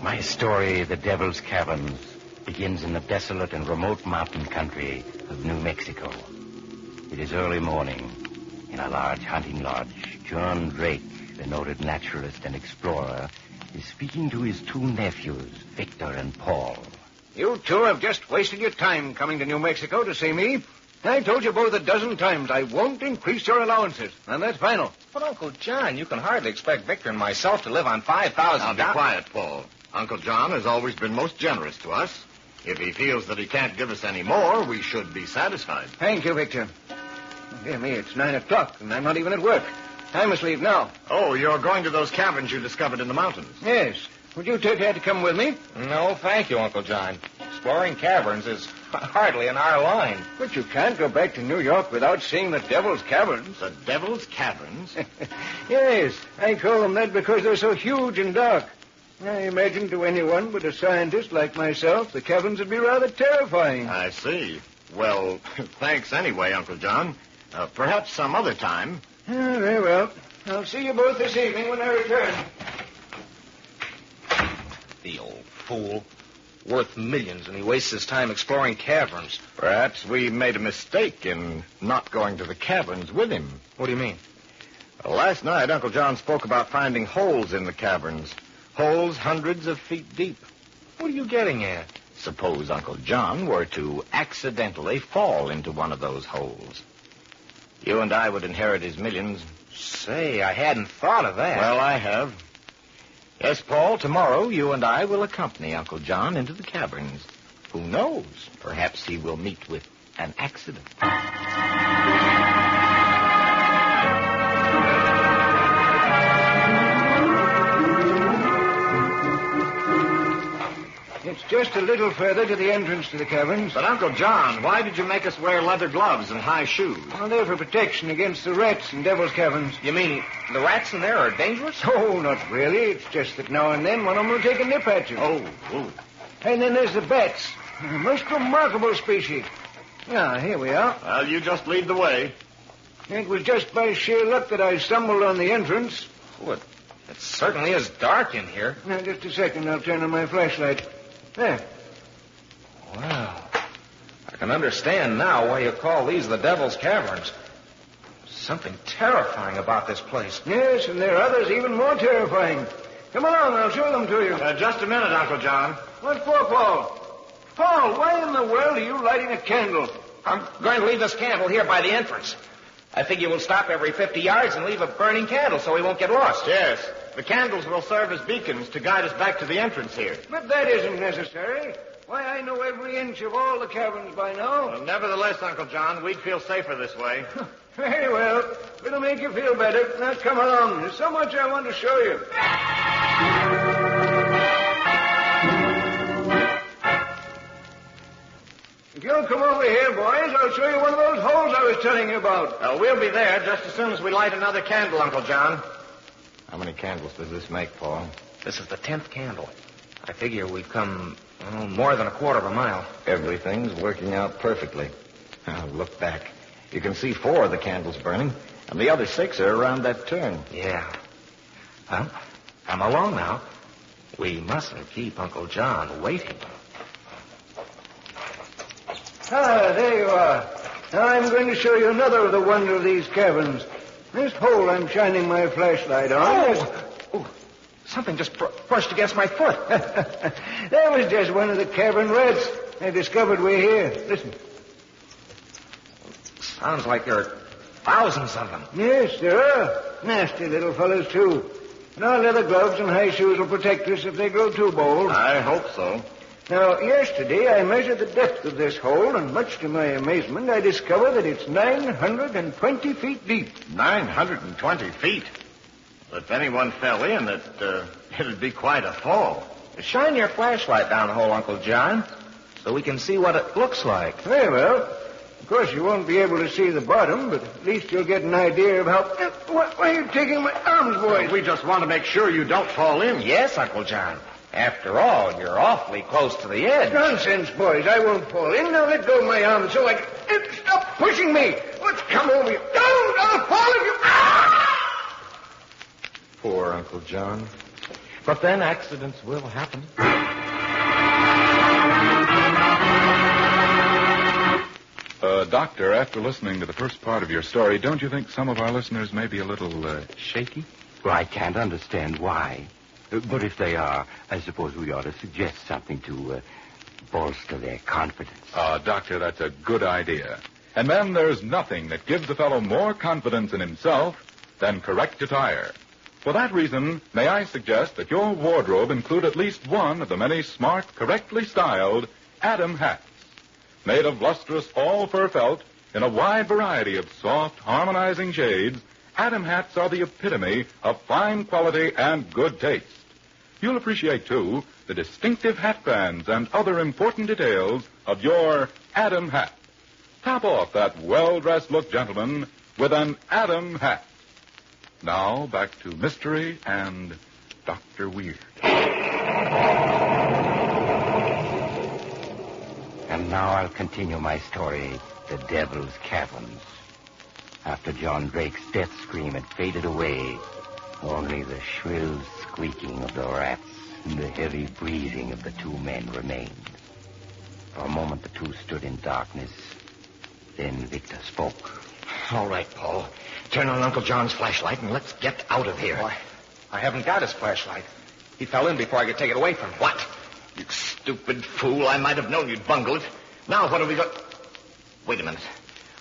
My story, The Devil's Caverns, begins in the desolate and remote mountain country of New Mexico. It is early morning. In a large hunting lodge, John Drake, the noted naturalist and explorer, is speaking to his 2 nephews, Victor and Paul. You 2 have just wasted your time coming to New Mexico to see me. I told you both a dozen times I won't increase your allowances, and that's final. But, Uncle John, you can hardly expect Victor and myself to live on $5,000. Now, be quiet, Paul. Uncle John has always been most generous to us. If he feels that he can't give us any more, we should be satisfied. Thank you, Victor. Dear me, it's 9 o'clock, and I'm not even at work. I must leave now. Oh, you're going to those caverns you discovered in the mountains? Yes. Would you take care to come with me? No, thank you, Uncle John. Exploring caverns is hardly in our line. But you can't go back to New York without seeing the Devil's Caverns. The Devil's Caverns? Yes, I call them that because they're so huge and dark. I imagine to anyone but a scientist like myself, the caverns would be rather terrifying. I see. Well, thanks anyway, Uncle John. Perhaps some other time. Very well. I'll see you both this evening when I return. The old fool. Worth millions, and he wastes his time exploring caverns. Perhaps we made a mistake in not going to the caverns with him. What do you mean? Last night, Uncle John spoke about finding holes in the caverns. Holes hundreds of feet deep. What are you getting at? Suppose Uncle John were to accidentally fall into one of those holes. You and I would inherit his millions. Say, I hadn't thought of that. Well, I have. Yes, Paul, tomorrow you and I will accompany Uncle John into the caverns. Who knows? Perhaps he will meet with an accident. It's just a little further to the entrance to the caverns. But, Uncle John, why did you make us wear leather gloves and high shoes? Well, they're for protection against the rats in Devil's Caverns. You mean the rats in there are dangerous? Oh, not really. It's just that now and then one of them will take a nip at you. Oh. And then there's the bats. A most remarkable species. Ah, here we are. Well, you just lead the way. It was just by sheer luck that I stumbled on the entrance. Oh, it certainly is dark in here. Now, just a second. I'll turn on my flashlight. There. Wow. I can understand now why you call these the Devil's Caverns. Something terrifying about this place. Yes, and there are others even more terrifying. Come along, I'll show them to you. Just a minute, Uncle John. What for, Paul? Paul, why in the world are you lighting a candle? I'm going to leave this candle here by the entrance. I figure we'll stop every 50 yards and leave a burning candle so we won't get lost. Yes. The candles will serve as beacons to guide us back to the entrance here. But that isn't necessary. Why, I know every inch of all the caverns by now. Well, nevertheless, Uncle John, we'd feel safer this way. Very well. It'll make you feel better. Now come along. There's so much I want to show you. If you'll come over here, boys, I'll show you one of those holes I was telling you about. We'll be there just as soon as we light another candle, Uncle John. How many candles does this make, Paul? This is the 10th candle. I figure we've come more than a quarter of a mile. Everything's working out perfectly. Now, look back. You can see 4 of the candles burning, and the other 6 are around that turn. Yeah. Well, come along now. We mustn't keep Uncle John waiting. Ah, there you are. Now I'm going to show you another of the wonder of these caverns. This hole I'm shining my flashlight on. Oh, something just brushed against my foot. That was just one of the cavern rats I discovered way here. Listen. Sounds like there are thousands of them. Yes, there are. Nasty little fellows, too. And our leather gloves and high shoes will protect us if they grow too bold. I hope so. Now, yesterday I measured the depth of this hole, and much to my amazement, I discovered that it's 920 feet deep. 920 feet? If anyone fell in, it'd be quite a fall. Shine your flashlight down the hole, Uncle John, so we can see what it looks like. Very well. Of course, you won't be able to see the bottom, but at least you'll get an idea of how... Why are you taking my arms, boys? We just want to make sure you don't fall in. Yes, Uncle John. After all, you're awfully close to the edge. Nonsense, boys. I won't fall in. Now let go of my arms so I can... Stop pushing me. Let's come over you. Don't! I'll fall if you... Ah! Poor Uncle John. But then accidents will happen. Doctor, after listening to the first part of your story, don't you think some of our listeners may be a little shaky? Well, I can't understand why. But if they are, I suppose we ought to suggest something to bolster their confidence. Doctor, that's a good idea. And then there's nothing that gives a fellow more confidence in himself than correct attire. For that reason, may I suggest that your wardrobe include at least one of the many smart, correctly styled Adam hats. Made of lustrous all-fur felt in a wide variety of soft, harmonizing shades, Adam hats are the epitome of fine quality and good taste. You'll appreciate, too, the distinctive hat bands and other important details of your Adam hat. Top off that well-dressed look, gentlemen, with an Adam hat. Now, back to Mystery and Dr. Weird. And now I'll continue my story, The Devil's Caverns. After John Drake's death scream had faded away, only the shrill squeaking of the rats and the heavy breathing of the 2 men remained. For a moment, the 2 stood in darkness. Then Victor spoke. All right, Paul. Turn on Uncle John's flashlight and let's get out of here. I haven't got his flashlight. He fell in before I could take it away from him. What? You stupid fool. I might have known you'd bungle it. Now what have we got? Wait a minute.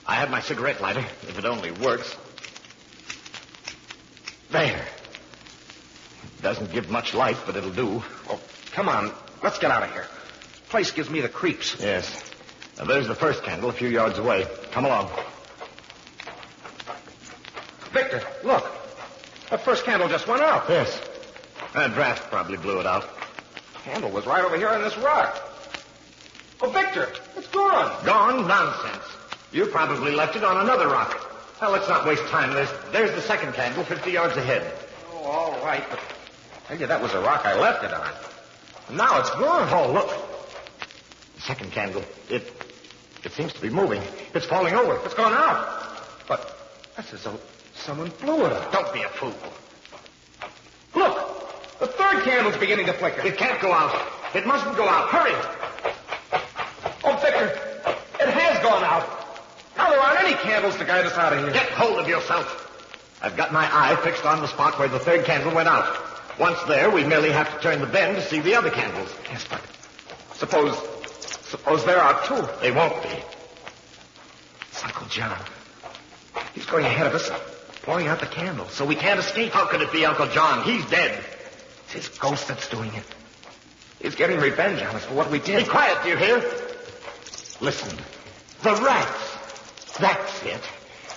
I have my cigarette lighter, if it only works. There. It doesn't give much light, but it'll do. Oh, come on. Let's get out of here. This place gives me the creeps. Yes. Now, there's the first candle a few yards away. Come along. Victor, look. The first candle just went out. Yes. That draft probably blew it out. The candle was right over here on this rock. Oh, Victor, it's gone. Gone? Nonsense. You probably left it on another rock. Well, let's not waste time. There's the second candle 50 yards ahead. Oh, all right, but I tell you, that was the rock I left it on. And now it's gone. Oh, look. The second candle. It seems to be moving. It's falling over. It's gone out. But that's as though someone blew it out. Don't be a fool. Look, the third candle's beginning to flicker. It can't go out. It mustn't go out. Hurry. Oh, Victor, it has gone out. Now there aren't any candles to guide us out of here. Get hold of yourself. I've got my eye fixed on the spot where the third candle went out. Once there, we merely have to turn the bend to see the other candles. Yes, but suppose there are 2. They won't be. It's Uncle John. He's going ahead of us, blowing out the candle, so we can't escape. How could it be Uncle John? He's dead. It's his ghost that's doing it. He's getting revenge on us for what we did. Be quiet, do you hear? Listen. The rats. That's it.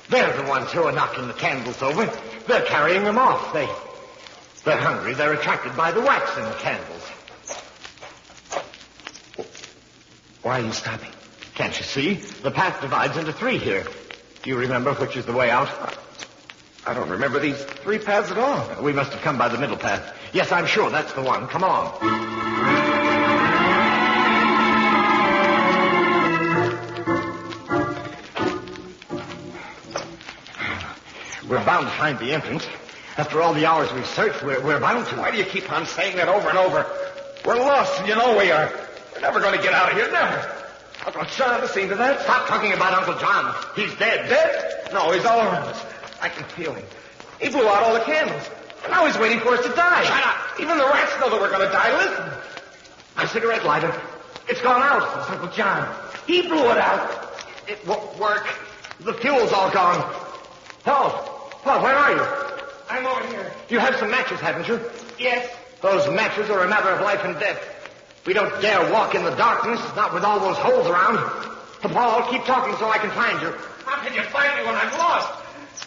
They're the ones who are knocking the candles over. They're carrying them off. They're hungry. They're attracted by the wax in the candles. Why are you stopping? Can't you see? The path divides into three here. Do you remember which is the way out? I don't remember these three paths at all. We must have come by the middle path. Yes, I'm sure that's the one. Come on. We're bound to find the entrance. After all the hours we've searched, we're bound to. Why do you keep on saying that over and over? We're lost, and you know we are. We're never going to get out of here, never. Uncle John has seen to that. Stop talking about Uncle John. He's dead. Dead? No, he's all around us. I can feel him. He blew out all the candles. And now he's waiting for us to die. Shut up. Even the rats know that we're going to die. Listen. My cigarette lighter. It's gone out. It's Uncle John. He blew it out. It won't work. The fuel's all gone. Paul, where are you? I'm over here. You have some matches, haven't you? Yes. Those matches are a matter of life and death. We don't dare walk in the darkness, not with all those holes around. Paul, keep talking so I can find you. How can you find me when I'm lost?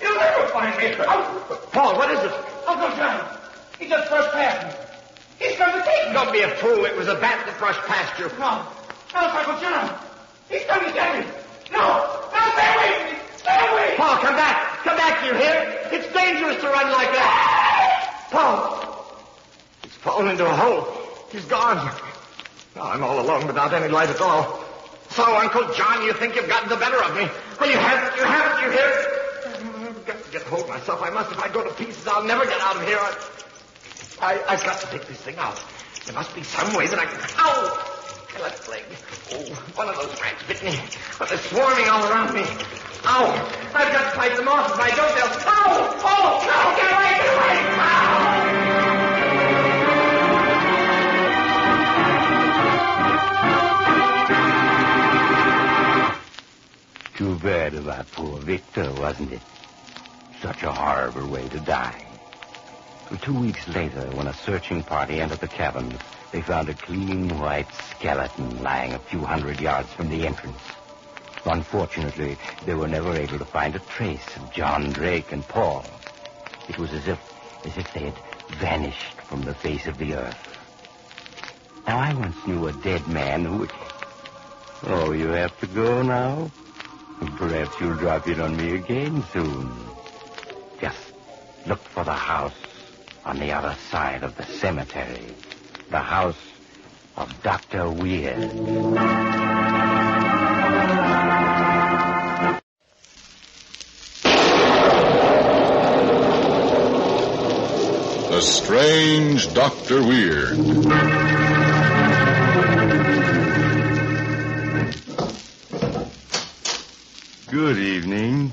You'll never find me. Oh, Paul, what is it? Uncle John. He just brushed past me. He's come to take me. Don't be a fool. It was a bat that brushed past you. No, it's Uncle John. He's coming to get me. No, stay away from me. Stay away. Paul, come back. Come back, do you hear? It's dangerous to run like that. Paul. He's fallen into a hole. He's gone. Now I'm all alone without any light at all. So, Uncle John, you think you've gotten the better of me. Well, you haven't, you hear? I've got to get hold of myself. I must. If I go to pieces, I'll never get out of here. I've got to take this thing out. There must be some way that I can... Ow! My left leg. Oh, one of those rats bit me. But they're swarming all around me. Ow! I've got to fight them off. If I don't, they'll... Ow! Oh, no! Get away! Get away! Ow! Too bad about poor Victor, wasn't it? Such a horrible way to die. 2 weeks later, when a searching party entered the cavern, they found a clean white skeleton lying a few hundred yards from the entrance. Unfortunately, they were never able to find a trace of John Drake and Paul. It was as if they had vanished from the face of the earth. Now, I once knew a dead man who... Oh, you have to go now? Perhaps you'll drop in on me again soon. Just look for the house on the other side of the cemetery. The house of Dr. Weird. The Strange Dr. Weird. Good evening.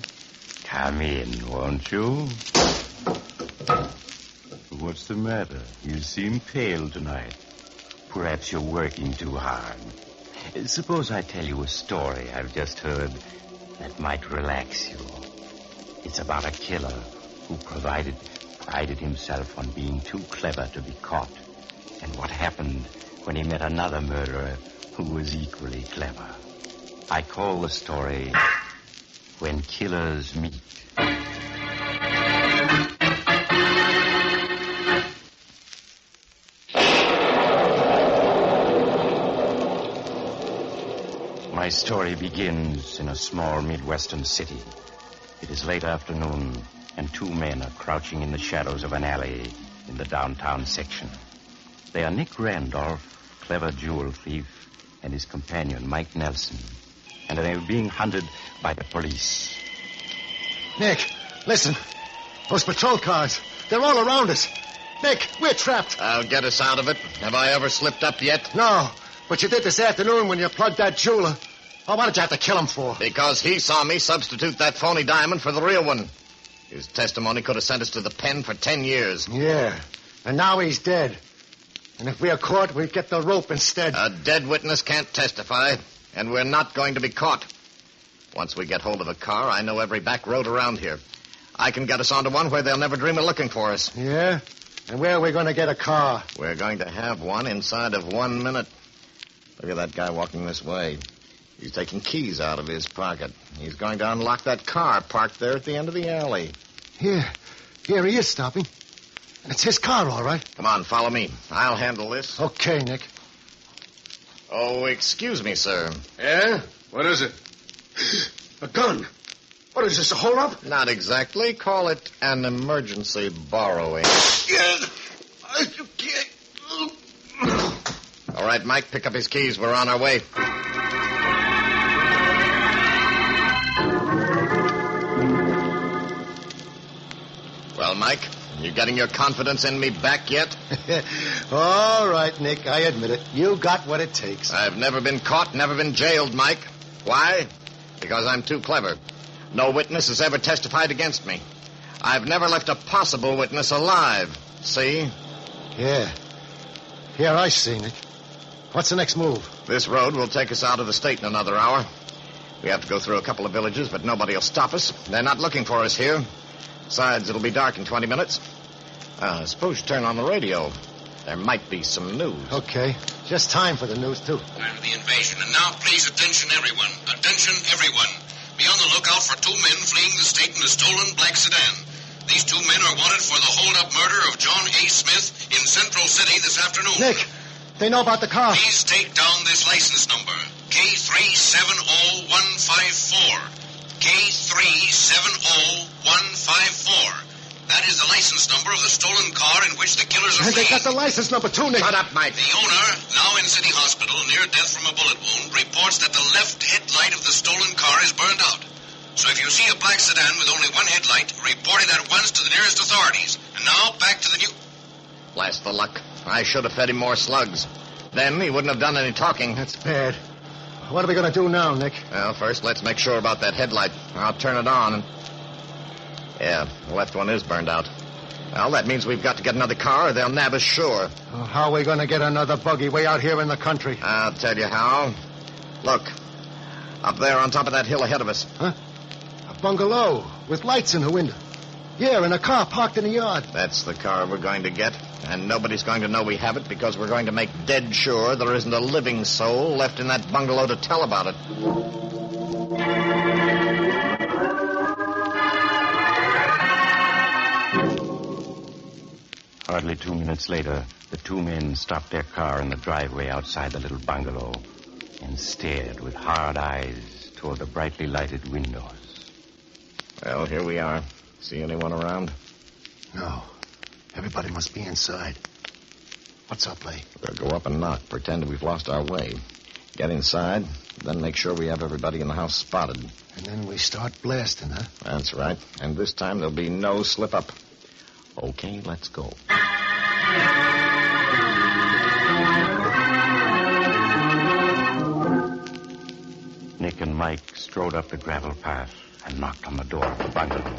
Come in, won't you? What's the matter? You seem pale tonight. Perhaps you're working too hard. Suppose I tell you a story I've just heard that might relax you. It's about a killer who prided himself on being too clever to be caught, and what happened when he met another murderer who was equally clever. I call the story When Killers Meet. My story begins in a small Midwestern city. It is late afternoon, and two men are crouching in the shadows of an alley in the downtown section. They are Nick Randolph, clever jewel thief, and his companion, Mike Nelson. And they are being hunted by the police. Nick, listen. Those patrol cars, they're all around us. Nick, we're trapped. I'll get us out of it. Have I ever slipped up yet? No, but you did this afternoon when you plugged that jeweler. Oh, what did you have to kill him for? Because he saw me substitute that phony diamond for the real one. His testimony could have sent us to the pen for 10 years. Yeah, and now he's dead. And if we are caught, we get the rope instead. A dead witness can't testify, and we're not going to be caught. Once we get hold of a car, I know every back road around here. I can get us onto one where they'll never dream of looking for us. Yeah? And where are we going to get a car? We're going to have one inside of 1 minute. Look at that guy walking this way. He's taking keys out of his pocket. He's going to unlock that car parked there at the end of the alley. Here he is stopping. And it's his car, all right. Come on, follow me. I'll handle this. Okay, Nick. Oh, excuse me, sir. Yeah? What is it? A gun. What is this, a hold-up? Not exactly. Call it an emergency borrowing. All right, Mike, pick up his keys. We're on our way. Well, Mike, you getting your confidence in me back yet? All right, Nick, I admit it. You got what it takes. I've never been caught, never been jailed, Mike. Why? Because I'm too clever. No witness has ever testified against me. I've never left a possible witness alive. See? Yeah. Here, I see, Nick. What's the next move? This road will take us out of the state in another hour. We have to go through a couple of villages, but nobody will stop us. They're not looking for us here. Besides, it'll be dark in 20 minutes. Suppose you turn on the radio. There might be some news. Okay. Just time for the news, too. Time for the invasion. And now, please, attention, everyone. Attention, everyone. Be on the lookout for 2 men fleeing the state in a stolen black sedan. These 2 men are wanted for the hold-up murder of John A. Smith in Central City this afternoon. Nick, they know about the car. Please take down this license number, K370154. K370154. That is the license number of the stolen car in which the killers are They fleeing. got the license number, too, Nick. Shut up, Mike. The owner, now in City Hospital, near death from a bullet wound, reports that the left headlight of the stolen car is burned out. So if you see a black sedan with only one headlight, report it at once to the nearest authorities. And now, back to the new... Blast the luck. I should have fed him more slugs. Then he wouldn't have done any talking. That's bad. What are we going to do now, Nick? Well, first, let's make sure about that headlight. I'll turn it on and... Yeah, the left one is burned out. Well, that means we've got to get another car or they'll nab us sure. Oh, how are we going to get another buggy way out here in the country? I'll tell you how. Look, up there on top of that hill ahead of us. Huh? A bungalow with lights in the window. Yeah, and a car parked in the yard. That's the car we're going to get. And nobody's going to know we have it because we're going to make dead sure there isn't a living soul left in that bungalow to tell about it. Hardly 2 minutes later, the 2 men stopped their car in the driveway outside the little bungalow and stared with hard eyes toward the brightly lighted windows. Well, here we are. See anyone around? No. Everybody must be inside. What's up, Lee? We'll go up and knock, pretend we've lost our way. Get inside, then make sure we have everybody in the house spotted. And then we start blasting, huh? That's right. And this time there'll be no slip-up. Okay, let's go. Nick and Mike strode up the gravel path and knocked on the door of the bungalow.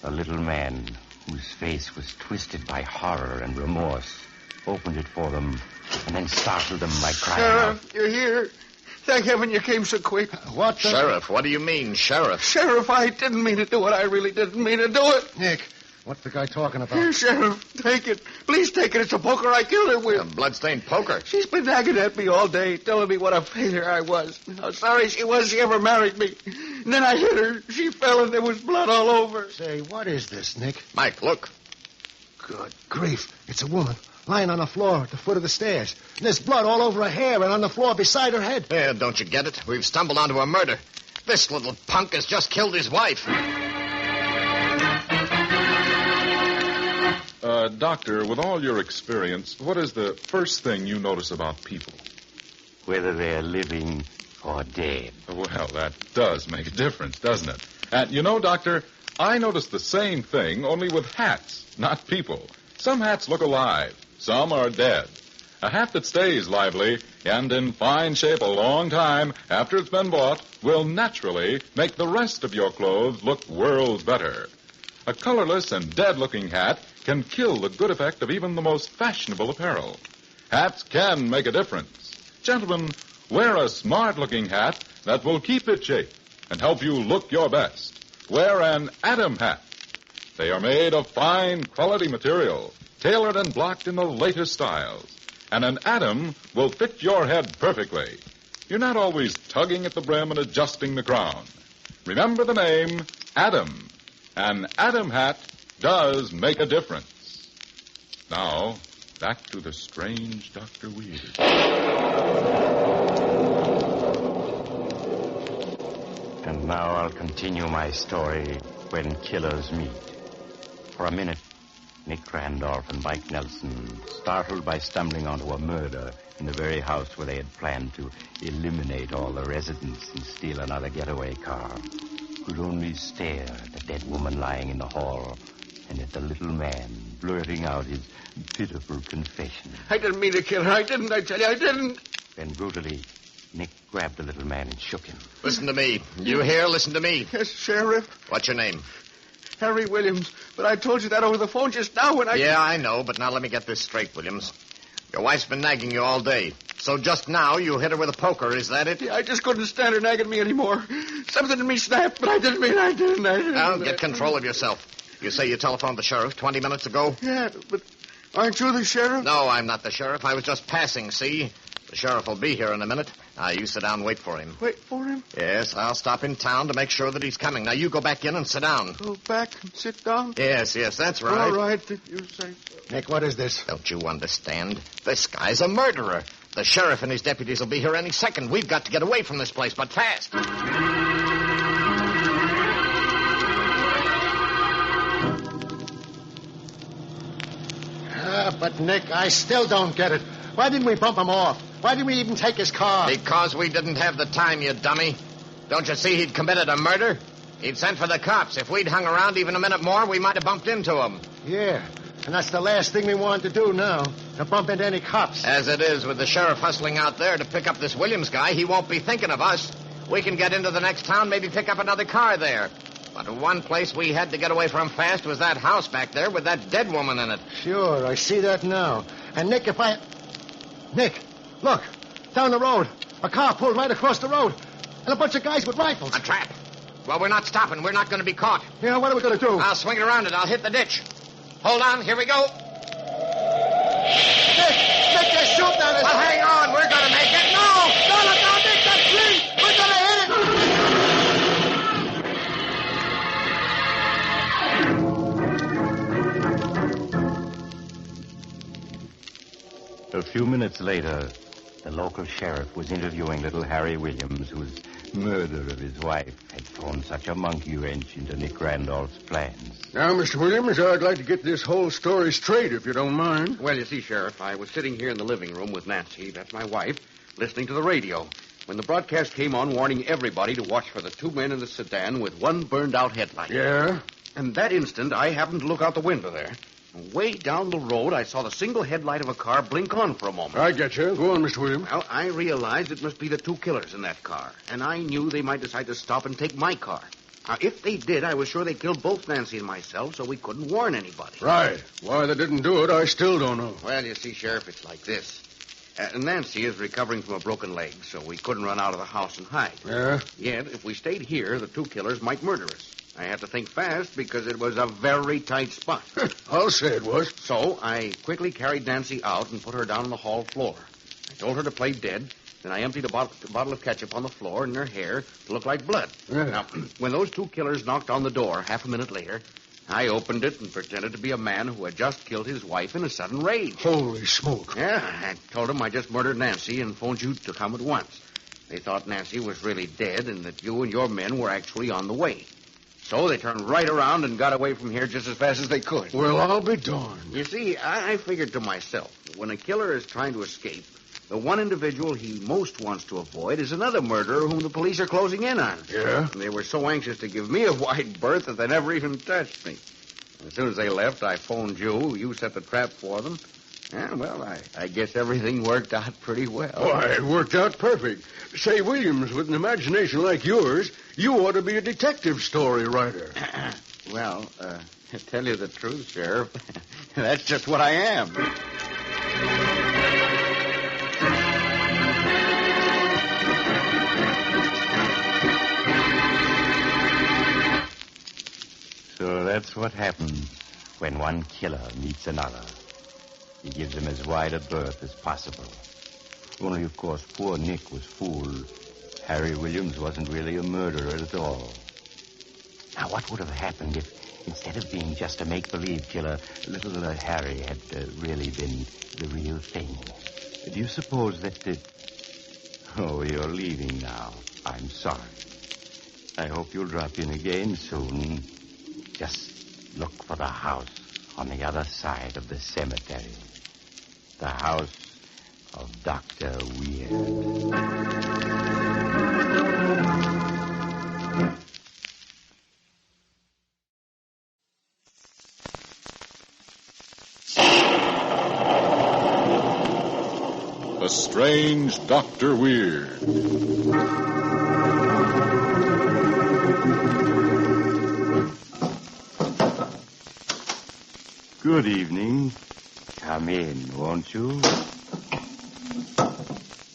A little man, whose face was twisted by horror and remorse, opened it for them and then startled them by crying out. Sheriff, you're here. Thank heaven you came so quick. What the... Sheriff, what do you mean, Sheriff? Sheriff, I didn't mean to do it. I really didn't mean to do it. Nick, what's the guy talking about? Here, Sheriff, take it. Please take it. It's a poker I killed her with. A bloodstained poker? She's been nagging at me all day, telling me what a failure I was. How sorry she was she ever married me. And then I hit her. She fell and there was blood all over. Say, what is this, Nick? Mike, look. Good grief. It's a woman lying on the floor at the foot of the stairs. And there's blood all over her hair and on the floor beside her head. Yeah, don't you get it? We've stumbled onto a murder. This little punk has just killed his wife. Doctor, with all your experience, what is the first thing you notice about people? Whether they're living or dead. Well, that does make a difference, doesn't it? And you know, Doctor, I noticed the same thing, only with hats, not people. Some hats look alive. Some are dead. A hat that stays lively and in fine shape a long time after it's been bought will naturally make the rest of your clothes look worlds better. A colorless and dead-looking hat can kill the good effect of even the most fashionable apparel. Hats can make a difference. Gentlemen, wear a smart-looking hat that will keep its shape and help you look your best. Wear an Adam hat. They are made of fine quality material, tailored and blocked in the latest styles. And an Adam will fit your head perfectly. you're not always tugging at the brim and adjusting the crown. Remember the name Adam. An Adam hat does make a difference. Now, back to the strange Dr. Weird. And now I'll continue my story when killers meet. For a minute, Nick Randolph and Mike Nelson, startled by stumbling onto a murder in the very house where they had planned to eliminate all the residents and steal another getaway car, could only stare at the dead woman lying in the hall and at the little man blurting out his pitiful confession. I didn't mean to kill her. I tell you, I didn't. Then brutally, Nick grabbed the little man and shook him. Listen to me. You hear? Listen to me. Yes, Sheriff. What's your name? Harry Williams. But I told you that over the phone just now when I... Yeah, I know, but now let me get this straight, Williams. Your wife's been nagging you all day. So just now you hit her with a poker, is that it? Yeah, I just couldn't stand her nagging me anymore. Something in me snapped, but I didn't mean I didn't. Now, get control of yourself. You say you telephoned the sheriff 20 minutes ago? Yeah, but aren't you the sheriff? No, I'm not the sheriff. I was just passing, see? The sheriff will be here in a minute. Now, you sit down and wait for him. Wait for him? Yes, I'll stop in town to make sure that he's coming. Now, you go back in and sit down. Go back and sit down? Yes, that's right. All right, if you say so. Nick, what is this? Don't you understand? This guy's a murderer. The sheriff and his deputies will be here any second. We've got to get away from this place, but fast. But, Nick, I still don't get it. Why didn't we bump him off? Why didn't we even take his car? Because we didn't have the time, you dummy. Don't you see he'd committed a murder? He'd sent for the cops. If we'd hung around even a minute more, we might have bumped into him. Yeah, and that's the last thing we wanted to do now, to bump into any cops. As it is, with the sheriff hustling out there to pick up this Williams guy, he won't be thinking of us. We can get into the next town, maybe pick up another car there. But one place we had to get away from fast was that house back there with that dead woman in it. Sure, I see that now. And, Nick, Nick, look, down the road. A car pulled right across the road. And a bunch of guys with rifles. A trap. Well, we're not stopping. We're not going to be caught. Yeah, what are we going to do? I'll swing around it. I'll hit the ditch. Hold on. Here we go. Nick, they're shooting at us. Well, hang on. We're going to make it. No, look out, Nick. That's free. We're going to hit it. A few minutes later, the local sheriff was interviewing little Harry Williams, whose murder of his wife had thrown such a monkey wrench into Nick Randolph's plans. Now, Mr. Williams, I'd like to get this whole story straight, if you don't mind. Well, you see, Sheriff, I was sitting here in the living room with Nancy, that's my wife, listening to the radio, when the broadcast came on warning everybody to watch for the two men in the sedan with one burned-out headlight. Yeah? And that instant, I happened to look out the window there. Way down the road, I saw the single headlight of a car blink on for a moment. I get you. Go on, Mr. Williams. Well, I realized it must be the two killers in that car, and I knew they might decide to stop and take my car. Now, if they did, I was sure they killed both Nancy and myself, so we couldn't warn anybody. Right. Why they didn't do it, I still don't know. Well, you see, Sheriff, it's like this. Nancy is recovering from a broken leg, so we couldn't run out of the house and hide. Yeah? Yet, if we stayed here, the two killers might murder us. I had to think fast because it was a very tight spot. I'll say it was. So I quickly carried Nancy out and put her down on the hall floor. I told her to play dead. Then I emptied a bottle of ketchup on the floor in her hair to look like blood. Yeah. Now, when those two killers knocked on the door half a minute later, I opened it and pretended to be a man who had just killed his wife in a sudden rage. Holy smoke. Yeah, I told them I just murdered Nancy and phoned you to come at once. They thought Nancy was really dead and that you and your men were actually on the way. So they turned right around and got away from here just as fast as they could. Well, I'll be darned. You see, I figured to myself, when a killer is trying to escape, the one individual he most wants to avoid is another murderer whom the police are closing in on. Yeah? They were so anxious to give me a wide berth that they never even touched me. As soon as they left, I phoned you. You set the trap for them. And, well, I guess everything worked out pretty well. Why, it worked out perfect. Say, Williams, with an imagination like yours, you ought to be a detective story writer. Well, to tell you the truth, Sheriff, that's just what I am. So that's what happens when one killer meets another. He gives him as wide a berth as possible. Only, of course, poor Nick was fooled. Harry Williams wasn't really a murderer at all. Now, what would have happened if, instead of being just a make-believe killer, little Harry had really been the real thing? Do you suppose that... Oh, you're leaving now. I'm sorry. I hope you'll drop in again soon. Just look for the house on the other side of the cemetery. The house of Dr. Weird. The Strange Dr. Weird. Good evening. Come in, won't you?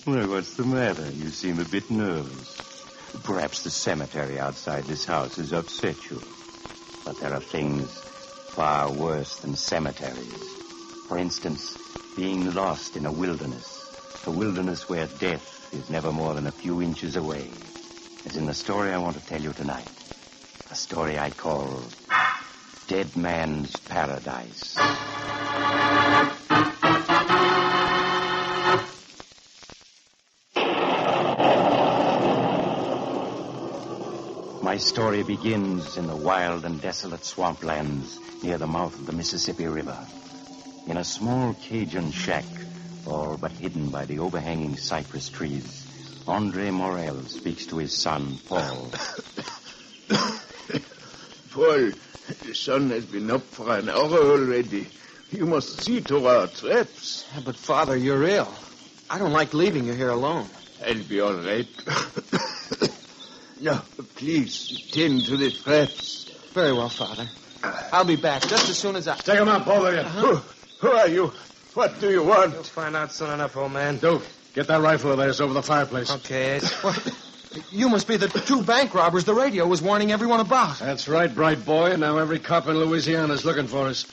Well, what's the matter? You seem a bit nervous. Perhaps the cemetery outside this house has upset you. But there are things far worse than cemeteries. For instance, being lost in a wilderness where death is never more than a few inches away. As in the story I want to tell you tonight. A story I call Dead Man's Paradise. My story begins in the wild and desolate swamplands near the mouth of the Mississippi River. In a small Cajun shack, all but hidden by the overhanging cypress trees, Andre Morel speaks to his son, Paul. Paul, the sun has been up for an hour already. You must see to our traps. Yeah, but, Father, you're ill. I don't like leaving you here alone. I'll be all right. Now, please, tend to the traps. Very well, Father. I'll be back just as soon as I... Take him out, both of you. Uh-huh. Who are you? What do you want? You'll find out soon enough, old man. Duke, get that rifle of theirs over the fireplace. Okay. You must be the two bank robbers the radio was warning everyone about. That's right, bright boy. And now every cop in Louisiana is looking for us.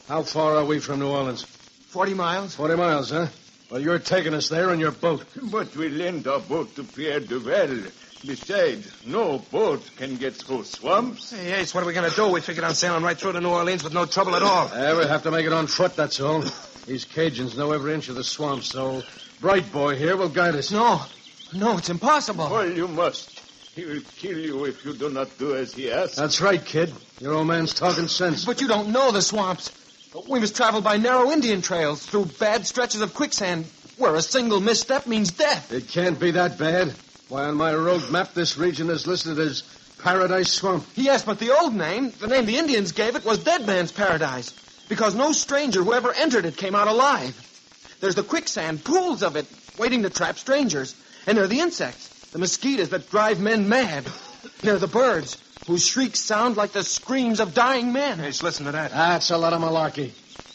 How far are we from New Orleans? 40 miles. 40 miles, huh? Well, you're taking us there in your boat. But we lent our boat to Pierre Duval. Besides, no boat can get through swamps. Hey, Ace, what are we going to do? We figured on sailing right through to New Orleans with no trouble at all. We'll have to make it on foot, that's all. These Cajuns know every inch of the swamp, so bright boy here will guide us. No, it's impossible. Well, you must. He will kill you if you do not do as he asks. That's right, kid. Your old man's talking sense. But you don't know the swamps. We must travel by narrow Indian trails through bad stretches of quicksand where a single misstep means death. It can't be that bad. Why, on my road map, this region is listed as Paradise Swamp. Yes, but the old name, the name the Indians gave it, was Dead Man's Paradise. Because no stranger who ever entered it came out alive. There's the quicksand, pools of it, waiting to trap strangers. And there are the insects, the mosquitoes that drive men mad. There are the birds, whose shrieks sound like the screams of dying men. Hey, just listen to that. That's a lot of malarkey.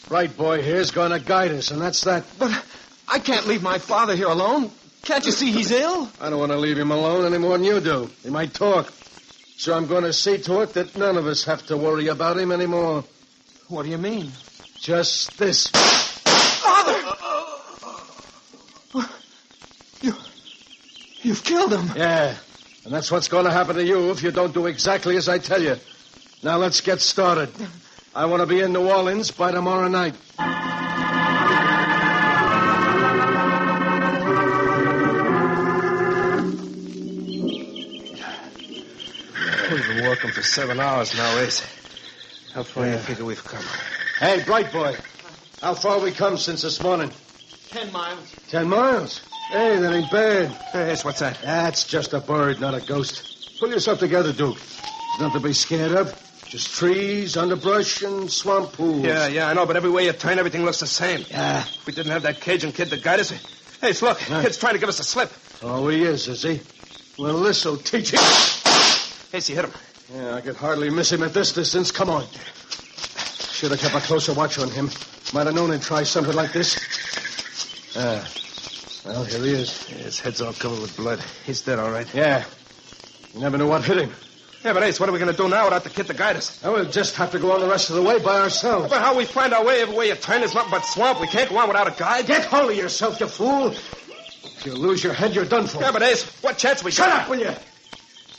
Bright boy here's going to guide us, and that's that. But I can't leave my father here alone. Can't you see he's ill? I don't want to leave him alone any more than you do. He might talk. So I'm going to see to it that none of us have to worry about him anymore. What do you mean? Just this. Father! You've killed him. Yeah. And that's what's going to happen to you if you don't do exactly as I tell you. Now let's get started. I want to be in New Orleans by tomorrow night. We've been working for 7 hours now, Ace. How far do you figure we've come? Hey, bright boy. How far we come since this morning? 10 miles. 10 miles? Hey, that ain't bad. Hey, Ace, what's that? That's just a bird, not a ghost. Pull yourself together, Duke. There's nothing to be scared of. Just trees, underbrush, and swamp pools. Yeah, I know, but every way you turn, everything looks the same. Yeah. If we didn't have that Cajun kid to guide us... Hey, look, kid's trying to give us a slip. Oh, he is he? Well, this'll teach him. Ace, you hit him. Yeah, I could hardly miss him at this distance. Come on. Should have kept a closer watch on him. Might have known he'd try something like this. Well, here he is. Yeah, his head's all covered with blood. He's dead, all right. Yeah. You never knew what hit him. Yeah, but Ace, what are we going to do now without the kid to guide us? We'll just have to go on the rest of the way by ourselves. But how we find our way every way you turn is nothing but swamp. We can't go on without a guide. Get hold of yourself, you fool. If you lose your head, you're done for. Yeah, but Ace, what chance we Shut got? up, will you?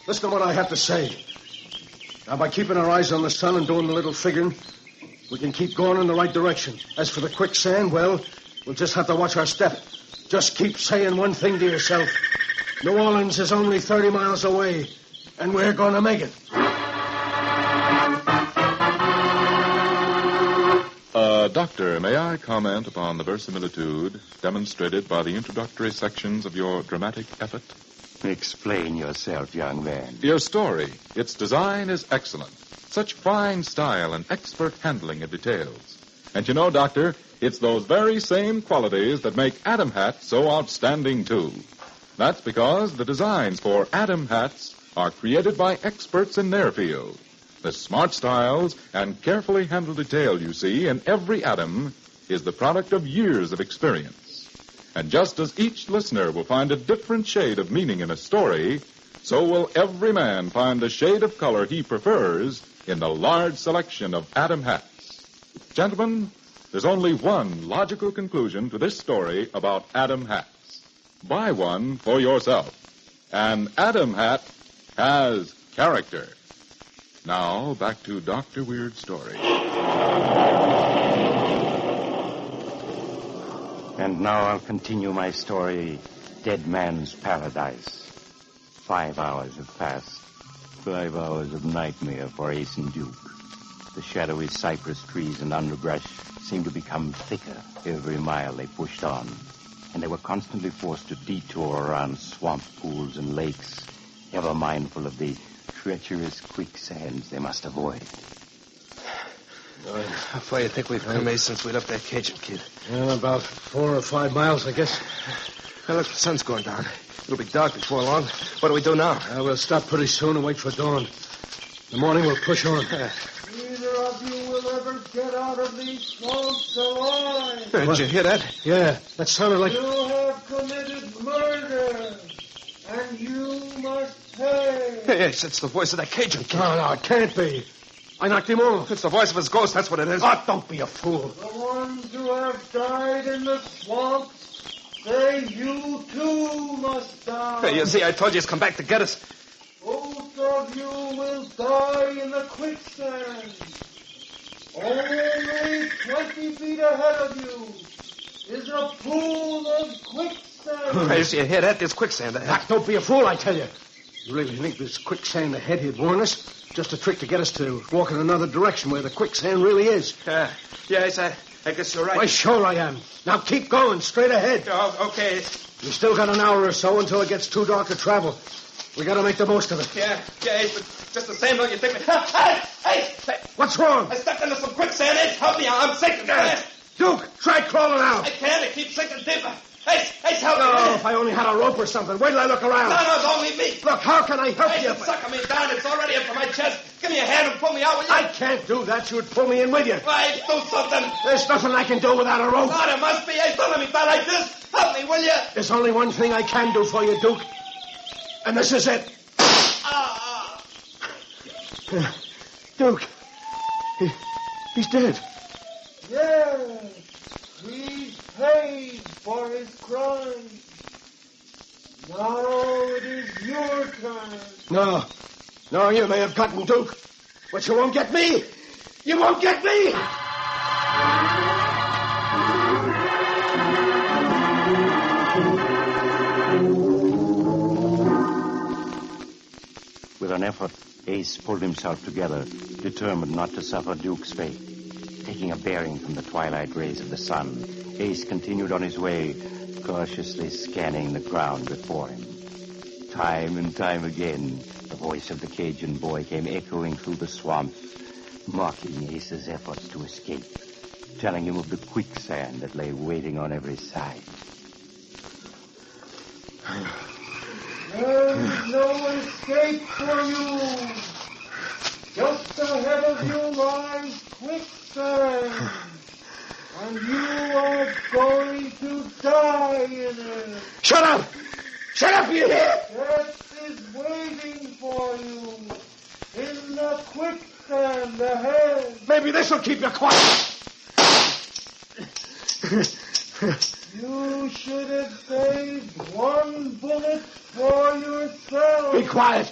Listen to what I have to say. Now, by keeping our eyes on the sun and doing a little figuring, we can keep going in the right direction. As for the quicksand, well, we'll just have to watch our step. Just keep saying one thing to yourself. New Orleans is only 30 miles away, and we're going to make it. Doctor, may I comment upon the verisimilitude demonstrated by the introductory sections of your dramatic effort? Explain yourself, young man. Your story, its design is excellent. Such fine style and expert handling of details. And you know, Doctor, it's those very same qualities that make Adam hats so outstanding, too. That's because the designs for Adam hats are created by experts in their field. The smart styles and carefully handled detail you see in every Adam is the product of years of experience. And just as each listener will find a different shade of meaning in a story, so will every man find the shade of color he prefers in the large selection of Adam hats. Gentlemen, there's only one logical conclusion to this story about Adam hats. Buy one for yourself. An Adam hat has character. Now, back to Dr. Weird's story. And now I'll continue my story, Dead Man's Paradise. 5 hours have passed. 5 hours of nightmare for Ace and Duke. The shadowy cypress trees and underbrush seemed to become thicker every mile they pushed on, and they were constantly forced to detour around swamp pools and lakes, ever mindful of the treacherous quicksands they must avoid. How far do you think we've come, Ace, since we left that Cajun kid? About 4 or 5 miles, I guess. Now, look, the sun's going down. It'll be dark before long. What do we do now? We'll stop pretty soon and wait for dawn. In the morning, we'll push on. Neither of you will ever get out of these swamps alive. Did you hear that? Yeah, that sounded like... You have committed murder, and you must pay. Yes, it's the voice of that Cajun kid. No, it can't be. I knocked him off. It's the voice of his ghost, that's what it is. Oh, don't be a fool. The ones who have died in the swamps say you too must die. Hey, you see, I told you he's come back to get us. Both of you will die in the quicksand. Only 20 feet ahead of you is a pool of quicksand. Hey, you hear that? There's quicksand there. Don't be a fool, I tell you. You really think this quicksand ahead he'd warn us? Just a trick to get us to walk in another direction where the quicksand really is. Yes, I guess you're right. Why, sure I am. Now keep going, straight ahead. Oh, okay. We still got an hour or so until it gets too dark to travel. We got to make the most of it. Yeah, but just the same, don't you think? Hey! What's wrong? I stepped into some quicksand. Hey, help me. I'm sinking. Duke, try crawling out. I can't. It keeps sinking deeper. Hey, help me. Oh, if I only had a rope or something. Wait till I look around. No, it's only me. Look, how can I help you? Sucker me down. It's already up to my chest. Give me a hand and pull me out, will you? I can't do that. You'd pull me in with you. Why, do something. There's nothing I can do without a rope. No, there must be. Hey, don't let me die like this. Help me, will you? There's only one thing I can do for you, Duke. And this is it. Duke. He's dead. Yes. He's paid for his crime. Now it is your turn. No, you may have gotten Duke, but you won't get me. You won't get me. With an effort, Ace pulled himself together, determined not to suffer Duke's fate. Taking a bearing from the twilight rays of the sun, Ace continued on his way, cautiously scanning the ground before him. Time and time again, the voice of the Cajun boy came echoing through the swamps, mocking Ace's efforts to escape, telling him of the quicksand that lay waiting on every side. There's no escape for you. Just ahead of you lies quicksand. And you are going to die in it. Shut up! Shut up, you hear? Death is waiting for you in the quicksand ahead. Maybe this will keep you quiet. You should have saved one bullet for yourself. Be quiet.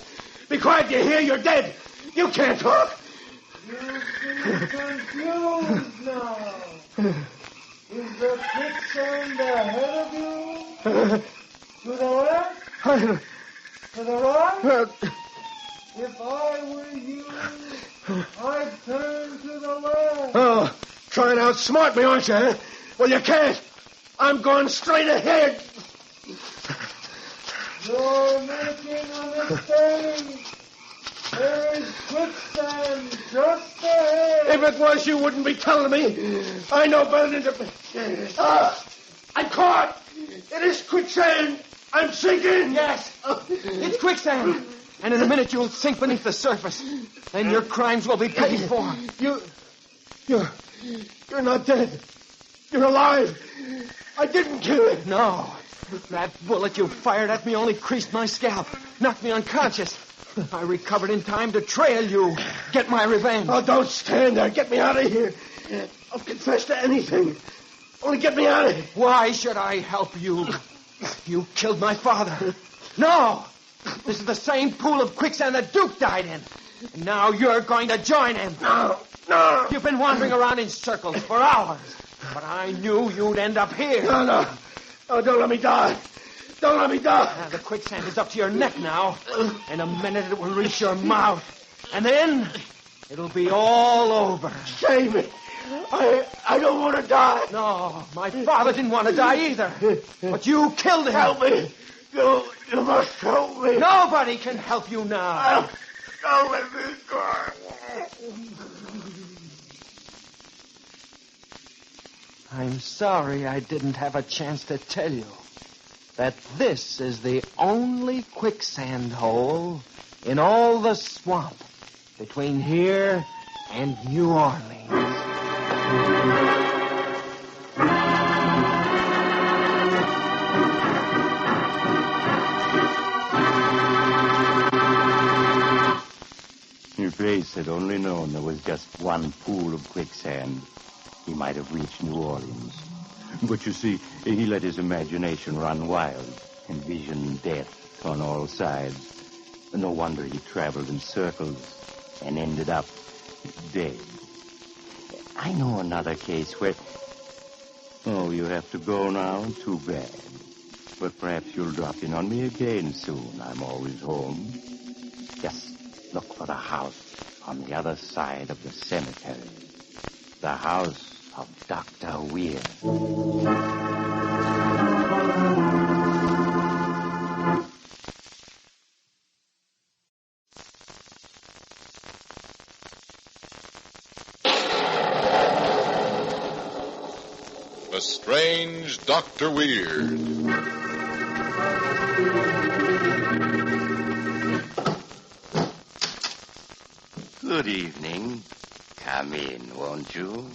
Be quiet, you hear? You're dead. You can't talk. You seem confused now. Is the quicksand ahead of you? To the left? To the right? If I were you, I'd turn to the left. Oh, trying to outsmart me, aren't you, huh? Well, you can't. I'm going straight ahead. You're making a mistake. There is quicksand just ahead. If it was, you wouldn't be telling me. I know better than to... I'm caught. It is quicksand. I'm sinking. Yes, it's quicksand. And in a minute you'll sink beneath the surface. Then your crimes will be paid for. You're not dead. You're alive. I didn't kill him. No. That bullet you fired at me only creased my scalp, knocked me unconscious. I recovered in time to trail you, get my revenge. Oh, don't stand there. Get me out of here. I'll confess to anything. Only get me out of here. Why should I help you? You killed my father. No! This is the same pool of quicksand that Duke died in. And now you're going to join him. No. You've been wandering around in circles for hours. But I knew you'd end up here. No. Oh, don't let me die. Don't let me die. The quicksand is up to your neck now. In a minute it will reach your mouth. And then it'll be all over. Save me. I don't want to die. No, my father didn't want to die either. But you killed him. Help me. You must help me. Nobody can help you now. Don't let me go. I'm sorry I didn't have a chance to tell you that this is the only quicksand hole in all the swamp between here and New Orleans. If Grace had only known there was just one pool of quicksand, he might have reached New Orleans. But you see, he let his imagination run wild, envisioned death on all sides. No wonder he traveled in circles and ended up dead. I know another case where... Oh, you have to go now? Too bad. But perhaps you'll drop in on me again soon. I'm always home. Just look for the house on the other side of the cemetery. The house of Dr. Weir. The Strange Dr. Weird. Good evening. Come in, won't you?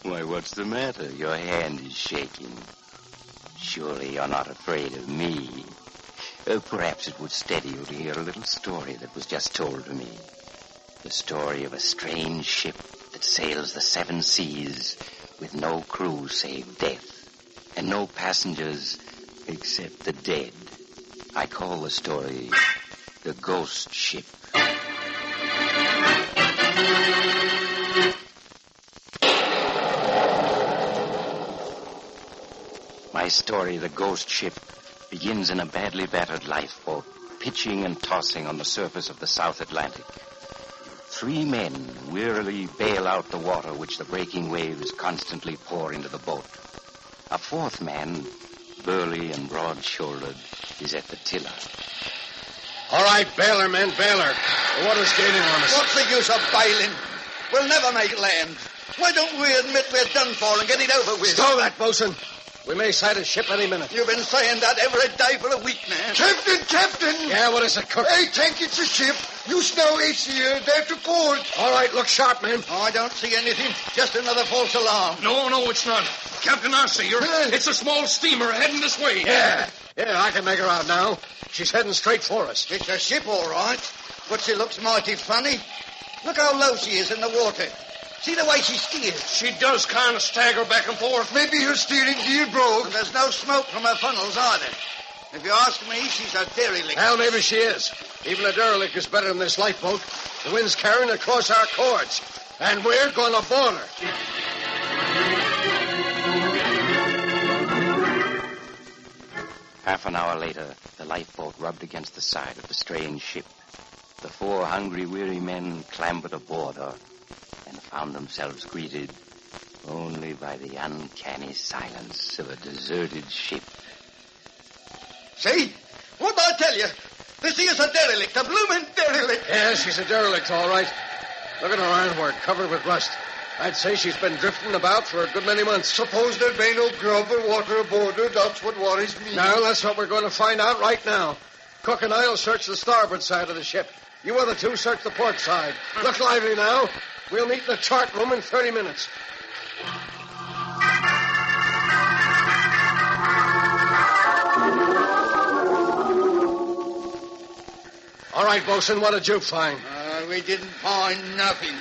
Why, what's the matter? Your hand is shaking. Surely you're not afraid of me. Perhaps it would steady you to hear a little story that was just told to me. The story of a strange ship that sails the 7 seas with no crew save death, and no passengers except the dead. I call the story The Ghost Ship. My story, The Ghost Ship, begins in a badly battered lifeboat, pitching and tossing on the surface of the South Atlantic. 3 men wearily bail out the water which the breaking waves constantly pour into the boat. A 4th man, burly and broad-shouldered, is at the tiller. All right, bailer, men, bailer. The water's gaining on us. What's the use of bailing? We'll never make land. Why don't we admit we're done for and get it over with? Stow that, bosun. We may sight a ship any minute. You've been saying that every day for a week now. Captain! Yeah, what is it, cook? I think it's a ship. You know it's here. They're to port. All right, look sharp, man. Oh, I don't see anything. Just another false alarm. No, it's not. Captain, I see her. It's a small steamer heading this way. Yeah, I can make her out now. She's heading straight for us. It's a ship, all right. But she looks mighty funny. Look how low she is in the water. See the way she steers. She does kind of stagger back and forth. Maybe her steering gear broke. And there's no smoke from her funnels either. If you ask me, she's a derelict. Well, maybe she is. Even a derelict is better than this lifeboat. The wind's carrying across our cords. And we're going to board her. Half an hour later, the lifeboat rubbed against the side of the strange ship. The 4 hungry, weary men clambered aboard her and found themselves greeted only by the uncanny silence of a deserted ship. See? What'd I tell you? This here's a derelict, a bloomin' derelict. Yeah, she's a derelict, all right. Look at her ironwork, covered with rust. I'd say she's been drifting about for a good many months. Suppose there be no grub or water aboard her, that's what worries me. No, that's what we're going to find out right now. Cook and I'll search the starboard side of the ship. You other two search the port side. Look lively now. We'll meet in the chart room in 30 minutes. All right, Bosun, what did you find? We didn't find nothing.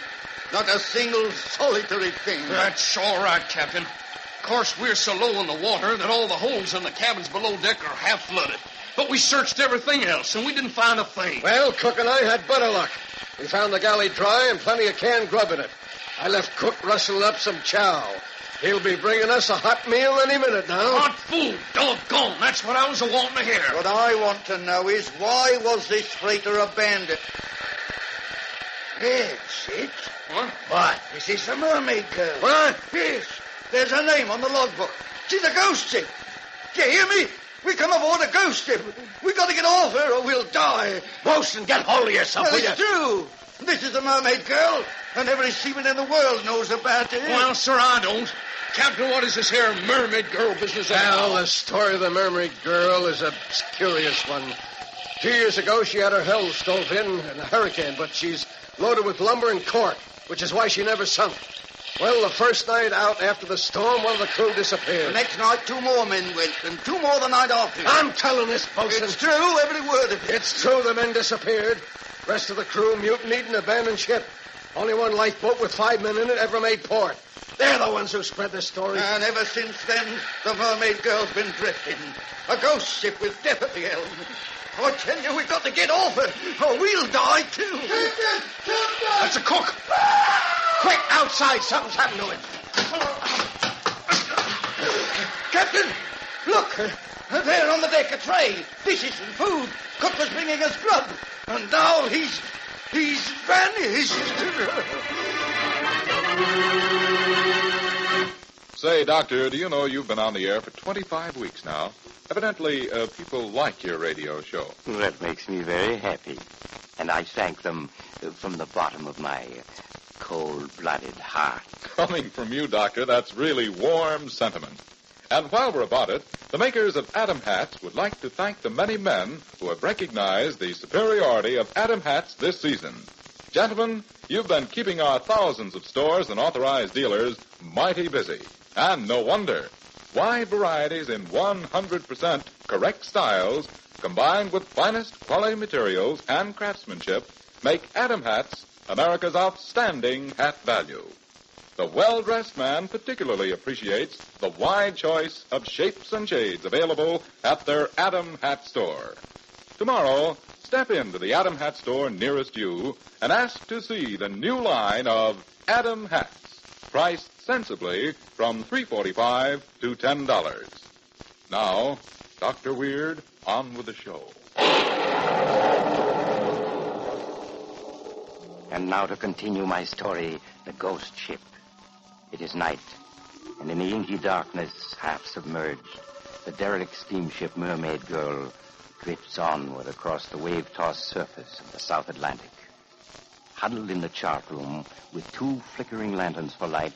Not a single solitary thing. That's all right, Captain. Of course, we're so low in the water that all the holes in the cabins below deck are half flooded. But we searched everything else, and we didn't find a thing. Well, Cook and I had better luck. We found the galley dry and plenty of canned grub in it. I left Cook rustling up some chow. He'll be bringing us a hot meal any minute now. Hot food, doggone. That's what I was wanting to hear. What I want to know is why was this freighter abandoned? Yes, it. What? This is the Mermaid Girl. What? Yes. There's her name on the logbook. She's a ghost ship. Do you hear me? We come aboard a ghost ship. We got to get off her or we'll die. Bosun, get hold of yourself, well, it's true. This is the Mermaid Girl, and every seaman in the world knows about her. Well, sir, I don't. Captain, what is this here Mermaid Girl business about? Well, the story of the Mermaid Girl is a curious one. 2 years ago, she had her hull stove in a hurricane, but she's loaded with lumber and cork, which is why she never sunk. Well, the first night out after the storm, one of the crew disappeared. The next night, 2 more men went, and 2 more the night after. I'm telling this, Bosun. It's true, every word of it. It's true, the men disappeared. Rest of the crew mutinied and abandoned ship. Only one lifeboat with 5 men in it ever made port. They're the ones who spread the story. And ever since then, the Mermaid Girl's been drifting. A ghost ship with death at the helm. I tell you, we've got to get off her, or we'll die, too. That's a cook. Quick, outside. Something's happened to him. Captain, look. There on the deck, a tray. Dishes and food. Cook was bringing us grub. And now he's vanished. Say, Doctor, do you know you've been on the air for 25 weeks now? Evidently, people like your radio show. That makes me very happy. And I thank them from the bottom of my cold-blooded heart. Coming from you, Doctor, that's really warm sentiment. And while we're about it, the makers of Adam hats would like to thank the many men who have recognized the superiority of Adam hats this season. Gentlemen, you've been keeping our thousands of stores and authorized dealers mighty busy. And no wonder. Wide varieties in 100% correct styles, combined with finest quality materials and craftsmanship, make Adam hats America's outstanding hat value. The well-dressed man particularly appreciates the wide choice of shapes and shades available at their Adam Hat store. Tomorrow, step into the Adam Hat store nearest you and ask to see the new line of Adam hats, priced sensibly from $3.45 to $10. Now, Dr. Weird, on with the show. And now to continue my story, the ghost ship. It is night, and in the inky darkness, half submerged, the derelict steamship Mermaid Girl drifts onward across the wave-tossed surface of the South Atlantic. Huddled in the chart room with 2 flickering lanterns for light,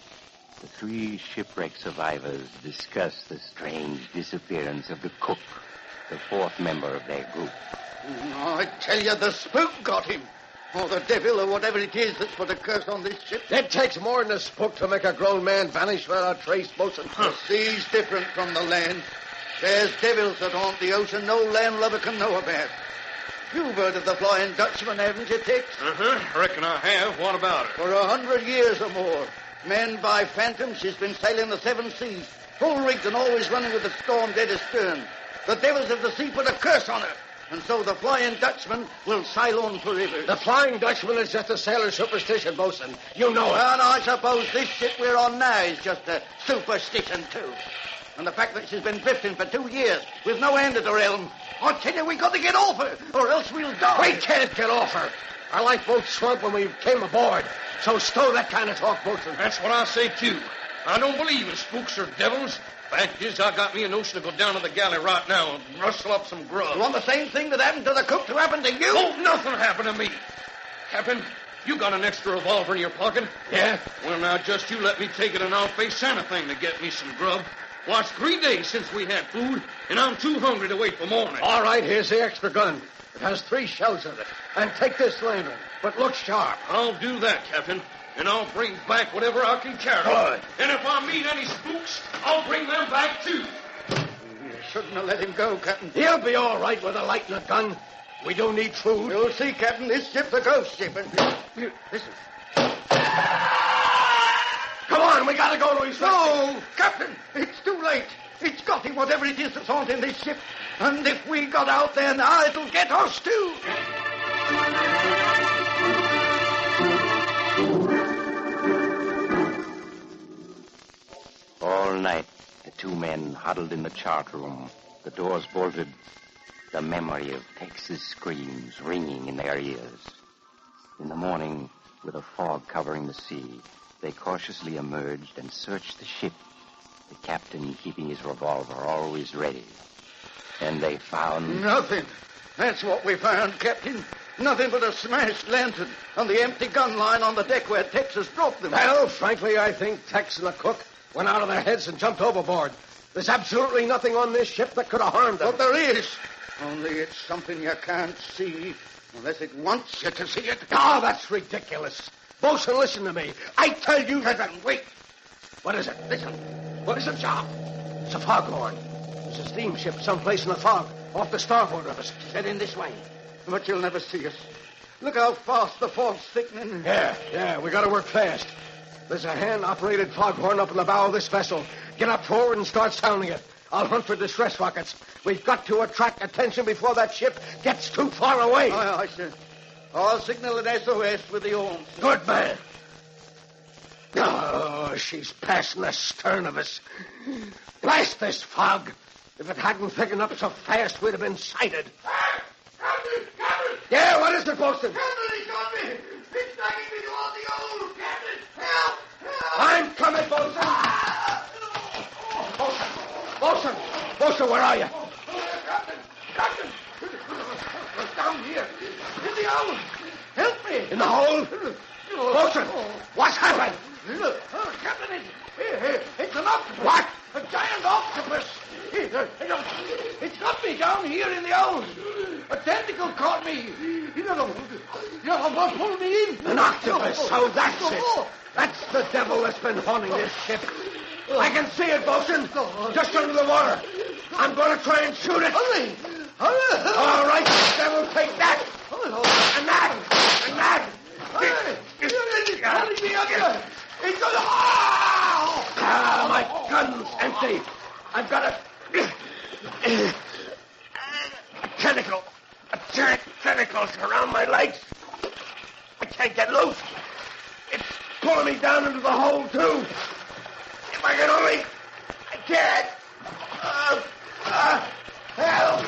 the 3 shipwreck survivors discuss the strange disappearance of the cook, the 4th member of their group. I tell you, the spook got him. Or the devil, or whatever it is that's put a curse on this ship. It takes more than a spook to make a grown man vanish without a trace, Bosun. The sea's different from the land. There's devils that haunt the ocean no landlubber can know about. You've heard of the Flying Dutchman, haven't you, Tex? Uh-huh. Reckon I have. What about it? For 100 years or more, manned by phantoms, she's been sailing the seven seas, full rigged and always running with the storm dead astern. The devils of the sea put a curse on her, and so the Flying Dutchman will sail on forever. The Flying Dutchman is just a sailor's superstition, bosun. You know it. And I suppose this ship we're on now is just a superstition, too. And the fact that she's been drifting for 2 years with no end at her helm, I tell you, we got to get off her, or else we'll die. We can't get off her. Our lifeboat shrunk when we came aboard. So stow that kind of talk, bosun. That's what I say, too. I don't believe in spooks or devils. Fact is, I got me a notion to go down to the galley right now and rustle up some grub. You want the same thing that happened to the cook to happen to you? Oh, nothing happened to me. Captain, you got an extra revolver in your pocket? Yeah? Well, now, just you let me take it and I'll face anything to get me some grub. Well, it's 3 days since we had food, and I'm too hungry to wait for morning. All right, here's the extra gun. It has 3 shells in it. And take this lantern, but look sharp. I'll do that, Captain, and I'll bring back whatever I can carry. Good. And if I meet any spooks, I'll bring them back, too. You shouldn't have let him go, Captain. He'll be all right with a light and a gun. We do need food. You'll see, Captain. This ship's a ghost ship. And listen. Come on, we gotta go to his No, Captain, it's too late. It's got him, whatever it is that's haunting this ship. And if we got out there now, it'll get us too. All night, the 2 men huddled in the chart room, the doors bolted, the memory of Tex's screams ringing in their ears. In the morning, with a fog covering the sea, they cautiously emerged and searched the ship, the captain keeping his revolver always ready. And they found... Nothing. That's what we found, Captain. Nothing but a smashed lantern and the empty gun line on the deck where Tex has dropped them. Well, frankly, I think Tex and the cook went out of their heads and jumped overboard. There's absolutely nothing on this ship that could have harmed them. But there is. Only it's something you can't see unless it wants you to see it. Oh, that's ridiculous. Bosun, listen to me. I tell you... Wait. What is it? Listen. What is it, Jock? It's a foghorn. There's a steamship someplace in the fog, off the starboard of us. Heading this way. But you'll never see us. Look how fast the fog's thickening. Yeah, we gotta work fast. There's a hand-operated foghorn up in the bow of this vessel. Get up forward and start sounding it. I'll hunt for distress rockets. We've got to attract attention before that ship gets too far away. Aye, sir. I'll signal an SOS with the arms. Good man. Oh, she's passing the stern of us. Blast this fog. If it hadn't thickened up so fast, we'd have been sighted. Captain! Yeah, what is it, Bosun? Captain, he's got me! He's dragging me toward the old! Captain, help! I'm coming, Bosun! Bosun, where are you? Captain! Down here, in the hole! Help me! In the hole? Bosun, what's happened? Captain, it's an octopus! What? A giant octopus! It's got me down here in the hole! A tentacle caught me! Pulled me in! An octopus, so that's it! That's the devil that's been haunting this ship. I can see it, Bosun. Just under the water. I'm going to try and shoot it. Hurry! All right, devil, take that. And that. And that. It's pulling me under. It's going to... my gun's empty. I've got a tentacle. A giant tentacles around my legs. I can't get loose. It's pulling me down into the hole, too. If I can only... I can't. Help!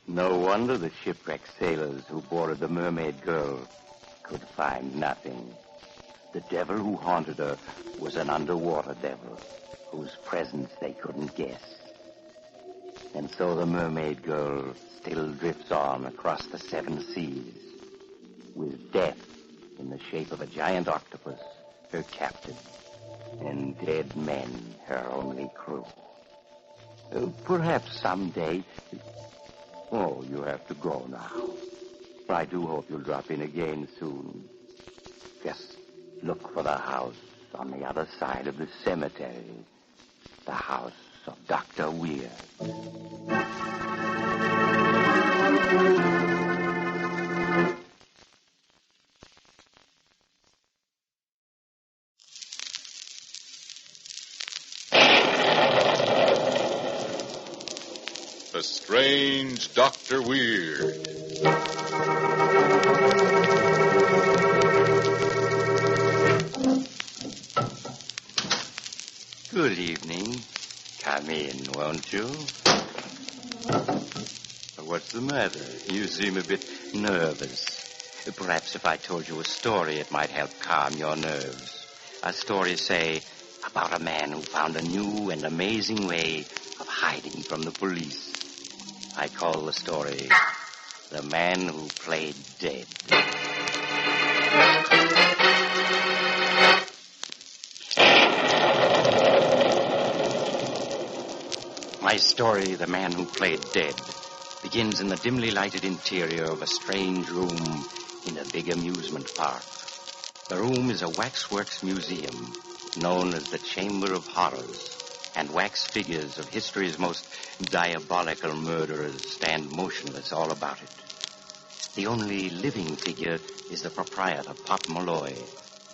No wonder the shipwrecked sailors who boarded the Mermaid Girl could find nothing. The devil who haunted her was an underwater devil whose presence they couldn't guess. And so the Mermaid Girl still drifts on across the 7 seas, with death in the shape of a giant octopus, her captain, and dead men, her only crew. Perhaps someday... Oh, you have to go now. I do hope you'll drop in again soon. Just look for the house on the other side of the cemetery. The house of Dr. Weir. The Strange Dr. Weird. Good evening. Come in, won't you? What's the matter? You seem a bit nervous. Perhaps if I told you a story, it might help calm your nerves. A story, say, about a man who found a new and amazing way of hiding from the police. I call the story The Man Who Played Dead. My story, The Man Who Played Dead, begins in the dimly lighted interior of a strange room in a big amusement park. The room is a waxworks museum known as the Chamber of Horrors, and wax figures of history's most diabolical murderers stand motionless all about it. The only living figure is the proprietor, Pop Malloy,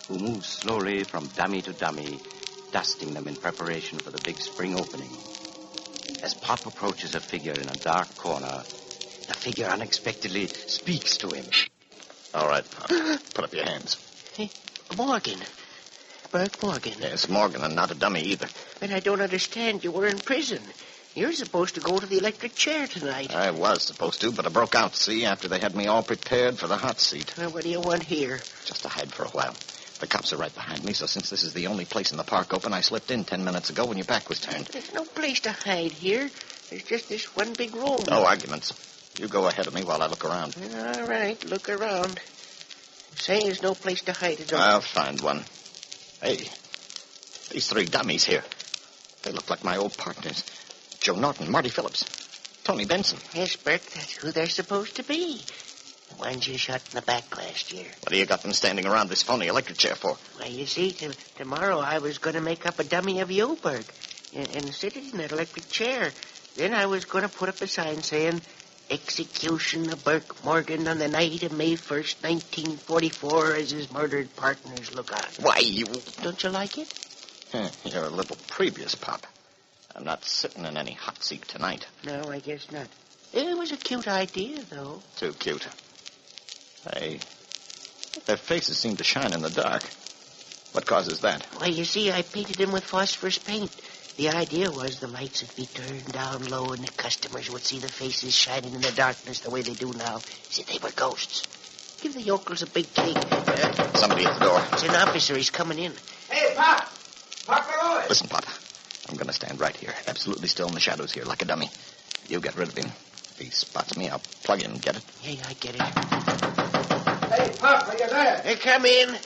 who moves slowly from dummy to dummy, dusting them in preparation for the big spring opening. As Pop approaches a figure in a dark corner, the figure unexpectedly speaks to him. All right, Pop. Put up your hands. Hey, Morgan. Bert Morgan. Yes, Morgan, and not a dummy either. But I don't understand. You were in prison. You're supposed to go to the electric chair tonight. I was supposed to, but I broke out, see, after they had me all prepared for the hot seat. Well, what do you want here? Just to hide for a while. The cops are right behind me, so since this is the only place in the park open, I slipped in 10 minutes ago when your back was turned. There's no place to hide here. There's just this one big room. No arguments. You go ahead of me while I look around. All right, look around. Say there's no place to hide it. I'll find one. Hey, these three dummies here. They look like my old partners. Joe Norton, Marty Phillips, Tony Benson. Yes, Bert, that's who they're supposed to be. The ones you shot in the back last year. What do you got them standing around this phony electric chair for? Well, you see, tomorrow I was going to make up a dummy of Joburg and sit in that electric chair. Then I was going to put up a sign saying, Execution of Bert Morgan on the night of May 1st, 1944, as his murdered partners look on. Why, you... Don't you like it? You're a little previous, Pop. I'm not sitting in any hot seat tonight. No, I guess not. It was a cute idea, though. Too cute. Hey, their faces seem to shine in the dark. What causes that? Well, you see, I painted them with phosphorus paint. The idea was the lights would be turned down low and the customers would see the faces shining in the darkness the way they do now. See, they were ghosts. Give the yokels a big cake. Somebody at the door. It's an officer. He's coming in. Hey, Pop! Pop Malloy! Listen, Pop. I'm going to stand right here, absolutely still in the shadows here, like a dummy. You get rid of him. If he spots me, I'll plug him. Get it? Yeah, I get it. Hey, Pop, are you there? Hey, come in.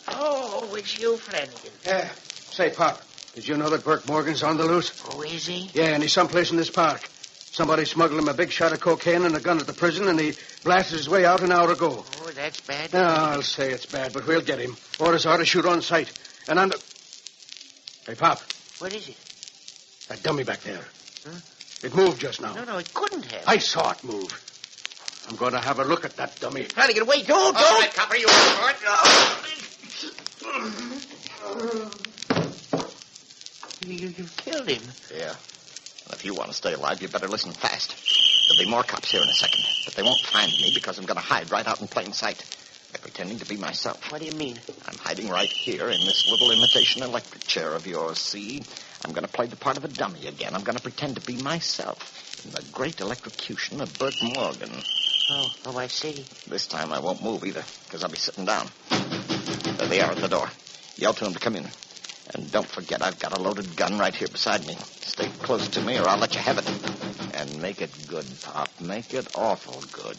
Oh, it's you, Flanagan. Yeah. Say, Pop, did you know that Bert Morgan's on the loose? Oh, is he? Yeah, and he's someplace in this park. Somebody smuggled him a big shot of cocaine and a gun at the prison, and he blasted his way out an hour ago. Oh, that's bad. No, I'll say it's bad, but we'll get him. Orders are to shoot on sight. And under... Hey, Pop. What is it? That dummy back there. Huh? It moved just now. No, it couldn't have. I saw it move. I'm going to have a look at that dummy. Flanagan, wait, don't! All right, copper, you for it. You killed him. Yeah. And if you want to stay alive, you better listen fast. There'll be more cops here in a second, but they won't find me because I'm going to hide right out in plain sight. They're pretending to be myself. What do you mean? I'm hiding right here in this little imitation electric chair of yours, see? I'm going to play the part of a dummy again. I'm going to pretend to be myself in the great electrocution of Bert Morgan. Oh, I see. This time I won't move either, because I'll be sitting down. There they are at the door. Yell to them to come in. And don't forget, I've got a loaded gun right here beside me. Stay close to me or I'll let you have it. And make it good, Pop. Make it awful good.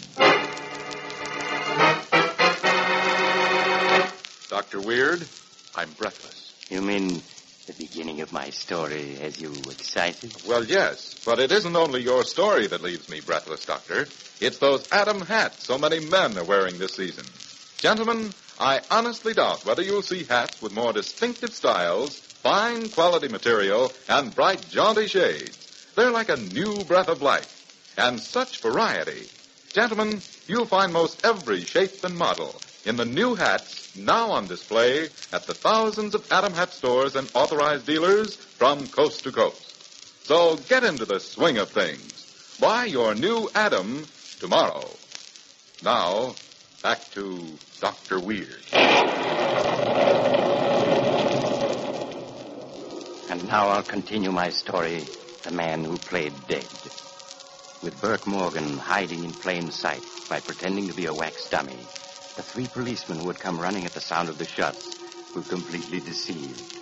Dr. Weird, I'm breathless. You mean The beginning of my story has you excited? Well, yes, but it isn't only your story that leaves me breathless, Doctor. It's those Adam hats so many men are wearing this season. Gentlemen, I honestly doubt whether you'll see hats with more distinctive styles, fine quality material, and bright, jaunty shades. They're like a new breath of life. And such variety. Gentlemen, you'll find most every shape and model in the new hats now on display at the thousands of Adam hat stores and authorized dealers from coast to coast. So get into the swing of things. Buy your new Adam tomorrow. Now, back to Dr. Weird. And now I'll continue my story, The Man Who Played Dead. With Burke Morgan hiding in plain sight by pretending to be a wax dummy, the three policemen who had come running at the sound of the shots were completely deceived.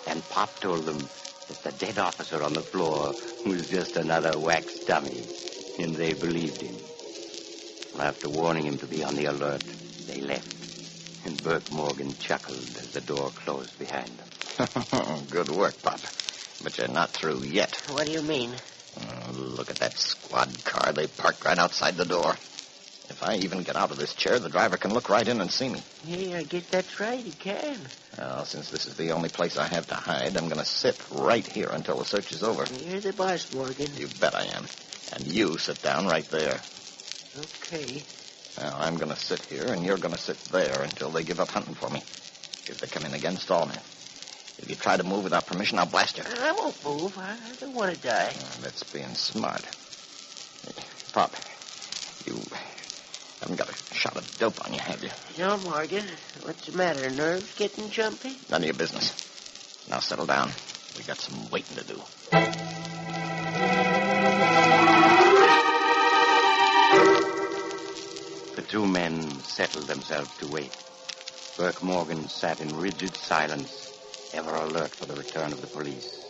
And Pop told them that the dead officer on the floor was just another wax dummy, and they believed him. After warning him to be on the alert, they left, and Burke Morgan chuckled as the door closed behind them. Good work, Pop. But you're not through yet. What do you mean? Look at that squad car they parked right outside the door. If I even get out of this chair, the driver can look right in and see me. Yeah, I guess that's right. He can. Well, since this is the only place I have to hide, I'm going to sit right here until the search is over. You're the boss, Morgan. You bet I am. And you sit down right there. Okay. Now, I'm going to sit here, and you're going to sit there until they give up hunting for me. If they come in again, stall me. If you try to move without permission, I'll blast you. I won't move. I don't want to die. That's being smart. Hey, Pop, you haven't got a shot of dope on you, have you? No, Morgan. What's the matter? Nerves getting jumpy? None of your business. Now settle down. We got some waiting to do. The two men settled themselves to wait. Burke Morgan sat in rigid silence, ever alert for the return of the police.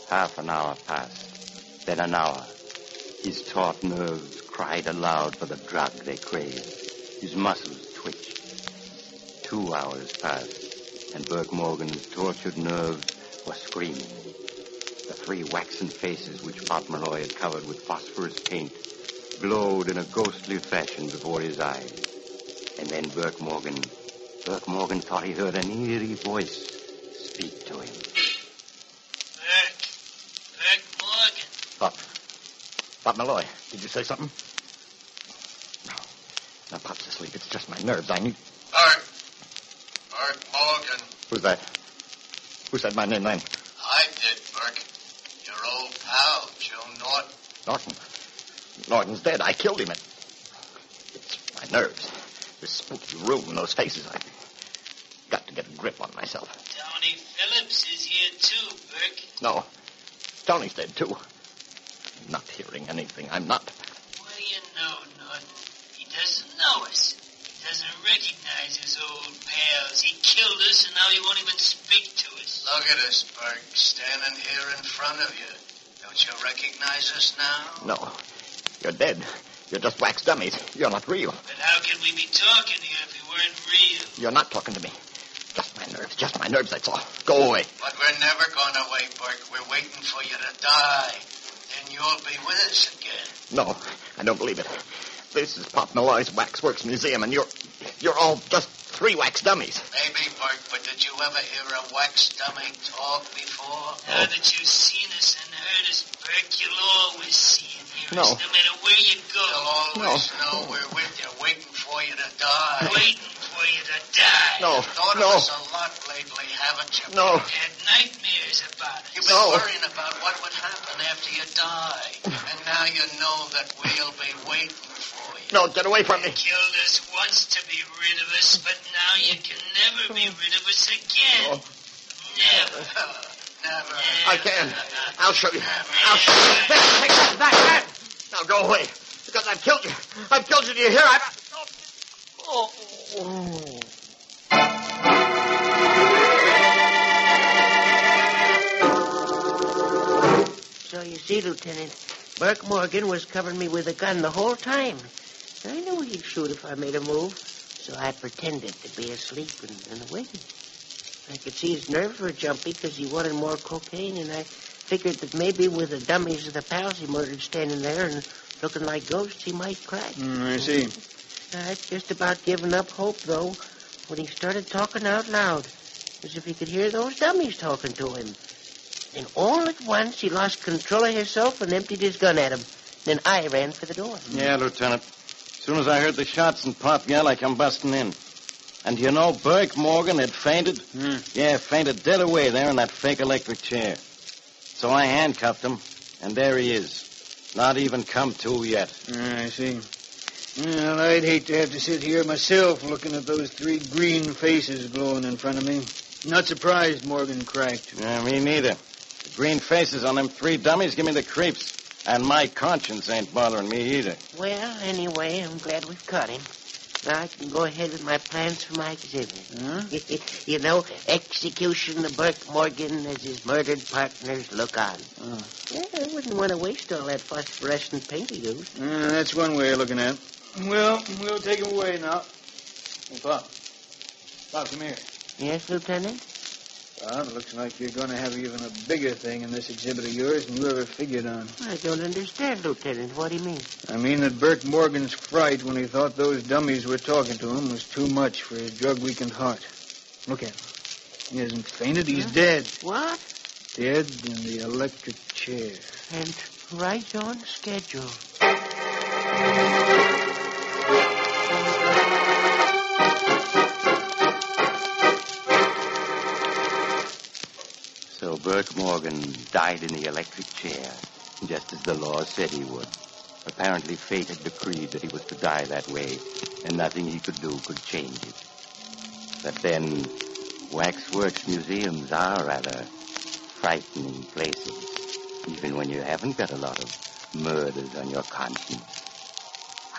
Half an hour passed, then an hour. His taut nerves cried aloud for the drug they craved. His muscles twitched. 2 hours passed, and Burke Morgan's tortured nerves were screaming. The three waxen faces which Pop Malloy had covered with phosphorus paint glowed in a ghostly fashion before his eyes. And then Burke Morgan thought he heard an eerie voice speak to him. Burke Morgan. Pop Malloy, did you say something? No. Now, Pop's asleep. It's just my nerves. I need... Burke Morgan. Who's that? Who said my name then? I did, Burke. Your old pal, Joe Norton. Norton's dead. I killed him. It's my nerves. This spooky room and those faces. I've got to get a grip on myself. Tony Phillips is here too, Burke. No. Tony's dead, too. I'm not hearing anything. I'm not. What do you know, Norton? He doesn't know us. He doesn't recognize his old pals. He killed us, and now he won't even speak to us. Look at us, Burke, standing here in front of you. Don't you recognize us now? No. You're dead. You're just wax dummies. You're not real. But how can we be talking here if we weren't real? You're not talking to me. Just my nerves, that's all. Go away. But we're never going away, Burke. We're waiting for you to die. Then you'll be with us again. No, I don't believe it. This is Pop Malloy's Waxworks Museum, and you're all just three wax dummies. Maybe, Burke, but did you ever hear a wax dummy talk before? Now that you've seen us and heard us, Burke, you'll always see and hear No. us, no matter where you go. You'll always know we're with you, waiting for you to die. Waiting for you to die. No, Thought no. of us a lot lately, haven't you? No. Burke? Had nightmares about us. You've been worrying about what would happen after you die. And now you know that we'll be waiting for you. No, get away from me. You killed us once to be rid of us, but now you can never be rid of us again. Never. Never. I can. I'll show you. I'll show you. Take that. Now go away. Because I've killed you. I've killed you. Do you hear? So you see, Lieutenant, Burke Morgan was covering me with a gun the whole time. I knew he'd shoot if I made a move, so I pretended to be asleep and waited. I could see his nerves were jumpy because he wanted more cocaine, and I figured that maybe with the dummies of the pals he murdered standing there and looking like ghosts, he might crack. I see. I'd just about given up hope, though, when he started talking out loud, as if he could hear those dummies talking to him. And all at once, he lost control of himself and emptied his gun at him. Then I ran for the door. Yeah, Lieutenant. As soon as I heard the shots and Pop yell, I come busting in. And you know, Burke Morgan had fainted? Yeah, fainted dead away there in that fake electric chair. So I handcuffed him, and there he is. Not even come to yet. I see. Well, I'd hate to have to sit here myself looking at those 3 green faces glowing in front of me. Not surprised Morgan cracked. Yeah, me neither. The green faces on them 3 dummies give me the creeps. And my conscience ain't bothering me either. Well, anyway, I'm glad we've caught him. Now I can go ahead with my plans for my exhibit. You know, execution of Burke Morgan as his murdered partners look on. Yeah, I wouldn't want to waste all that phosphorescent paint he used. That's one way of looking at it. Well, we'll take him away now. Hey, Pop. Pop, come here. Yes, Lieutenant? Bob, it looks like you're going to have even a bigger thing in this exhibit of yours than you ever figured on. I don't understand, Lieutenant. What do you mean? I mean that Burke Morgan's fright when he thought those dummies were talking to him was too much for his drug-weakened heart. Look at him. He hasn't fainted. He's dead. What? Dead in the electric chair. And right on schedule. So Burke Morgan died in the electric chair, just as the law said he would. Apparently fate had decreed that he was to die that way, and nothing he could do could change it. But then, waxworks museums are rather frightening places, even when you haven't got a lot of murders on your conscience.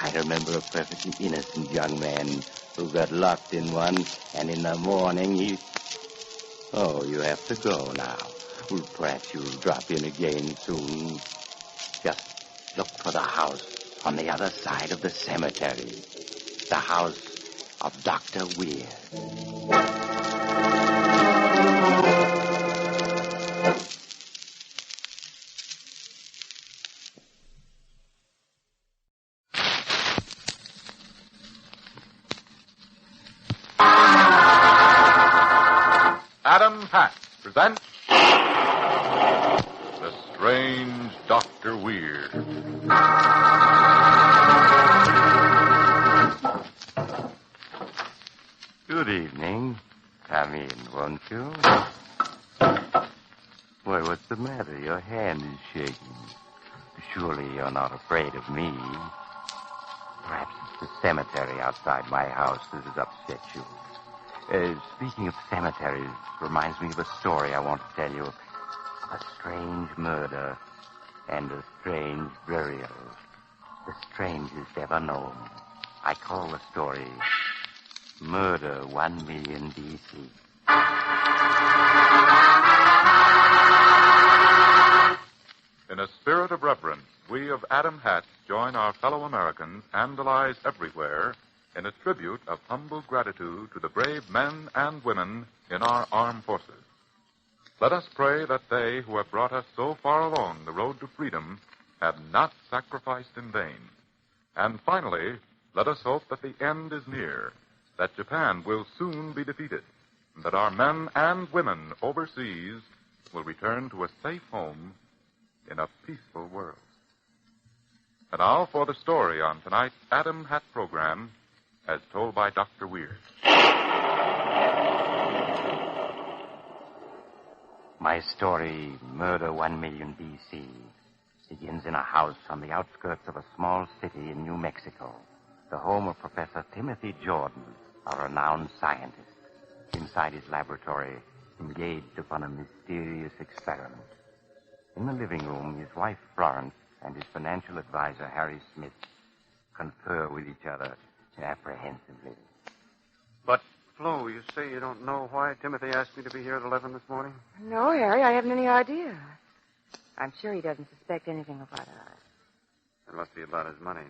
I remember a perfectly innocent young man who got locked in one, and in the morning he... Oh, you have to go now. Well, perhaps you'll drop in again soon. Just look for the house on the other side of the cemetery. The house of Dr. Weir. Adam Pat presents The Strange Dr. Weir. Good evening. Come in, won't you? Why, what's the matter? Your hand is shaking. Surely you're not afraid of me. Perhaps it's the cemetery outside my house that has upset you. Speaking of cemeteries, reminds me of a story I want to tell you. A strange murder and a strange burial. The strangest ever known. I call the story Murder 1 Million D.C. In a spirit of reverence, we of Adam Hat join our fellow Americans and allies everywhere in a tribute of humble gratitude to the brave men and women in our armed forces. Let us pray that they who have brought us so far along the road to freedom have not sacrificed in vain. And finally, let us hope that the end is near, that Japan will soon be defeated, and that our men and women overseas will return to a safe home in a peaceful world. And now for the story on tonight's Adam Hat program, as told by Dr. Weir. My story, Murder 1 Million D.C., begins in a house on the outskirts of a small city in New Mexico, the home of Professor Timothy Jordan, a renowned scientist, inside his laboratory, engaged upon a mysterious experiment. In the living room, his wife, Florence, and his financial advisor, Harry Smith, confer with each other apprehensively. But, Flo, you say you don't know why Timothy asked me to be here at 11 this morning? No, Harry, I haven't any idea. I'm sure he doesn't suspect anything about us. It must be about his money.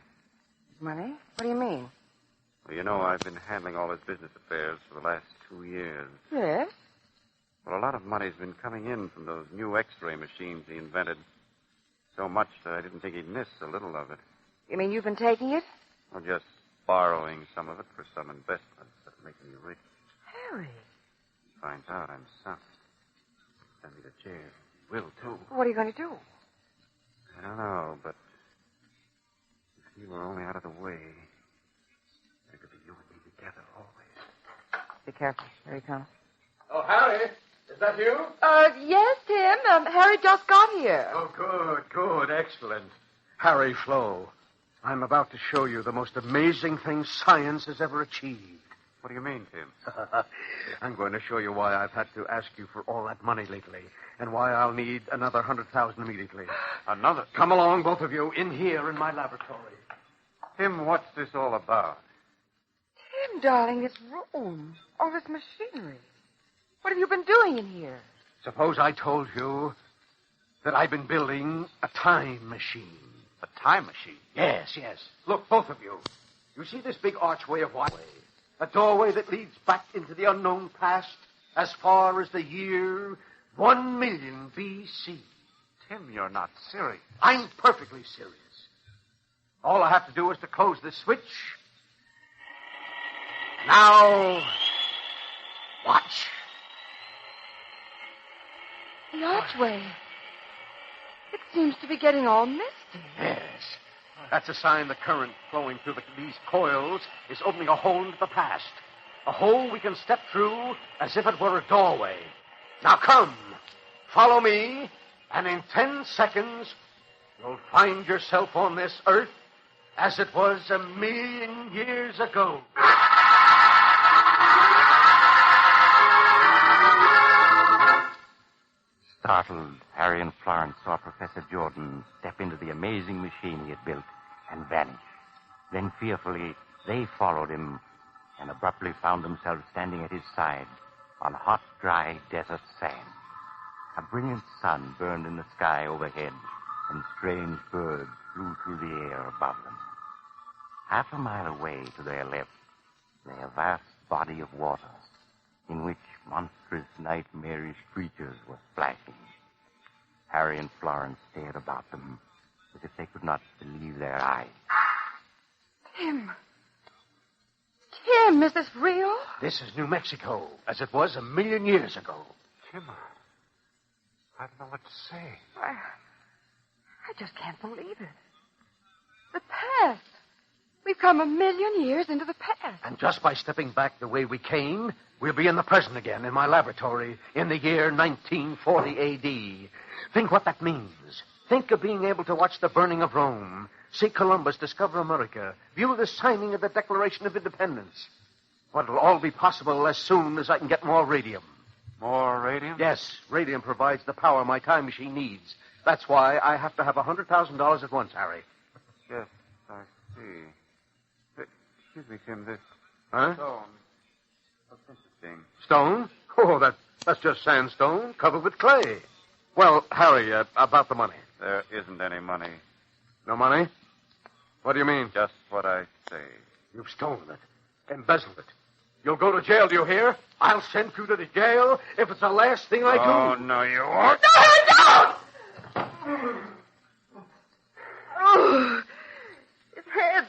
Money? What do you mean? Well, you know, I've been handling all his business affairs for the last 2 years. Yes? Well, a lot of money's been coming in from those new X-ray machines he invented. So much that I didn't think he'd miss a little of it. You mean you've been taking it? Or just borrowing some of it for some investments that make me rich. Harry. He finds out I'm sound. Send me to jail. He will, too. What are you going to do? I don't know, but if he were only out of the way, there could be you and me together always. Be careful. Here he comes. Oh, Harry, is that you? Yes, Tim. Harry just got here. Oh, good, excellent. Harry Flo, I'm about to show you the most amazing thing science has ever achieved. What do you mean, Tim? I'm going to show you why I've had to ask you for all that money lately, and why I'll need another 100,000 immediately. Another? Come along, both of you, in here in my laboratory. Tim, what's this all about? Tim, darling, this room. All this machinery. What have you been doing in here? Suppose I told you that I've been building a time machine. A time machine? Yes. Look, both of you. You see this big archway of white? A doorway that leads back into the unknown past as far as the year 1 million B.C. Tim, you're not serious. I'm perfectly serious. All I have to do is to close this switch. Now, watch. The archway. It seems to be getting all misty. Yes. That's a sign the current flowing through these coils is opening a hole into the past. A hole we can step through as if it were a doorway. Now come, follow me, and in 10 seconds, you'll find yourself on this earth as it was 1,000,000 years ago. Startled, Harry and Florence saw Professor Jordan step into the amazing machine he had built and vanish. Then, fearfully, they followed him and abruptly found themselves standing at his side on hot, dry desert sand. A brilliant sun burned in the sky overhead, and strange birds flew through the air above them. Half a mile away to their left lay a vast body of water, in which monstrous, nightmarish creatures were splashing. Harry and Florence stared about them as if they could not believe their eyes. Tim, is this real? This is New Mexico, as it was 1,000,000 years ago. Tim, I don't know what to say. I just can't believe it. The past. We've come 1,000,000 years into the past. And just by stepping back the way we came, we'll be in the present again, in my laboratory, in the year 1940 A.D. Think what that means. Think of being able to watch the burning of Rome, see Columbus discover America, view the signing of the Declaration of Independence. Well, it'll all be possible as soon as I can get more radium. More radium? Yes, radium provides the power my time machine needs. That's why I have to have $100,000 at once, Harry. Yes, I see. Excuse me, Tim, this Huh? stone. What's interesting? Stone? Oh, that's just sandstone covered with clay. Well, Harry, about the money. There isn't any money. No money? What do you mean? Just what I say. You've stolen it. Embezzled it. You'll go to jail, do you hear? I'll send you to the jail if it's the last thing I do. Oh, no, you won't. Oh, his head.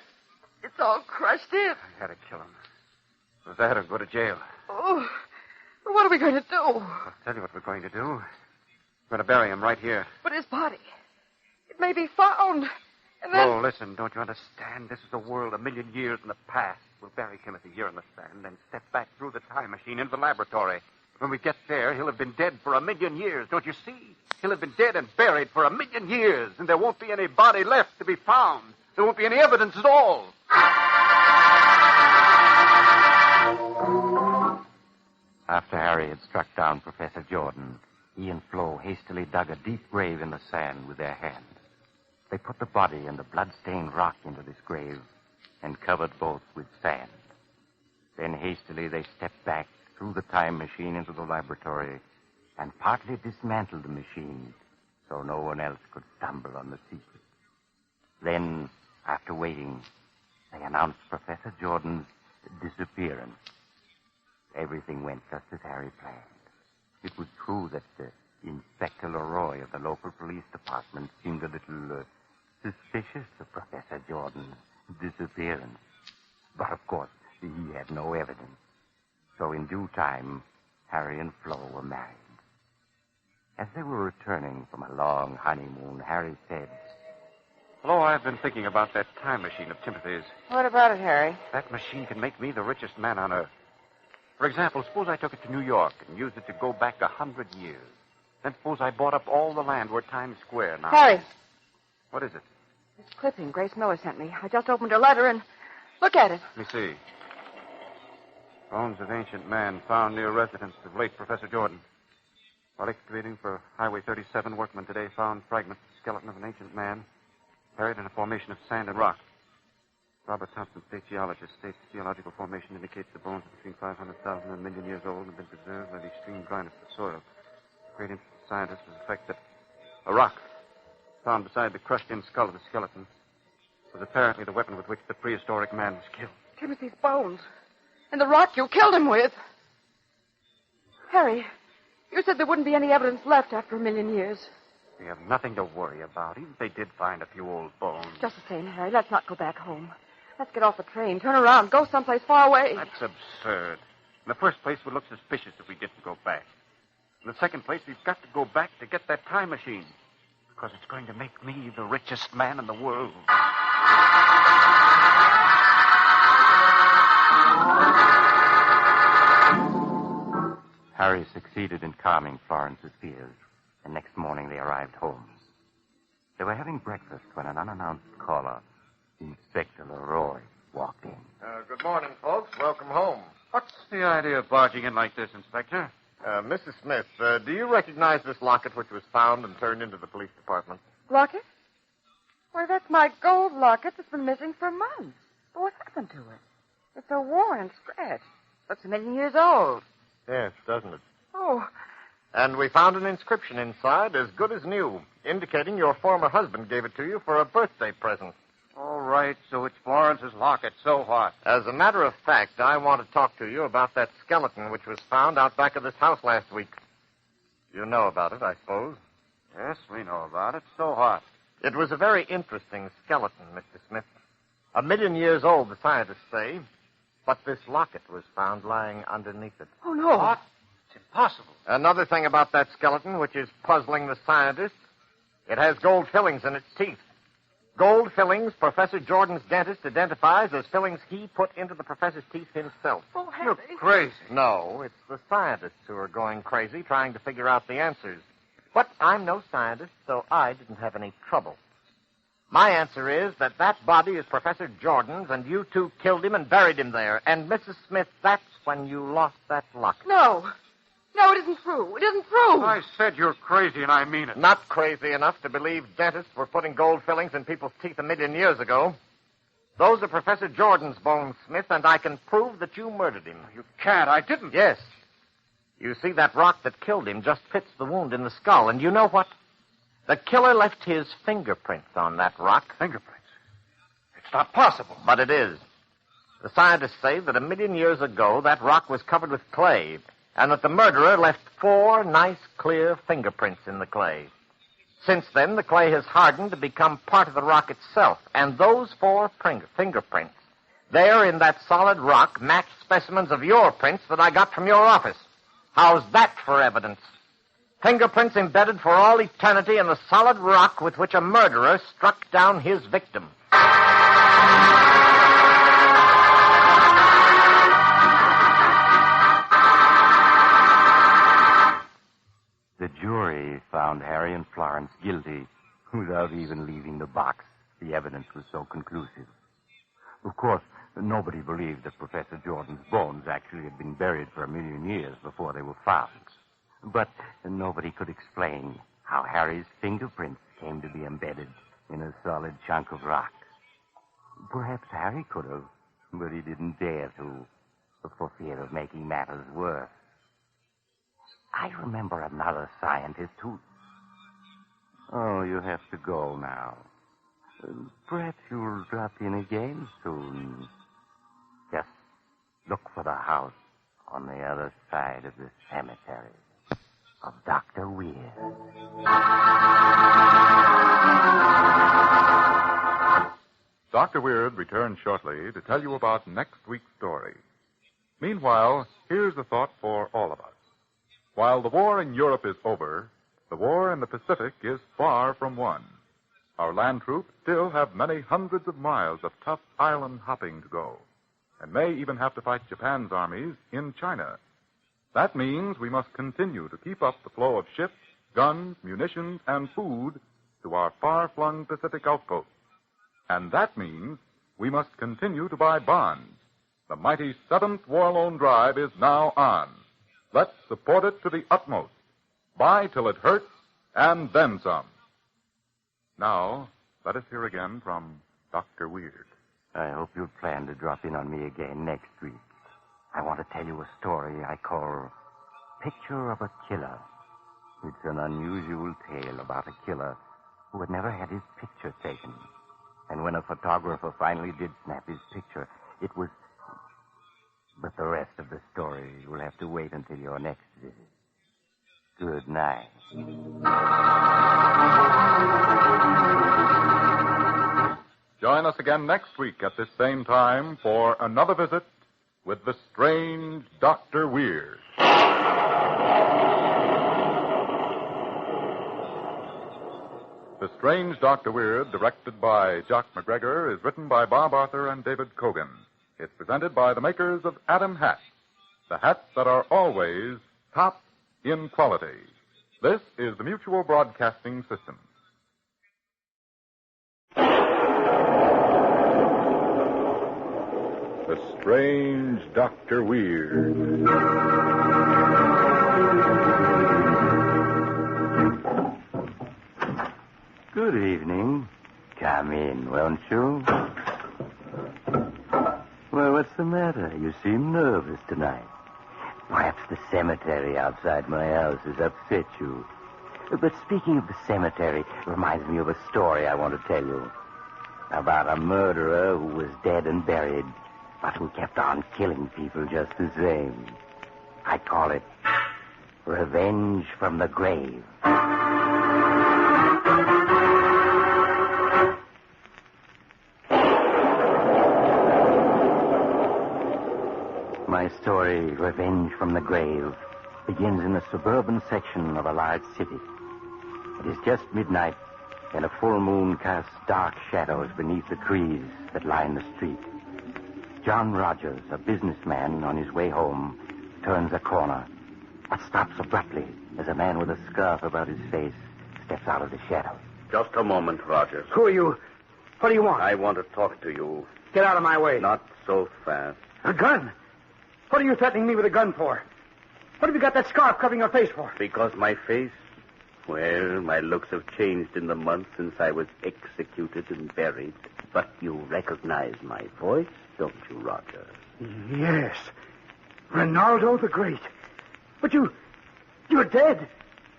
It's all crushed in. I had to kill him. It was that or go to jail. Oh, what are we going to do? I'll tell you what we're going to do. We're going to bury him right here. But his body, it may be found. And then... Oh, listen, don't you understand? This is a world 1,000,000 years in the past. We'll bury Timothy here in the sand, then step back through the time machine into the laboratory. When we get there, he'll have been dead for 1,000,000 years, don't you see? He'll have been dead and buried for 1,000,000 years, and there won't be any body left to be found. There won't be any evidence at all. After Harry had struck down Professor Jordan, he and Flo hastily dug a deep grave in the sand with their hands. They put the body and the blood-stained rock into this grave and covered both with sand. Then hastily they stepped back through the time machine into the laboratory and partly dismantled the machine so no one else could stumble on the secret. Then, after waiting, they announced Professor Jordan's disappearance. Everything went just as Harry planned. It was true that Inspector Leroy of the local police department seemed a little suspicious of Professor Jordan's disappearance. But, of course, he had no evidence. So in due time, Harry and Flo were married. As they were returning from a long honeymoon, Harry said, Flo, I've been thinking about that time machine of Timothy's. What about it, Harry? That machine can make me the richest man on earth. For example, suppose I took it to New York and used it to go back 100 years. Then suppose I bought up all the land where Times Square now. Harry. What is it? This clipping Grace Miller sent me. I just opened her letter and look at it. Let me see. Bones of ancient man found near residence of late Professor Jordan. While excavating for Highway 37, workmen today found fragments of the skeleton of an ancient man buried in a formation of sand and rock. Robert Thompson, state geologist, states the geological formation indicates the bones are between 500,000 and a million years old and have been preserved by the extreme dryness of the soil. The great interest of scientists was the fact that a rock found beside the crushed-in skull of the skeleton was apparently the weapon with which the prehistoric man was killed. Timothy's bones. And the rock you killed him with. Harry, you said there wouldn't be any evidence left after 1,000,000 years. We have nothing to worry about, even if they did find a few old bones. Just the same, Harry, let's not go back home. Let's get off the train, turn around, go someplace far away. That's absurd. In the first place, it would look suspicious if we didn't go back. In the second place, we've got to go back to get that time machine. Because it's going to make me the richest man in the world. Harry succeeded in calming Florence's fears, and next morning they arrived home. They were having breakfast when an unannounced caller, Inspector Leroy, walked in. Good morning, folks. Welcome home. What's the idea of barging in like this, Inspector? Mrs. Smith, do you recognize this locket which was found and turned into the police department? Locket? Why, that's my gold locket that's been missing for months. But what happened to it? It's so worn and scratched. Looks 1,000,000 years old. Yes, doesn't it? Oh. And we found an inscription inside as good as new, indicating your former husband gave it to you for a birthday present. All right, so it's Florence's locket. So what? As a matter of fact, I want to talk to you about that skeleton which was found out back of this house last week. You know about it, I suppose. Yes, we know about it. So what? It was a very interesting skeleton, Mr. Smith. 1,000,000 years old, the scientists say. But this locket was found lying underneath it. Oh, no. What? It's impossible. Another thing about that skeleton which is puzzling the scientists, it has gold fillings in its teeth. Gold fillings Professor Jordan's dentist identifies as fillings he put into the professor's teeth himself. Oh, Harry. You're crazy. No, it's the scientists who are going crazy trying to figure out the answers. But I'm no scientist, so I didn't have any trouble. My answer is that body is Professor Jordan's, and you two killed him and buried him there. And, Mrs. Smith, that's when you lost that locket. No. No, it isn't true. It isn't true. I said you're crazy, and I mean it. Not crazy enough to believe dentists were putting gold fillings in people's teeth 1,000,000 years ago. Those are Professor Jordan's bones, Smith, and I can prove that you murdered him. You can't. I didn't. Yes. You see, that rock that killed him just fits the wound in the skull, and you know what? The killer left his fingerprints on that rock. Fingerprints? It's not possible. But it is. The scientists say that 1,000,000 years ago, that rock was covered with clay, and that the murderer left 4 nice, clear fingerprints in the clay. Since then, the clay has hardened to become part of the rock itself, and those 4 fingerprints, there in that solid rock, match specimens of your prints that I got from your office. How's that for evidence? Fingerprints embedded for all eternity in the solid rock with which a murderer struck down his victim. The jury found Harry and Florence guilty without even leaving the box. The evidence was so conclusive. Of course, nobody believed that Professor Jordan's bones actually had been buried for 1,000,000 years before they were found. But nobody could explain how Harry's fingerprints came to be embedded in a solid chunk of rock. Perhaps Harry could have, but he didn't dare to, for fear of making matters worse. I remember another scientist who... Oh, you have to go now. Perhaps you'll drop in again soon. Just look for the house on the other side of the cemetery. of Dr. Weird. Dr. Weird returns shortly to tell you about next week's story. Meanwhile, here's a thought for all of us. While the war in Europe is over, the war in the Pacific is far from won. Our land troops still have many hundreds of miles of tough island hopping to go, and may even have to fight Japan's armies in China. That means we must continue to keep up the flow of ships, guns, munitions, and food to our far-flung Pacific outposts. And that means we must continue to buy bonds. The mighty 7th War Loan Drive is now on. Let's support it to the utmost. Buy till it hurts, and then some. Now, let us hear again from Dr. Weird. I hope you'll plan to drop in on me again next week. I want to tell you a story I call Picture of a Killer. It's an unusual tale about a killer who had never had his picture taken. And when a photographer finally did snap his picture, it was... But the rest of the story will have to wait until your next visit. Good night. Join us again next week at this same time for another visit with the strange Dr. Weird. The Strange Dr. Weird, directed by Jock McGregor, is written by Bob Arthur and David Cogan. It's presented by the makers of Adam hats, the hats that are always top in quality. This is the Mutual Broadcasting System. The Strange Dr. Weird. Good evening. Come in, won't you? Well, what's the matter? You seem nervous tonight. Perhaps the cemetery outside my house has upset you. But speaking of the cemetery, it reminds me of a story I want to tell you. About a murderer who was dead and buried, but who kept on killing people just the same. I call it Revenge from the Grave. My story, Revenge from the Grave, begins in the suburban section of a large city. It is just midnight, and a full moon casts dark shadows beneath the trees that line the street. John Rogers, a businessman on his way home, turns a corner, but stops abruptly as a man with a scarf about his face steps out of the shadows. Just a moment, Rogers. Who are you? What do you want? I want to talk to you. Get out of my way. Not so fast. A gun? What are you threatening me with a gun for? What have you got that scarf covering your face for? Because my face? Well, my looks have changed in the months since I was executed and buried. But you recognize my voice, don't you, Roger? Yes. Ronaldo the Great. But you're dead.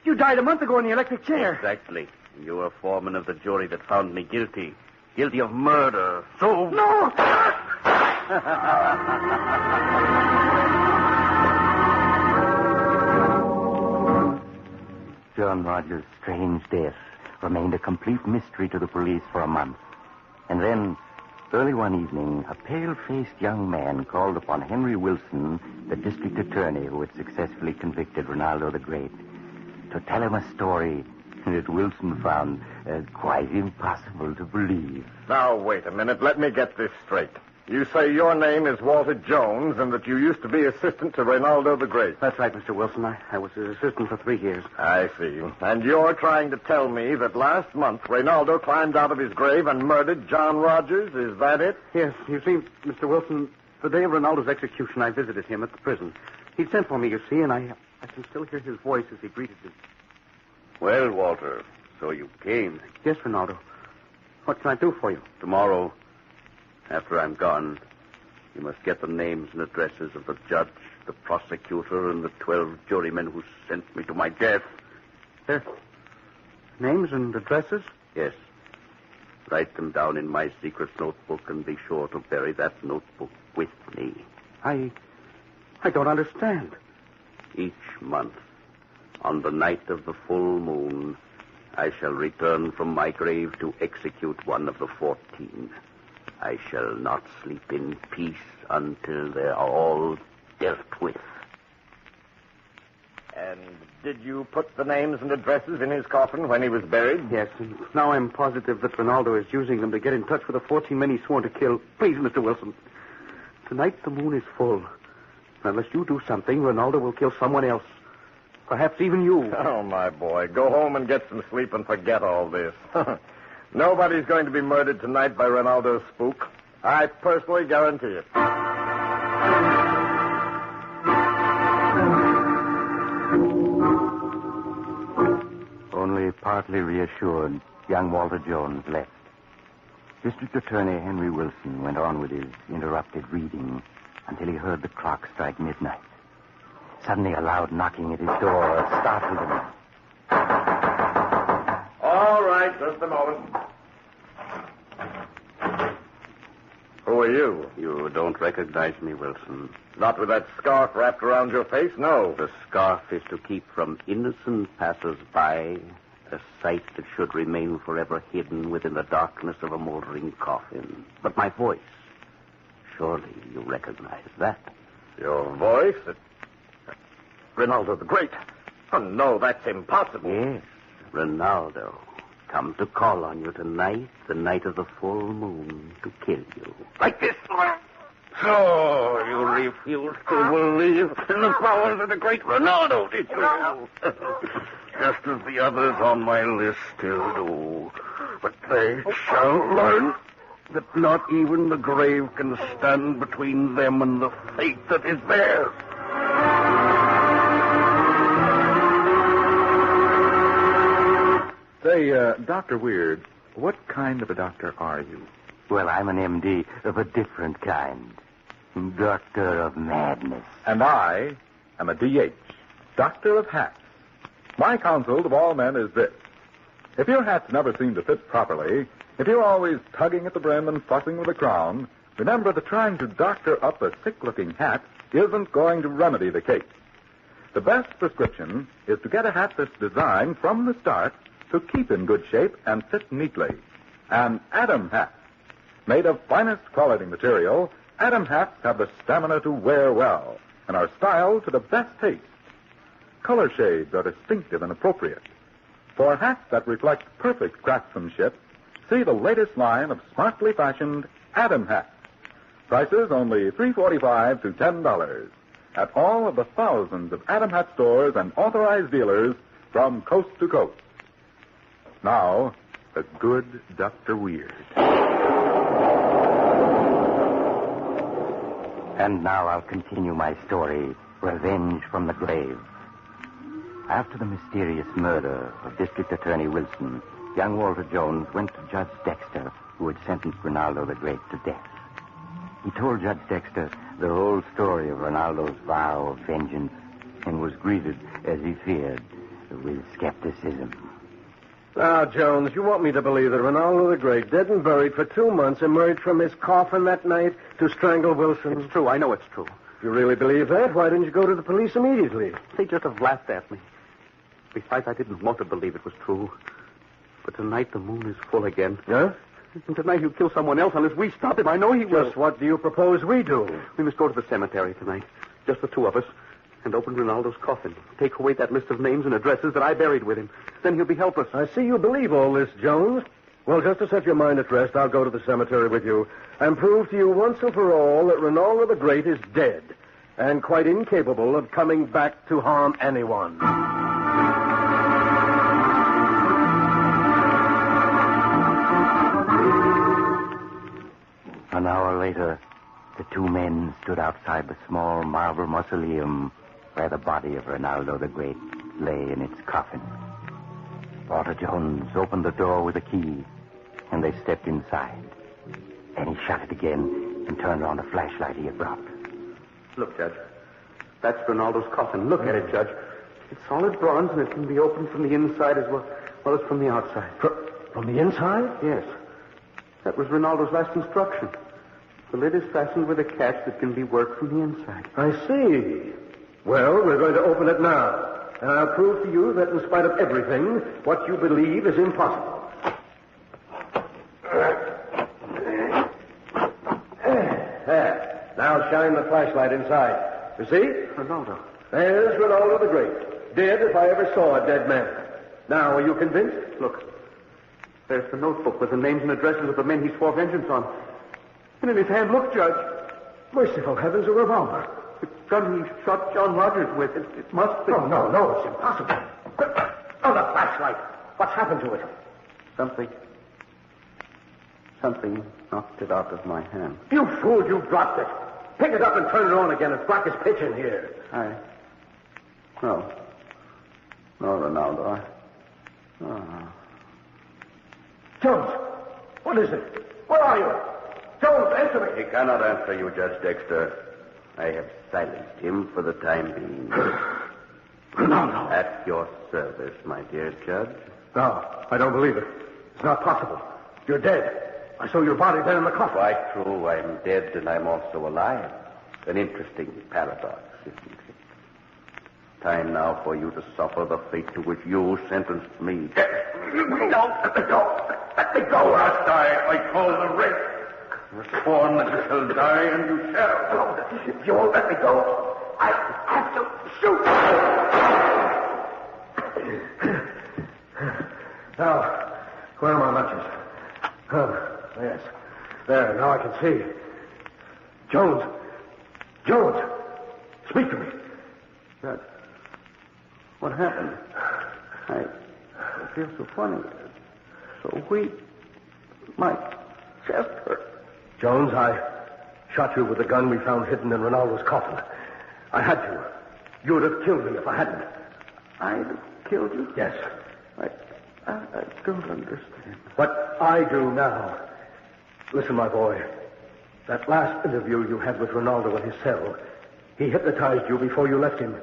You died a month ago in the electric chair. Exactly. And you were foreman of the jury that found me guilty. Guilty of murder. So... No! John Rogers' strange death remained a complete mystery to the police for a month. And then, early one evening, a pale-faced young man called upon Henry Wilson, the district attorney who had successfully convicted Ronaldo the Great, to tell him a story that Wilson found quite impossible to believe. Now, wait a minute. Let me get this straight. You say your name is Walter Jones and that you used to be assistant to Ronaldo the Great. That's right, Mr. Wilson. I was his assistant for 3 years. I see. And you're trying to tell me that last month Ronaldo climbed out of his grave and murdered John Rogers? Is that it? Yes. You see, Mr. Wilson, the day of Ronaldo's execution, I visited him at the prison. He'd sent for me, you see, and I can still hear his voice as he greeted me. Well, Walter, so you came. Yes, Ronaldo. What can I do for you? Tomorrow, after I'm gone, you must get the names and addresses of the judge, the prosecutor, and the 12 jurymen who sent me to my death. Their names and addresses? Yes. Write them down in my secret notebook and be sure to bury that notebook with me. I don't understand. Each month, On the night of the full moon, I shall return from my grave to execute one of the 14. I shall not sleep in peace until they are all dealt with. And did you put the names and addresses in his coffin when he was buried? Yes, and now I'm positive that Ronaldo is using them to get in touch with the 14 men he sworn to kill. Please, Mr. Wilson. Tonight the moon is full. Unless you do something, Ronaldo will kill someone else. Perhaps even you. Oh, my boy. Go home and get some sleep and forget all this. Nobody's going to be murdered tonight by Ronaldo's spook. I personally guarantee it. Only partly reassured, young Walter Jones left. District Attorney Henry Wilson went on with his interrupted reading until he heard the clock strike midnight. Suddenly, a loud knocking at his door startled him. All right, just a moment. Who are you? You don't recognize me, Wilson. Not with that scarf wrapped around your face, no. The scarf is to keep from innocent passers-by a sight that should remain forever hidden within the darkness of a moldering coffin. But my voice, surely you recognize that. Your voice? Ronaldo the Great. Oh, no, that's impossible. Yes, Ronaldo. Come to call on you tonight, the night of the full moon, to kill you. Like this? So you refuse to believe in the powers of the great Ronaldo, did you? Just as the others on my list still do. But they shall learn that not even the grave can stand between them and the fate that is theirs. Say, Dr. Weird, what kind of a doctor are you? Well, I'm an MD of a different kind. Doctor of Madness. And I am a DH, Doctor of Hats. My counsel to all men is this. If your hats never seem to fit properly, if you're always tugging at the brim and fussing with the crown, remember that trying to doctor up a sick-looking hat isn't going to remedy the case. The best prescription is to get a hat that's designed from the start to keep in good shape and fit neatly. An Adam hat. Made of finest quality material, Adam hats have the stamina to wear well and are styled to the best taste. Color shades are distinctive and appropriate. For hats that reflect perfect craftsmanship, see the latest line of smartly fashioned Adam hats. Prices only $3.45 to $10 at all of the thousands of Adam hat stores and authorized dealers from coast to coast. Now, the good Dr. Weird. And now I'll continue my story, Revenge from the Grave. After the mysterious murder of District Attorney Wilson, young Walter Jones went to Judge Dexter, who had sentenced Ronaldo the Great to death. He told Judge Dexter the whole story of Ronaldo's vow of vengeance and was greeted, as he feared, with skepticism. Now, Jones, you want me to believe that Ronaldo the Great, dead and buried for 2 months, emerged from his coffin that night to strangle Wilson? It's true. I know it's true. If you really believe that, why didn't you go to the police immediately? They just have laughed at me. Besides, I didn't want to believe it was true. But tonight the moon is full again. Huh? And tonight he'll kill someone else unless we stop him. I know he will. Just what do you propose we do? We must go to the cemetery tonight. Just the two of us. And open Ronaldo's coffin. Take away that list of names and addresses that I buried with him. Then he'll be helpless. I see you believe all this, Jones. Well, just to set your mind at rest, I'll go to the cemetery with you and prove to you once and for all that Ronaldo the Great is dead and quite incapable of coming back to harm anyone. An hour later, the two men stood outside the small marble mausoleum where the body of Ronaldo the Great lay in its coffin. Walter Jones opened the door with a key, and they stepped inside. Then he shut it again and turned on the flashlight he had brought. Look, Judge. That's Ronaldo's coffin. Look at it, Judge. It's solid bronze, and it can be opened from the inside as well as from the outside. From the inside? Yes. That was Ronaldo's last instruction. The lid is fastened with a catch that can be worked from the inside. I see. Well, we're going to open it now. And I'll prove to you that in spite of everything, what you believe is impossible. There. Now shine the flashlight inside. You see? Ronaldo. There's Ronaldo the Great. Dead if I ever saw a dead man. Now, are you convinced? Look. There's the notebook with the names and addresses of the men he swore vengeance on. And in his hand, look, Judge. Merciful heavens, a revolver. The gun he shot John Rogers with. It must be. No, it's impossible. Oh, the flashlight. What's happened to it? Something knocked it out of my hand. You fool, you dropped it. Pick it up and turn it on again. It's black as pitch in here. No, Ronaldo. Jones, what is it? Where are you? Jones, answer me. He cannot answer you, Judge Dexter. I have silenced him for the time being. Ronaldo. At your service, my dear Judge. No, I don't believe it. It's not possible. You're dead. I saw your body there in the coffin. Quite true. I'm dead and I'm also alive. An interesting paradox, isn't it? Time now for you to suffer the fate to which you sentenced me. No, let me go. Let me go. You must die. I call the rape. You're sworn that you shall die, and you shall. No, if you won't let me go, I have to shoot. Now, where are my matches? Yes. There, now I can see. Jones, speak to me. Judge, what happened? I feel so funny, so weak. My chest hurts. Jones, I shot you with the gun we found hidden in Ronaldo's coffin. I had to. You would have killed me if I hadn't. I'd have killed you? Yes. I don't understand. What I do now. Listen, my boy. That last interview you had with Ronaldo in his cell, he hypnotized you before you left him.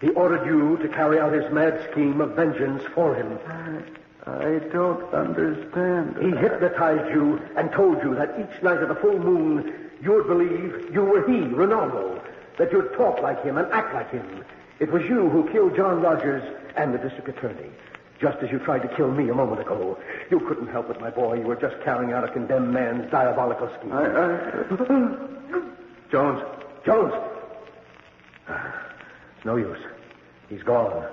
He ordered you to carry out his mad scheme of vengeance for him. I don't understand. He hypnotized you and told you that each night of the full moon you would believe you were he, Ronaldo, that you'd talk like him and act like him. It was you who killed John Rogers and the district attorney, just as you tried to kill me a moment ago. You couldn't help it, my boy. You were just carrying out a condemned man's diabolical scheme. Jones. It's no use. He's gone.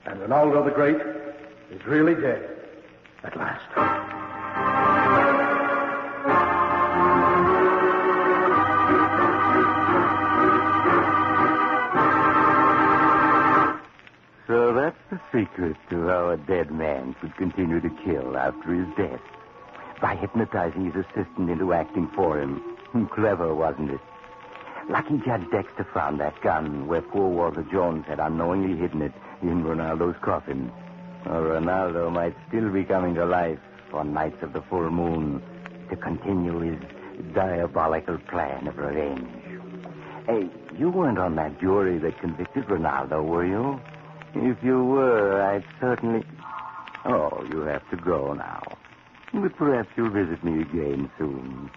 And Ronaldo the Great is really dead. At last. So that's the secret to how a dead man could continue to kill after his death. By hypnotizing his assistant into acting for him. Clever, wasn't it? Lucky Judge Dexter found that gun where poor Walter Jones had unknowingly hidden it in Ronaldo's coffin. Or Ronaldo might still be coming to life on nights of the full moon to continue his diabolical plan of revenge. Hey, you weren't on that jury that convicted Ronaldo, were you? If you were, I'd certainly... Oh, you have to go now. But perhaps you'll visit me again soon.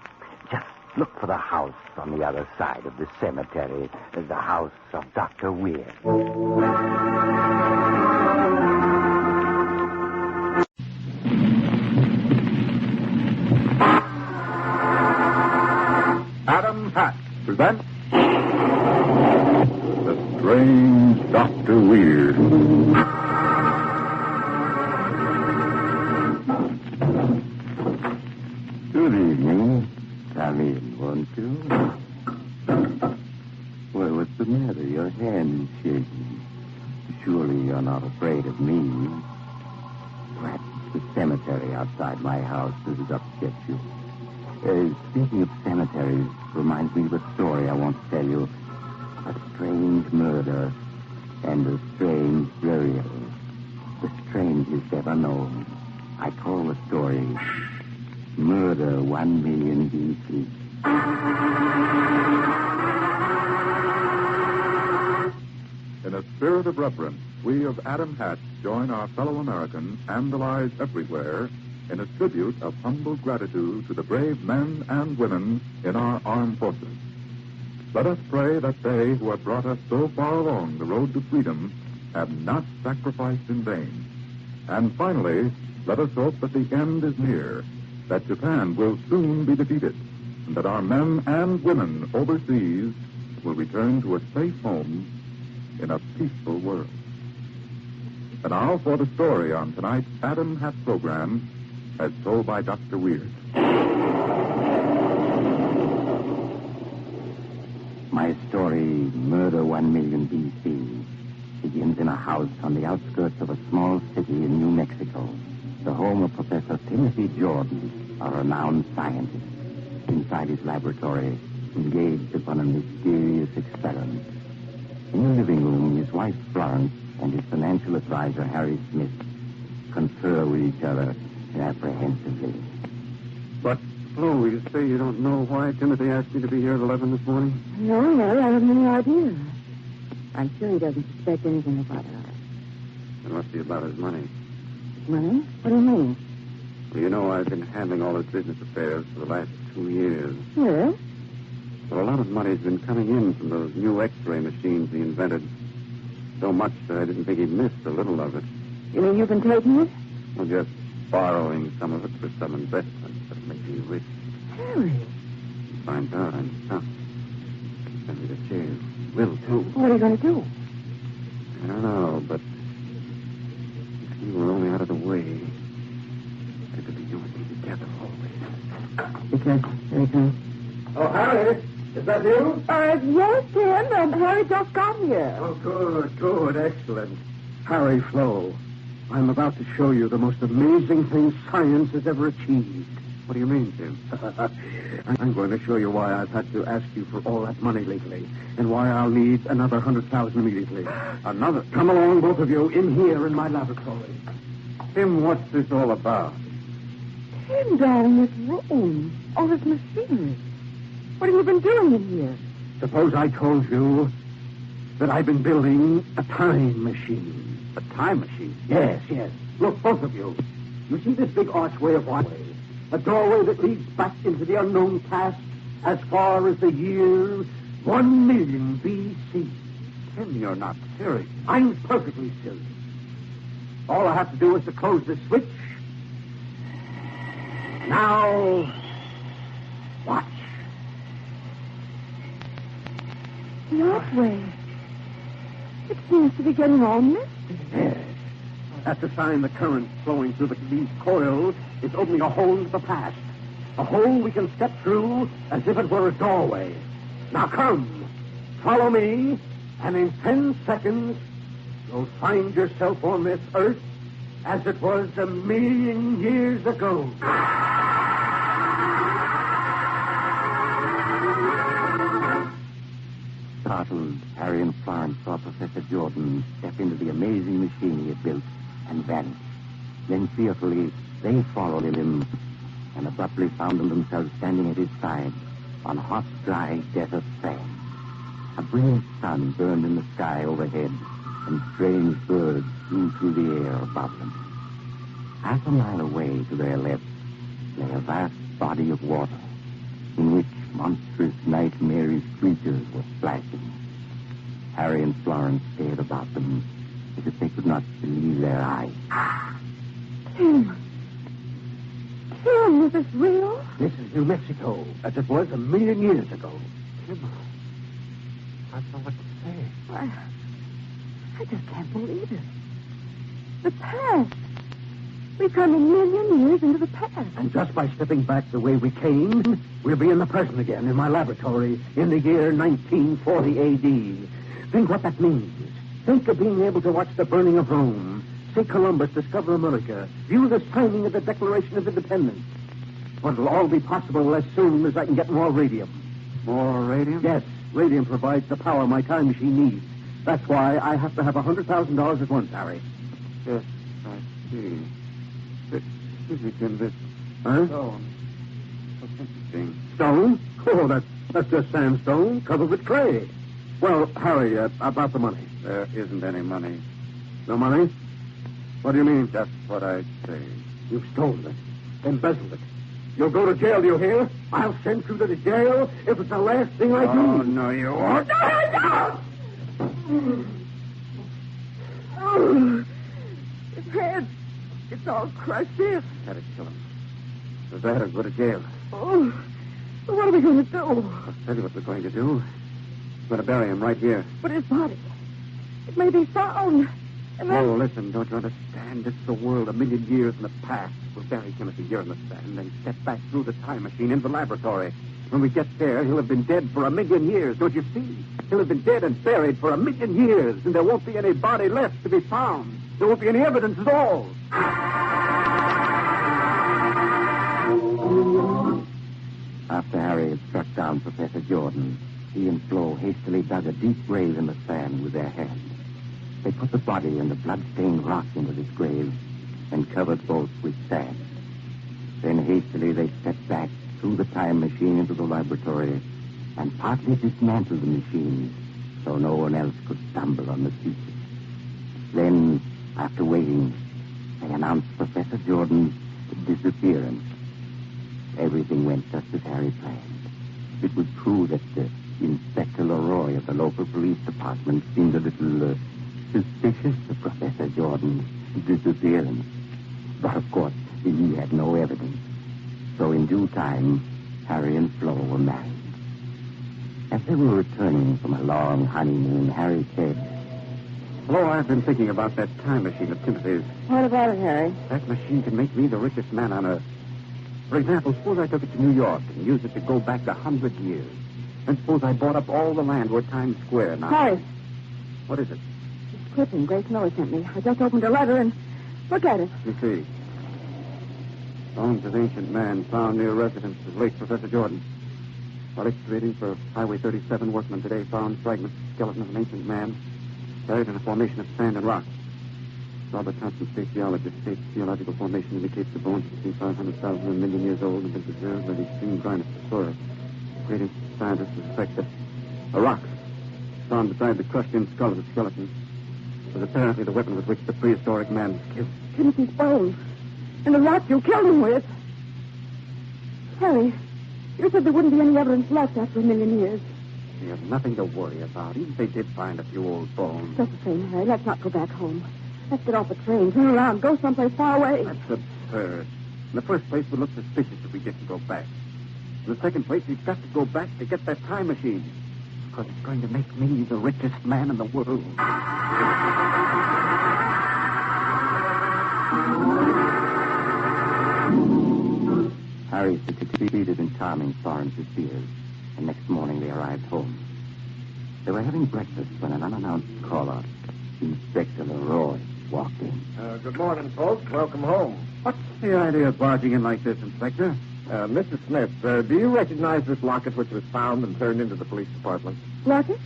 Just look for the house on the other side of the cemetery. The house of Dr. Weir. Adam Hatt presents The Strange Dr. Weir. Good evening. Come in, won't you? Well, what's the matter? Your hand is shaking. Surely you're not afraid of me. Perhaps the cemetery outside my house has upset you. Speaking of cemeteries, reminds me of a story I want to tell you. A strange murder and a strange burial. The strangest ever known. I call the story Murder 1 Million BC. In a spirit of reverence, we of Adam Hatt join our fellow Americans and allies everywhere in a tribute of humble gratitude to the brave men and women in our armed forces. Let us pray that they who have brought us so far along the road to freedom and not sacrificed in vain. And finally, let us hope that the end is near, that Japan will soon be defeated, and that our men and women overseas will return to a safe home in a peaceful world. And now for the story on tonight's Adam Hat program, as told by Dr. Weird. My story, Murder 1 Million B.C., begins in a house on the outskirts of a small city in New Mexico, the home of Professor Timothy Jordan, a renowned scientist. Inside his laboratory, engaged upon a mysterious experiment. In the living room, his wife Florence and his financial advisor Harry Smith confer with each other apprehensively. But, Flo, you say you don't know why Timothy asked you to be here at 11 this morning? No, Harry, I haven't any idea. I'm sure he doesn't suspect anything about us. It must be about his money. Money? What do you mean? Well, you know, I've been handling all his business affairs for the last 2 years. Yes? Well, a lot of money's been coming in from those new X-ray machines he invented. So much that I didn't think he'd missed a little of it. You mean you've been taking it? Well, just borrowing some of it for some investment that makes me rich. Harry. He finds out I'm tough. Send me to jail. Will, too. What are you going to do? I don't know, but if you were only out of the way, it could be you and me together always. Because, here he comes. Oh, Harry, is that you? Yes, Tim. Harry just got here. Oh, good, excellent. Harry Flo, I'm about to show you the most amazing thing science has ever achieved. What do you mean, Tim? I'm going to show you why I've had to ask you for all that money lately, and why I'll need another 100,000 immediately. Another? Come along, both of you, in here in my laboratory. Tim, what's this all about? Tim, darling, this room. All this machinery. What have you been doing in here? Suppose I told you that I've been building a time machine. A time machine? Yes. Look, both of you. You see this big archway of waterway? A doorway that leads back into the unknown past as far as the year 1 million B.C. Tim, you're not serious. I'm perfectly serious. All I have to do is to close this switch. Now, watch. The archway. It seems to be getting all misty. Yes. That's a sign the current flowing through these coils is opening a hole into the past. A hole we can step through as if it were a doorway. Now come, follow me, and in 10 seconds, you'll find yourself on this earth as it was 1 million years ago. Startled, Harry and Florence saw Professor Jordan step into the amazing machine he had built and vanish. Then fearfully, they followed him and abruptly found themselves standing at his side on hot, dry desert sand. A brilliant sun burned in the sky overhead, and strange birds flew through the air above them. Half a mile away to their left lay a vast body of water in which monstrous nightmarish creatures were splashing. Harry and Florence stared about them as if they could not believe their eyes. Tim, is this real? This is New Mexico, as it was 1 million years ago. Tim, I don't know what to say. I just can't believe it. The past. We've come 1 million years into the past. And just by stepping back the way we came, we'll be in the present again, in my laboratory, in the year 1940 A.D. Think what that means. Think of being able to watch the burning of Rome, see Columbus discover America, view the signing of the Declaration of Independence. But it'll all be possible as soon as I can get more radium. More radium? Yes. Radium provides the power my time machine needs. That's why I have to have $100,000 at once, Harry. Yes, I see. Physics in this. Huh? Stone. What's interesting? Stone? Oh, that's just sandstone covered with clay. Well, Harry, about the money. There isn't any money. No money? What do you mean? Just what I say. You've stolen it. Embezzled it. You'll go to jail, do you hear? I'll send you to the jail if it's the last thing I do. Oh, no, you won't. No! Oh, his head. It's all crushed in. Had to kill him. Either that or go to jail. Oh, what are we going to do? I'll tell you what we're going to do. We're going to bury him right here. But his body, it may be found. And then... Oh, listen, don't you understand? This is a world 1,000,000 years in the past. We'll bury Timothy here in the sand, then step back through the time machine into the laboratory. When we get there, he'll have been dead for 1,000,000 years, don't you see? He'll have been dead and buried for 1,000,000 years, and there won't be any body left to be found. There won't be any evidence at all. After Harry had struck down Professor Jordan, he and Flo hastily dug a deep grave in the sand with their hands. They put the body and the blood-stained rock into this grave and covered both with sand. Then hastily they stepped back through the time machine into the laboratory and partly dismantled the machine so no one else could stumble on the secret. Then, after waiting, they announced Professor Jordan's disappearance. Everything went just as Harry planned. It was true that Inspector Leroy of the local police department seemed a little suspicious of Professor Jordan's disappearance. But, of course, he had no evidence. So in due time, Harry and Flo were married. As they were returning from a long honeymoon, Harry said, Flo, I've been thinking about that time machine of Timothy's. What about it, Harry? That machine can make me the richest man on earth. For example, suppose I took it to New York and used it to go back 100 years. And suppose I bought up all the land where Times Square now. Harry. What is it? It's clipping Grace Miller sent me. I just opened a letter and look at it. You see. Bones of ancient man found near residence of late Professor Jordan. While excavating for Highway 37, workmen today found fragments of the skeleton of an ancient man buried in a formation of sand and rock. Robert Thompson, state geologist, states geological formation indicates the bones between 500,000 and 1,000,000 years old have been preserved by the extreme dryness of the soil. Great scientists suspect that a rock found beside the crushed-in skull of the skeleton was apparently the weapon with which the prehistoric man was killed. Timothy's bones. And the rock you killed him with. Harry, you said there wouldn't be any evidence left after 1,000,000 years. You have nothing to worry about. Even if they did find a few old bones. Just the same, Harry. Let's not go back home. Let's get off the train, turn around, go someplace far away. That's absurd. In the first place, we'd look suspicious if we didn't go back. In the second place, we've got to go back to get that time machine. Because it's going to make me the richest man in the world. Harry succeeded in calming Florence's fears, and next morning they arrived home. They were having breakfast when an unannounced caller, Inspector Leroy, walked in. Good morning, folks. Welcome home. What's the idea of barging in like this, Inspector? Mrs. Smith, do you recognize this locket which was found and turned into the police department? Locket?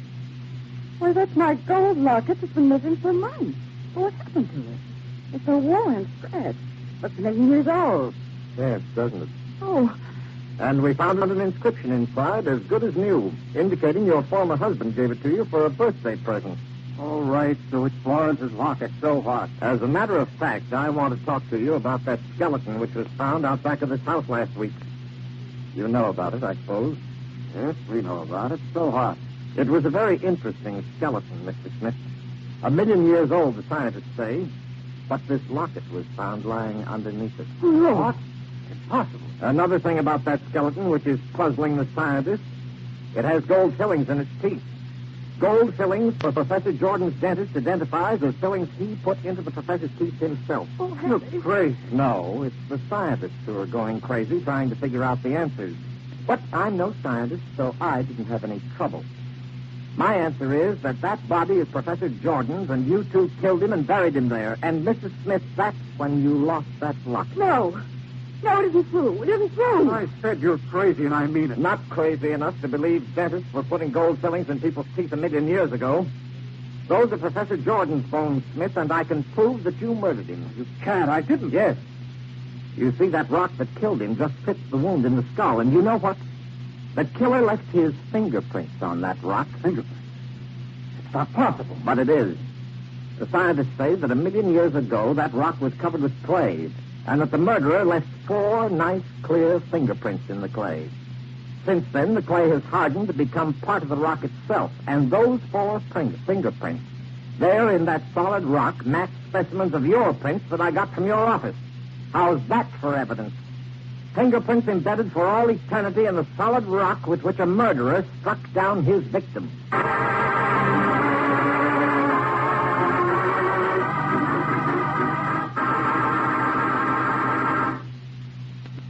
Why, that's my gold locket that's been missing for months. Well, what happened to it? It's so worn and scratched. Looks 1,000,000 years old. Yes, doesn't it? Oh. And we found an inscription inside as good as new, indicating your former husband gave it to you for a birthday present. All right, so it's Florence's locket. So what? As a matter of fact, I want to talk to you about that skeleton which was found out back of this house last week. You know about it, I suppose. Yes, we know about it. So what? It was a very interesting skeleton, Mr. Smith. 1,000,000 years old, the scientists say. But this locket was found lying underneath it. Oh. What? Impossible. Another thing about that skeleton which is puzzling the scientists, it has gold fillings in its teeth. Gold fillings for Professor Jordan's dentist identifies as fillings he put into the professor's teeth himself. Oh, You're crazy. No, it's the scientists who are going crazy trying to figure out the answers. But I'm no scientist, so I didn't have any trouble. My answer is that body is Professor Jordan's, and you two killed him and buried him there. And, Mrs. Smith, that's when you lost that locket. No. No, it isn't true. It isn't true. I said you're crazy, and I mean it. Not crazy enough to believe dentists were putting gold fillings in people's teeth 1,000,000 years ago. Those are Professor Jordan's bones, Smith, and I can prove that you murdered him. You can't. I didn't. Yes. You see, that rock that killed him just fits the wound in the skull, and you know what? The killer left his fingerprints on that rock. Fingerprints? It's not possible. But it is. The scientists say that 1,000,000 years ago, that rock was covered with clay, and that the murderer left 4 nice, clear fingerprints in the clay. Since then, the clay has hardened to become part of the rock itself, and those 4 fingerprints There in that solid rock match specimens of your prints that I got from your office. How's that for evidence? Fingerprints embedded for all eternity in the solid rock with which a murderer struck down his victim.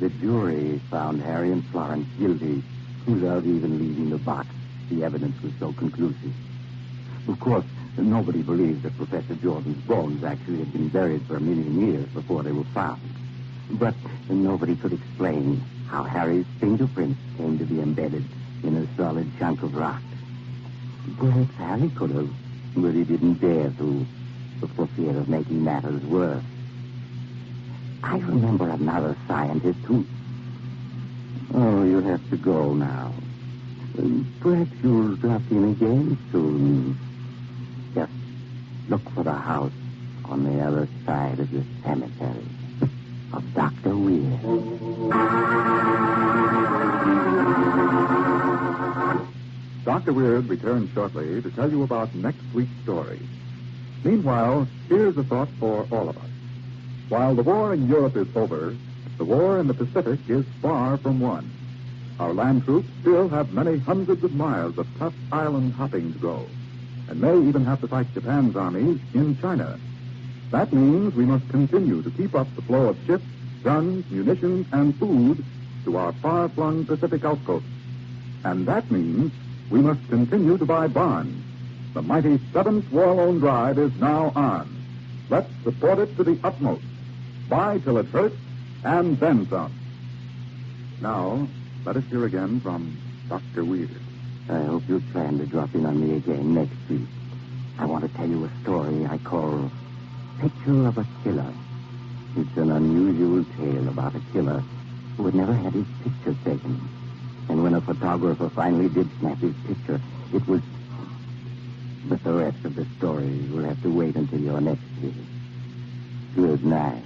The jury found Harry and Florence guilty without even leaving the box. The evidence was so conclusive. Of course, nobody believes that Professor Jordan's bones actually had been buried for 1,000,000 years before they were found. But nobody could explain how Harry's fingerprints came to be embedded in a solid chunk of rock. Perhaps Harry could have, but he didn't dare to, for fear of making matters worse. I remember another scientist who... Oh, you'll have to go now. Perhaps you'll drop in again soon. Just look for the house on the other side of the cemetery of Dr. Weir. Dr. Weird returns shortly to tell you about next week's story. Meanwhile, here's a thought for all of us. While the war in Europe is over, the war in the Pacific is far from won. Our land troops still have many hundreds of miles of tough island hopping to go, and may even have to fight Japan's armies in China. That means we must continue to keep up the flow of ships, guns, munitions, and food to our far-flung Pacific outposts. And that means we must continue to buy bonds. The mighty 7th War Loan Drive is now on. Let's support it to the utmost. Buy till it hurts, and then some. Now, let us hear again from Dr. Weir. I hope you'll plan to drop in on me again next week. I want to tell you a story I call Picture of a Killer. It's an unusual tale about a killer who had never had his picture taken. And when a photographer finally did snap his picture, it was... But the rest of the story will have to wait until your next visit. Good night.